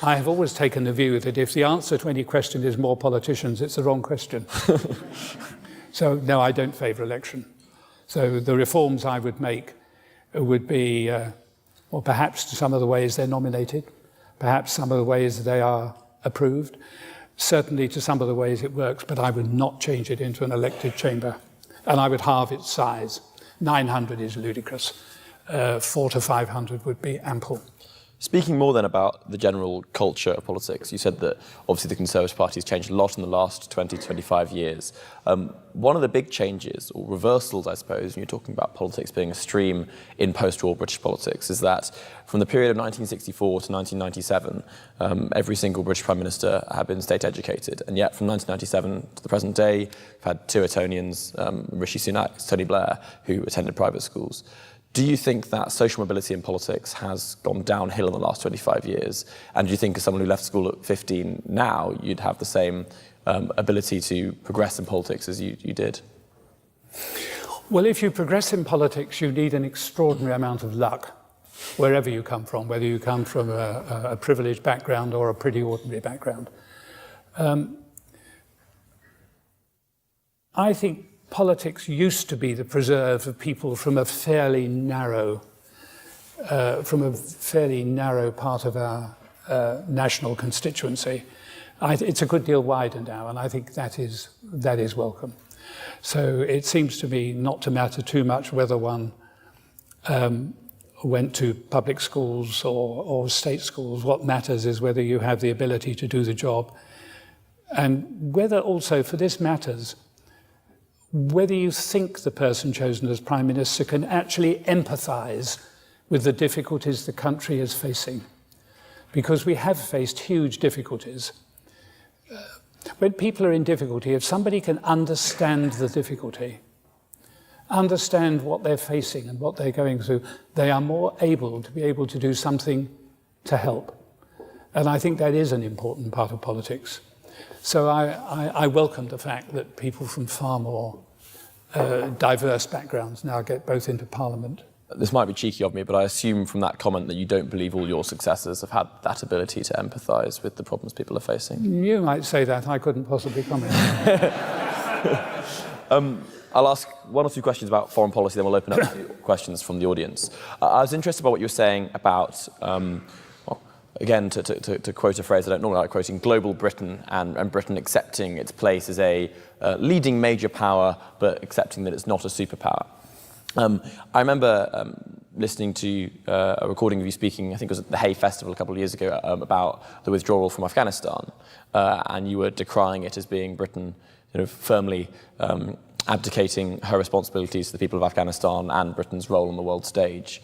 I have always taken the view that if the answer to any question is more politicians, it's the wrong question. So, no, I don't favour election. So the reforms I would make would be, or perhaps to some of the ways they're nominated, perhaps some of the ways they are approved, certainly to some of the ways it works, but I would not change it into an elected chamber. And I would halve its size. 900 is ludicrous. 400 to 500 would be ample. Speaking more then about the general culture of politics, you said that obviously the Conservative Party has changed a lot in the last 20, 25 years. One of the big changes, or reversals, I suppose, when you're talking about politics being a stream in post-war British politics, is that from the period of 1964 to 1997, every single British Prime Minister had been state-educated. And yet from 1997 to the present day, we've had two Etonians, Rishi Sunak, Tony Blair, who attended private schools. Do you think that social mobility in politics has gone downhill in the last 25 years? And do you think as someone who left school at 15 now, you'd have the same ability to progress in politics as you did? Well, if you progress in politics, you need an extraordinary amount of luck, wherever you come from, whether you come from a privileged background or a pretty ordinary background. I think politics used to be the preserve of people from a fairly narrow part of our national constituency. It's a good deal wider now, and I think that is welcome. So it seems to me not to matter too much whether one went to public schools or state schools. What matters is whether you have the ability to do the job, and whether also, for this matters, whether you think the person chosen as Prime Minister can actually empathise with the difficulties the country is facing. Because we have faced huge difficulties. When people are in difficulty, if somebody can understand the difficulty, understand what they're facing and what they're going through, they are more able to do something to help. And I think that is an important part of politics. So I welcome the fact that people from far more diverse backgrounds now get both into Parliament. This might be cheeky of me, but I assume from that comment that you don't believe all your successors have had that ability to empathise with the problems people are facing. You might say that. I couldn't possibly comment. I'll ask one or two questions about foreign policy, then we'll open up to questions from the audience. I was interested by what you were saying about, again, to quote a phrase I don't normally like quoting, global Britain and Britain accepting its place as a leading major power, but accepting that it's not a superpower. I remember listening to a recording of you speaking, I think it was at the Hay Festival a couple of years ago, about the withdrawal from Afghanistan, and you were decrying it as being Britain firmly abdicating her responsibilities to the people of Afghanistan and Britain's role on the world stage.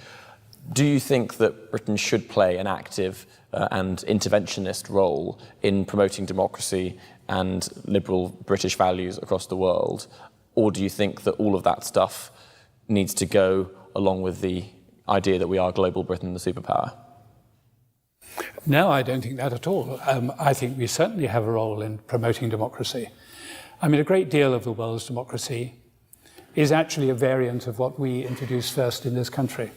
Do you think that Britain should play an active and interventionist role in promoting democracy and liberal British values across the world? Or do you think that all of that stuff needs to go along with the idea that we are global Britain, the superpower? No, I don't think that at all. I think we certainly have a role in promoting democracy. I mean, a great deal of the world's democracy is actually a variant of what we introduced first in this country.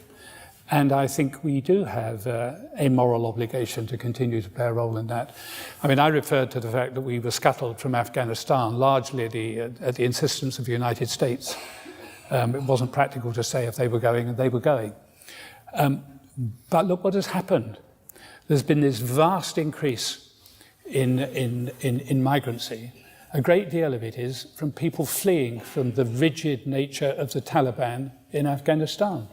And I think we do have a moral obligation to continue to play a role in that. I mean, I referred to the fact that we were scuttled from Afghanistan largely at the insistence of the United States. It wasn't practical to say if they were going, and they were going. But look what has happened. There's been this vast increase in migrancy. A great deal of it is from people fleeing from the rigid nature of the Taliban in Afghanistan.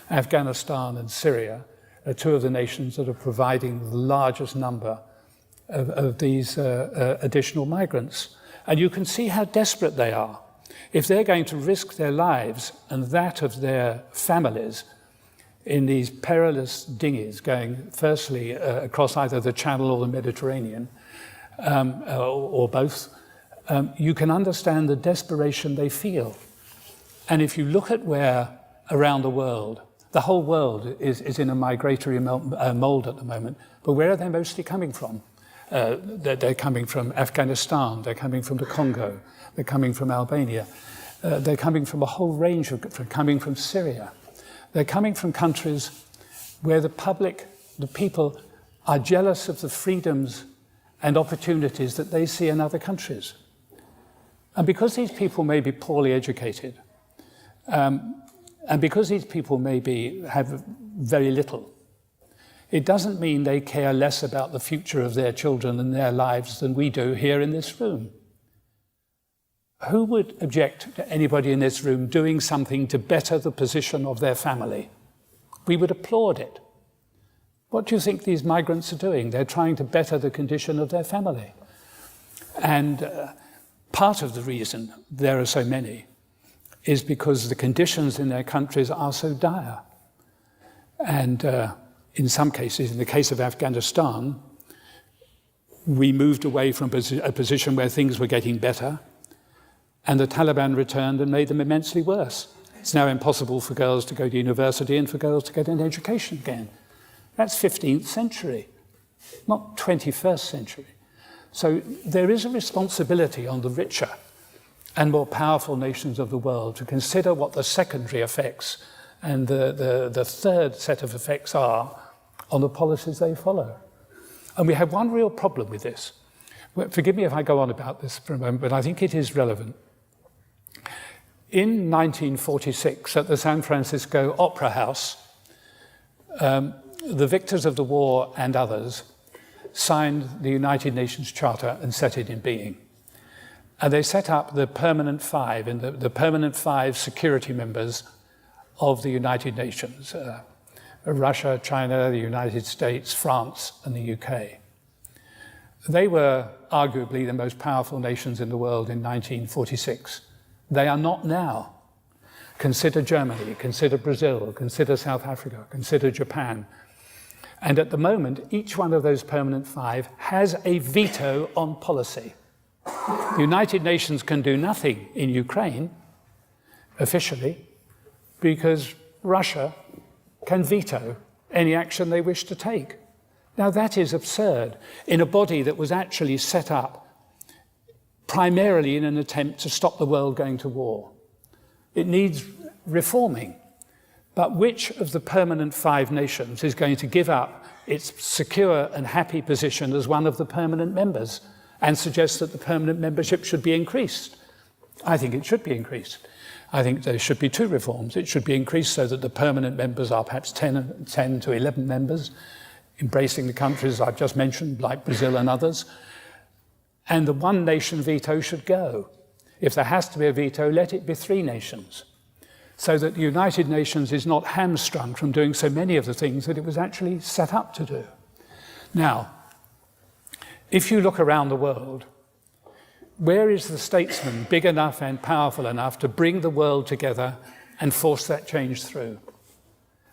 Afghanistan and Syria are two of the nations that are providing the largest number of these additional migrants. And you can see how desperate they are. If they're going to risk their lives and that of their families in these perilous dinghies going firstly across either the Channel or the Mediterranean, or both, you can understand the desperation they feel. And if you look at where around the world, the whole world is in a migratory mold at the moment, but where are they mostly coming from? They're coming from Afghanistan, they're coming from the Congo, they're coming from Albania, they're coming from a whole range of, coming from Syria. They're coming from countries where the public, the people, are jealous of the freedoms and opportunities that they see in other countries. And because these people may be poorly educated, and because these people have very little, it doesn't mean they care less about the future of their children and their lives than we do here in this room. Who would object to anybody in this room doing something to better the position of their family? We would applaud it. What do you think these migrants are doing? They're trying to better the condition of their family. And part of the reason there are so many is because the conditions in their countries are so dire. And in some cases, in the case of Afghanistan, we moved away from a position where things were getting better, and the Taliban returned and made them immensely worse. It's now impossible for girls to go to university and for girls to get an education again. That's 15th century, not 21st century. So there is a responsibility on the richer and more powerful nations of the world to consider what the secondary effects and the third set of effects are on the policies they follow. And we have one real problem with this. Forgive me if I go on about this for a moment, but I think it is relevant. In 1946, at the San Francisco Opera House, the victors of the war and others signed the United Nations Charter and set it in being. And they set up the Permanent Five, and the Permanent Five security members of the United Nations, Russia, China, the United States, France, and the UK. They were arguably the most powerful nations in the world in 1946. They are not now. Consider Germany, consider Brazil, consider South Africa, consider Japan. And at the moment, each one of those Permanent Five has a veto on policy. The United Nations can do nothing in Ukraine, officially, because Russia can veto any action they wish to take. Now that is absurd in a body that was actually set up primarily in an attempt to stop the world going to war. It needs reforming. But which of the Permanent Five nations is going to give up its secure and happy position as one of the permanent members and suggest that the permanent membership should be increased? I think it should be increased. I think there should be two reforms. It should be increased so that the permanent members are perhaps 10 to 11 members, embracing the countries I've just mentioned, like Brazil and others. And the one nation veto should go. If there has to be a veto, let it be 3 nations, so that the United Nations is not hamstrung from doing so many of the things that it was actually set up to do. Now, if you look around the world, where is the statesman big enough and powerful enough to bring the world together and force that change through?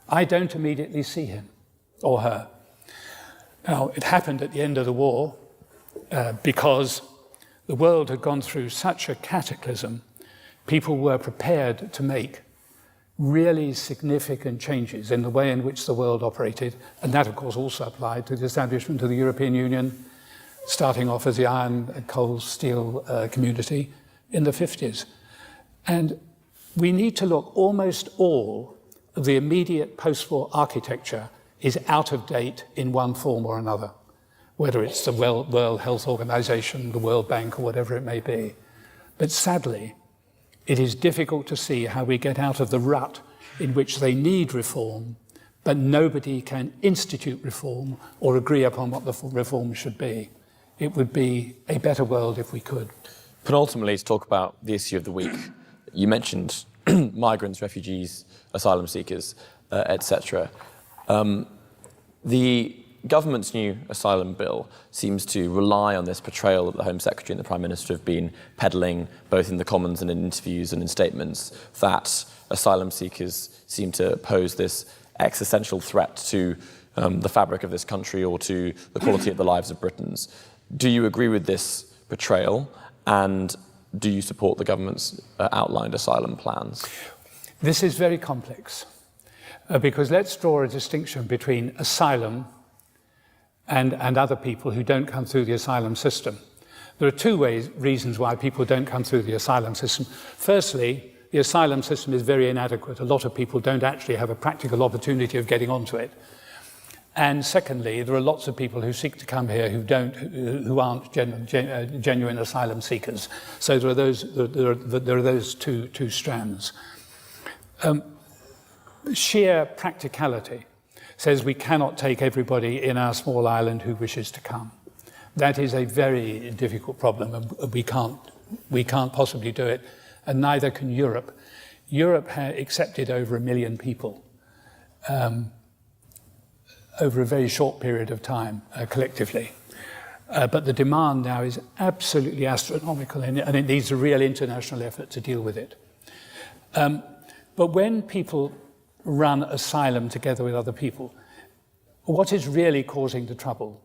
I don't immediately see him or her. Now, it happened at the end of the war because the world had gone through such a cataclysm. People were prepared to make really significant changes in the way in which the world operated, and that, of course, also applied to the establishment of the European Union, starting off as the iron, coal, steel community in the 50s. And we need to look. Almost all of the immediate post-war architecture is out of date in one form or another, whether it's the World Health Organization, the World Bank, or whatever it may be. But sadly, it is difficult to see how we get out of the rut in which they need reform, but nobody can institute reform or agree upon what the reform should be. It would be a better world if we could. Penultimately, to talk about the issue of the week, you mentioned migrants, refugees, asylum seekers, etc. The government's new asylum bill seems to rely on this portrayal that the Home Secretary and the Prime Minister have been peddling, both in the Commons and in interviews and in statements, that asylum seekers seem to pose this existential threat to the fabric of this country or to the quality of the lives of Britons. Do you agree with this portrayal, and do you support the government's outlined asylum plans? This is very complex, because let's draw a distinction between asylum and other people who don't come through the asylum system. There are two reasons why people don't come through the asylum system. Firstly, the asylum system is very inadequate. A lot of people don't actually have a practical opportunity of getting onto it. And secondly, there are lots of people who seek to come here who aren't genuine asylum seekers. So there are those two strands. Sheer practicality says we cannot take everybody in our small island who wishes to come. That is a very difficult problem, and we can't possibly do it, and neither can Europe. Europe accepted over 1 million people over a very short period of time, collectively. But the demand now is absolutely astronomical, and it needs a real international effort to deal with it. But when people run asylum together with other people, what is really causing the trouble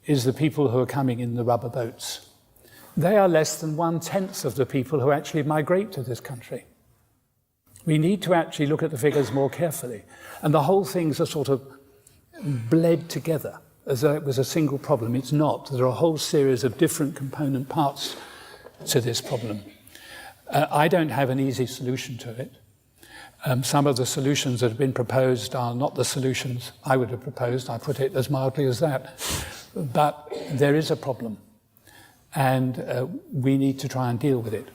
is the people who are coming in the rubber boats. They are less than 1/10 of the people who actually migrate to this country. We need to actually look at the figures more carefully. And the whole things are sort of bled together as though it was a single problem. It's not. There are a whole series of different component parts to this problem. I don't have an easy solution to it. Some of the solutions that have been proposed are not the solutions I would have proposed. I put it as mildly as that. But there is a problem, and we need to try and deal with it.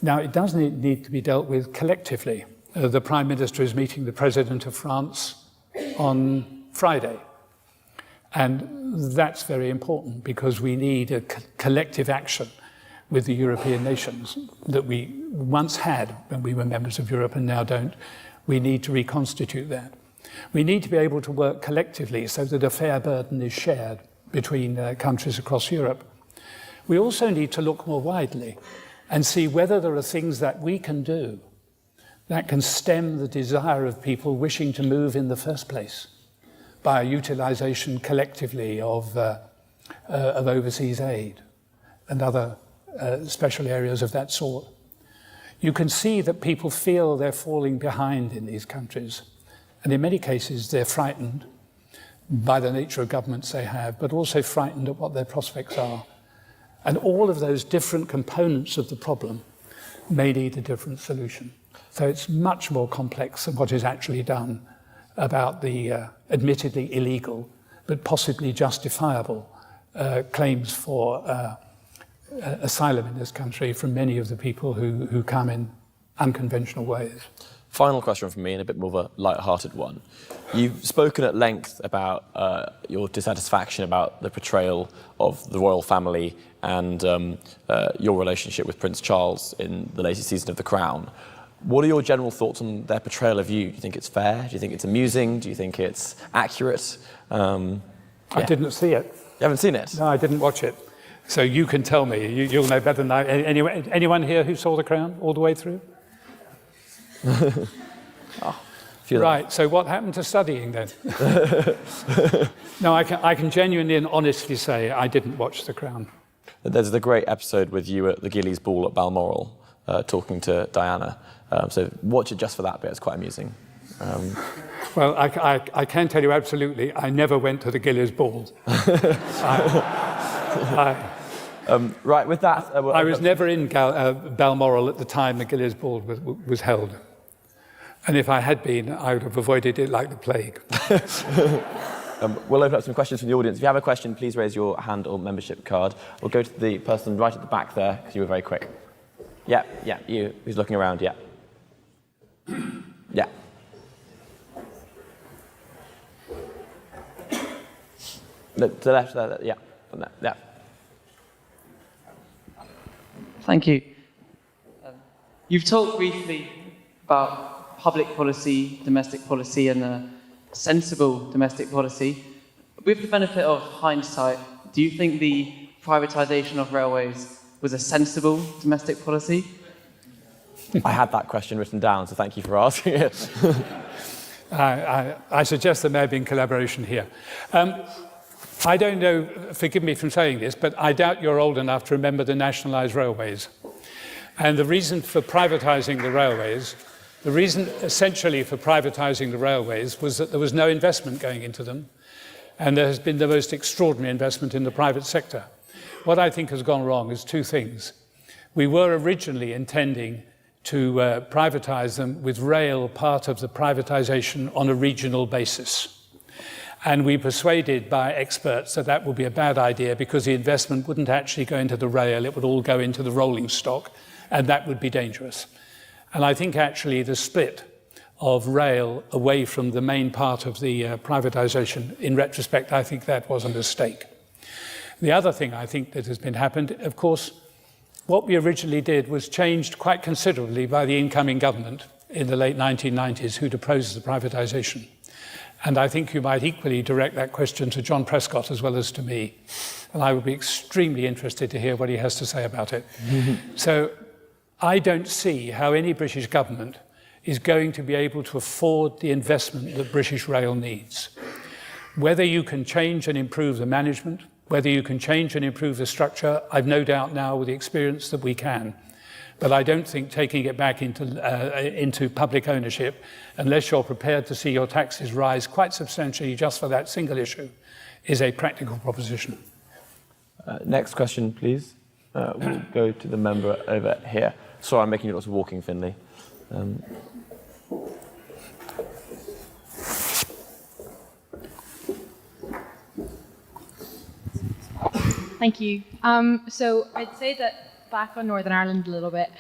Now, it does need to be dealt with collectively. The Prime Minister is meeting the President of France on Friday. And that's very important because we need a collective action with the European nations that we once had when we were members of Europe and now don't. We need to reconstitute that. We need to be able to work collectively so that a fair burden is shared between countries across Europe. We also need to look more widely and see whether there are things that we can do that can stem the desire of people wishing to move in the first place by a utilisation collectively of overseas aid and other special areas of that sort. You can see that people feel they're falling behind in these countries, and in many cases they're frightened by the nature of governments they have, but also frightened at what their prospects are. And all of those different components of the problem may need a different solution. So it's much more complex than what is actually done about the admittedly illegal, but possibly justifiable claims for asylum in this country from many of the people who come in unconventional ways. Final question from me, and a bit more of a light-hearted one. You've spoken at length about your dissatisfaction about the portrayal of the royal family and your relationship with Prince Charles in the latest season of The Crown. What are your general thoughts on their portrayal of you? Do you think it's fair? Do you think it's amusing? Do you think it's accurate? I didn't see it. You haven't seen it? No, I didn't watch it. So you can tell me. You'll know better than I. Anyone here who saw The Crown all the way through? Right, so what happened to studying then? No, I can genuinely and honestly say I didn't watch The Crown. There's the great episode with you at the Gillies Ball at Balmoral, talking to Diana. So watch it just for that bit, it's quite amusing. Well, I can tell you absolutely, I never went to the Gillies Ball. Right, with that... I was never in Balmoral at the time the Gillies Ball was held. And if I had been, I would have avoided it like the plague. We'll open up some questions from the audience. If you have a question, please raise your hand or membership card. We'll go to the person right at the back there, because you were very quick. Yeah, you. Who's looking around? Yeah. Yeah. To the left there, yeah. On there, yeah. Thank you. You've talked briefly about public policy, domestic policy, and a sensible domestic policy. With the benefit of hindsight, do you think the privatisation of railways was a sensible domestic policy? I had that question written down, so thank you for asking it. I suggest there may have been collaboration here. I don't know, forgive me from saying this, but I doubt you're old enough to remember the nationalised railways. And the reason for privatising the railways, the reason essentially for privatising the railways was that there was no investment going into them, and there has been the most extraordinary investment in the private sector. What I think has gone wrong is two things. We were originally intending to privatise them with rail part of the privatisation on a regional basis. And we persuaded by experts that that would be a bad idea because the investment wouldn't actually go into the rail, it would all go into the rolling stock, and that would be dangerous. And I think actually the split of rail away from the main part of the privatisation, in retrospect, I think that was a mistake. The other thing I think that has been happened, of course, what we originally did was changed quite considerably by the incoming government in the late 1990s who'd opposed the privatisation. And I think you might equally direct that question to John Prescott as well as to me. And I would be extremely interested to hear what he has to say about it. So I don't see how any British government is going to be able to afford the investment that British Rail needs. Whether you can change and improve the management, whether you can change and improve the structure, I've no doubt now with the experience that we can. But I don't think taking it back into public ownership, unless you're prepared to see your taxes rise quite substantially just for that single issue, is a practical proposition. Next question, please. We'll go to the member over here. Sorry, I'm making you lots of walking, Finlay. Thank you. So I'd say that back on Northern Ireland a little bit,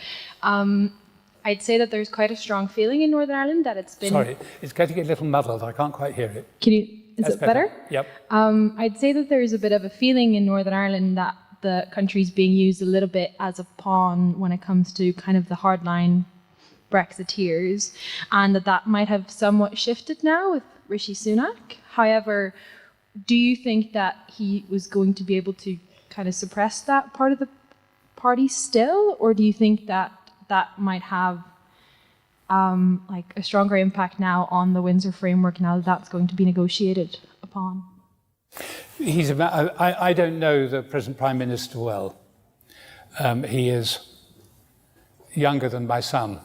I'd say that there's quite a strong feeling in Northern Ireland that it's been... Sorry, it's getting a little muddled. I can't quite hear it. Can you... Is That's it better? Yep. I'd say that there's a bit of a feeling in Northern Ireland that the country's being used a little bit as a pawn when it comes to kind of the hardline Brexiteers, and that might have somewhat shifted now with Rishi Sunak. However, do you think that he was going to be able to kind of suppress that part of the party still, or do you think that that might have like a stronger impact now on the Windsor framework now that that's going to be negotiated upon? I don't know the present Prime Minister well. He is younger than my son.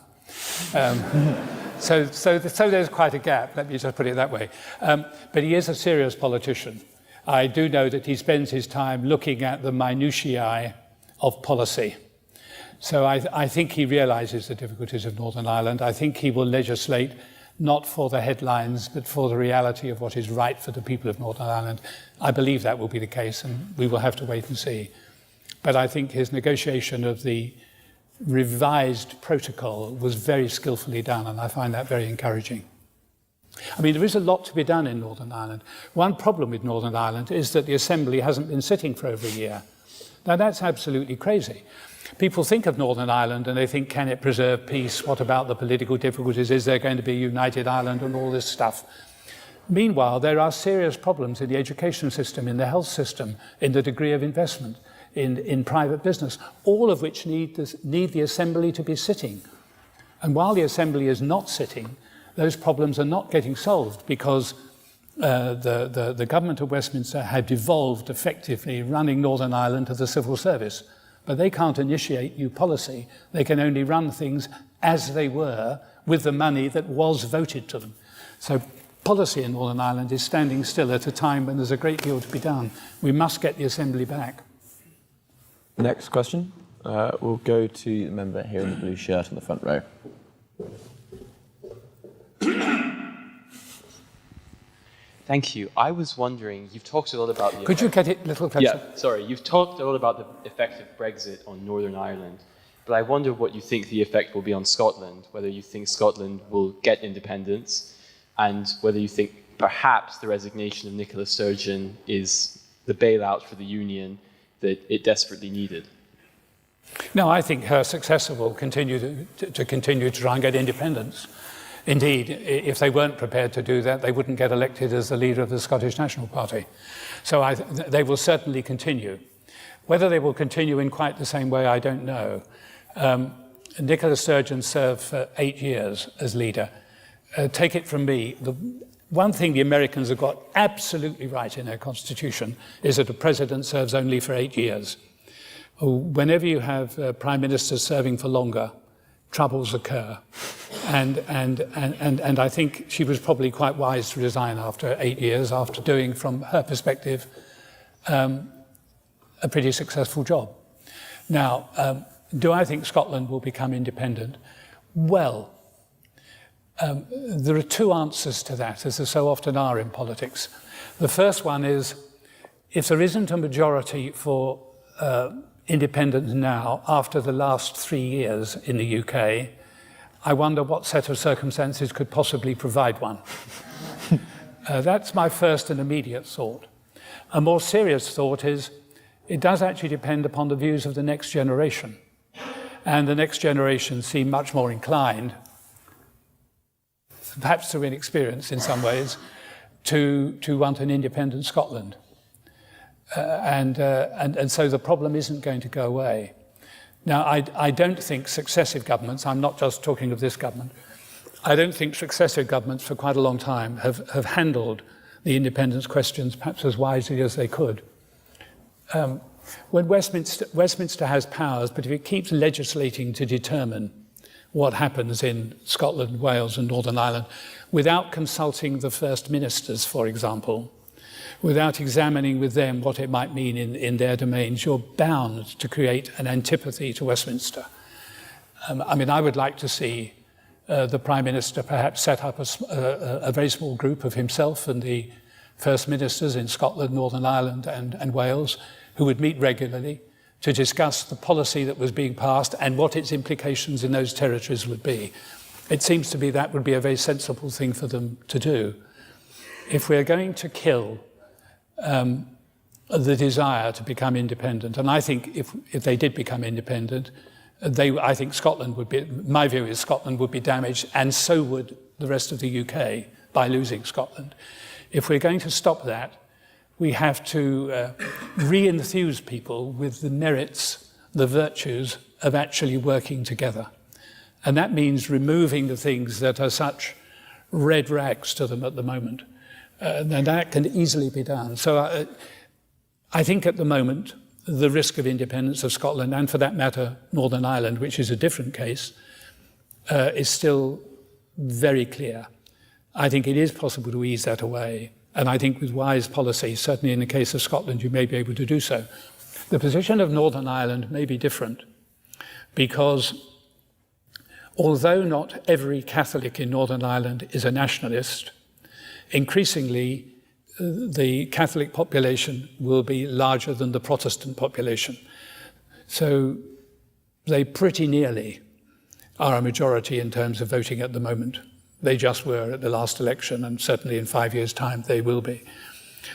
So there's quite a gap, let me just put it that way. But he is a serious politician. I do know that he spends his time looking at the minutiae of policy. So I think he realises the difficulties of Northern Ireland. I think he will legislate not for the headlines, but for the reality of what is right for the people of Northern Ireland. I believe that will be the case, and we will have to wait and see. But I think his negotiation of the revised protocol was very skillfully done, and I find that very encouraging. I mean, there is a lot to be done in Northern Ireland. One problem with Northern Ireland is that the Assembly hasn't been sitting for over a year. Now, that's absolutely crazy. People think of Northern Ireland and they think, can it preserve peace? What about the political difficulties? Is there going to be a united Ireland and all this stuff? Meanwhile, there are serious problems in the education system, in the health system, in the degree of investment, in private business, all of which need the Assembly to be sitting. And while the Assembly is not sitting, those problems are not getting solved because the government of Westminster had devolved effectively running Northern Ireland to the civil service. But they can't initiate new policy. They can only run things as they were with the money that was voted to them. So policy in Northern Ireland is standing still at a time when there's a great deal to be done. We must get the Assembly back. Next question. We'll go to the member here in the blue shirt on the front row. Thank you. I was wondering, you've talked a lot about the... Could you get it a little closer? Yeah, sorry. You've talked a lot about the effect of Brexit on Northern Ireland, but I wonder what you think the effect will be on Scotland, whether you think Scotland will get independence, and whether you think perhaps the resignation of Nicola Sturgeon is the bailout for the Union that it desperately needed. No, I think her successor will continue to try and get independence. Indeed, if they weren't prepared to do that, they wouldn't get elected as the leader of the Scottish National Party. So they will certainly continue. Whether they will continue in quite the same way, I don't know. Nicola Sturgeon served for 8 years as leader. Take it from me, the one thing the Americans have got absolutely right in their constitution is that a president serves only for 8 years. Whenever you have prime ministers serving for longer, troubles occur. And I think she was probably quite wise to resign after 8 years, after doing, from her perspective, a pretty successful job. Now, do I think Scotland will become independent? Well, there are two answers to that, as there so often are in politics. The first one is, if there isn't a majority for independence now, after the last 3 years in the UK, I wonder what set of circumstances could possibly provide one. That's my first and immediate thought. A more serious thought is, it does actually depend upon the views of the next generation. And the next generation seem much more inclined, perhaps through inexperience in some ways, to want an independent Scotland. And so the problem isn't going to go away. Now, I don't think successive governments, I'm not just talking of this government, I don't think successive governments for quite a long time have handled the independence questions perhaps as wisely as they could. When Westminster has powers, but if it keeps legislating to determine what happens in Scotland, Wales and Northern Ireland, without consulting the First Ministers, for example, without examining with them what it might mean in their domains, you're bound to create an antipathy to Westminster. I mean, I would like to see the Prime Minister perhaps set up a very small group of himself and the First Ministers in Scotland, Northern Ireland and Wales, who would meet regularly to discuss the policy that was being passed and what its implications in those territories would be. It seems to me that would be a very sensible thing for them to do. If we're going to kill the desire to become independent, and I think if they did become independent, I think Scotland would be, my view is Scotland would be damaged, and so would the rest of the UK by losing Scotland. If we're going to stop that, we have to re-enthuse people with the merits, the virtues of actually working together. And that means removing the things that are such red rags to them at the moment. And that can easily be done. So I think at the moment, the risk of independence of Scotland, and for that matter, Northern Ireland, which is a different case, is still very clear. I think it is possible to ease that away. And I think with wise policy, certainly in the case of Scotland, you may be able to do so. The position of Northern Ireland may be different, because although not every Catholic in Northern Ireland is a nationalist, increasingly the Catholic population will be larger than the Protestant population. So they pretty nearly are a majority in terms of voting at the moment. They just were at the last election, and certainly in 5 years' time they will be.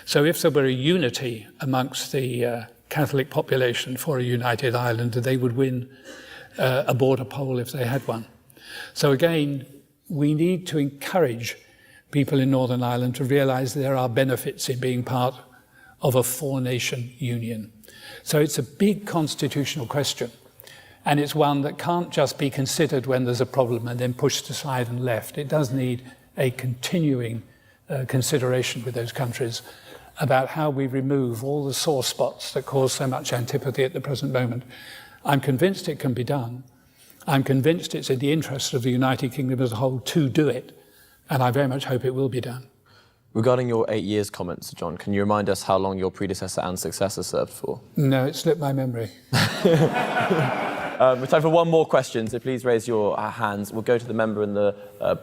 So if there were a unity amongst the Catholic population for a united Ireland, they would win a border poll if they had one. So again, we need to encourage people in Northern Ireland to realise there are benefits in being part of a four-nation union. So it's a big constitutional question, and it's one that can't just be considered when there's a problem and then pushed aside and left. It does need a continuing consideration with those countries about how we remove all the sore spots that cause so much antipathy at the present moment. I'm convinced it can be done. I'm convinced it's in the interest of the United Kingdom as a whole to do it, and I very much hope it will be done. Regarding your 8 years comment, Sir John, can you remind us how long your predecessor and successor served for? No, it slipped my memory. We've time for one more question, so please raise your hands. We'll go to the member in the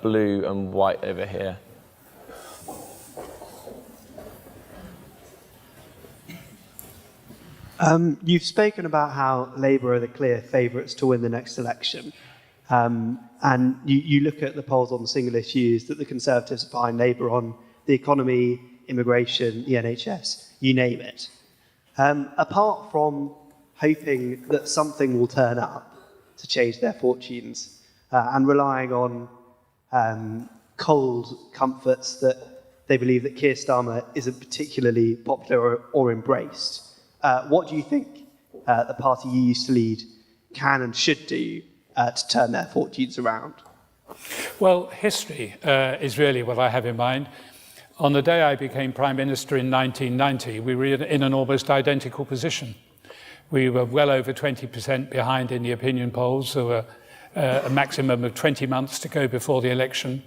blue and white over here. You've spoken about how Labour are the clear favourites to win the next election. And you look at the polls on single issues that the Conservatives are behind Labour on: the economy, immigration, the NHS, you name it. Apart from hoping that something will turn up to change their fortunes and relying on cold comforts that they believe that Keir Starmer isn't particularly popular or embraced, what do you think the party you used to lead can and should do to turn their fortunes around? Well, history is really what I have in mind. On the day I became Prime Minister in 1990, we were in an almost identical position. We were well over 20% behind in the opinion polls. There were a maximum of 20 months to go before the election.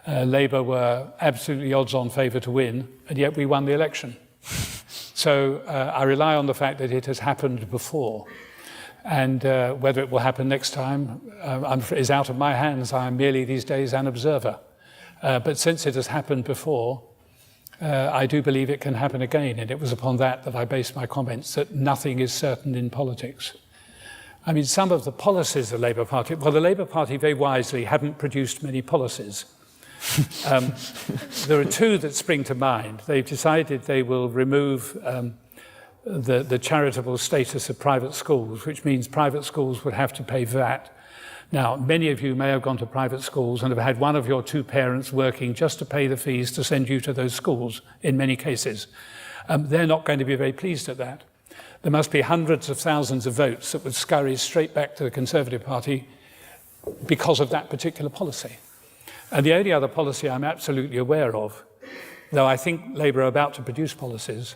Labour were absolutely odds-on favour to win, and yet we won the election. So I rely on the fact that it has happened before. And whether it will happen next time is out of my hands. I am merely these days an observer. But since it has happened before, I do believe it can happen again. And it was upon that I based my comments that nothing is certain in politics. I mean, some of the policies of the Labour Party, well, the Labour Party very wisely haven't produced many policies. There are two that spring to mind. They've decided they will remove the charitable status of private schools, which means private schools would have to pay VAT. Now, many of you may have gone to private schools and have had one of your two parents working just to pay the fees to send you to those schools, in many cases. They're not going to be very pleased at that. There must be hundreds of thousands of votes that would scurry straight back to the Conservative Party because of that particular policy. And the only other policy I'm absolutely aware of, though I think Labour are about to produce policies,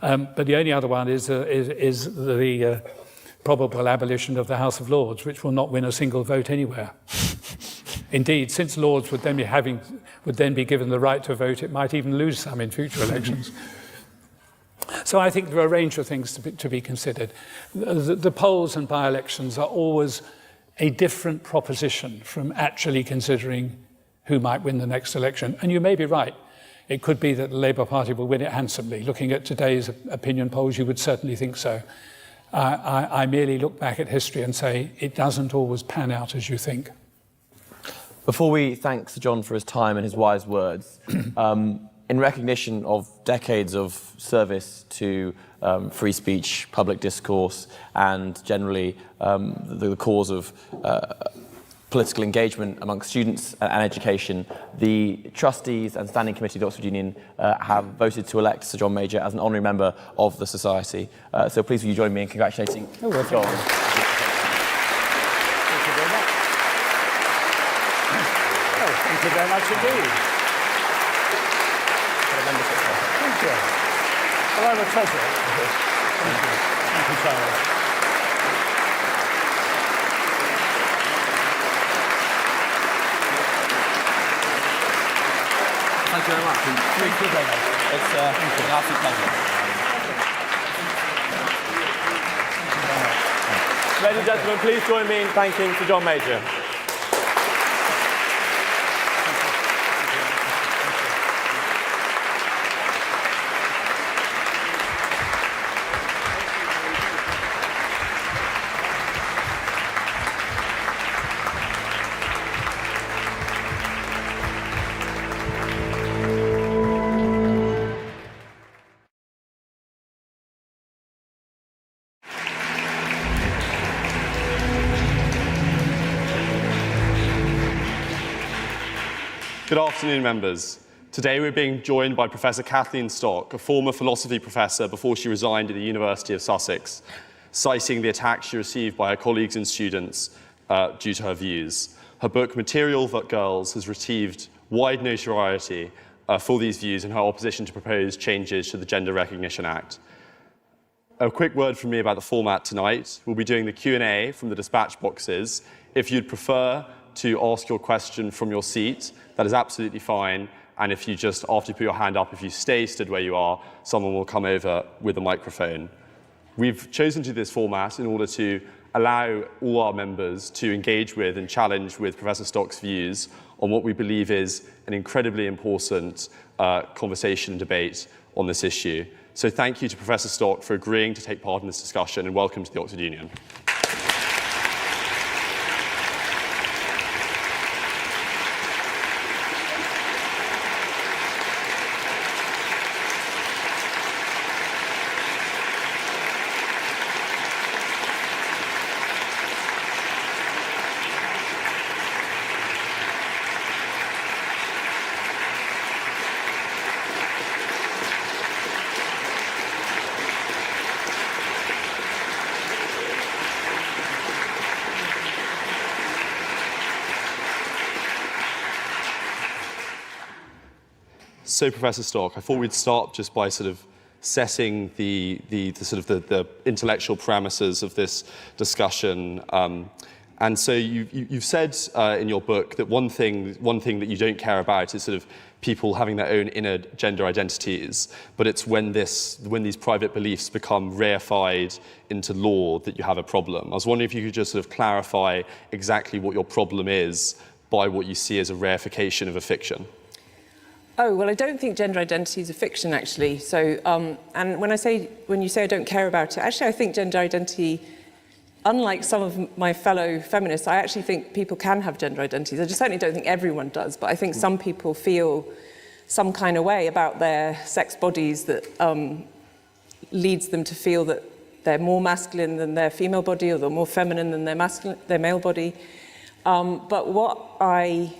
but the only other one is the probable abolition of the House of Lords, which will not win a single vote anywhere. Indeed, since Lords would then be given the right to vote, it might even lose some in future elections. So I think there are a range of things to be considered. The polls and by-elections are always a different proposition from actually considering who might win the next election. And you may be right. It could be that the Labour Party will win it handsomely. Looking at today's opinion polls, you would certainly think so. I merely look back at history and say it doesn't always pan out as you think. Before we thank Sir John for his time and his wise words, in recognition of decades of service to free speech, public discourse, and generally the cause of political engagement amongst students and education, the trustees and standing committee of the Oxford Union have voted to elect Sir John Major as an honorary member of the Society. So please will you join me in congratulating John. Thank you very much. Oh, thank you very much indeed. Thank you. Well, I'm a pleasure. Thank you. Thank you, Charles. Thank you very much. Thank you very much. It's an absolute pleasure. Ladies and gentlemen, please join me in thanking Sir John Major. Good afternoon, members. Today we're being joined by Professor Kathleen Stock, a former philosophy professor before she resigned at the University of Sussex, citing the attacks she received by her colleagues and students due to her views. Her book, Material Girls, has received wide notoriety for these views and her opposition to proposed changes to the Gender Recognition Act. A quick word from me about the format tonight. We'll be doing the Q&A from the dispatch boxes. If you'd prefer to ask your question from your seat, that is absolutely fine. And if you just, after you put your hand up, if you stay stood where you are, someone will come over with a microphone. We've chosen to do this format in order to allow all our members to engage with and challenge with Professor Stock's views on what we believe is an incredibly important conversation and debate on this issue. So thank you to Professor Stock for agreeing to take part in this discussion, and welcome to the Oxford Union. So, Professor Stock, I thought we'd start just by sort of setting the intellectual parameters of this discussion. And so you've said in your book that one thing that you don't care about is sort of people having their own inner gender identities, but it's when these private beliefs become reified into law that you have a problem. I was wondering if you could just sort of clarify exactly what your problem is by what you see as a reification of a fiction. Oh, well, I don't think gender identity is a fiction, actually. So, and when you say I don't care about it, actually, I think gender identity, unlike some of my fellow feminists, I actually think people can have gender identities. I just certainly don't think everyone does, but I think some people feel some kind of way about their sex bodies that leads them to feel that they're more masculine than their female body, or they're more feminine than their male body. But what I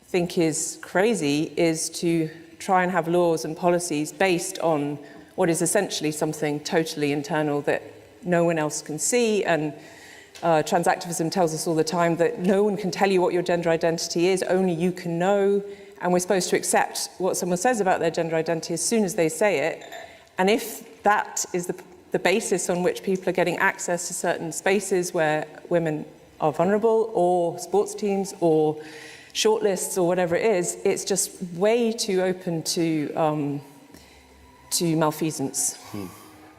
think is crazy is to try and have laws and policies based on what is essentially something totally internal that no one else can see. And trans activism tells us all the time that no one can tell you what your gender identity is, only you can know. And we're supposed to accept what someone says about their gender identity as soon as they say it. And if that is the basis on which people are getting access to certain spaces where women are vulnerable, or sports teams, or shortlists, or whatever it is, it's just way too open to malfeasance.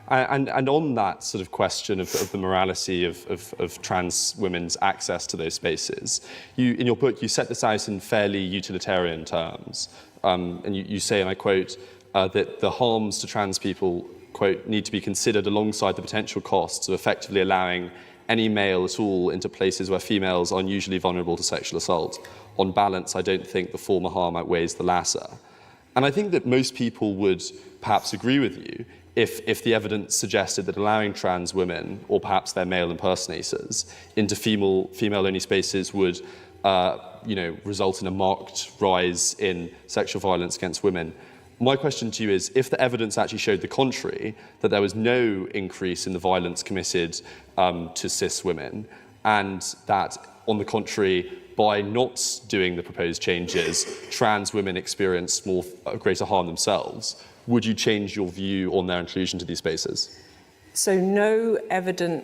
And on that sort of question of the morality of trans women's access to those spaces, in your book, you set this out in fairly utilitarian terms. And you say, and I quote, that the harms to trans people, quote, need to be considered alongside the potential costs of effectively allowing any male at all into places where females are unusually vulnerable to sexual assault. On balance, I don't think the former harm outweighs the latter. And I think that most people would perhaps agree with you if the evidence suggested that allowing trans women, or perhaps their male impersonators, into female-only spaces would result in a marked rise in sexual violence against women. My question to you is, if the evidence actually showed the contrary, that there was no increase in the violence committed to cis women, and that, on the contrary, by not doing the proposed changes, trans women experienced greater harm themselves, would you change your view on their inclusion to these spaces? So no evidence